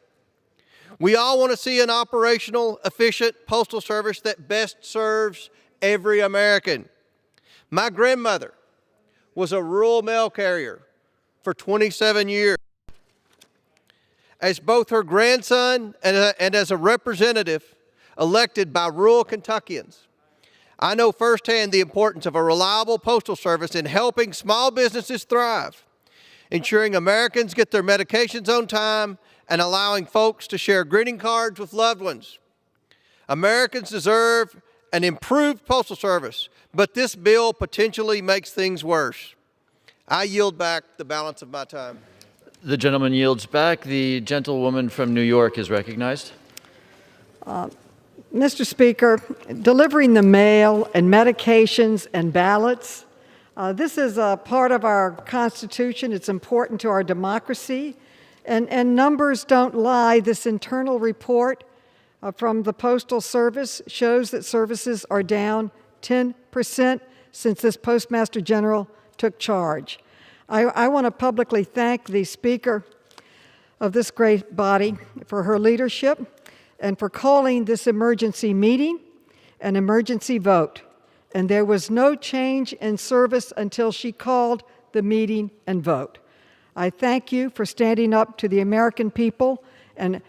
We all want to see an operational, efficient postal service that best serves every American. My grandmother was a rural mail carrier for 27 years. As both her grandson and as a representative elected by rural Kentuckians, I know firsthand the importance of a reliable postal service in helping small businesses thrive, ensuring Americans get their medications on time, and allowing folks to share greeting cards with loved ones. Americans deserve an improved postal service, but this bill potentially makes things worse. I yield back the balance of my time. The gentleman yields back. The gentlewoman from New York is recognized. Mr. Speaker, delivering the mail and medications and ballots, this is a part of our Constitution. It's important to our democracy. And numbers don't lie. This internal report from the Postal Service shows that services are down 10% since this Postmaster General took charge. I want to publicly thank the Speaker of this great body for her leadership and for calling this emergency meeting an emergency vote. And there was no change in service until she called the meeting and vote. I thank you for standing up to the American people and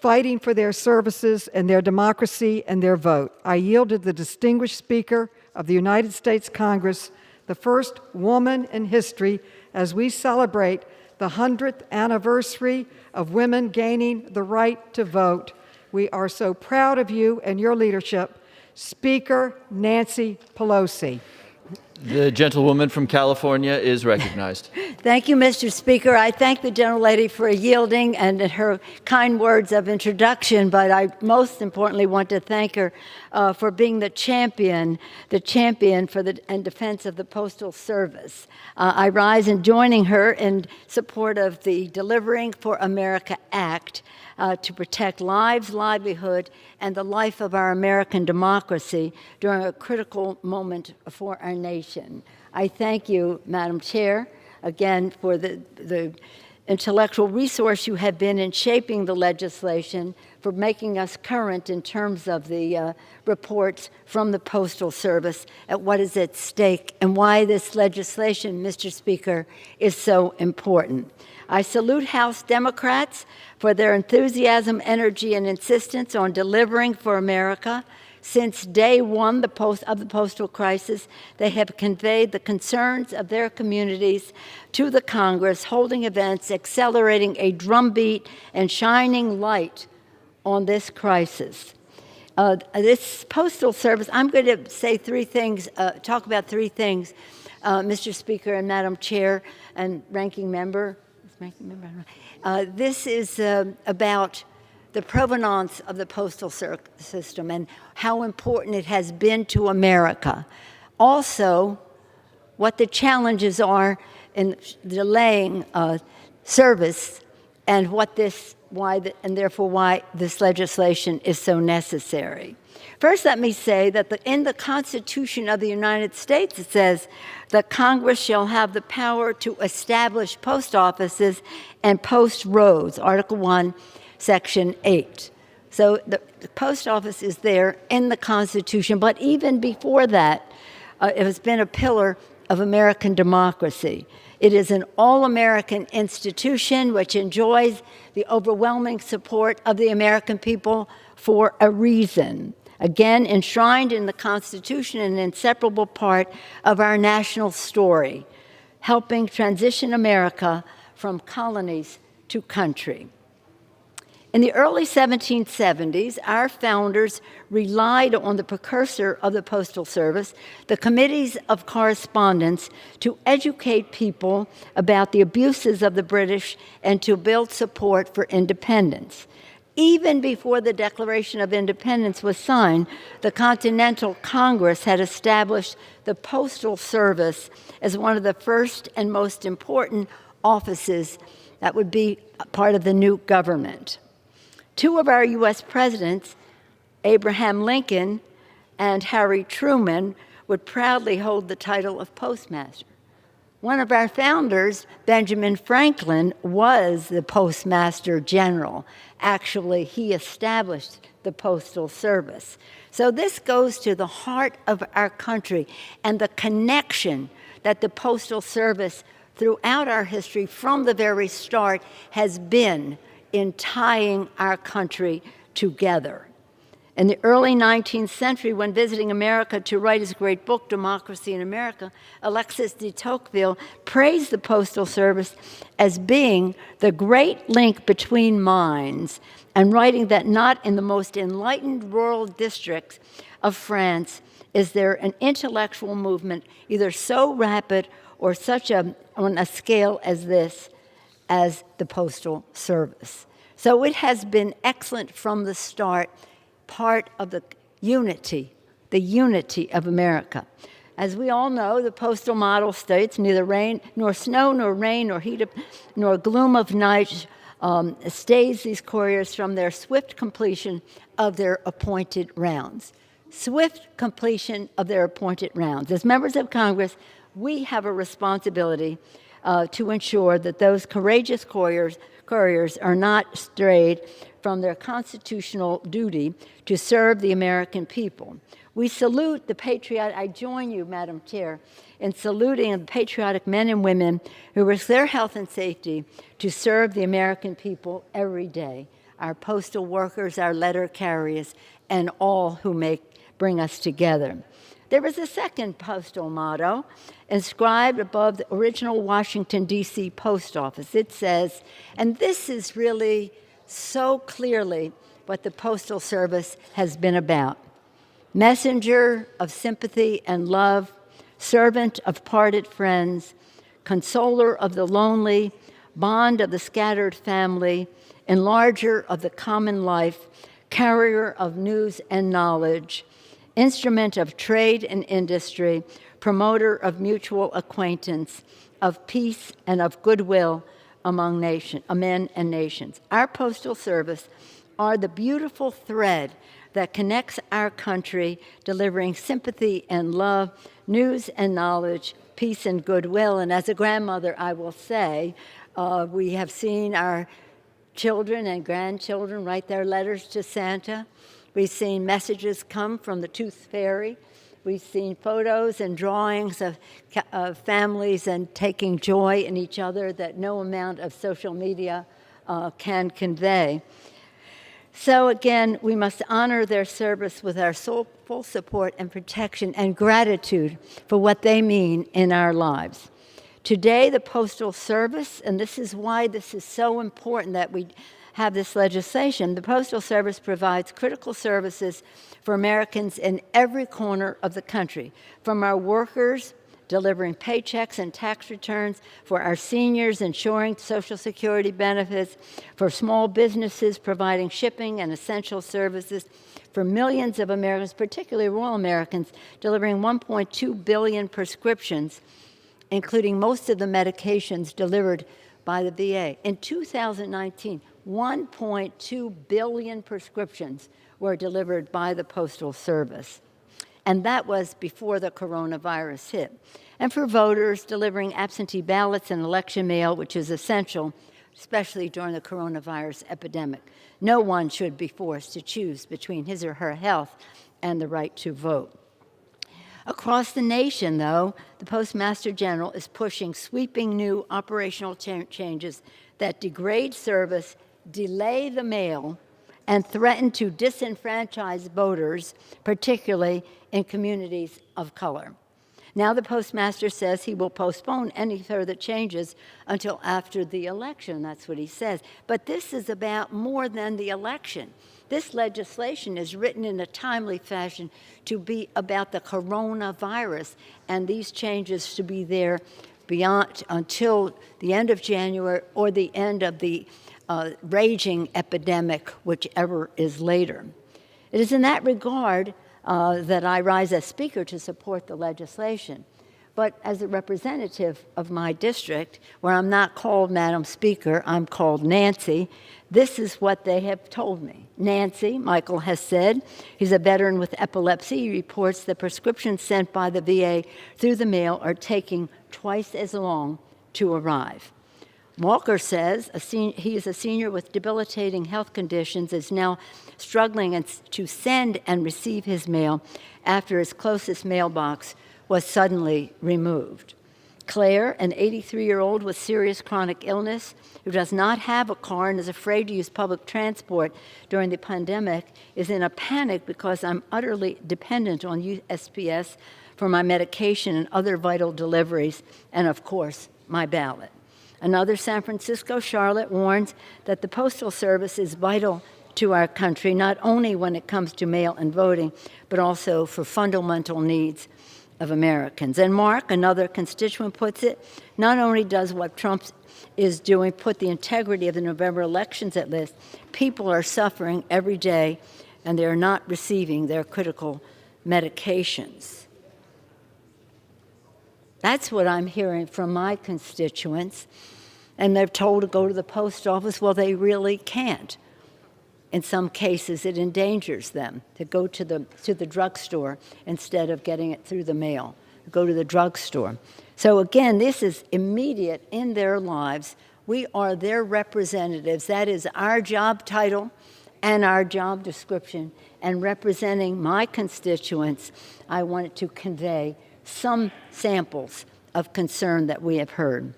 fighting for their services and their democracy and their vote. I yield to the distinguished Speaker of the United States Congress, the first woman in history, as we celebrate the 100th anniversary of women gaining the right to vote. We are so proud of you and your leadership, Speaker Nancy Pelosi. The gentlewoman from California is recognized. Thank you, Mr. Speaker. I thank the gentlelady for yielding and her kind words of introduction, but I most importantly want to thank her for being the champion for and defense of the Postal Service. I rise in joining her in support of the Delivering for America Act to protect lives, livelihood, and the life of our American democracy during a critical moment for our nation. I thank you, Madam Chair, again for the intellectual resource you have been in shaping the legislation, for making us current in terms of the reports from the Postal Service at what is at stake and why this legislation, Mr. Speaker, is so important. I salute House Democrats for their enthusiasm, energy, and insistence on delivering for America. Since day one of the postal crisis, they have conveyed the concerns of their communities to the Congress, holding events, accelerating a drumbeat, and shining light on this crisis. This Postal Service, I'm going to say three things, talk about three things, Mr. Speaker and Madam Chair and Ranking Member. This is about the provenance of the postal system and how important it has been to America. Also, what the challenges are in delaying service and therefore why this legislation is so necessary. First, let me say that in the Constitution of the United States, it says that Congress shall have the power to establish post offices and post roads, Article 1, Section 8. So the post office is there in the Constitution, but even before that, it has been a pillar of American democracy. It is an all-American institution which enjoys the overwhelming support of the American people for a reason. Again, enshrined in the Constitution, an inseparable part of our national story, helping transition America from colonies to country. In the early 1770s, our founders relied on the precursor of the Postal Service, the Committees of Correspondence, to educate people about the abuses of the British and to build support for independence. Even before the Declaration of Independence was signed, the Continental Congress had established the Postal Service as one of the first and most important offices that would be part of the new government. Two of our U.S. presidents, Abraham Lincoln and Harry Truman, would proudly hold the title of postmaster. One of our founders, Benjamin Franklin, was the Postmaster General. Actually, he established the Postal Service. So this goes to the heart of our country and the connection that the Postal Service throughout our history from the very start has been in tying our country together. In the early 19th century, when visiting America to write his great book, Democracy in America, Alexis de Tocqueville praised the Postal Service as being the great link between minds, and writing that not in the most enlightened rural districts of France is there an intellectual movement either so rapid or such on a scale as this, as the Postal Service. So it has been excellent from the start, part of the unity of America. As we all know, the postal model states neither rain, nor snow, nor rain, nor heat, nor gloom of night stays these couriers from their swift completion of their appointed rounds. Swift completion of their appointed rounds. As members of Congress, we have a responsibility to ensure that those courageous couriers are not strayed from their constitutional duty to serve the American people. We salute the patriotic, I join you, Madam Chair, in saluting the patriotic men and women who risk their health and safety to serve the American people every day, our postal workers, our letter carriers, and all who bring us together. There was a second postal motto inscribed above the original Washington, D.C. post office. It says, and this is really so clearly what the Postal Service has been about: messenger of sympathy and love, servant of parted friends, consoler of the lonely, bond of the scattered family, enlarger of the common life, carrier of news and knowledge, instrument of trade and industry, promoter of mutual acquaintance, of peace and of goodwill among men and nations. Our Postal Service are the beautiful thread that connects our country, delivering sympathy and love, news and knowledge, peace and goodwill. And as a grandmother, I will say, we have seen our children and grandchildren write their letters to Santa. We've seen messages come from the Tooth Fairy. We've seen photos and drawings of families and taking joy in each other that no amount of social media can convey. So again, we must honor their service with our full support and protection and gratitude for what they mean in our lives. Today, the Postal Service, and this is why this is so important that we have this legislation, the Postal Service provides critical services for Americans in every corner of the country, from our workers delivering paychecks and tax returns, for our seniors ensuring Social Security benefits, for small businesses providing shipping and essential services, for millions of Americans, particularly rural Americans, delivering 1.2 billion prescriptions, including most of the medications delivered by the VA. In 2019, 1.2 billion prescriptions were delivered by the Postal Service. And that was before the coronavirus hit. And for voters, delivering absentee ballots and election mail, which is essential, especially during the coronavirus epidemic. No one should be forced to choose between his or her health and the right to vote. Across the nation, though, the Postmaster General is pushing sweeping new operational changes that degrade service, delay the mail, and threaten to disenfranchise voters, particularly in communities of color. Now the postmaster says he will postpone any further changes until after the election. That's what he says. But this is about more than the election. This legislation is written in a timely fashion to be about the coronavirus, and these changes to be there beyond until the end of January or the end of the raging epidemic, whichever is later. It is in that regard that I rise as Speaker to support the legislation. But as a representative of my district, where I'm not called Madam Speaker, I'm called Nancy, this is what they have told me. Nancy, Michael has said, he's a veteran with epilepsy. He reports the prescriptions sent by the VA through the mail are taking twice as long to arrive. Walker says he is a senior with debilitating health conditions, is now struggling to send and receive his mail after his closest mailbox was suddenly removed. Claire, an 83-year-old with serious chronic illness who does not have a car and is afraid to use public transport during the pandemic, is in a panic because I'm utterly dependent on USPS for my medication and other vital deliveries, and of course, my ballot. Another San Francisco, Charlotte, warns that the Postal Service is vital to our country, not only when it comes to mail and voting, but also for fundamental needs of Americans. And Mark, another constituent, puts it, not only does what Trump is doing put the integrity of the November elections at risk, people are suffering every day, and they're not receiving their critical medications. That's what I'm hearing from my constituents, and they're told to go to the post office. Well, they really can't. In some cases, it endangers them to go to the drugstore instead of getting it through the mail. Go to the drugstore. So again, this is immediate in their lives. We are their representatives. That is our job title and our job description. And representing my constituents, I wanted to convey some samples of concern that we have heard.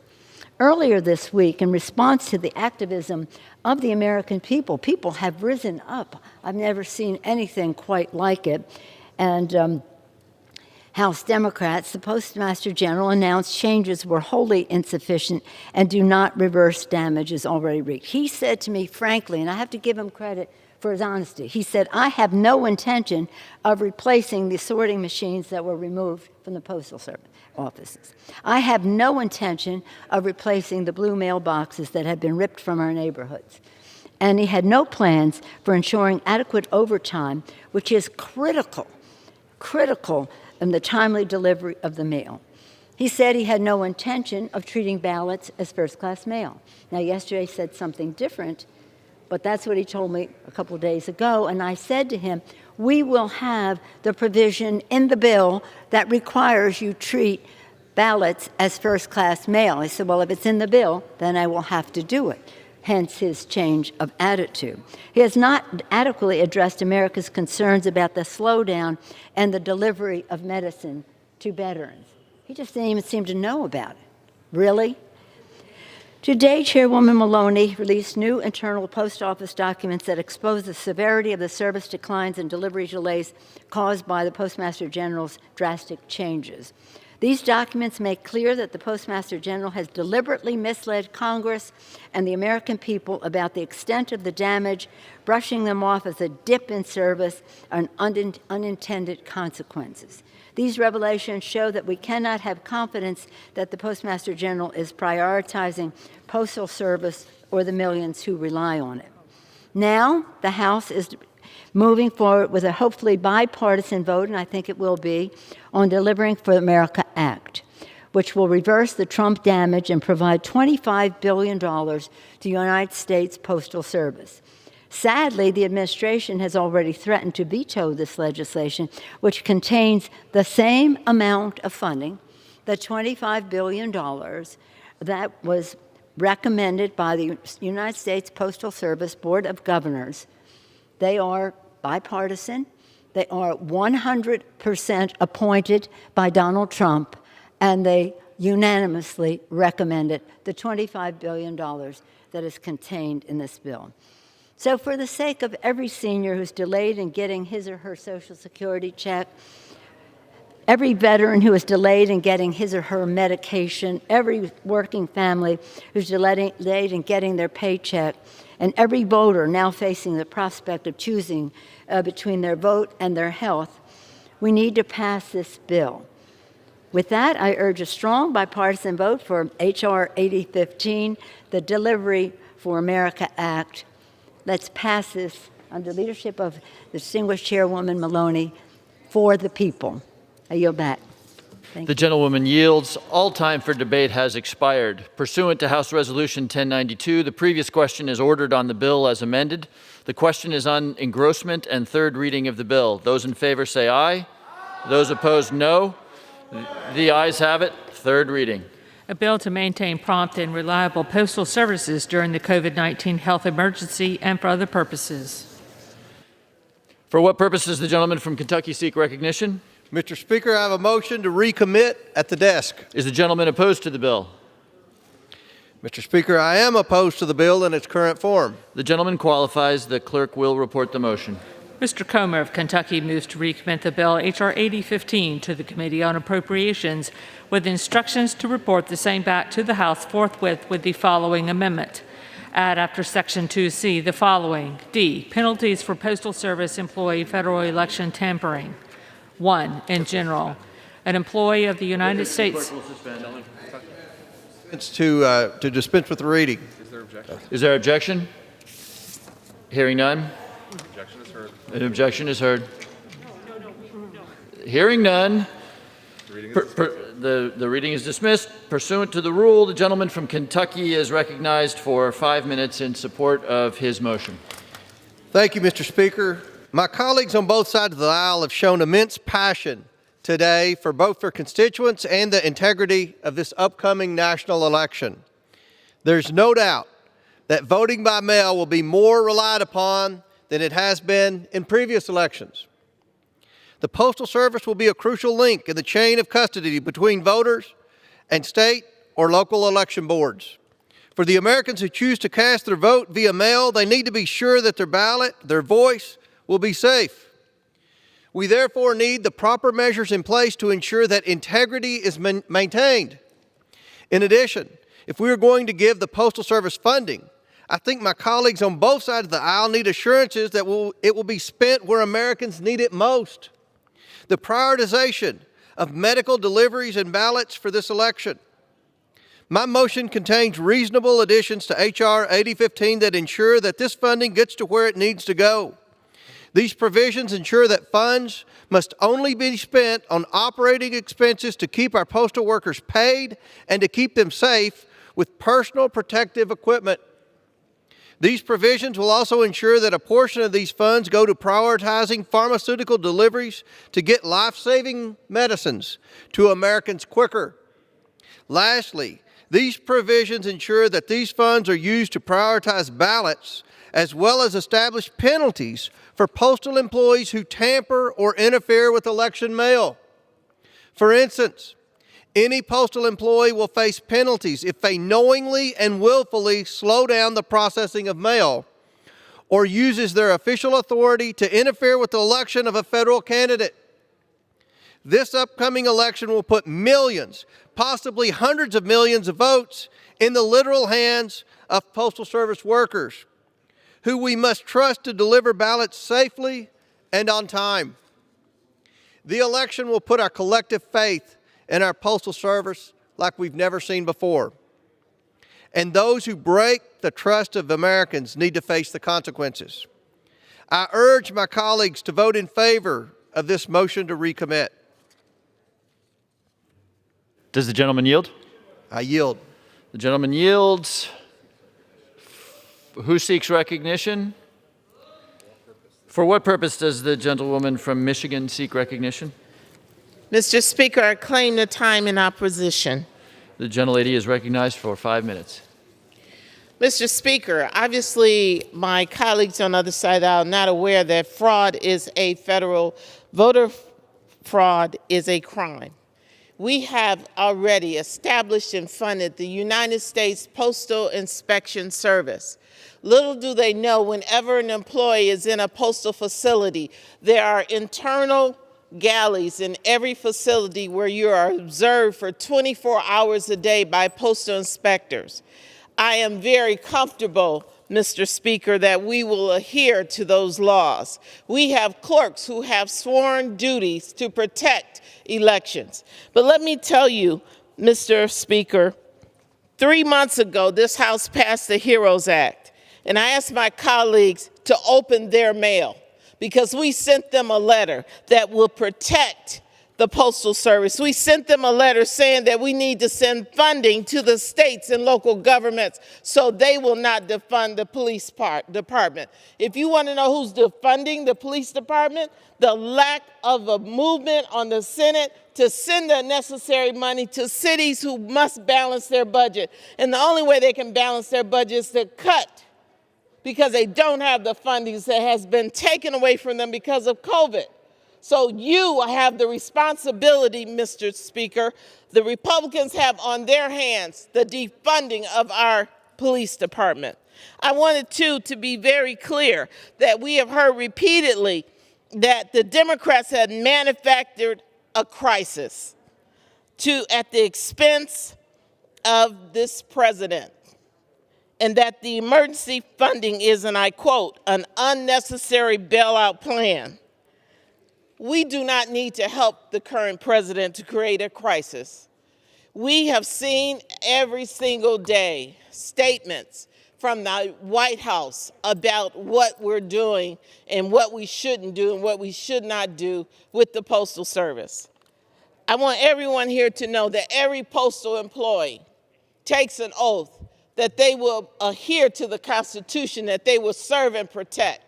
Earlier this week, in response to the activism of the American people, people have risen up. I've never seen anything quite like it. And House Democrats, the Postmaster General, announced changes were wholly insufficient and do not reverse damages already wreaked. He said to me, frankly, and I have to give him credit for his honesty, he said, I have no intention of replacing the sorting machines that were removed from the Postal Service offices. I have no intention of replacing the blue mailboxes that have been ripped from our neighborhoods. And he had no plans for ensuring adequate overtime, which is critical in the timely delivery of the mail. He said he had no intention of treating ballots as first-class mail. Now, yesterday he said something different, but that's what he told me a couple of days ago, and I said to him, we will have the provision in the bill that requires you treat ballots as first-class mail. He said, well, if it's in the bill, then I will have to do it, hence his change of attitude. He has not adequately addressed America's concerns about the slowdown and the delivery of medicine to veterans. He just didn't even seem to know about it. Really? Today, Chairwoman Maloney released new internal post office documents that expose the severity of the service declines and delivery delays caused by the Postmaster General's drastic changes. These documents make clear that the Postmaster General has deliberately misled Congress and the American people about the extent of the damage, brushing them off as a dip in service and unintended consequences. These revelations show that we cannot have confidence that the Postmaster General is prioritizing postal service or the millions who rely on it. Now, the House is moving forward with a hopefully bipartisan vote, and I think it will be, on Delivering for America Act, which will reverse the Trump damage and provide $25 billion to the United States Postal Service. Sadly, the administration has already threatened to veto this legislation, which contains the same amount of funding, the $25 billion that was recommended by the United States Postal Service Board of Governors. They are bipartisan. They are 100% appointed by Donald Trump, and they unanimously recommended the $25 billion that is contained in this bill. So for the sake of every senior who's delayed in getting his or her Social Security check, every veteran who is delayed in getting his or her medication, every working family who's delayed in getting their paycheck, and every voter now facing the prospect of choosing between their vote and their health, we need to pass this bill. With that, I urge a strong bipartisan vote for H.R. 8015, the Delivery for America Act. Let's pass this under leadership of the distinguished Chairwoman Maloney for the people. I yield back. The gentlewoman yields. All time for debate has expired. Pursuant to House Resolution 1092, the previous question is ordered on the bill as amended. The question is on engrossment and third reading of the bill. Those in favor say aye. Those opposed, no. The ayes have it. Third reading. A bill to maintain prompt and reliable postal services during the COVID-19 health emergency and for other purposes. For what purpose does the gentleman from Kentucky seek recognition? Mr. Speaker, I have a motion to recommit at the desk. Is the gentleman opposed to the bill? Mr. Speaker, I am opposed to the bill in its current form. The gentleman qualifies. The clerk will report the motion. Mr. Comer of Kentucky moves to recommit the bill H.R. 8015 to the Committee on Appropriations with instructions to report the same back to the House forthwith with the following amendment. Add after Section 2C the following. D. Penalties for Postal Service employee federal election tampering. 1. In general, an employee of the United States. It's to dispense with the reading. Is there objection? Hearing none. Objection is heard. An objection is heard. Hearing none. The reading is dismissed. Pursuant to the rule, the gentleman from Kentucky is recognized for 5 minutes in support of his motion. Thank you, Mr. Speaker. My colleagues on both sides of the aisle have shown immense passion today for both their constituents and the integrity of this upcoming national election. There's no doubt that voting by mail will be more relied upon than it has been in previous elections. The Postal Service will be a crucial link in the chain of custody between voters and state or local election boards. For the Americans who choose to cast their vote via mail, they need to be sure that their ballot, their voice, will be safe. We therefore need the proper measures in place to ensure that integrity is maintained. In addition, if we are going to give the Postal Service funding, I think my colleagues on both sides of the aisle need assurances that it will be spent where Americans need it most. The prioritization of medical deliveries and ballots for this election. My motion contains reasonable additions to H.R. 8015 that ensure that this funding gets to where it needs to go. These provisions ensure that funds must only be spent on operating expenses to keep our postal workers paid and to keep them safe with personal protective equipment. These provisions will also ensure that a portion of these funds go to prioritizing pharmaceutical deliveries to get life-saving medicines to Americans quicker. Lastly, these provisions ensure that these funds are used to prioritize ballots as well as establish penalties for postal employees who tamper or interfere with election mail. For instance, any postal employee will face penalties if they knowingly and willfully slow down the processing of mail or uses their official authority to interfere with the election of a federal candidate. This upcoming election will put millions, possibly hundreds of millions of votes in the literal hands of Postal Service workers, who we must trust to deliver ballots safely and on time. The election will put our collective faith in our Postal Service like we've never seen before. And those who break the trust of Americans need to face the consequences. I urge my colleagues to vote in favor of this motion to recommit. Does the gentleman yield? I yield. The gentleman yields. Who seeks recognition? For what purpose does the gentlewoman from Michigan seek recognition? Mr. Speaker, I claim the time in opposition. The gentlelady is recognized for 5 minutes. Mr. Speaker, obviously my colleagues on the other side are not aware that voter fraud is a crime. We have already established and funded the United States Postal Inspection Service. Little do they know, whenever an employee is in a postal facility, there are internal galleys in every facility where you are observed for 24 hours a day by postal inspectors. I am very comfortable, Mr. Speaker, that we will adhere to those laws. We have clerks who have sworn duties to protect elections. But let me tell you, Mr. Speaker, 3 months ago, this House passed the HEROES Act, and I asked my colleagues to open their mail because we sent them a letter that will protect the Postal Service. We sent them a letter saying that we need to send funding to the states and local governments so they will not defund the police department. If you want to know who's defunding the police department, the lack of a movement on the Senate to send the necessary money to cities who must balance their budget. And the only way they can balance their budget is to cut, because they don't have the funding that has been taken away from them because of COVID. So you have the responsibility, Mr. Speaker. The Republicans have on their hands the defunding of our police department. I wanted to be very clear that we have heard repeatedly that the Democrats had manufactured a crisis at the expense of this president, and that the emergency funding is, and I quote, an unnecessary bailout plan. We do not need to help the current president to create a crisis. We have seen every single day statements from the White House about what we're doing and what we shouldn't do and what we should not do with the Postal Service. I want everyone here to know that every postal employee takes an oath that they will adhere to the Constitution, that they will serve and protect,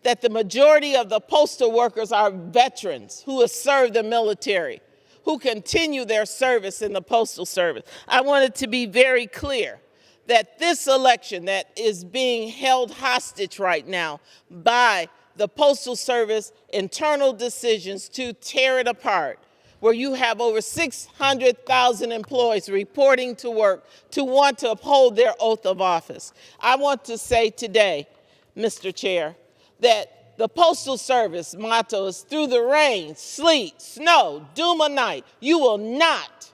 that the majority of the postal workers are veterans who have served the military, who continue their service in the Postal Service. I want it to be very clear that this election that is being held hostage right now by the Postal Service internal decisions to tear it apart, where you have over 600,000 employees reporting to work to want to uphold their oath of office. I want to say today, Mr. Chair, that the Postal Service motto is through the rain, sleet, snow, doom or night, you will not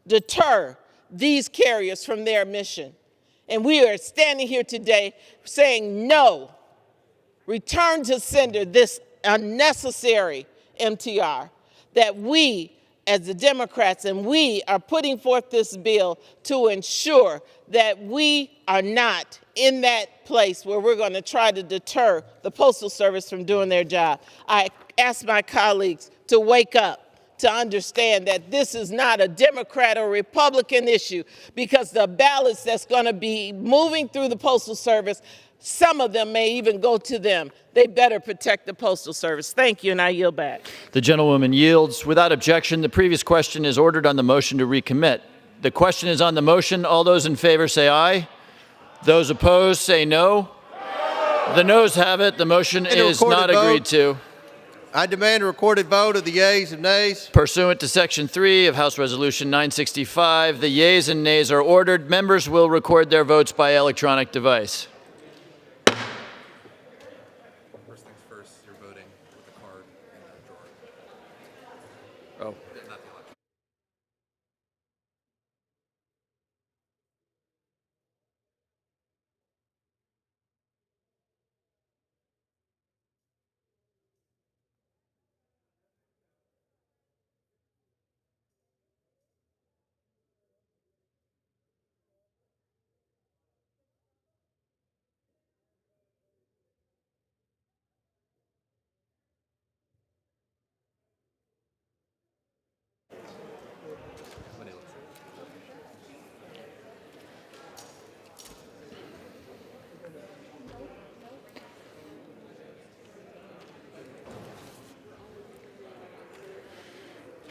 deter these carriers from their mission. And we are standing here today saying no, return to sender this unnecessary MTR, that we as the Democrats and we are putting forth this bill to ensure that we are not in that place where we're going to try to deter the Postal Service from doing their job. I ask my colleagues to wake up, to understand that this is not a Democrat or Republican issue, because the ballots that's going to be moving through the Postal Service, some of them may even go to them. They better protect the Postal Service. Thank you, and I yield back. The gentlewoman yields. Without objection, the previous question is ordered on the motion to recommit. The question is on the motion. All those in favor say aye. Those opposed say no. The noes have it. The motion is not agreed to. I demand a recorded vote of the yeas and nays. Pursuant to Section 3 of House Resolution 965, the yeas and nays are ordered. Members will record their votes by electronic device. First things first, you're voting with the card in the drawer. Oh. Not the election.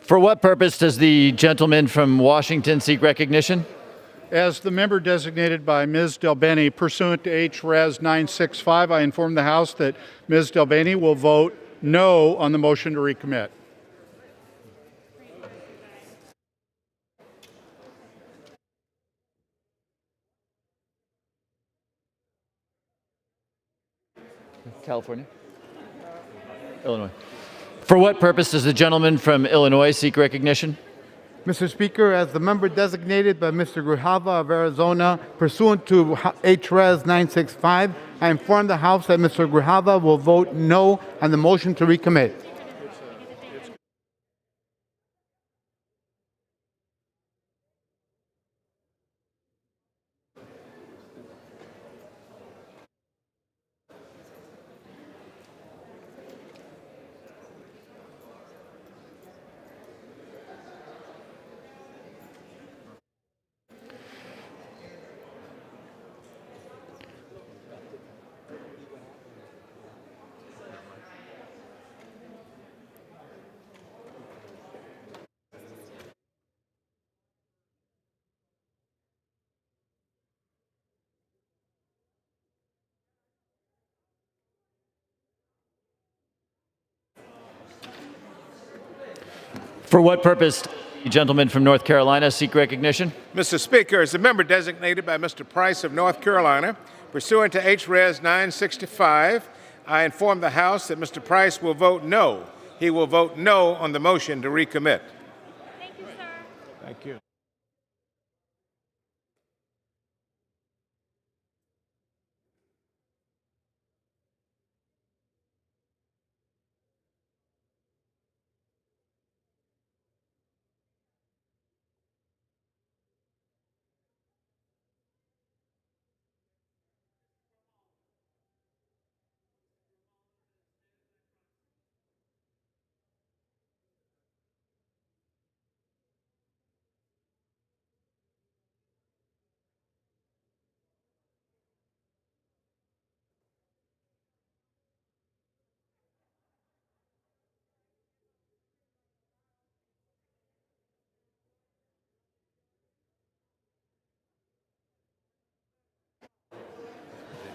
For what purpose does the gentleman from Washington seek recognition? As the member designated by Ms. Delbene pursuant to H-Res 965, I inform the House that Ms. Delbene will vote no on the motion to recommit. California? Illinois. For what purpose does the gentleman from Illinois seek recognition? Mr. Speaker, as the member designated by Mr. Grijalva of Arizona, pursuant to H-Res 965, I inform the House that Mr. Grijalva will vote no on the motion to recommit. For what purpose does the gentleman from North Carolina seek recognition? Mr. Speaker, as a member designated by Mr. Price of North Carolina, pursuant to H-Res 965, I inform the House that Mr. Price will vote no. He will vote no on the motion to recommit. Thank you, sir. Thank you.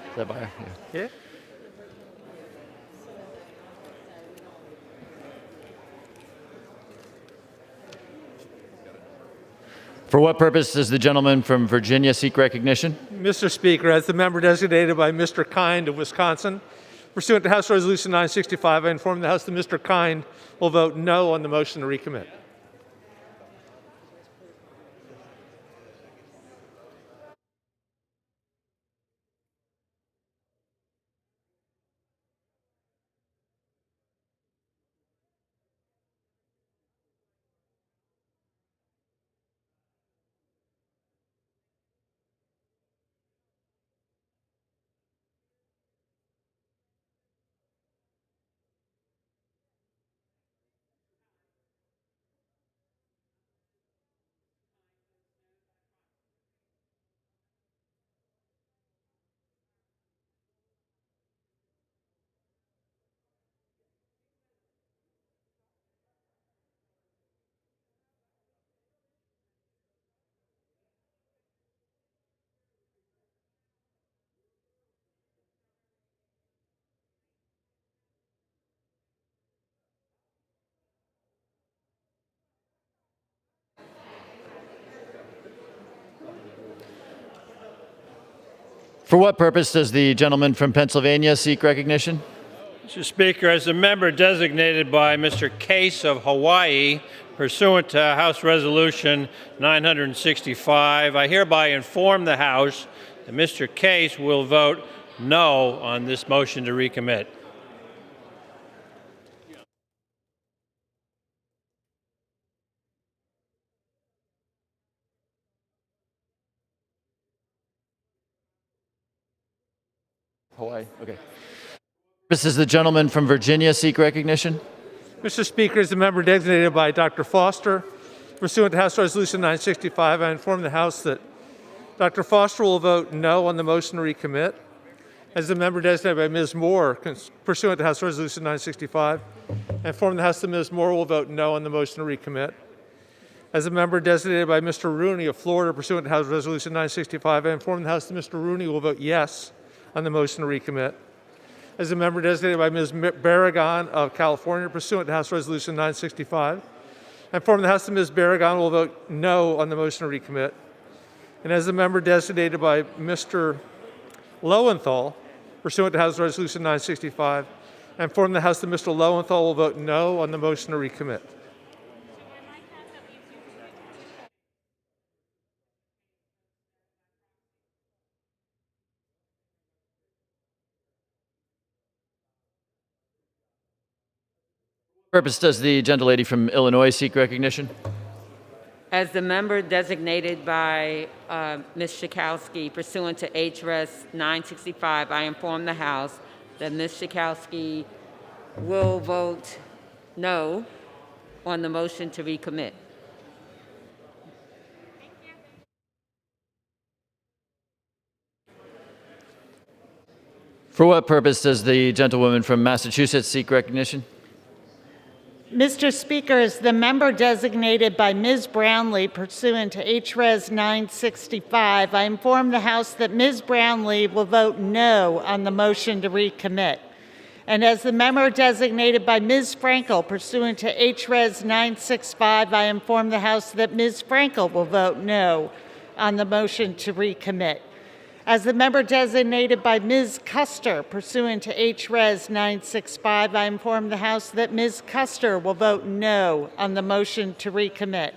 Is that by? Yeah. For what purpose does the gentleman from Virginia seek recognition? Mr. Speaker, as the member designated by Mr. Kind of Wisconsin, pursuant to House Resolution 965, I inform the House that Mr. Kind will vote no on the motion to recommit. For what purpose does the gentleman from Pennsylvania seek recognition? Mr. Speaker, as a member designated by Mr. Case of Hawaii, pursuant to House Resolution 965, I hereby inform the House that Mr. Case will vote no on this motion to recommit. Hawaii, okay. Does the gentleman from Virginia seek recognition? Mr. Speaker, as the member designated by Dr. Foster, pursuant to House Resolution 965, I inform the House that Dr. Foster will vote no on the motion to recommit. As the member designated by Ms. Moore, pursuant to House Resolution 965, I inform the House that Ms. Moore will vote no on the motion to recommit. As a member designated by Mr. Rooney of Florida pursuant to House Resolution 965, I inform the House that Mr. Rooney will vote yes on the motion to recommit. As a member designated by Ms. Barragan of California pursuant to House Resolution 965, I inform the House that Ms. Barragan will vote no on the motion to recommit. And as a member designated by Mr. Lowenthal pursuant to House Resolution 965, I inform the House that Mr. Lowenthal will vote no on the motion to recommit. Purpose does the gentlelady from Illinois seek recognition? As the member designated by Ms. Schakowsky pursuant to HRS 965, I inform the House that Ms. Schakowsky will vote no on the motion to recommit. For what purpose does the gentlewoman from Massachusetts seek recognition? Mr. Speaker, as the member designated by Ms. Brownlee pursuant to HRes 965, I inform the House that Ms. Brownlee will vote no on the motion to recommit. And as the member designated by Ms. Frankel pursuant to HRes 965, I inform the House that Ms. Frankel will vote no on the motion to recommit. As the member designated by Ms. Custer pursuant to HRes 965, I inform the House that Ms. Custer will vote no on the motion to recommit.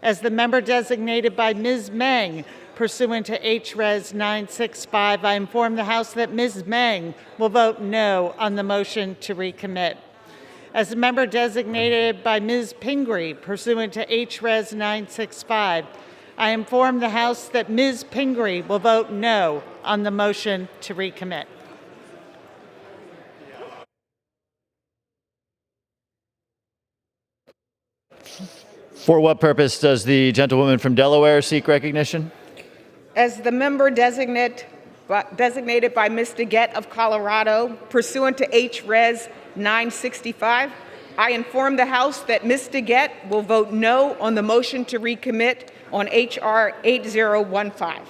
As the member designated by Ms. Meng pursuant to HRes 965, I inform the House that Ms. Meng will vote no on the motion to recommit. As the member designated by Ms. Pingree pursuant to HRes 965, I inform the House that Ms. Pingree will vote no on the motion to recommit. For what purpose does the gentlewoman from Delaware seek recognition? As the member designated by Ms. DeGette of Colorado, pursuant to HRes 965, I inform the House that Ms. DeGette will vote no on the motion to recommit on H.R. 8015.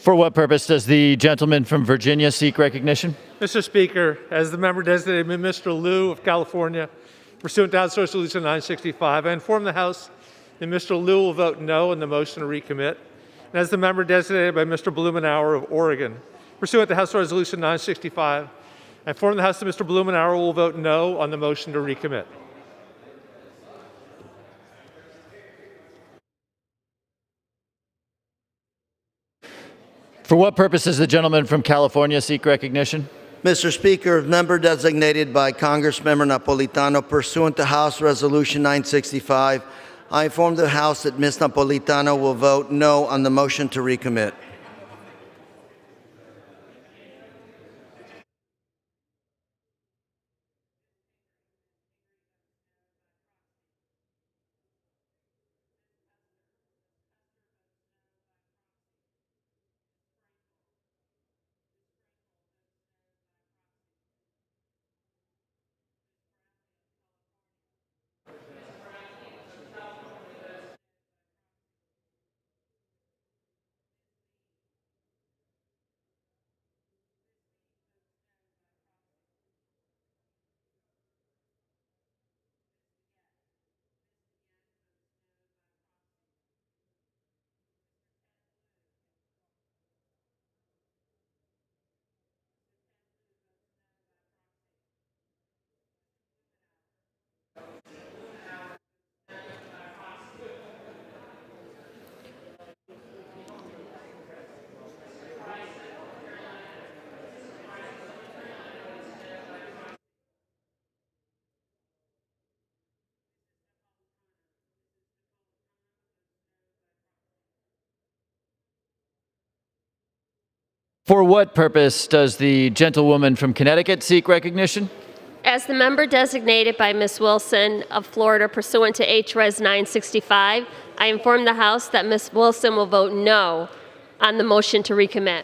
For what purpose does the gentleman from Virginia seek recognition? Mr. Speaker, as the member designated Mr. Liu of California, pursuant to House Resolution 965, I inform the House that Mr. Liu will vote no on the motion to recommit. And as the member designated by Mr. Blumenauer of Oregon, pursuant to House Resolution 965, I inform the House that Mr. Blumenauer will vote no on the motion to recommit. For what purpose does the gentleman from California seek recognition? Mr. Speaker, member designated by Congressmember Napolitano pursuant to House Resolution 965, I inform the House that Ms. Napolitano will vote no on the motion to recommit. For what purpose does the gentlewoman from Connecticut seek recognition? As the member designated by Ms. Wilson of Florida pursuant to H.Res. 965, I inform the House that Ms. Wilson will vote no on the motion to recommit.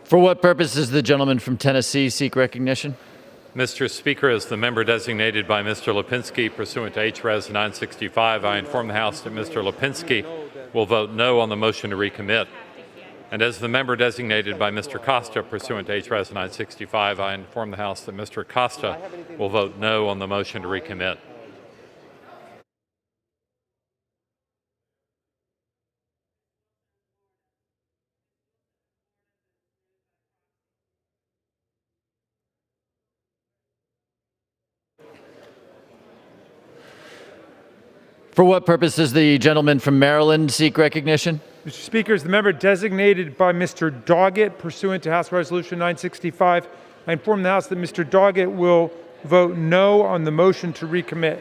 For what purpose does the gentleman from Tennessee seek recognition? Mr. Speaker, as the member designated by Mr. Lipinski pursuant to H.Res. 965, I inform the House that Mr. Lipinski will vote no on the motion to recommit. And as the member designated by Mr. Costa pursuant to H.Res. 965, I inform the House that Mr. Costa will vote no on the motion to recommit. For what purpose does the gentleman from Maryland seek recognition? Mr. Speaker, as the member designated by Mr. Doggett pursuant to House Resolution 965, I inform the House that Mr. Doggett will vote no on the motion to recommit.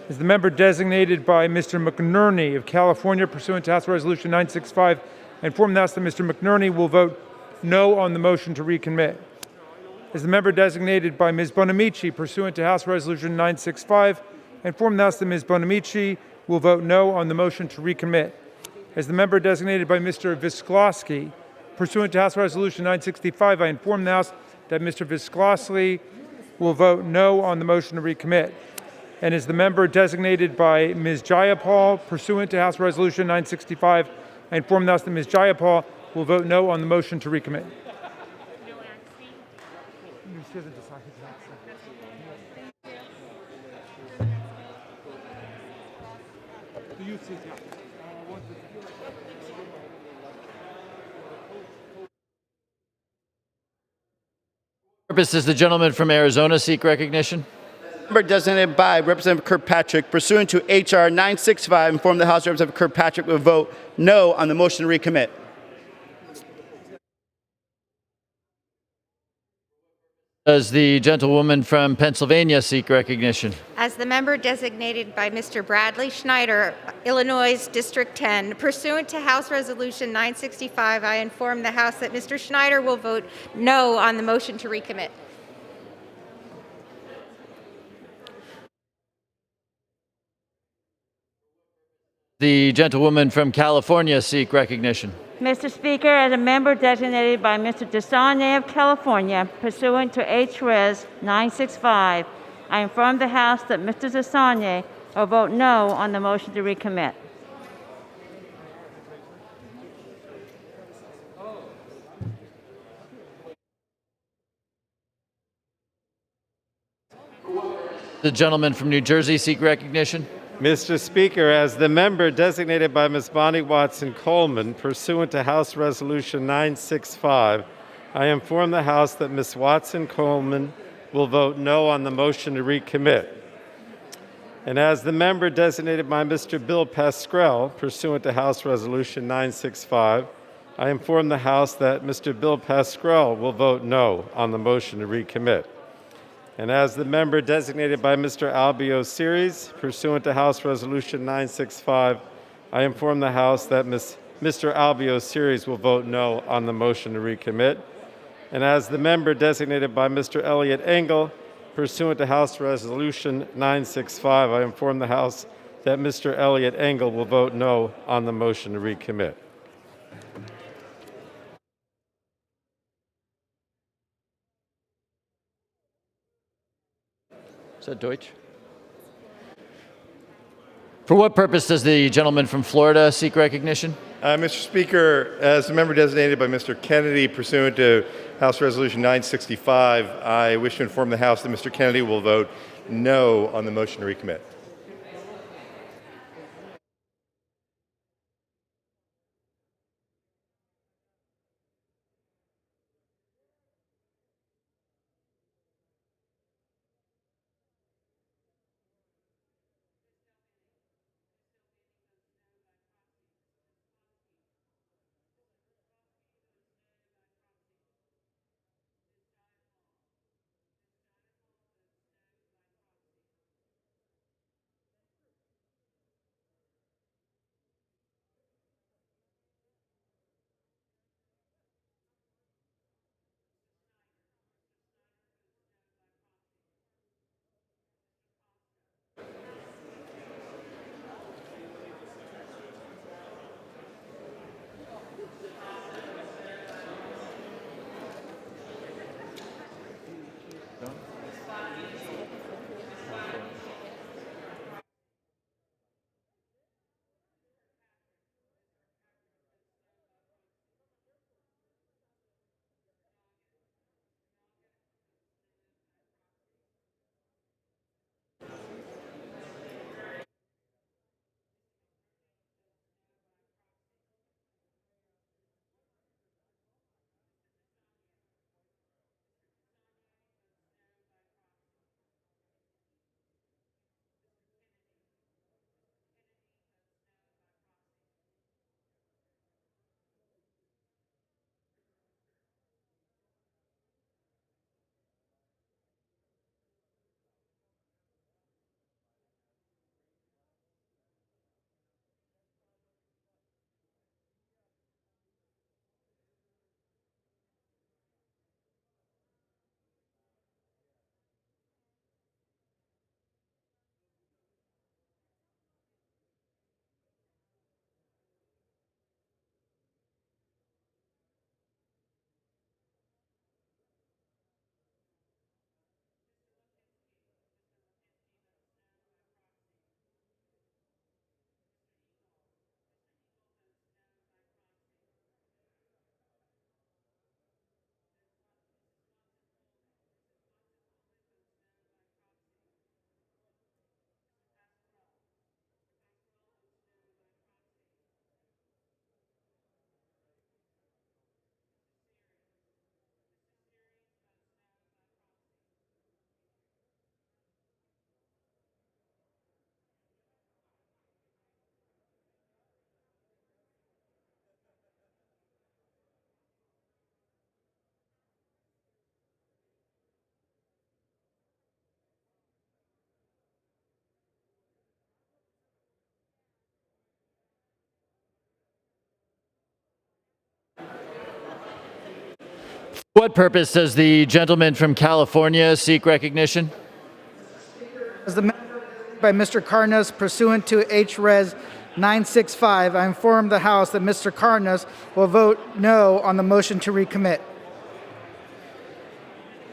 As the member designated by Mr. McNerney of California pursuant to House Resolution 965, I inform the House that Mr. McNerney will vote no on the motion to recommit. As the member designated by Ms. Bonamici pursuant to House Resolution 965, I inform the House that Ms. Bonamici will vote no on the motion to recommit. As the member designated by Mr. Visklosky pursuant to House Resolution 965, I inform the House that Mr. Visklosky will vote no on the motion to recommit. And as the member designated by Ms. Jayapal pursuant to House Resolution 965, I inform the House that Ms. Jayapal will vote no on the motion to recommit. Purpose does the gentleman from Arizona seek recognition? Member designated by Representative Kirkpatrick pursuant to H.R. 965, inform the House Representative Kirkpatrick will vote no on the motion to recommit. Does the gentlewoman from Pennsylvania seek recognition? As the member designated by Mr. Bradley Schneider, Illinois District 10, pursuant to House Resolution 965, I inform the House that Mr. Schneider will vote no on the motion to recommit. The gentlewoman from California seek recognition? Mr. Speaker, as a member designated by Mr. DeSaulnier of California, pursuant to H.Res. 965, I inform the House that Mr. DeSaulnier will vote no on the motion to recommit. The gentleman from New Jersey seek recognition? Mr. Speaker, as the member designated by Ms. Bonnie Watson Coleman, pursuant to House Resolution 965, I inform the House that Ms. Watson Coleman will vote no on the motion to recommit. And as the member designated by Mr. Bill Pascrell, pursuant to House Resolution 965, I inform the House that Mr. Bill Pascrell will vote no on the motion to recommit. And as the member designated by Mr. Albio Series, pursuant to House Resolution 965, I inform the House that Mr. Albio Series will vote no on the motion to recommit. And as the member designated by Mr. Elliot Engel, pursuant to House Resolution 965, I inform the House that Mr. Elliot Engel will vote no on the motion to recommit. Is that Deutsch? For what purpose does the gentleman from Florida seek recognition? Mr. Speaker, as the member designated by Mr. Kennedy pursuant to House Resolution 965, I wish to inform the House that Mr. Kennedy will vote no on the motion to recommit. For what purpose does the gentleman from California seek recognition? As the member by Mr. Carnas pursuant to H.Res. 965, I inform the House that Mr. Carnas will vote no on the motion to recommit.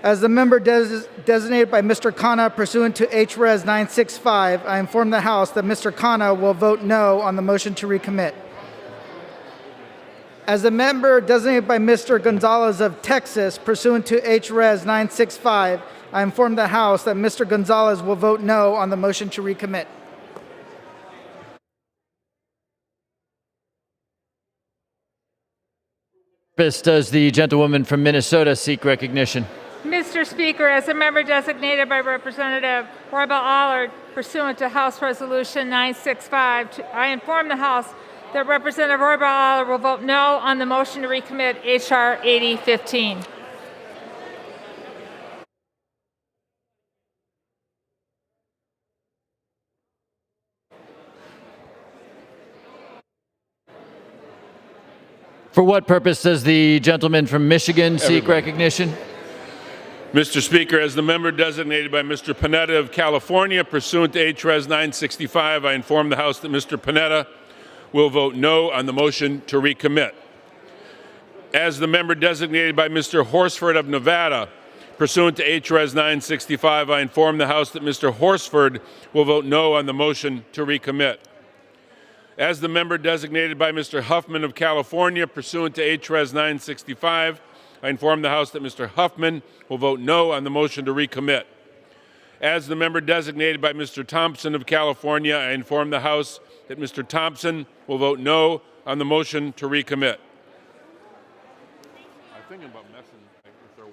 As the member designated by Mr. Khanna pursuant to H.Res. 965, I inform the House that Mr. Khanna will vote no on the motion to recommit. As the member designated by Mr. Gonzalez of Texas pursuant to H.Res. 965, I inform the House that Mr. Gonzalez will vote no on the motion to recommit. Does the gentlewoman from Minnesota seek recognition? Mr. Speaker, as a member designated by Representative Roybal Allard pursuant to House Resolution 965, I inform the House that Representative Roybal Allard will vote no on the motion to recommit H.R. 8015. For what purpose does the gentleman from Michigan seek recognition? Mr. Speaker, as the member designated by Mr. Panetta of California, pursuant to H.Res. 965, I inform the House that Mr. Panetta will vote no on the motion to recommit. As the member designated by Mr. Horsford of Nevada, pursuant to H.Res. 965, I inform the House that Mr. Horsford will vote no on the motion to recommit. As the member designated by Mr. Huffman of California, pursuant to H.Res. 965, I inform the House that Mr. Huffman will vote no on the motion to recommit. As the member designated by Mr. Thompson of California, I inform the House that Mr. Thompson will vote no on the motion to recommit. I'm thinking about messing with their...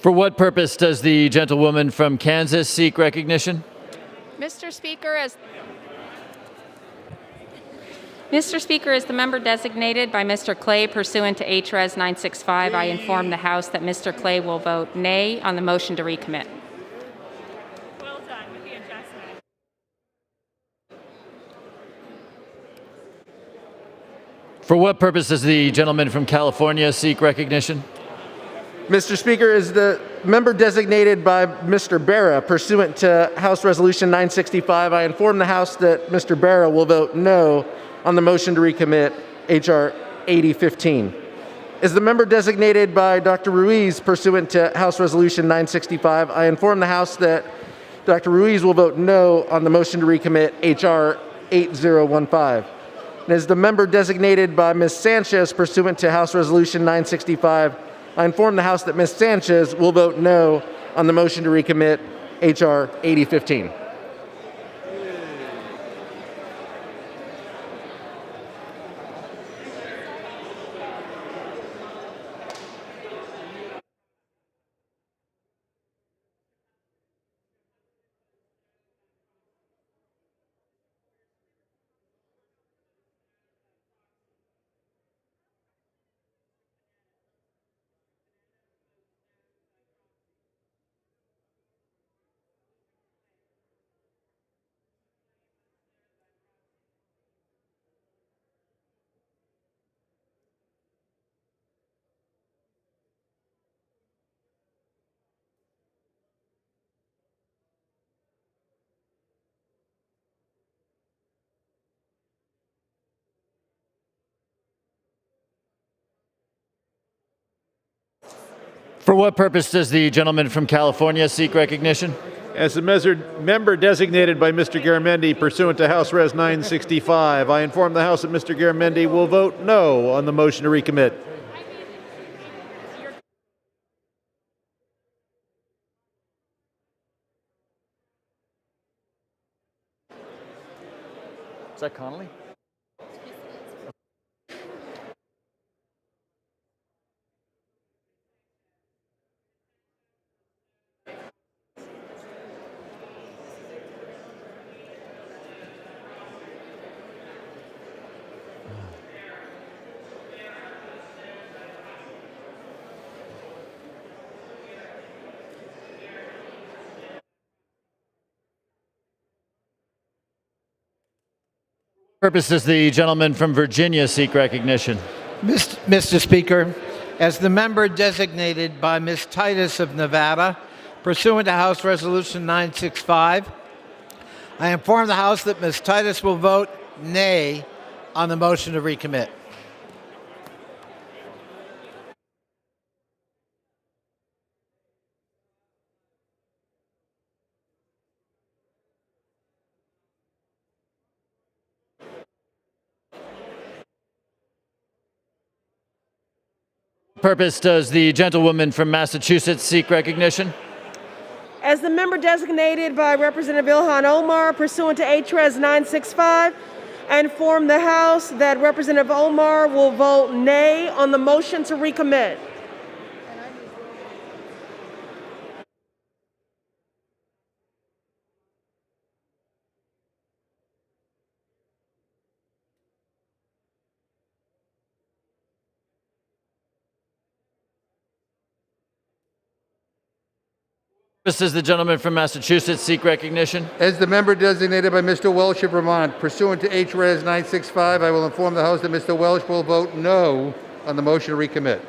For what purpose does the gentlewoman from Kansas seek recognition? Mr. Speaker, as the member designated by Mr. Clay pursuant to H.Res. 965, I inform the House that Mr. Clay will vote nay on the motion to recommit. Well done with the adjustment. For what purpose does the gentleman from California seek recognition? Mr. Speaker, as the member designated by Mr. Barra pursuant to House Resolution 965, I inform the House that Mr. Barra will vote no on the motion to recommit H.R. 8015. As the member designated by Dr. Ruiz pursuant to House Resolution 965, I inform the House that Dr. Ruiz will vote no on the motion to recommit H.R. 8015. And as the member designated by Ms. Sanchez pursuant to House Resolution 965, I inform the House that Ms. Sanchez will vote no on the motion to recommit H.R. 8015. For what purpose does the gentleman from California seek recognition? As the member designated by Mr. Garamendi pursuant to House Res. 965, I inform the House that Mr. Garamendi will vote no on the motion to recommit. Is that Connolly? Purpose does the gentleman from Virginia seek recognition? Mr. Speaker, as the member designated by Ms. Titus of Nevada, pursuant to House Resolution 965, I inform the House that Ms. Titus will vote nay on the motion to recommit. purpose does the gentlewoman from Massachusetts seek recognition? As the member designated by Representative Ilhan Omar pursuant to HRES 965, I inform the House that Representative Omar will vote nay on the motion to recommit. Does the gentleman from Massachusetts seek recognition? As the member designated by Mr. Welch of Vermont, pursuant to HRES 965, I will inform the House that Mr. Welch will vote no on the motion to recommit.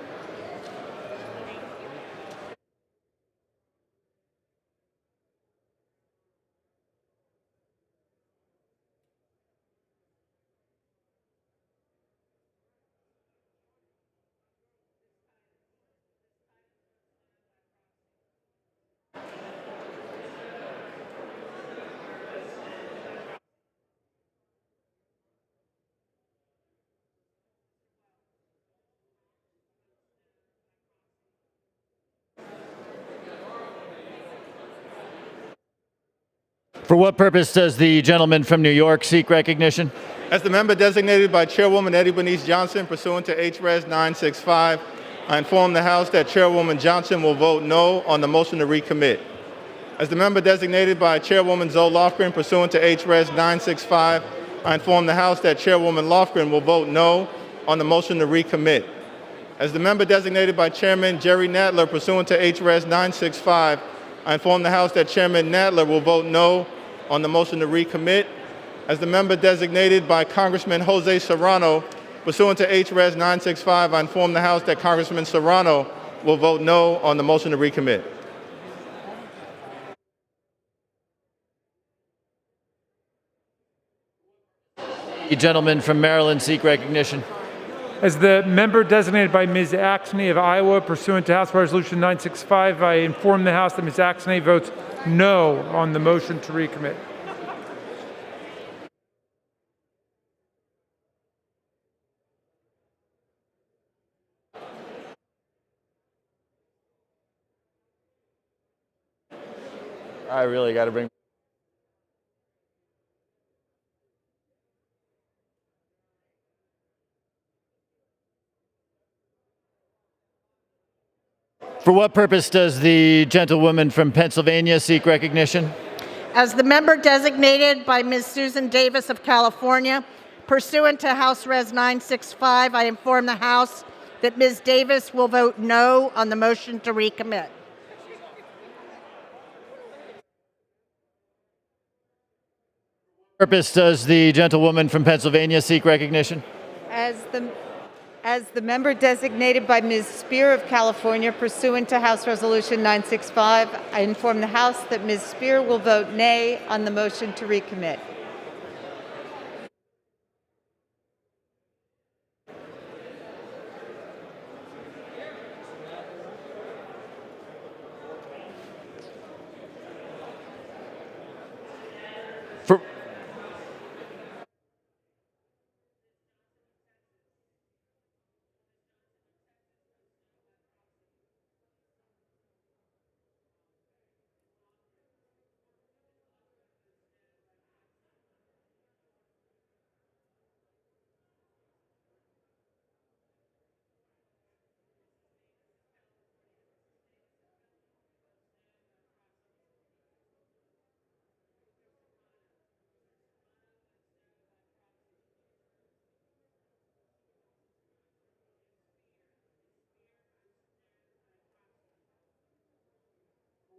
For what purpose does the gentleman from New York seek recognition? As the member designated by Chairwoman Eddie Bernice Johnson pursuant to HRES 965, I inform the House that Chairwoman Johnson will vote no on the motion to recommit. As the member designated by Chairwoman Zoe Lofgren pursuant to HRES 965, I inform the House that Chairwoman Lofgren will vote no on the motion to recommit. As the member designated by Chairman Jerry Nadler pursuant to HRES 965, I inform the House that Chairman Nadler will vote no on the motion to recommit. As the member designated by Congressman Jose Serrano pursuant to HRES 965, I inform the House that Congressman Serrano will vote no on the motion to recommit. The gentleman from Maryland seek recognition. As the member designated by Ms. Axney of Iowa pursuant to House Resolution 965, I inform the House that Ms. Axney votes no on the motion to recommit. I really got to bring. For what purpose does the gentlewoman from Pennsylvania seek recognition? As the member designated by Ms. Susan Davis of California, pursuant to House Res 965, I inform the House that Ms. Davis will vote no on the motion to recommit. Purpose does the gentlewoman from Pennsylvania seek recognition? As the member designated by Ms. Spear of California pursuant to House Resolution 965, I inform the House that Ms. Spear will vote nay on the motion to recommit.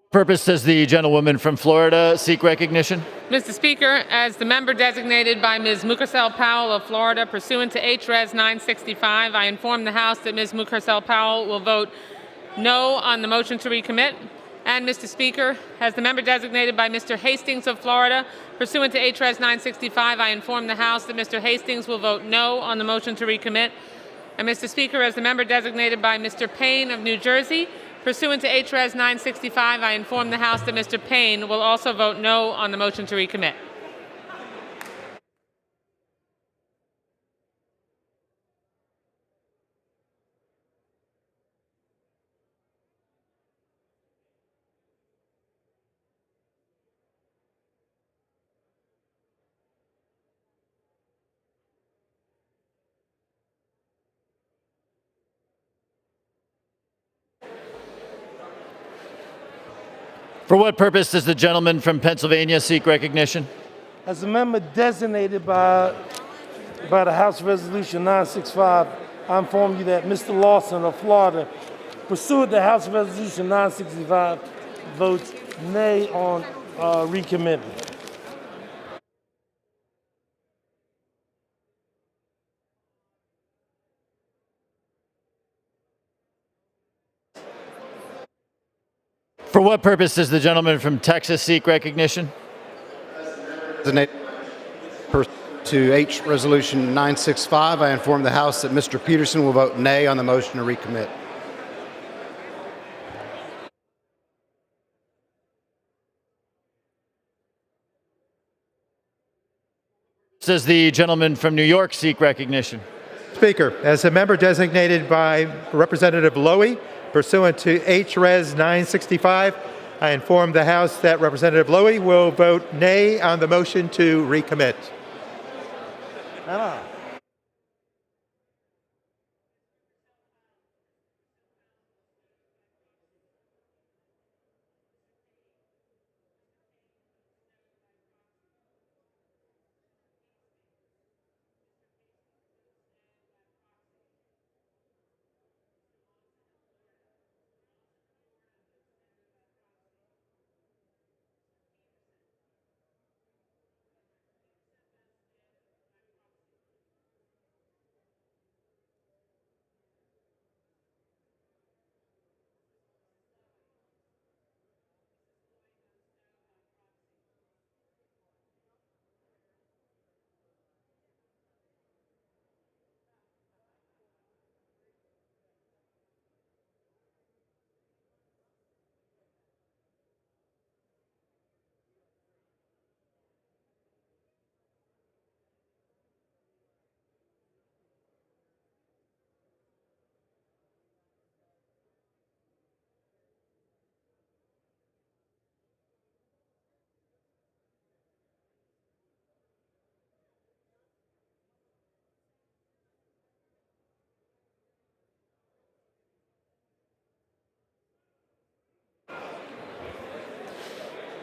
Purpose does the gentlewoman from Florida seek recognition? Mr. Speaker, as the member designated by Ms. Mukersel Powell of Florida pursuant to HRES 965, I inform the House that Ms. Mukersel Powell will vote no on the motion to recommit. And Mr. Speaker, as the member designated by Mr. Hastings of Florida pursuant to HRES 965, I inform the House that Mr. Hastings will vote no on the motion to recommit. And Mr. Speaker, as the member designated by Mr. Payne of New Jersey pursuant to HRES 965, I inform the House that Mr. Payne will also vote no on the motion to recommit. For what purpose does the gentleman from Pennsylvania seek recognition? As a member designated by the House Resolution 965, I inform you that Mr. Lawson of Florida, pursuant to House Resolution 965, votes nay on recommitment. For what purpose does the gentleman from Texas seek recognition? To H Resolution 965, I inform the House that Mr. Peterson will vote nay on the motion to recommit. Does the gentleman from New York seek recognition? Speaker, as a member designated by Representative Lowy, pursuant to H.Res. 965, I inform the House that Representative Lowy will vote nay on the motion to recommit.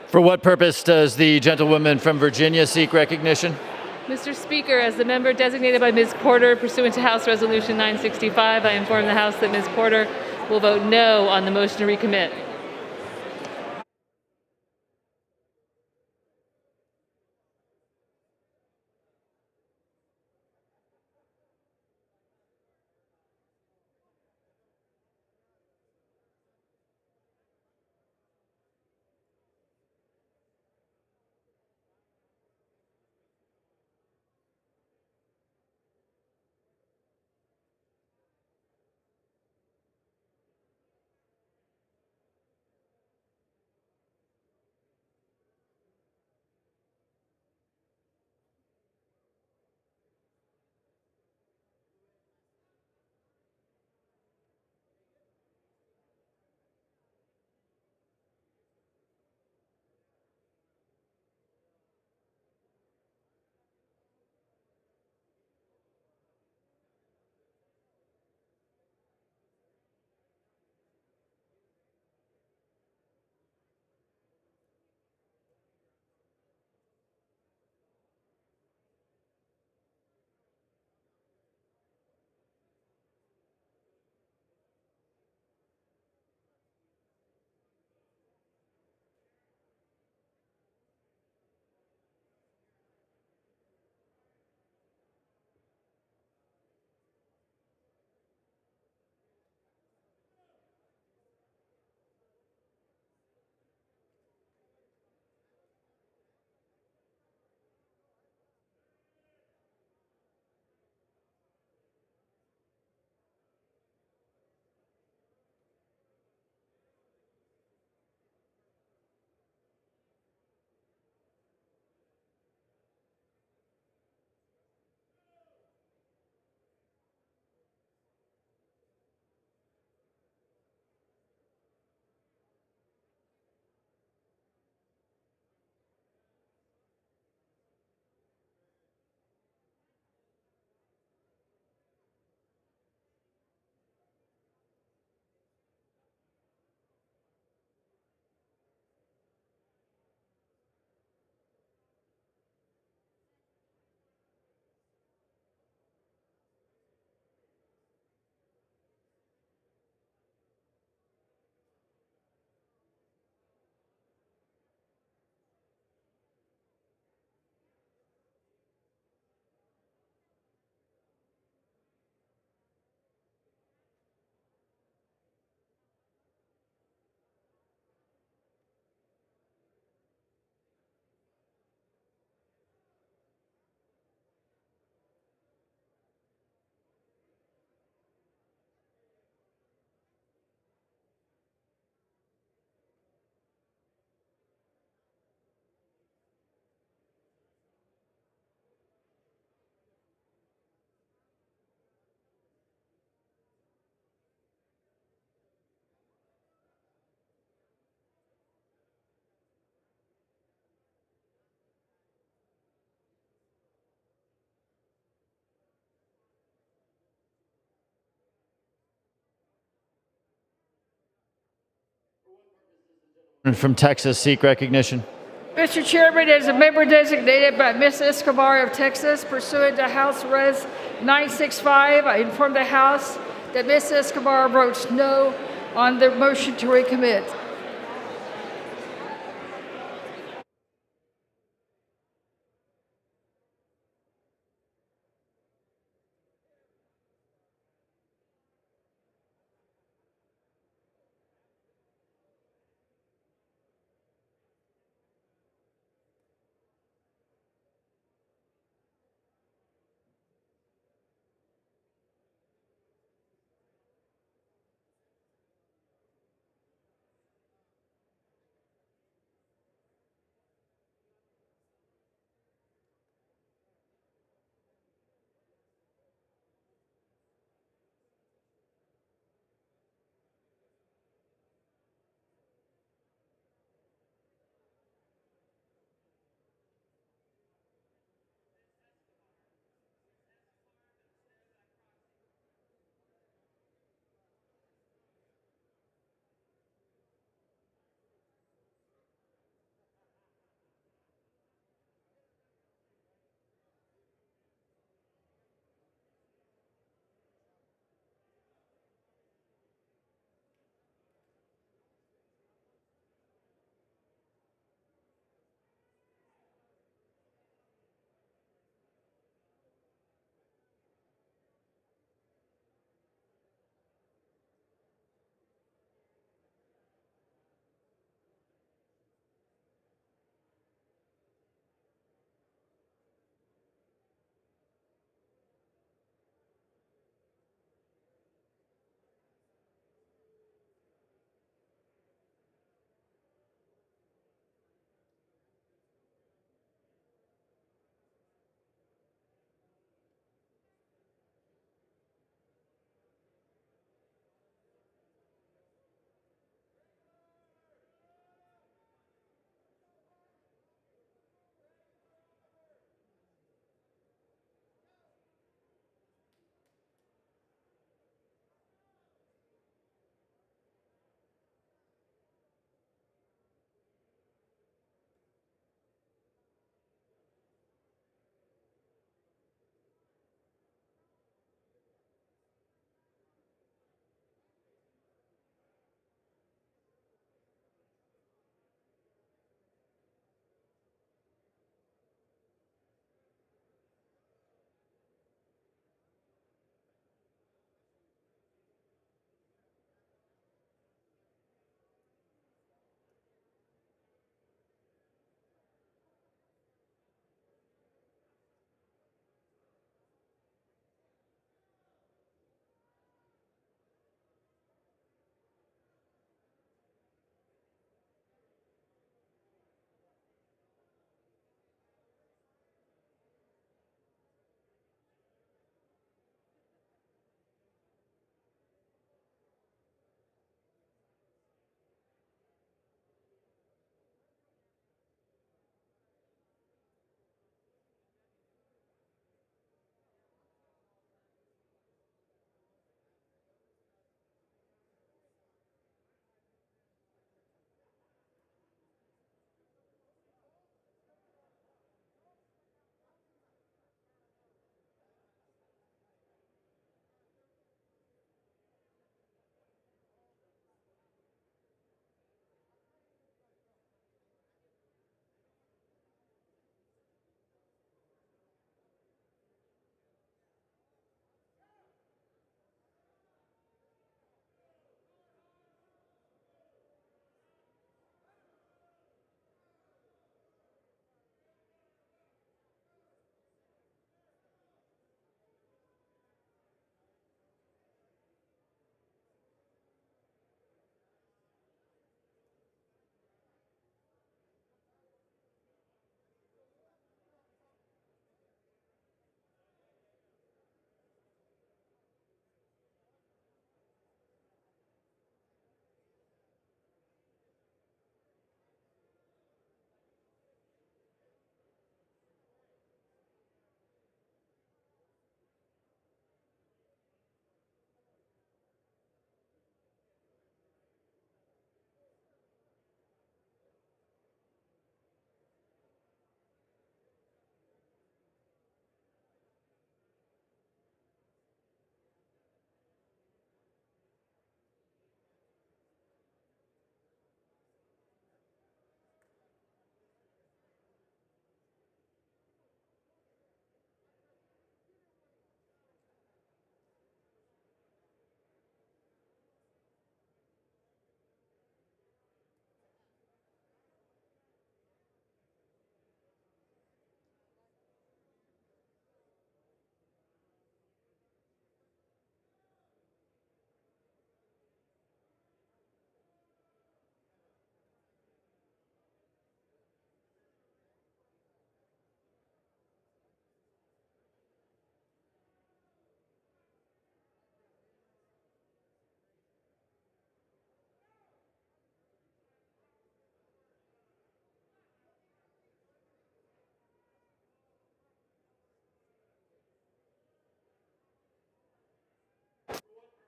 For what purpose does the gentlewoman from Virginia seek recognition? Mr. Speaker, as the member designated by Ms. Porter pursuant to House Resolution 965, I inform the House that Ms. Porter will vote no on the motion to recommit. from Texas seek recognition. Mr. Chairman, as a member designated by Ms. Escobar of Texas pursuant to House Res 965, I inform the House that Ms. Escobar votes no on the motion to recommit.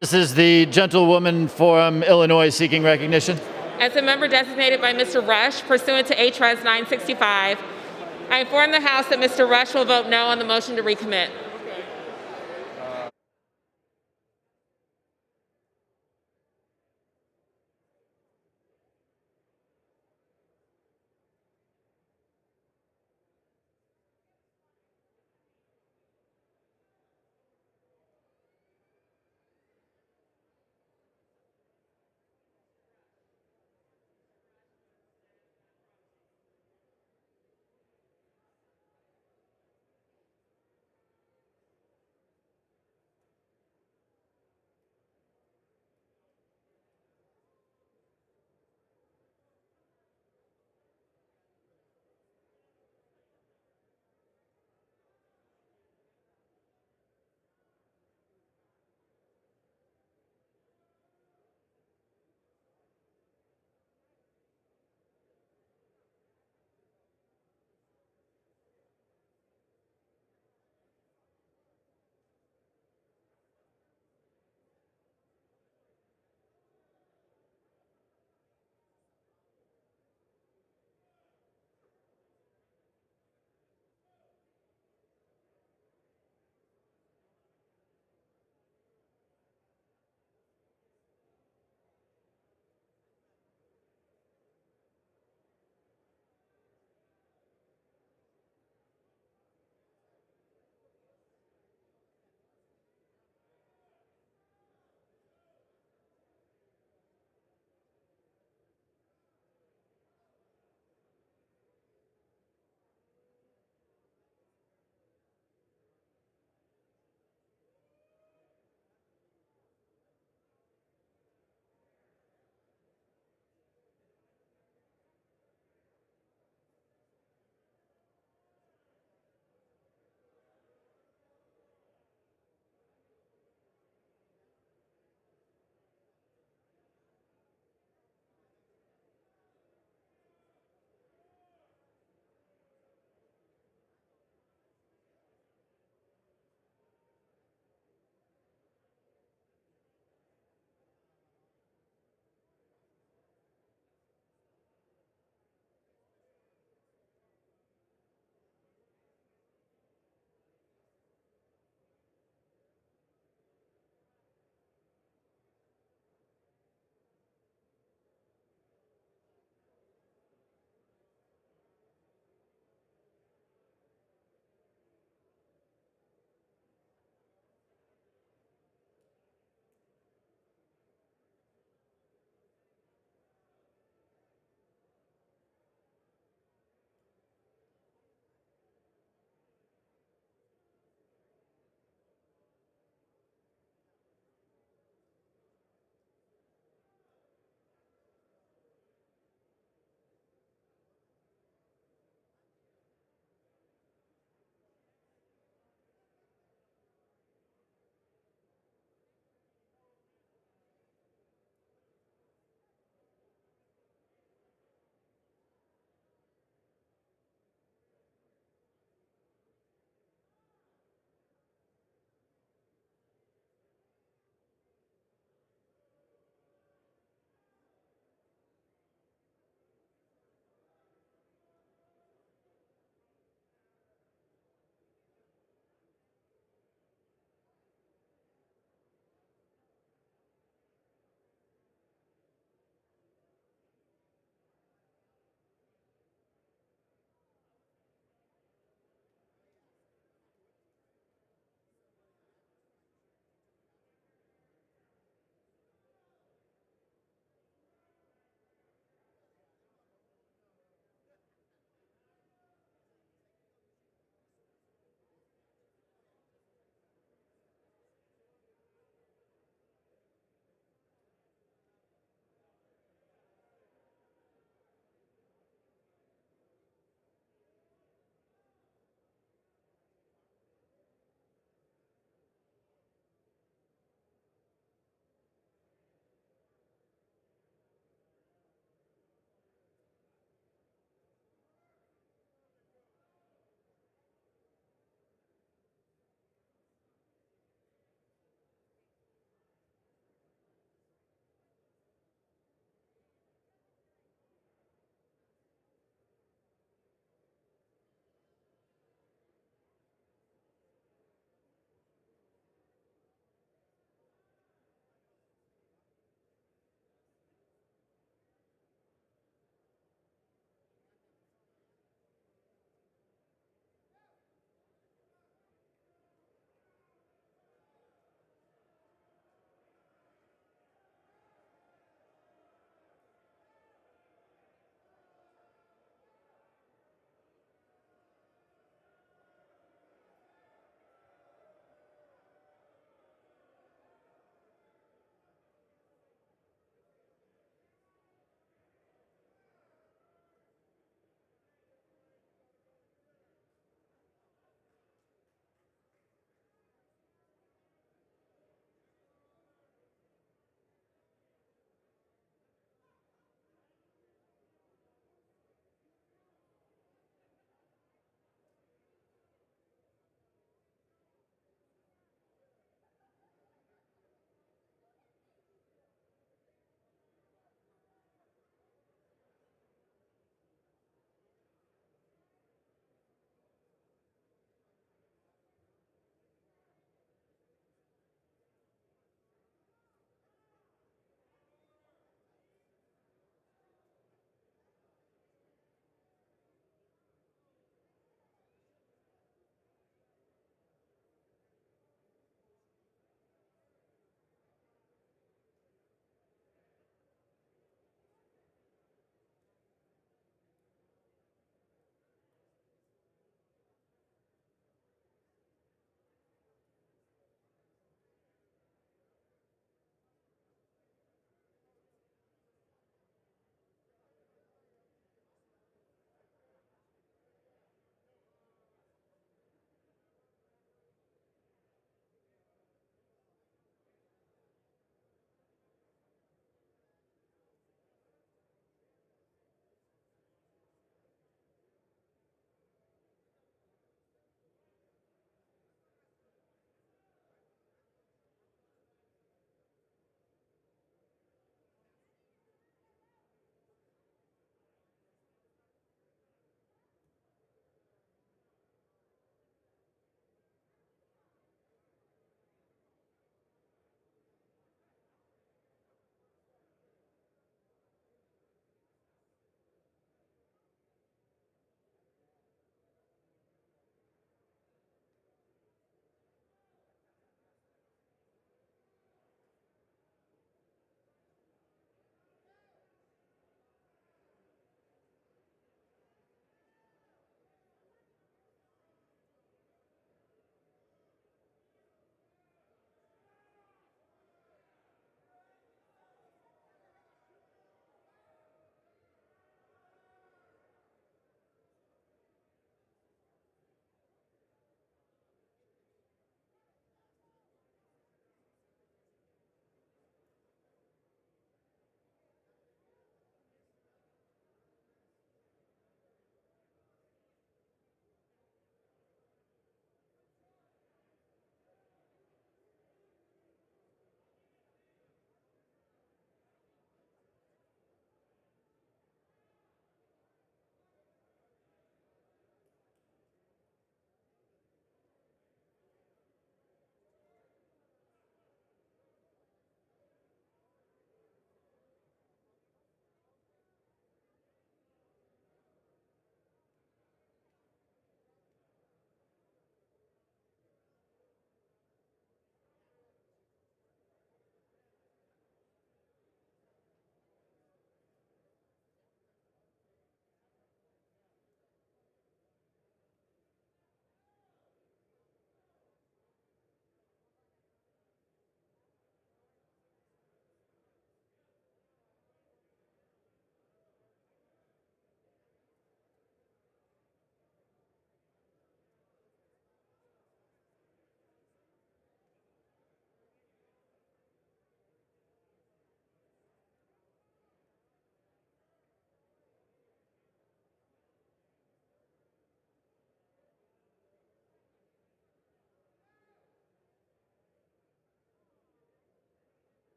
This is the gentlewoman from Illinois seeking recognition. As a member designated by Mr. Rush pursuant to HRES 965, I inform the House that Mr. Rush will vote no on the motion to recommit.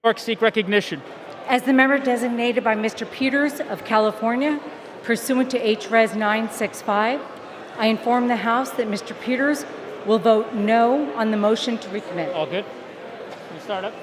York seek recognition. As the member designated by Mr. Peters of California, pursuant to H-Res 965, I inform the House that Mr. Peters will vote no on the motion to recommit. All good? We start up.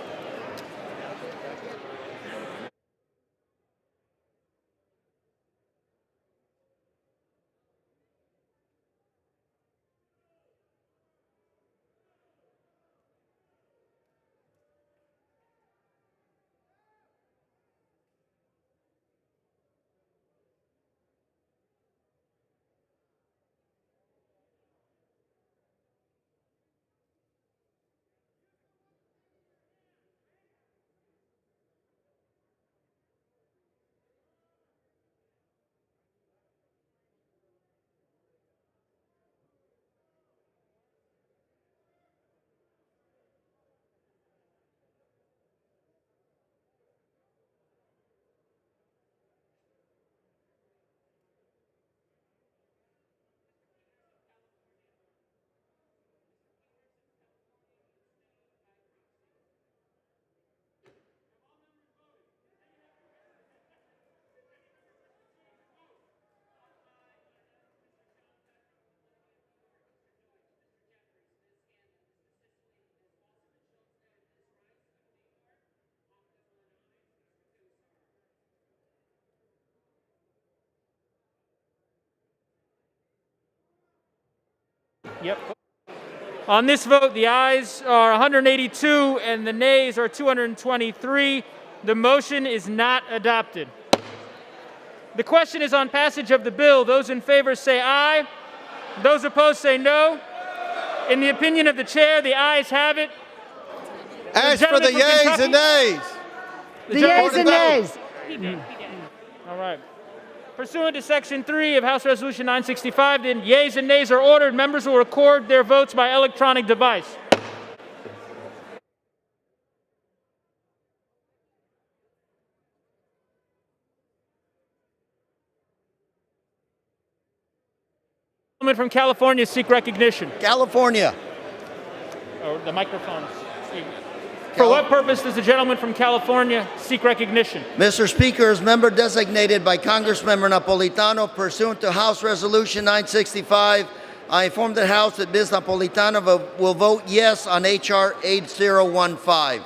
Yep. On this vote, the ayes are 182 and the nays are 223. The motion is not adopted. The question is on passage of the bill. Those in favor say aye. Those opposed say no. In the opinion of the chair, the ayes have it. As for the yeas and nays. The yeas and nays. All right. Pursuant to Section 3 of House Resolution 965, the yeas and nays are ordered. Members will record their votes by electronic device. The gentleman from California seek recognition. California. Or the microphones. For what purpose does the gentleman from California seek recognition? Mr. Speaker, as member designated by Congressmember Napolitano pursuant to House Resolution 965, I inform the House that Ms. Napolitano will vote yes on H.R. 8015.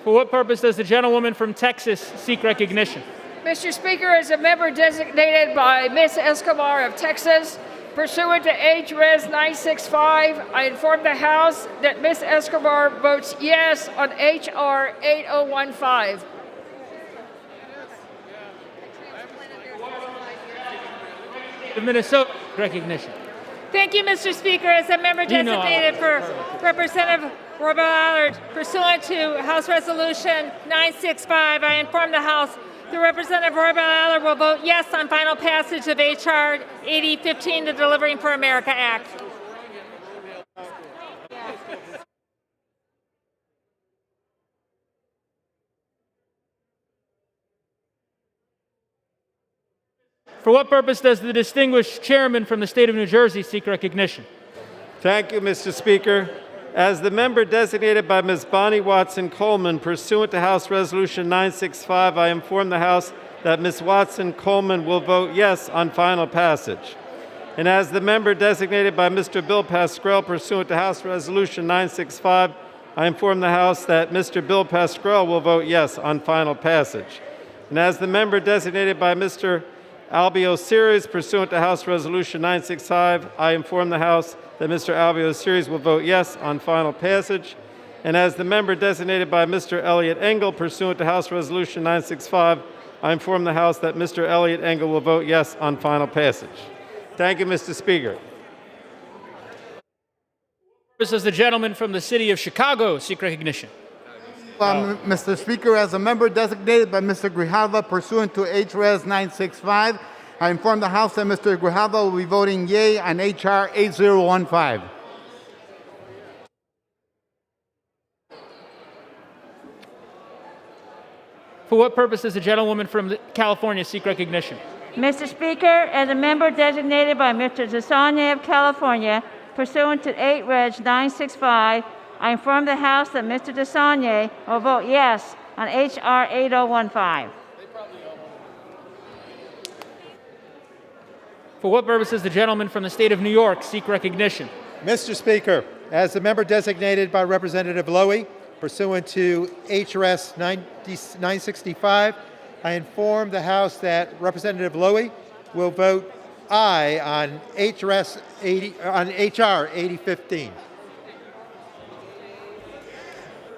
For what purpose does the gentlewoman from Texas seek recognition? Mr. Speaker, as a member designated by Ms. Escobar of Texas, pursuant to H-Res 965, I inform the House that Ms. Escobar votes yes on H.R. 8015. The Minnesota recognition. Thank you, Mr. Speaker. As a member designated for Representative Roybal Allard, pursuant to House Resolution 965, I inform the House that Representative Roybal Allard will vote yes on final passage of H.R. 8015, the Delivering for America Act. For what purpose does the distinguished chairman from the state of New Jersey seek recognition? Thank you, Mr. Speaker. As the member designated by Ms. Bonnie Watson Coleman pursuant to House Resolution 965, I inform the House that Ms. Watson Coleman will vote yes on final passage. And as the member designated by Mr. Bill Pascrell pursuant to House Resolution 965, I inform the House that Mr. Bill Pascrell will vote yes on final passage. And as the member designated by Mr. Albio Series pursuant to House Resolution 965, I inform the House that Mr. Albio Series will vote yes on final passage. And as the member designated by Mr. Elliot Engel pursuant to House Resolution 965, I inform the House that Mr. Elliot Engel will vote yes on final passage. Thank you, Mr. Speaker. Does the gentleman from the city of Chicago seek recognition? Mr. Speaker, as a member designated by Mr. Grijalva pursuant to H.Res. 965, I inform the House that Mr. Grijalva will be voting yea on H.R. 8015. For what purpose does the gentlewoman from California seek recognition? Mr. Speaker, as a member designated by Mr. DeSaulnier of California, pursuant to 8 Reg 965, I inform the House that Mr. DeSaulnier will vote yes on H.R. 8015. For what purpose does the gentleman from the state of New York seek recognition? Mr. Speaker, as the member designated by Representative Lowy, pursuant to H.R.S. 965, I inform the House that Representative Lowy will vote aye on H.R. 8015.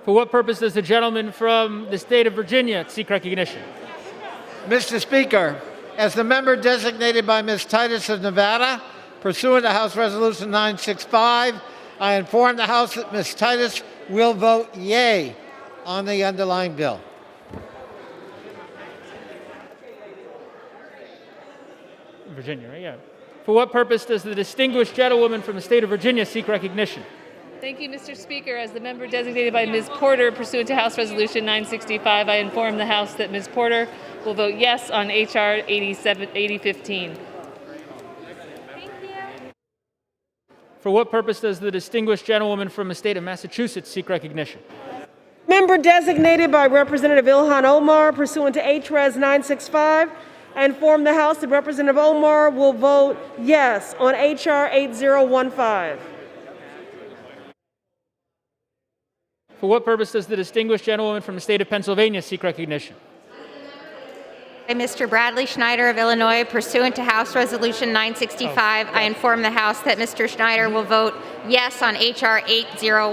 For what purpose does the gentleman from the state of Virginia seek recognition? Mr. Speaker, as the member designated by Ms. Titus of Nevada, pursuant to House Resolution 965, I inform the House that Ms. Titus will vote yea on the underlying bill. Virginia, right? Yeah. For what purpose does the distinguished gentlewoman from the state of Virginia seek recognition? Thank you, Mr. Speaker. As the member designated by Ms. Porter pursuant to House Resolution 965, I inform the House that Ms. Porter will vote yes on H.R. 8015. For what purpose does the distinguished gentlewoman from the state of Massachusetts seek recognition? Member designated by Representative Ilhan Omar pursuant to H.Res. 965, I inform the House that Representative Omar will vote yes on H.R. 8015. For what purpose does the distinguished gentlewoman from the state of Pennsylvania seek recognition? Mr. Bradley Schneider of Illinois, pursuant to House Resolution 965, I inform the House that Mr. Schneider will vote yes on H.R. 8015.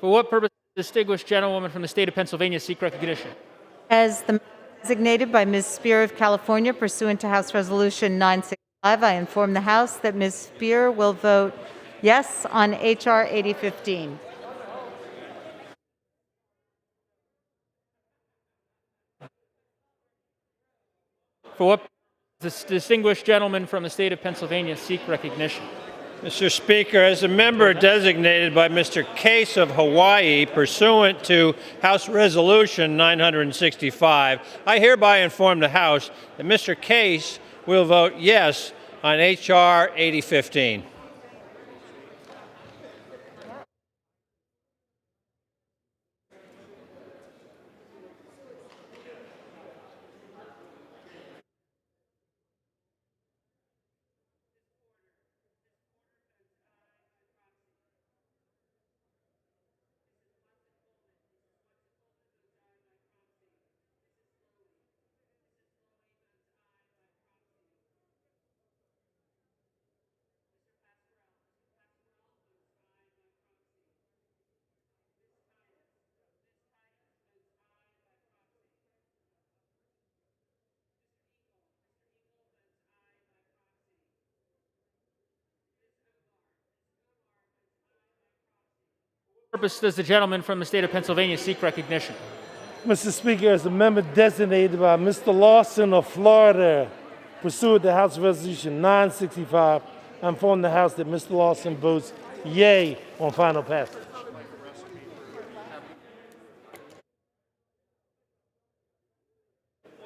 For what purpose does the distinguished gentlewoman from the state of Pennsylvania seek recognition? As the designated by Ms. Spear of California pursuant to House Resolution 965, I inform the House that Ms. Spear will vote yes on H.R. 8015. For what purpose does the distinguished gentleman from the state of Pennsylvania seek recognition? Mr. Speaker, as a member designated by Mr. Case of Hawaii pursuant to House Resolution 965, I hereby inform the House that Mr. Case will vote yes on H.R. 8015. For what purpose does the gentleman from the state of Pennsylvania seek recognition? Mr. Speaker, as a member designated by Mr. Lawson of Florida, pursuant to House Resolution 965, I inform the House that Mr. Lawson votes yea on final passage.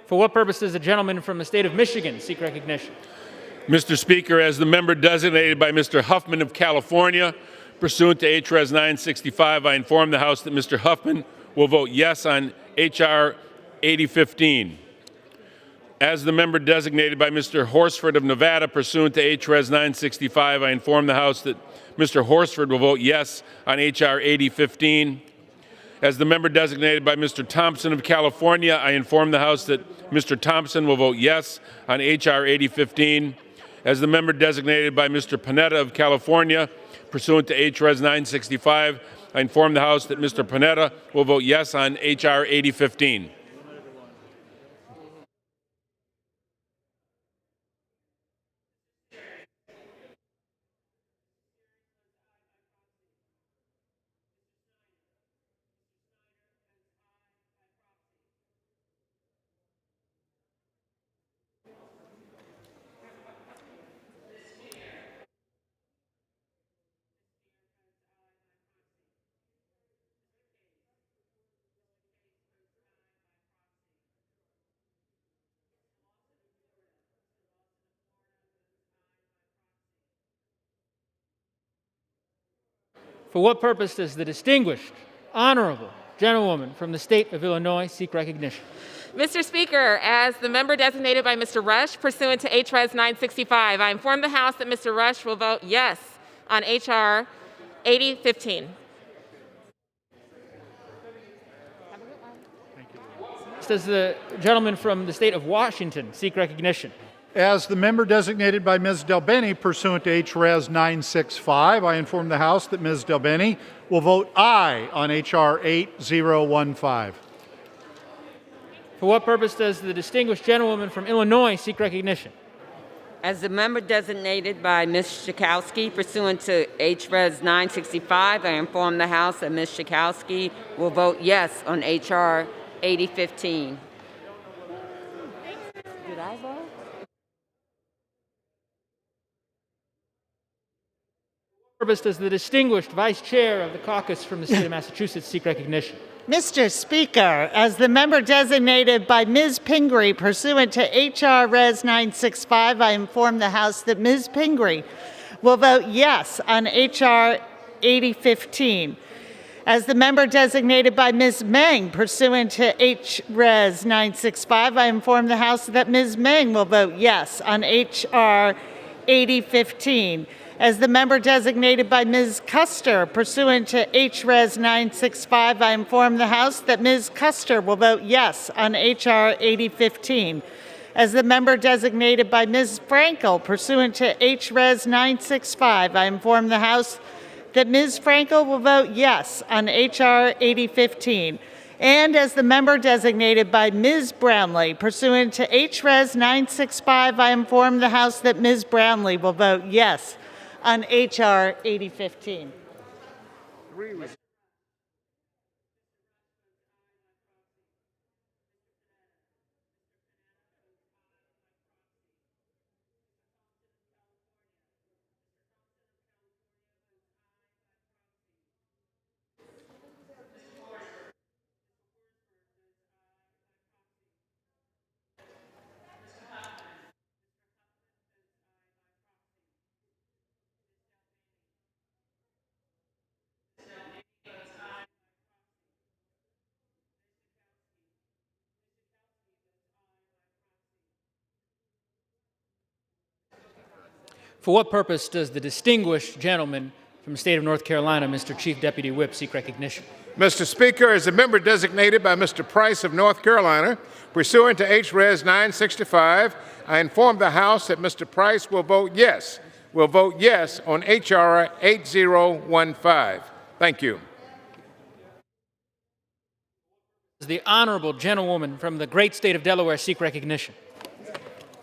For what purpose does the gentleman from the state of Michigan seek recognition? Mr. Speaker, as the member designated by Mr. Huffman of California, pursuant to HRES 965, I inform the House that Mr. Huffman will vote yes on H.R. 8015. As the member designated by Mr. Horsford of Nevada, pursuant to HRES 965, I inform the House that Mr. Horsford will vote yes on H.R. 8015. As the member designated by Mr. Thompson of California, I inform the House that Mr. Thompson will vote yes on H.R. 8015. As the member designated by Mr. Panetta of California, pursuant to HRES 965, I inform the House that Mr. Panetta will vote yes on H.R. 8015. For what purpose does the distinguished, honorable gentlewoman from the state of Illinois seek recognition? Mr. Speaker, as the member designated by Mr. Rush pursuant to HRES 965, I inform the House that Mr. Rush will vote yes on H.R. 8015. Does the gentleman from the state of Washington seek recognition? As the member designated by Ms. Delbeni pursuant to HRES 965, I inform the House that Ms. Delbeni will vote aye on H.R. 8015. For what purpose does the distinguished gentlewoman from Illinois seek recognition? As the member designated by Ms. Schakowsky pursuant to HRES 965, I inform the House that Ms. Schakowsky will vote yes on H.R. 8015. Did I vote? For what purpose does the distinguished vice chair of the caucus from the state of Massachusetts seek recognition? Mr. Speaker, as the member designated by Ms. Pingree pursuant to HRES 965, I inform the House that Ms. Pingree will vote yes on H.R. 8015. As the member designated by Ms. Meng pursuant to HRES 965, I inform the House that Ms. Meng will vote yes on H.R. 8015. As the member designated by Ms. Custer pursuant to HRES 965, I inform the House that Ms. Custer will vote yes on H.R. 8015. As the member designated by Ms. Frankel pursuant to HRES 965, I inform the House that Ms. Frankel will vote yes on H.R. 8015. And as the member designated by Ms. Brownlee pursuant to HRES 965, I inform the House that Ms. Brownlee will vote yes on H.R. 8015. For what purpose does the distinguished gentleman from the state of North Carolina, Mr. Chief Deputy Whip, seek recognition? Mr. Speaker, as a member designated by Mr. Price of North Carolina, pursuant to HRES 965, I inform the House that Mr. Price will vote yes on H.R. 8015. Thank you. Does the honorable gentlewoman from the great state of Delaware seek recognition?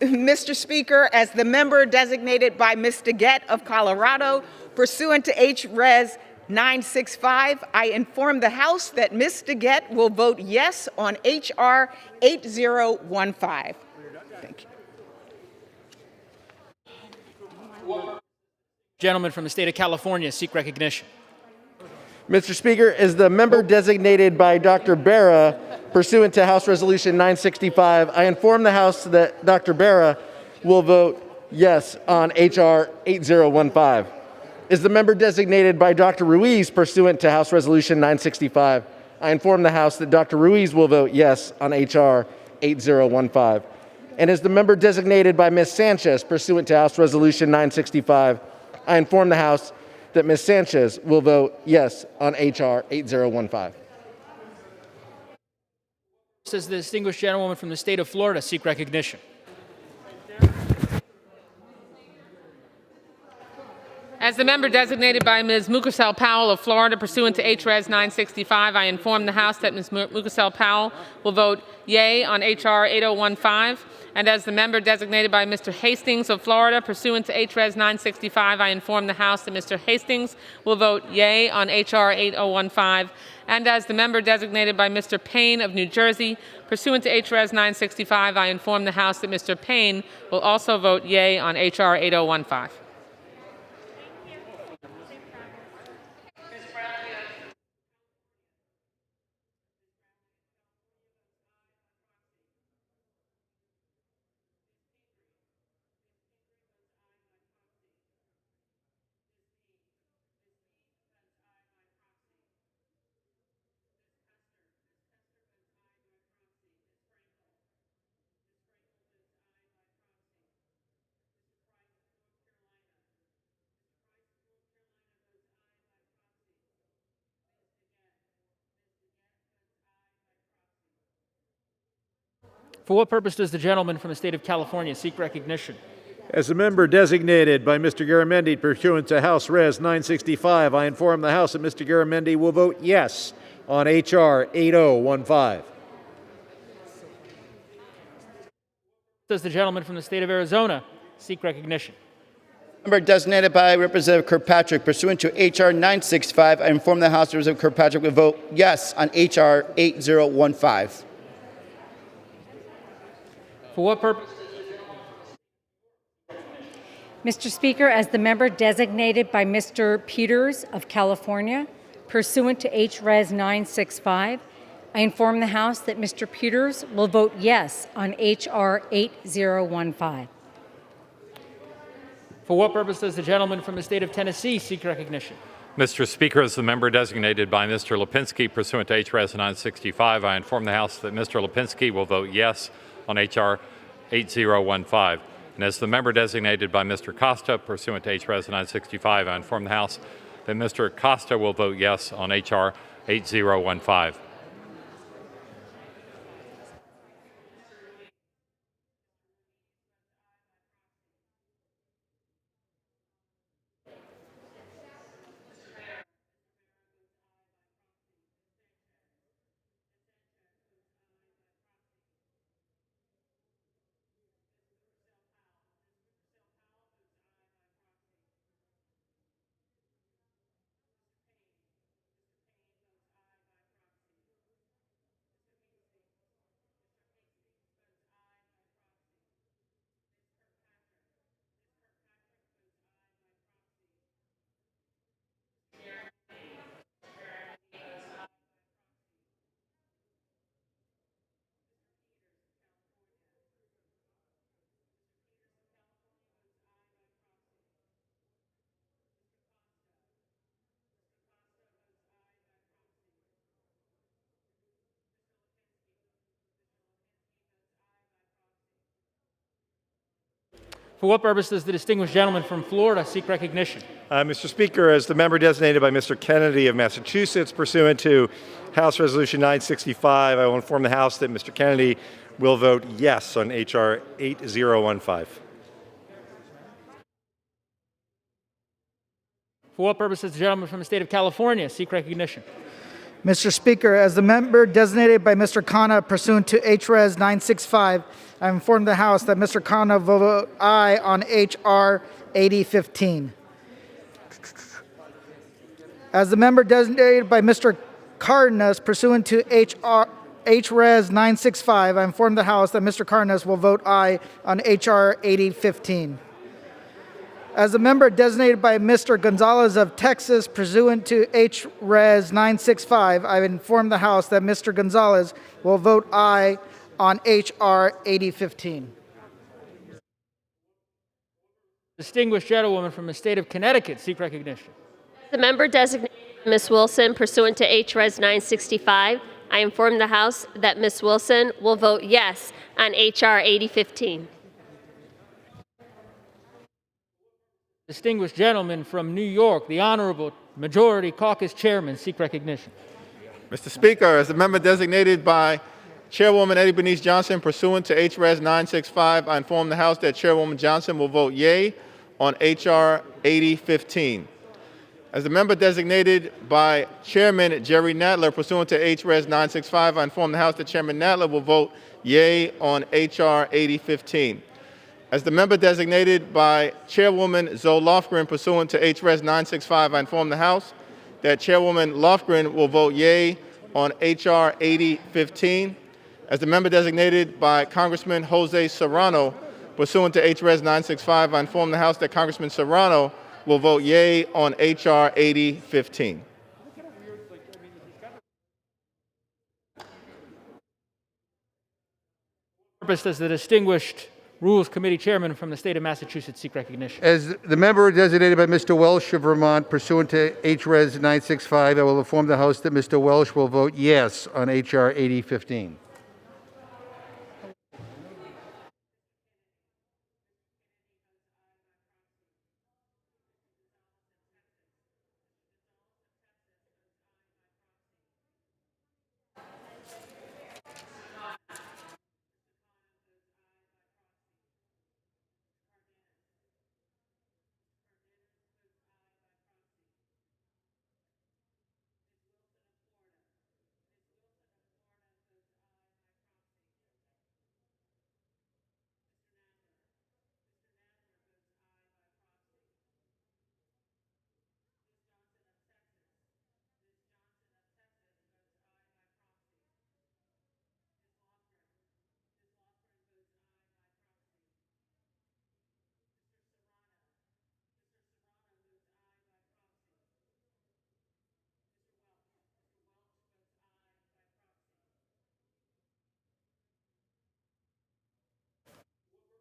Mr. Speaker, as the member designated by Ms. DeGette of Colorado, pursuant to HRES 965, I inform the House that Ms. DeGette will vote yes on H.R. 8015. Thank you. Gentleman from the state of California seek recognition. Mr. Speaker, as the member designated by Dr. Barra pursuant to House Resolution 965, I inform the House that Dr. Barra will vote yes on H.R. 8015. is the member designated by Dr. Ruiz pursuant to House Resolution 965. I inform the House that Dr. Ruiz will vote yes on H.R. 8015. And as the member designated by Ms. Sanchez pursuant to House Resolution 965, I inform the House that Ms. Sanchez will vote yes on H.R. 8015. Does the distinguished gentlewoman from the state of Florida seek recognition? As the member designated by Ms. Mukersel Powell of Florida pursuant to H.Res. 965, I inform the House that Ms. Mukersel Powell will vote yea on H.R. 8015. And as the member designated by Mr. Hastings of Florida pursuant to H.Res. 965, I inform the House that Mr. Hastings will vote yea on H.R. 8015. And as the member designated by Mr. Payne of New Jersey pursuant to H.Res. 965, I inform the House that Mr. Payne will also vote yea on H.R. 8015. For what purpose does the gentleman from the state of California seek recognition? As a member designated by Mr. Garamendi pursuant to House Res. 965, I inform the House that Mr. Garamendi will vote yes on H.R. 8015. Does the gentleman from the state of Arizona seek recognition? Member designated by Representative Kirkpatrick pursuant to H.R. 965, I inform the House that Representative Kirkpatrick will vote yes on H.R. 8015. For what purpose? Mr. Speaker, as the member designated by Mr. Peters of California, pursuant to H.Res. 965, I inform the House that Mr. Peters will vote yes on H.R. 8015. For what purpose does the gentleman from the state of Tennessee seek recognition? Mr. Speaker, as the member designated by Mr. Lipinski pursuant to H.Res. 965, I inform the House that Mr. Lipinski will vote yes on H.R. 8015. And as the member designated by Mr. Costa pursuant to H.Res. 965, I inform the House that Mr. Costa will vote yes on H.R. 8015. For what purpose does the distinguished gentleman from Florida seek recognition? Mr. Speaker, as the member designated by Mr. Kennedy of Massachusetts pursuant to House Resolution 965, I will inform the House that Mr. Kennedy will vote yes on H.R. 8015. For what purpose does the gentleman from the state of California seek recognition? Mr. Speaker, as the member designated by Mr. Khanna pursuant to H.Res. 965, I inform the House that Mr. Khanna will vote aye on H.R. 8015. As the member designated by Mr. Cardenas pursuant to H.Res. 965, I inform the House that Mr. Cardenas will vote aye on H.R. 8015. As a member designated by Mr. Gonzalez of Texas pursuant to H.Res. 965, I inform the House that Mr. Gonzalez will vote aye on H.R. 8015. Distinguished gentlewoman from the state of Connecticut seek recognition. The member designated Ms. Wilson pursuant to H.Res. 965, I inform the House that Ms. Wilson will vote yes on H.R. 8015. Distinguished gentleman from New York, the Honorable Majority Caucus Chairman seek recognition. Mr. Speaker, as the member designated by Chairwoman Eddie Bernice Johnson pursuant to H.Res. 965, I inform the House that Chairwoman Johnson will vote yea on H.R. 8015. As the member designated by Chairman Jerry Nadler pursuant to H.Res. 965, I inform the House that Chairman Nadler will vote yea on H.R. 8015. As the member designated by Chairwoman Zoe Lofgren pursuant to H.Res. 965, I inform the House that Chairwoman Lofgren will vote yea on H.R. 8015. As the member designated by Congressman Jose Serrano pursuant to H.Res. 965, I inform the House that Congressman Serrano will vote yea on H.R. 8015. Purpose does the distinguished Rules Committee Chairman from the state of Massachusetts seek recognition. As the member designated by Mr. Welsh of Vermont pursuant to H.Res. 965, I will inform the House that Mr. Welsh will vote yes on H.R. 8015.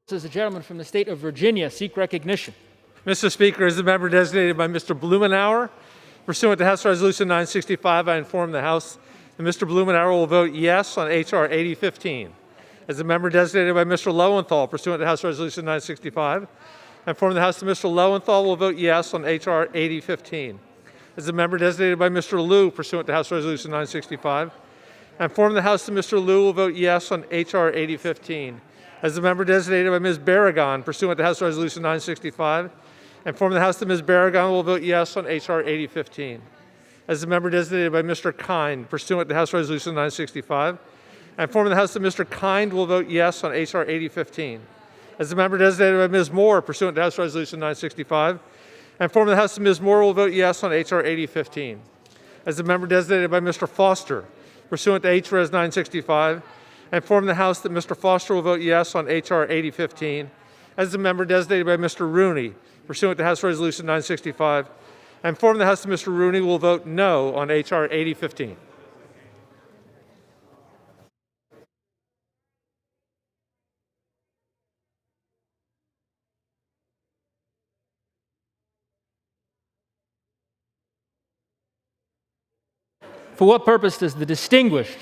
Does the gentleman from the state of Virginia seek recognition? Mr. Speaker, as the member designated by Mr. Blumenauer, pursuant to House Resolution 965, I inform the House that Mr. Blumenauer will vote yes on H.R. 8015. As the member designated by Mr. Lowenthal, pursuant to House Resolution 965, I inform the House that Mr. Lowenthal will vote yes on H.R. 8015. As the member designated by Mr. Liu, pursuant to House Resolution 965, I inform the House that Mr. Liu will vote yes on H.R. 8015. As the member designated by Ms. Barragan, pursuant to House Resolution 965, I inform the House that Ms. Barragan will vote yes on H.R. 8015. As the member designated by Mr. Kind, pursuant to House Resolution 965, I inform the House that Mr. Kind will vote yes on H.R. 8015. As the member designated by Ms. Moore, pursuant to House Resolution 965, I inform the House that Ms. Moore will vote yes on H.R. 8015. As the member designated by Mr. Foster, pursuant to H.Res. 965, I inform the House that Mr. Foster will vote yes on H.R. 8015. As the member designated by Mr. Rooney, pursuant to House Resolution 965, I inform the House that Mr. Rooney will vote no on H.R. 8015. For what purpose does the distinguished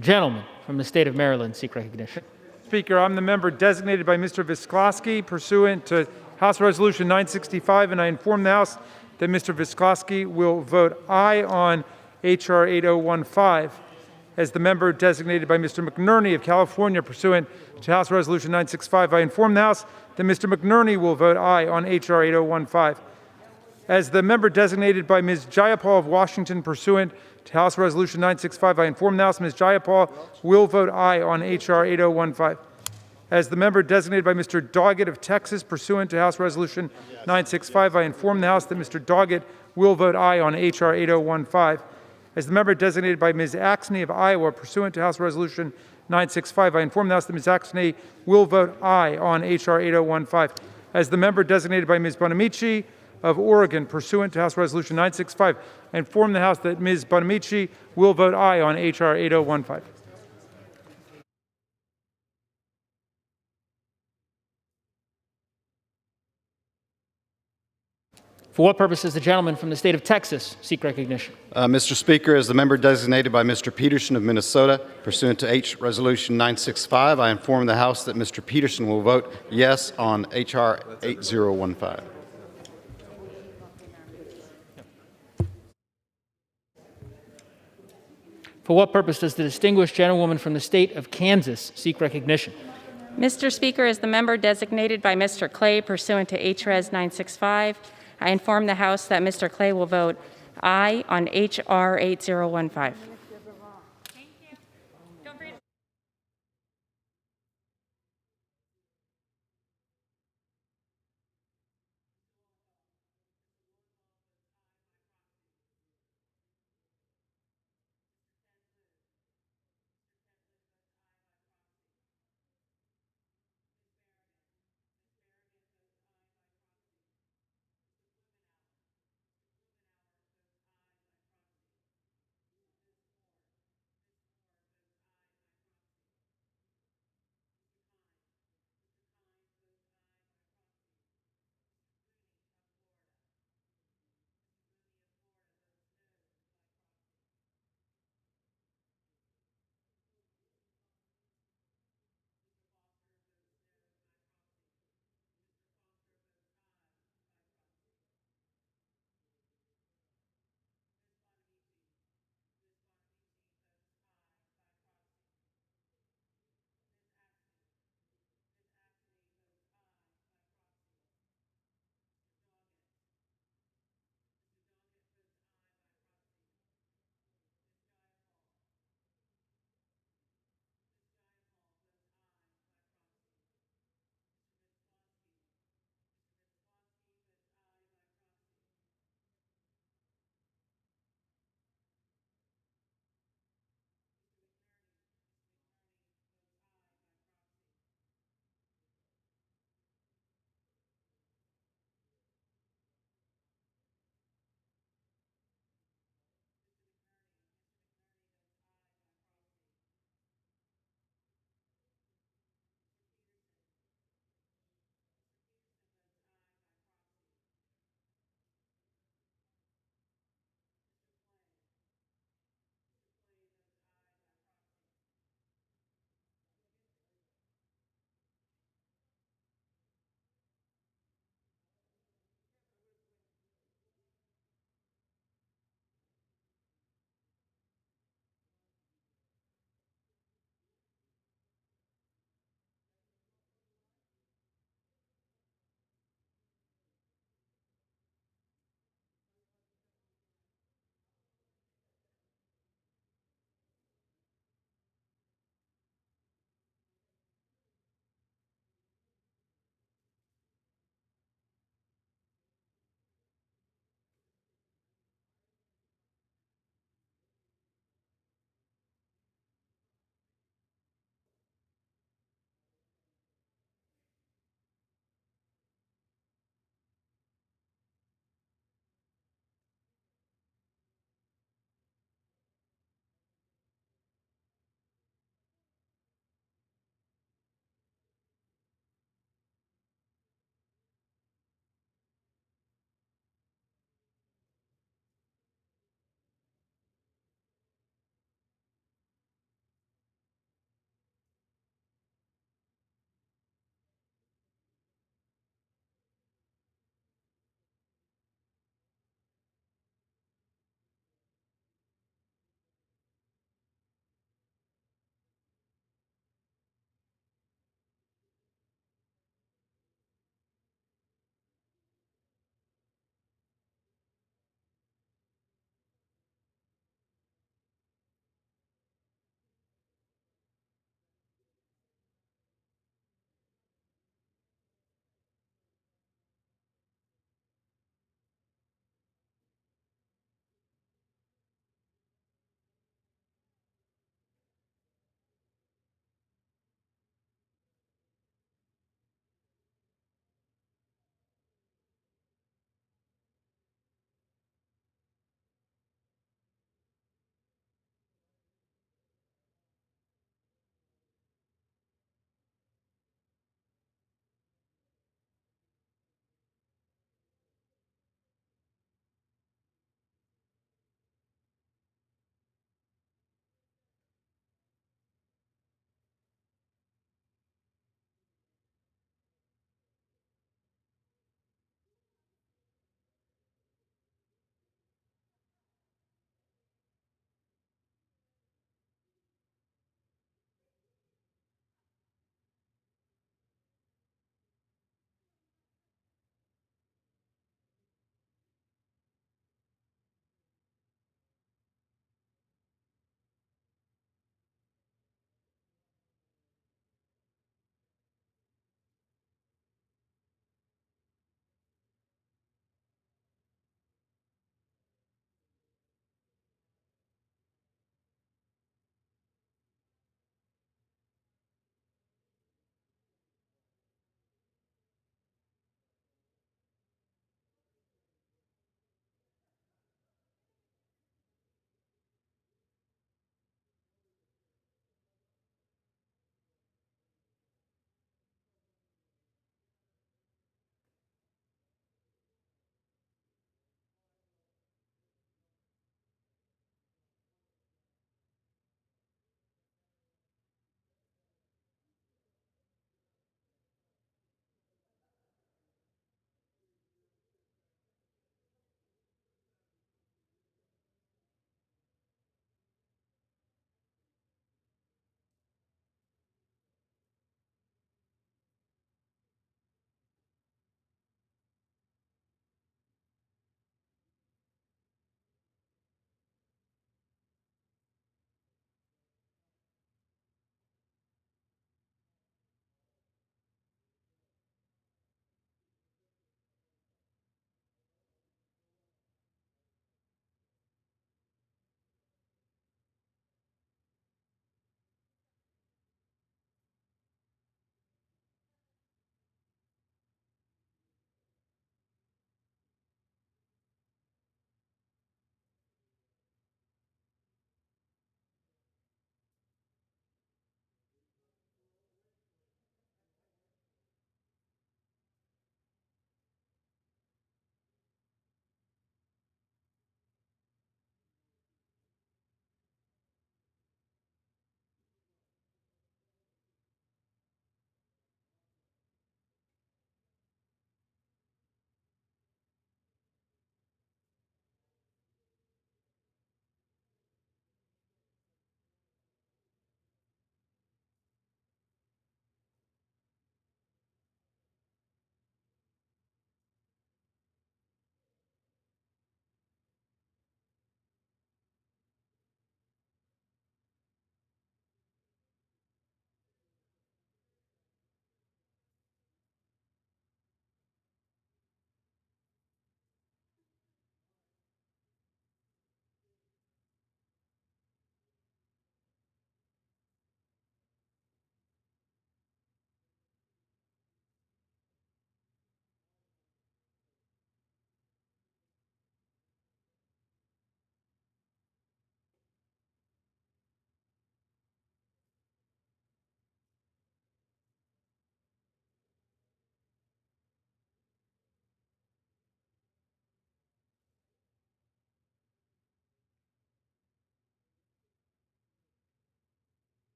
gentleman from the state of Maryland seek recognition? Speaker, I'm the member designated by Mr. Visklosky pursuant to House Resolution 965, and I inform the House that Mr. Visklosky will vote aye on H.R. 8015. As the member designated by Mr. McNerney of California pursuant to House Resolution 965, I inform the House that Mr. McNerney will vote aye on H.R. 8015. As the member designated by Ms. Jayapal of Washington pursuant to House Resolution 965, I inform the House Ms. Jayapal will vote aye on H.R. 8015. As the member designated by Mr. Doggett of Texas pursuant to House Resolution 965, I inform the House that Mr. Doggett will vote aye on H.R. 8015. As the member designated by Ms. Axney of Iowa pursuant to House Resolution 965, I inform the House that Ms. Axney will vote aye on H.R. 8015. As the member designated by Ms. Bonamici of Oregon pursuant to House Resolution 965, I inform the House that Ms. Bonamici will vote aye on H.R. 8015. For what purpose does the gentleman from the state of Texas seek recognition? Mr. Speaker, as the member designated by Mr. Peterson of Minnesota, pursuant to H Resolution 965, I inform the House that Mr. Peterson will vote yes on H.R. 8015. For what purpose does the distinguished gentlewoman from the state of Kansas seek recognition? Mr. Speaker, as the member designated by Mr. Clay pursuant to H.Res. 965, I inform the House that Mr. Clay will vote aye on H.R. 8015.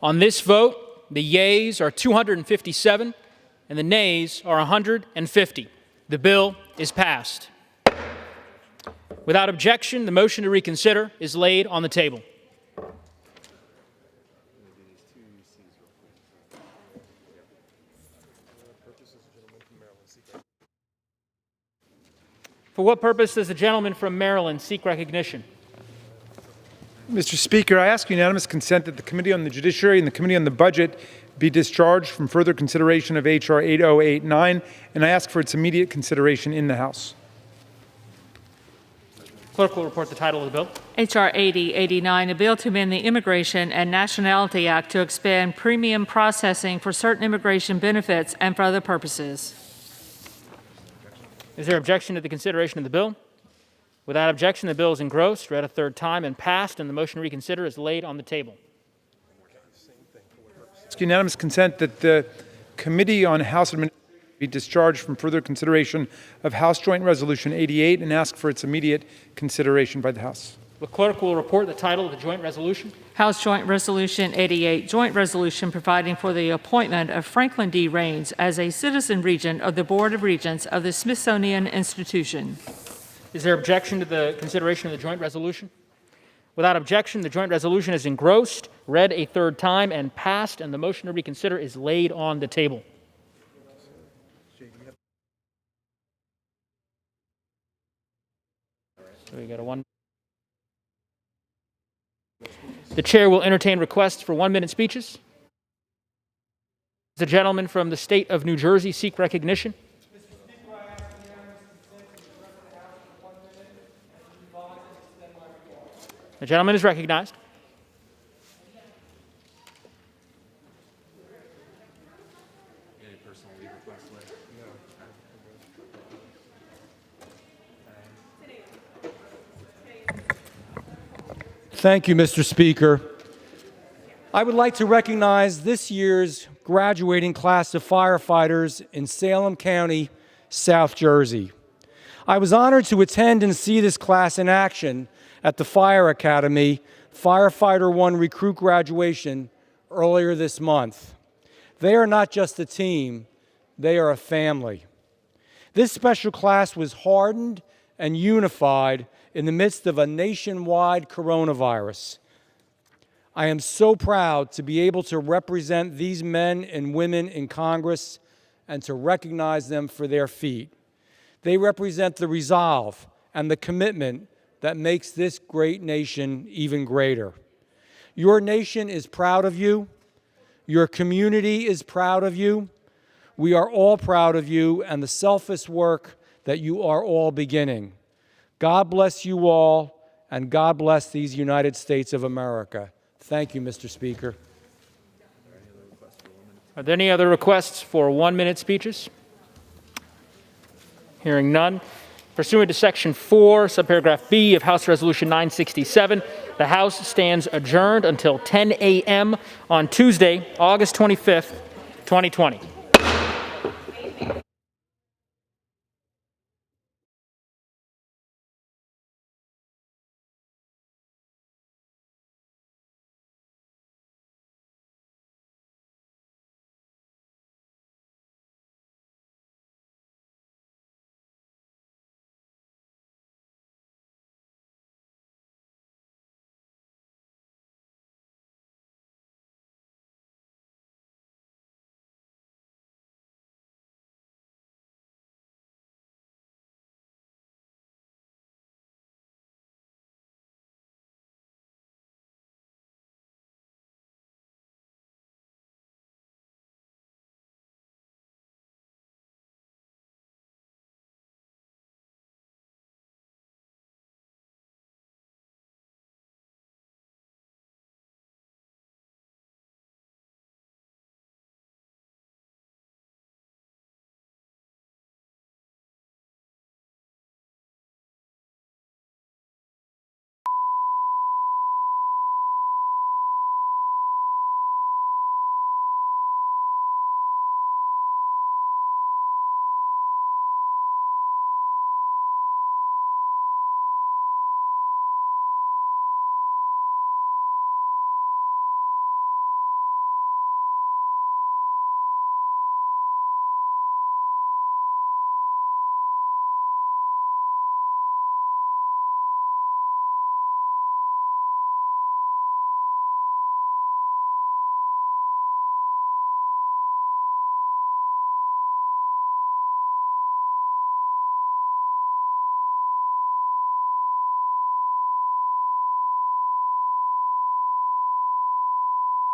On this vote, the yeas are 257 and the nays are 150. The bill is passed. Without objection, the motion to reconsider is laid on the table. For what purpose does the gentleman from Maryland seek recognition? Mr. Speaker, I ask unanimous consent that the Committee on the Judiciary and the Committee on the Budget be discharged from further consideration of H.R. 8089, and I ask for its immediate consideration in the House. Clerk will report the title of the bill. H.R. 8089, a bill to amend the Immigration and Nationality Act to expand premium processing for certain immigration benefits and for other purposes. Is there objection to the consideration of the bill? Without objection, the bill is engrossed, read a third time, and passed, and the motion to reconsider is laid on the table. Ask unanimous consent that the Committee on House Administration be discharged from further consideration of House Joint Resolution 88 and ask for its immediate consideration by the House. The clerk will report the title of the joint resolution. House Joint Resolution 88, joint resolution providing for the appointment of Franklin D. Raines as a citizen regent of the Board of Regents of the Smithsonian Institution. Is there objection to the consideration of the joint resolution? Without objection, the joint resolution is engrossed, read a third time, and passed, and the motion to reconsider is laid on the table. So we got a one. The chair will entertain requests for 1-minute speeches. Does the gentleman from the state of New Jersey seek recognition? The gentleman is recognized. Thank you, Mr. Speaker. I would like to recognize this year's graduating class of firefighters in Salem County, South Jersey. I was honored to attend and see this class in action at the Fire Academy Firefighter 1 recruit graduation earlier this month. They are not just a team, they are a family. This special class was hardened and unified in the midst of a nationwide coronavirus. I am so proud to be able to represent these men and women in Congress and to recognize them for their feat. They represent the resolve and the commitment that makes this great nation even greater. Your nation is proud of you. Your community is proud of you. We are all proud of you and the selfless work that you are all beginning. God bless you all, and God bless these United States of America. Thank you, Mr. Speaker. Are there any other requests for 1-minute speeches? Hearing none. Pursuant to Section 4, subparagraph B of House Resolution 967, the House stands adjourned until 10 a.m. on Tuesday, August 25th, 2020.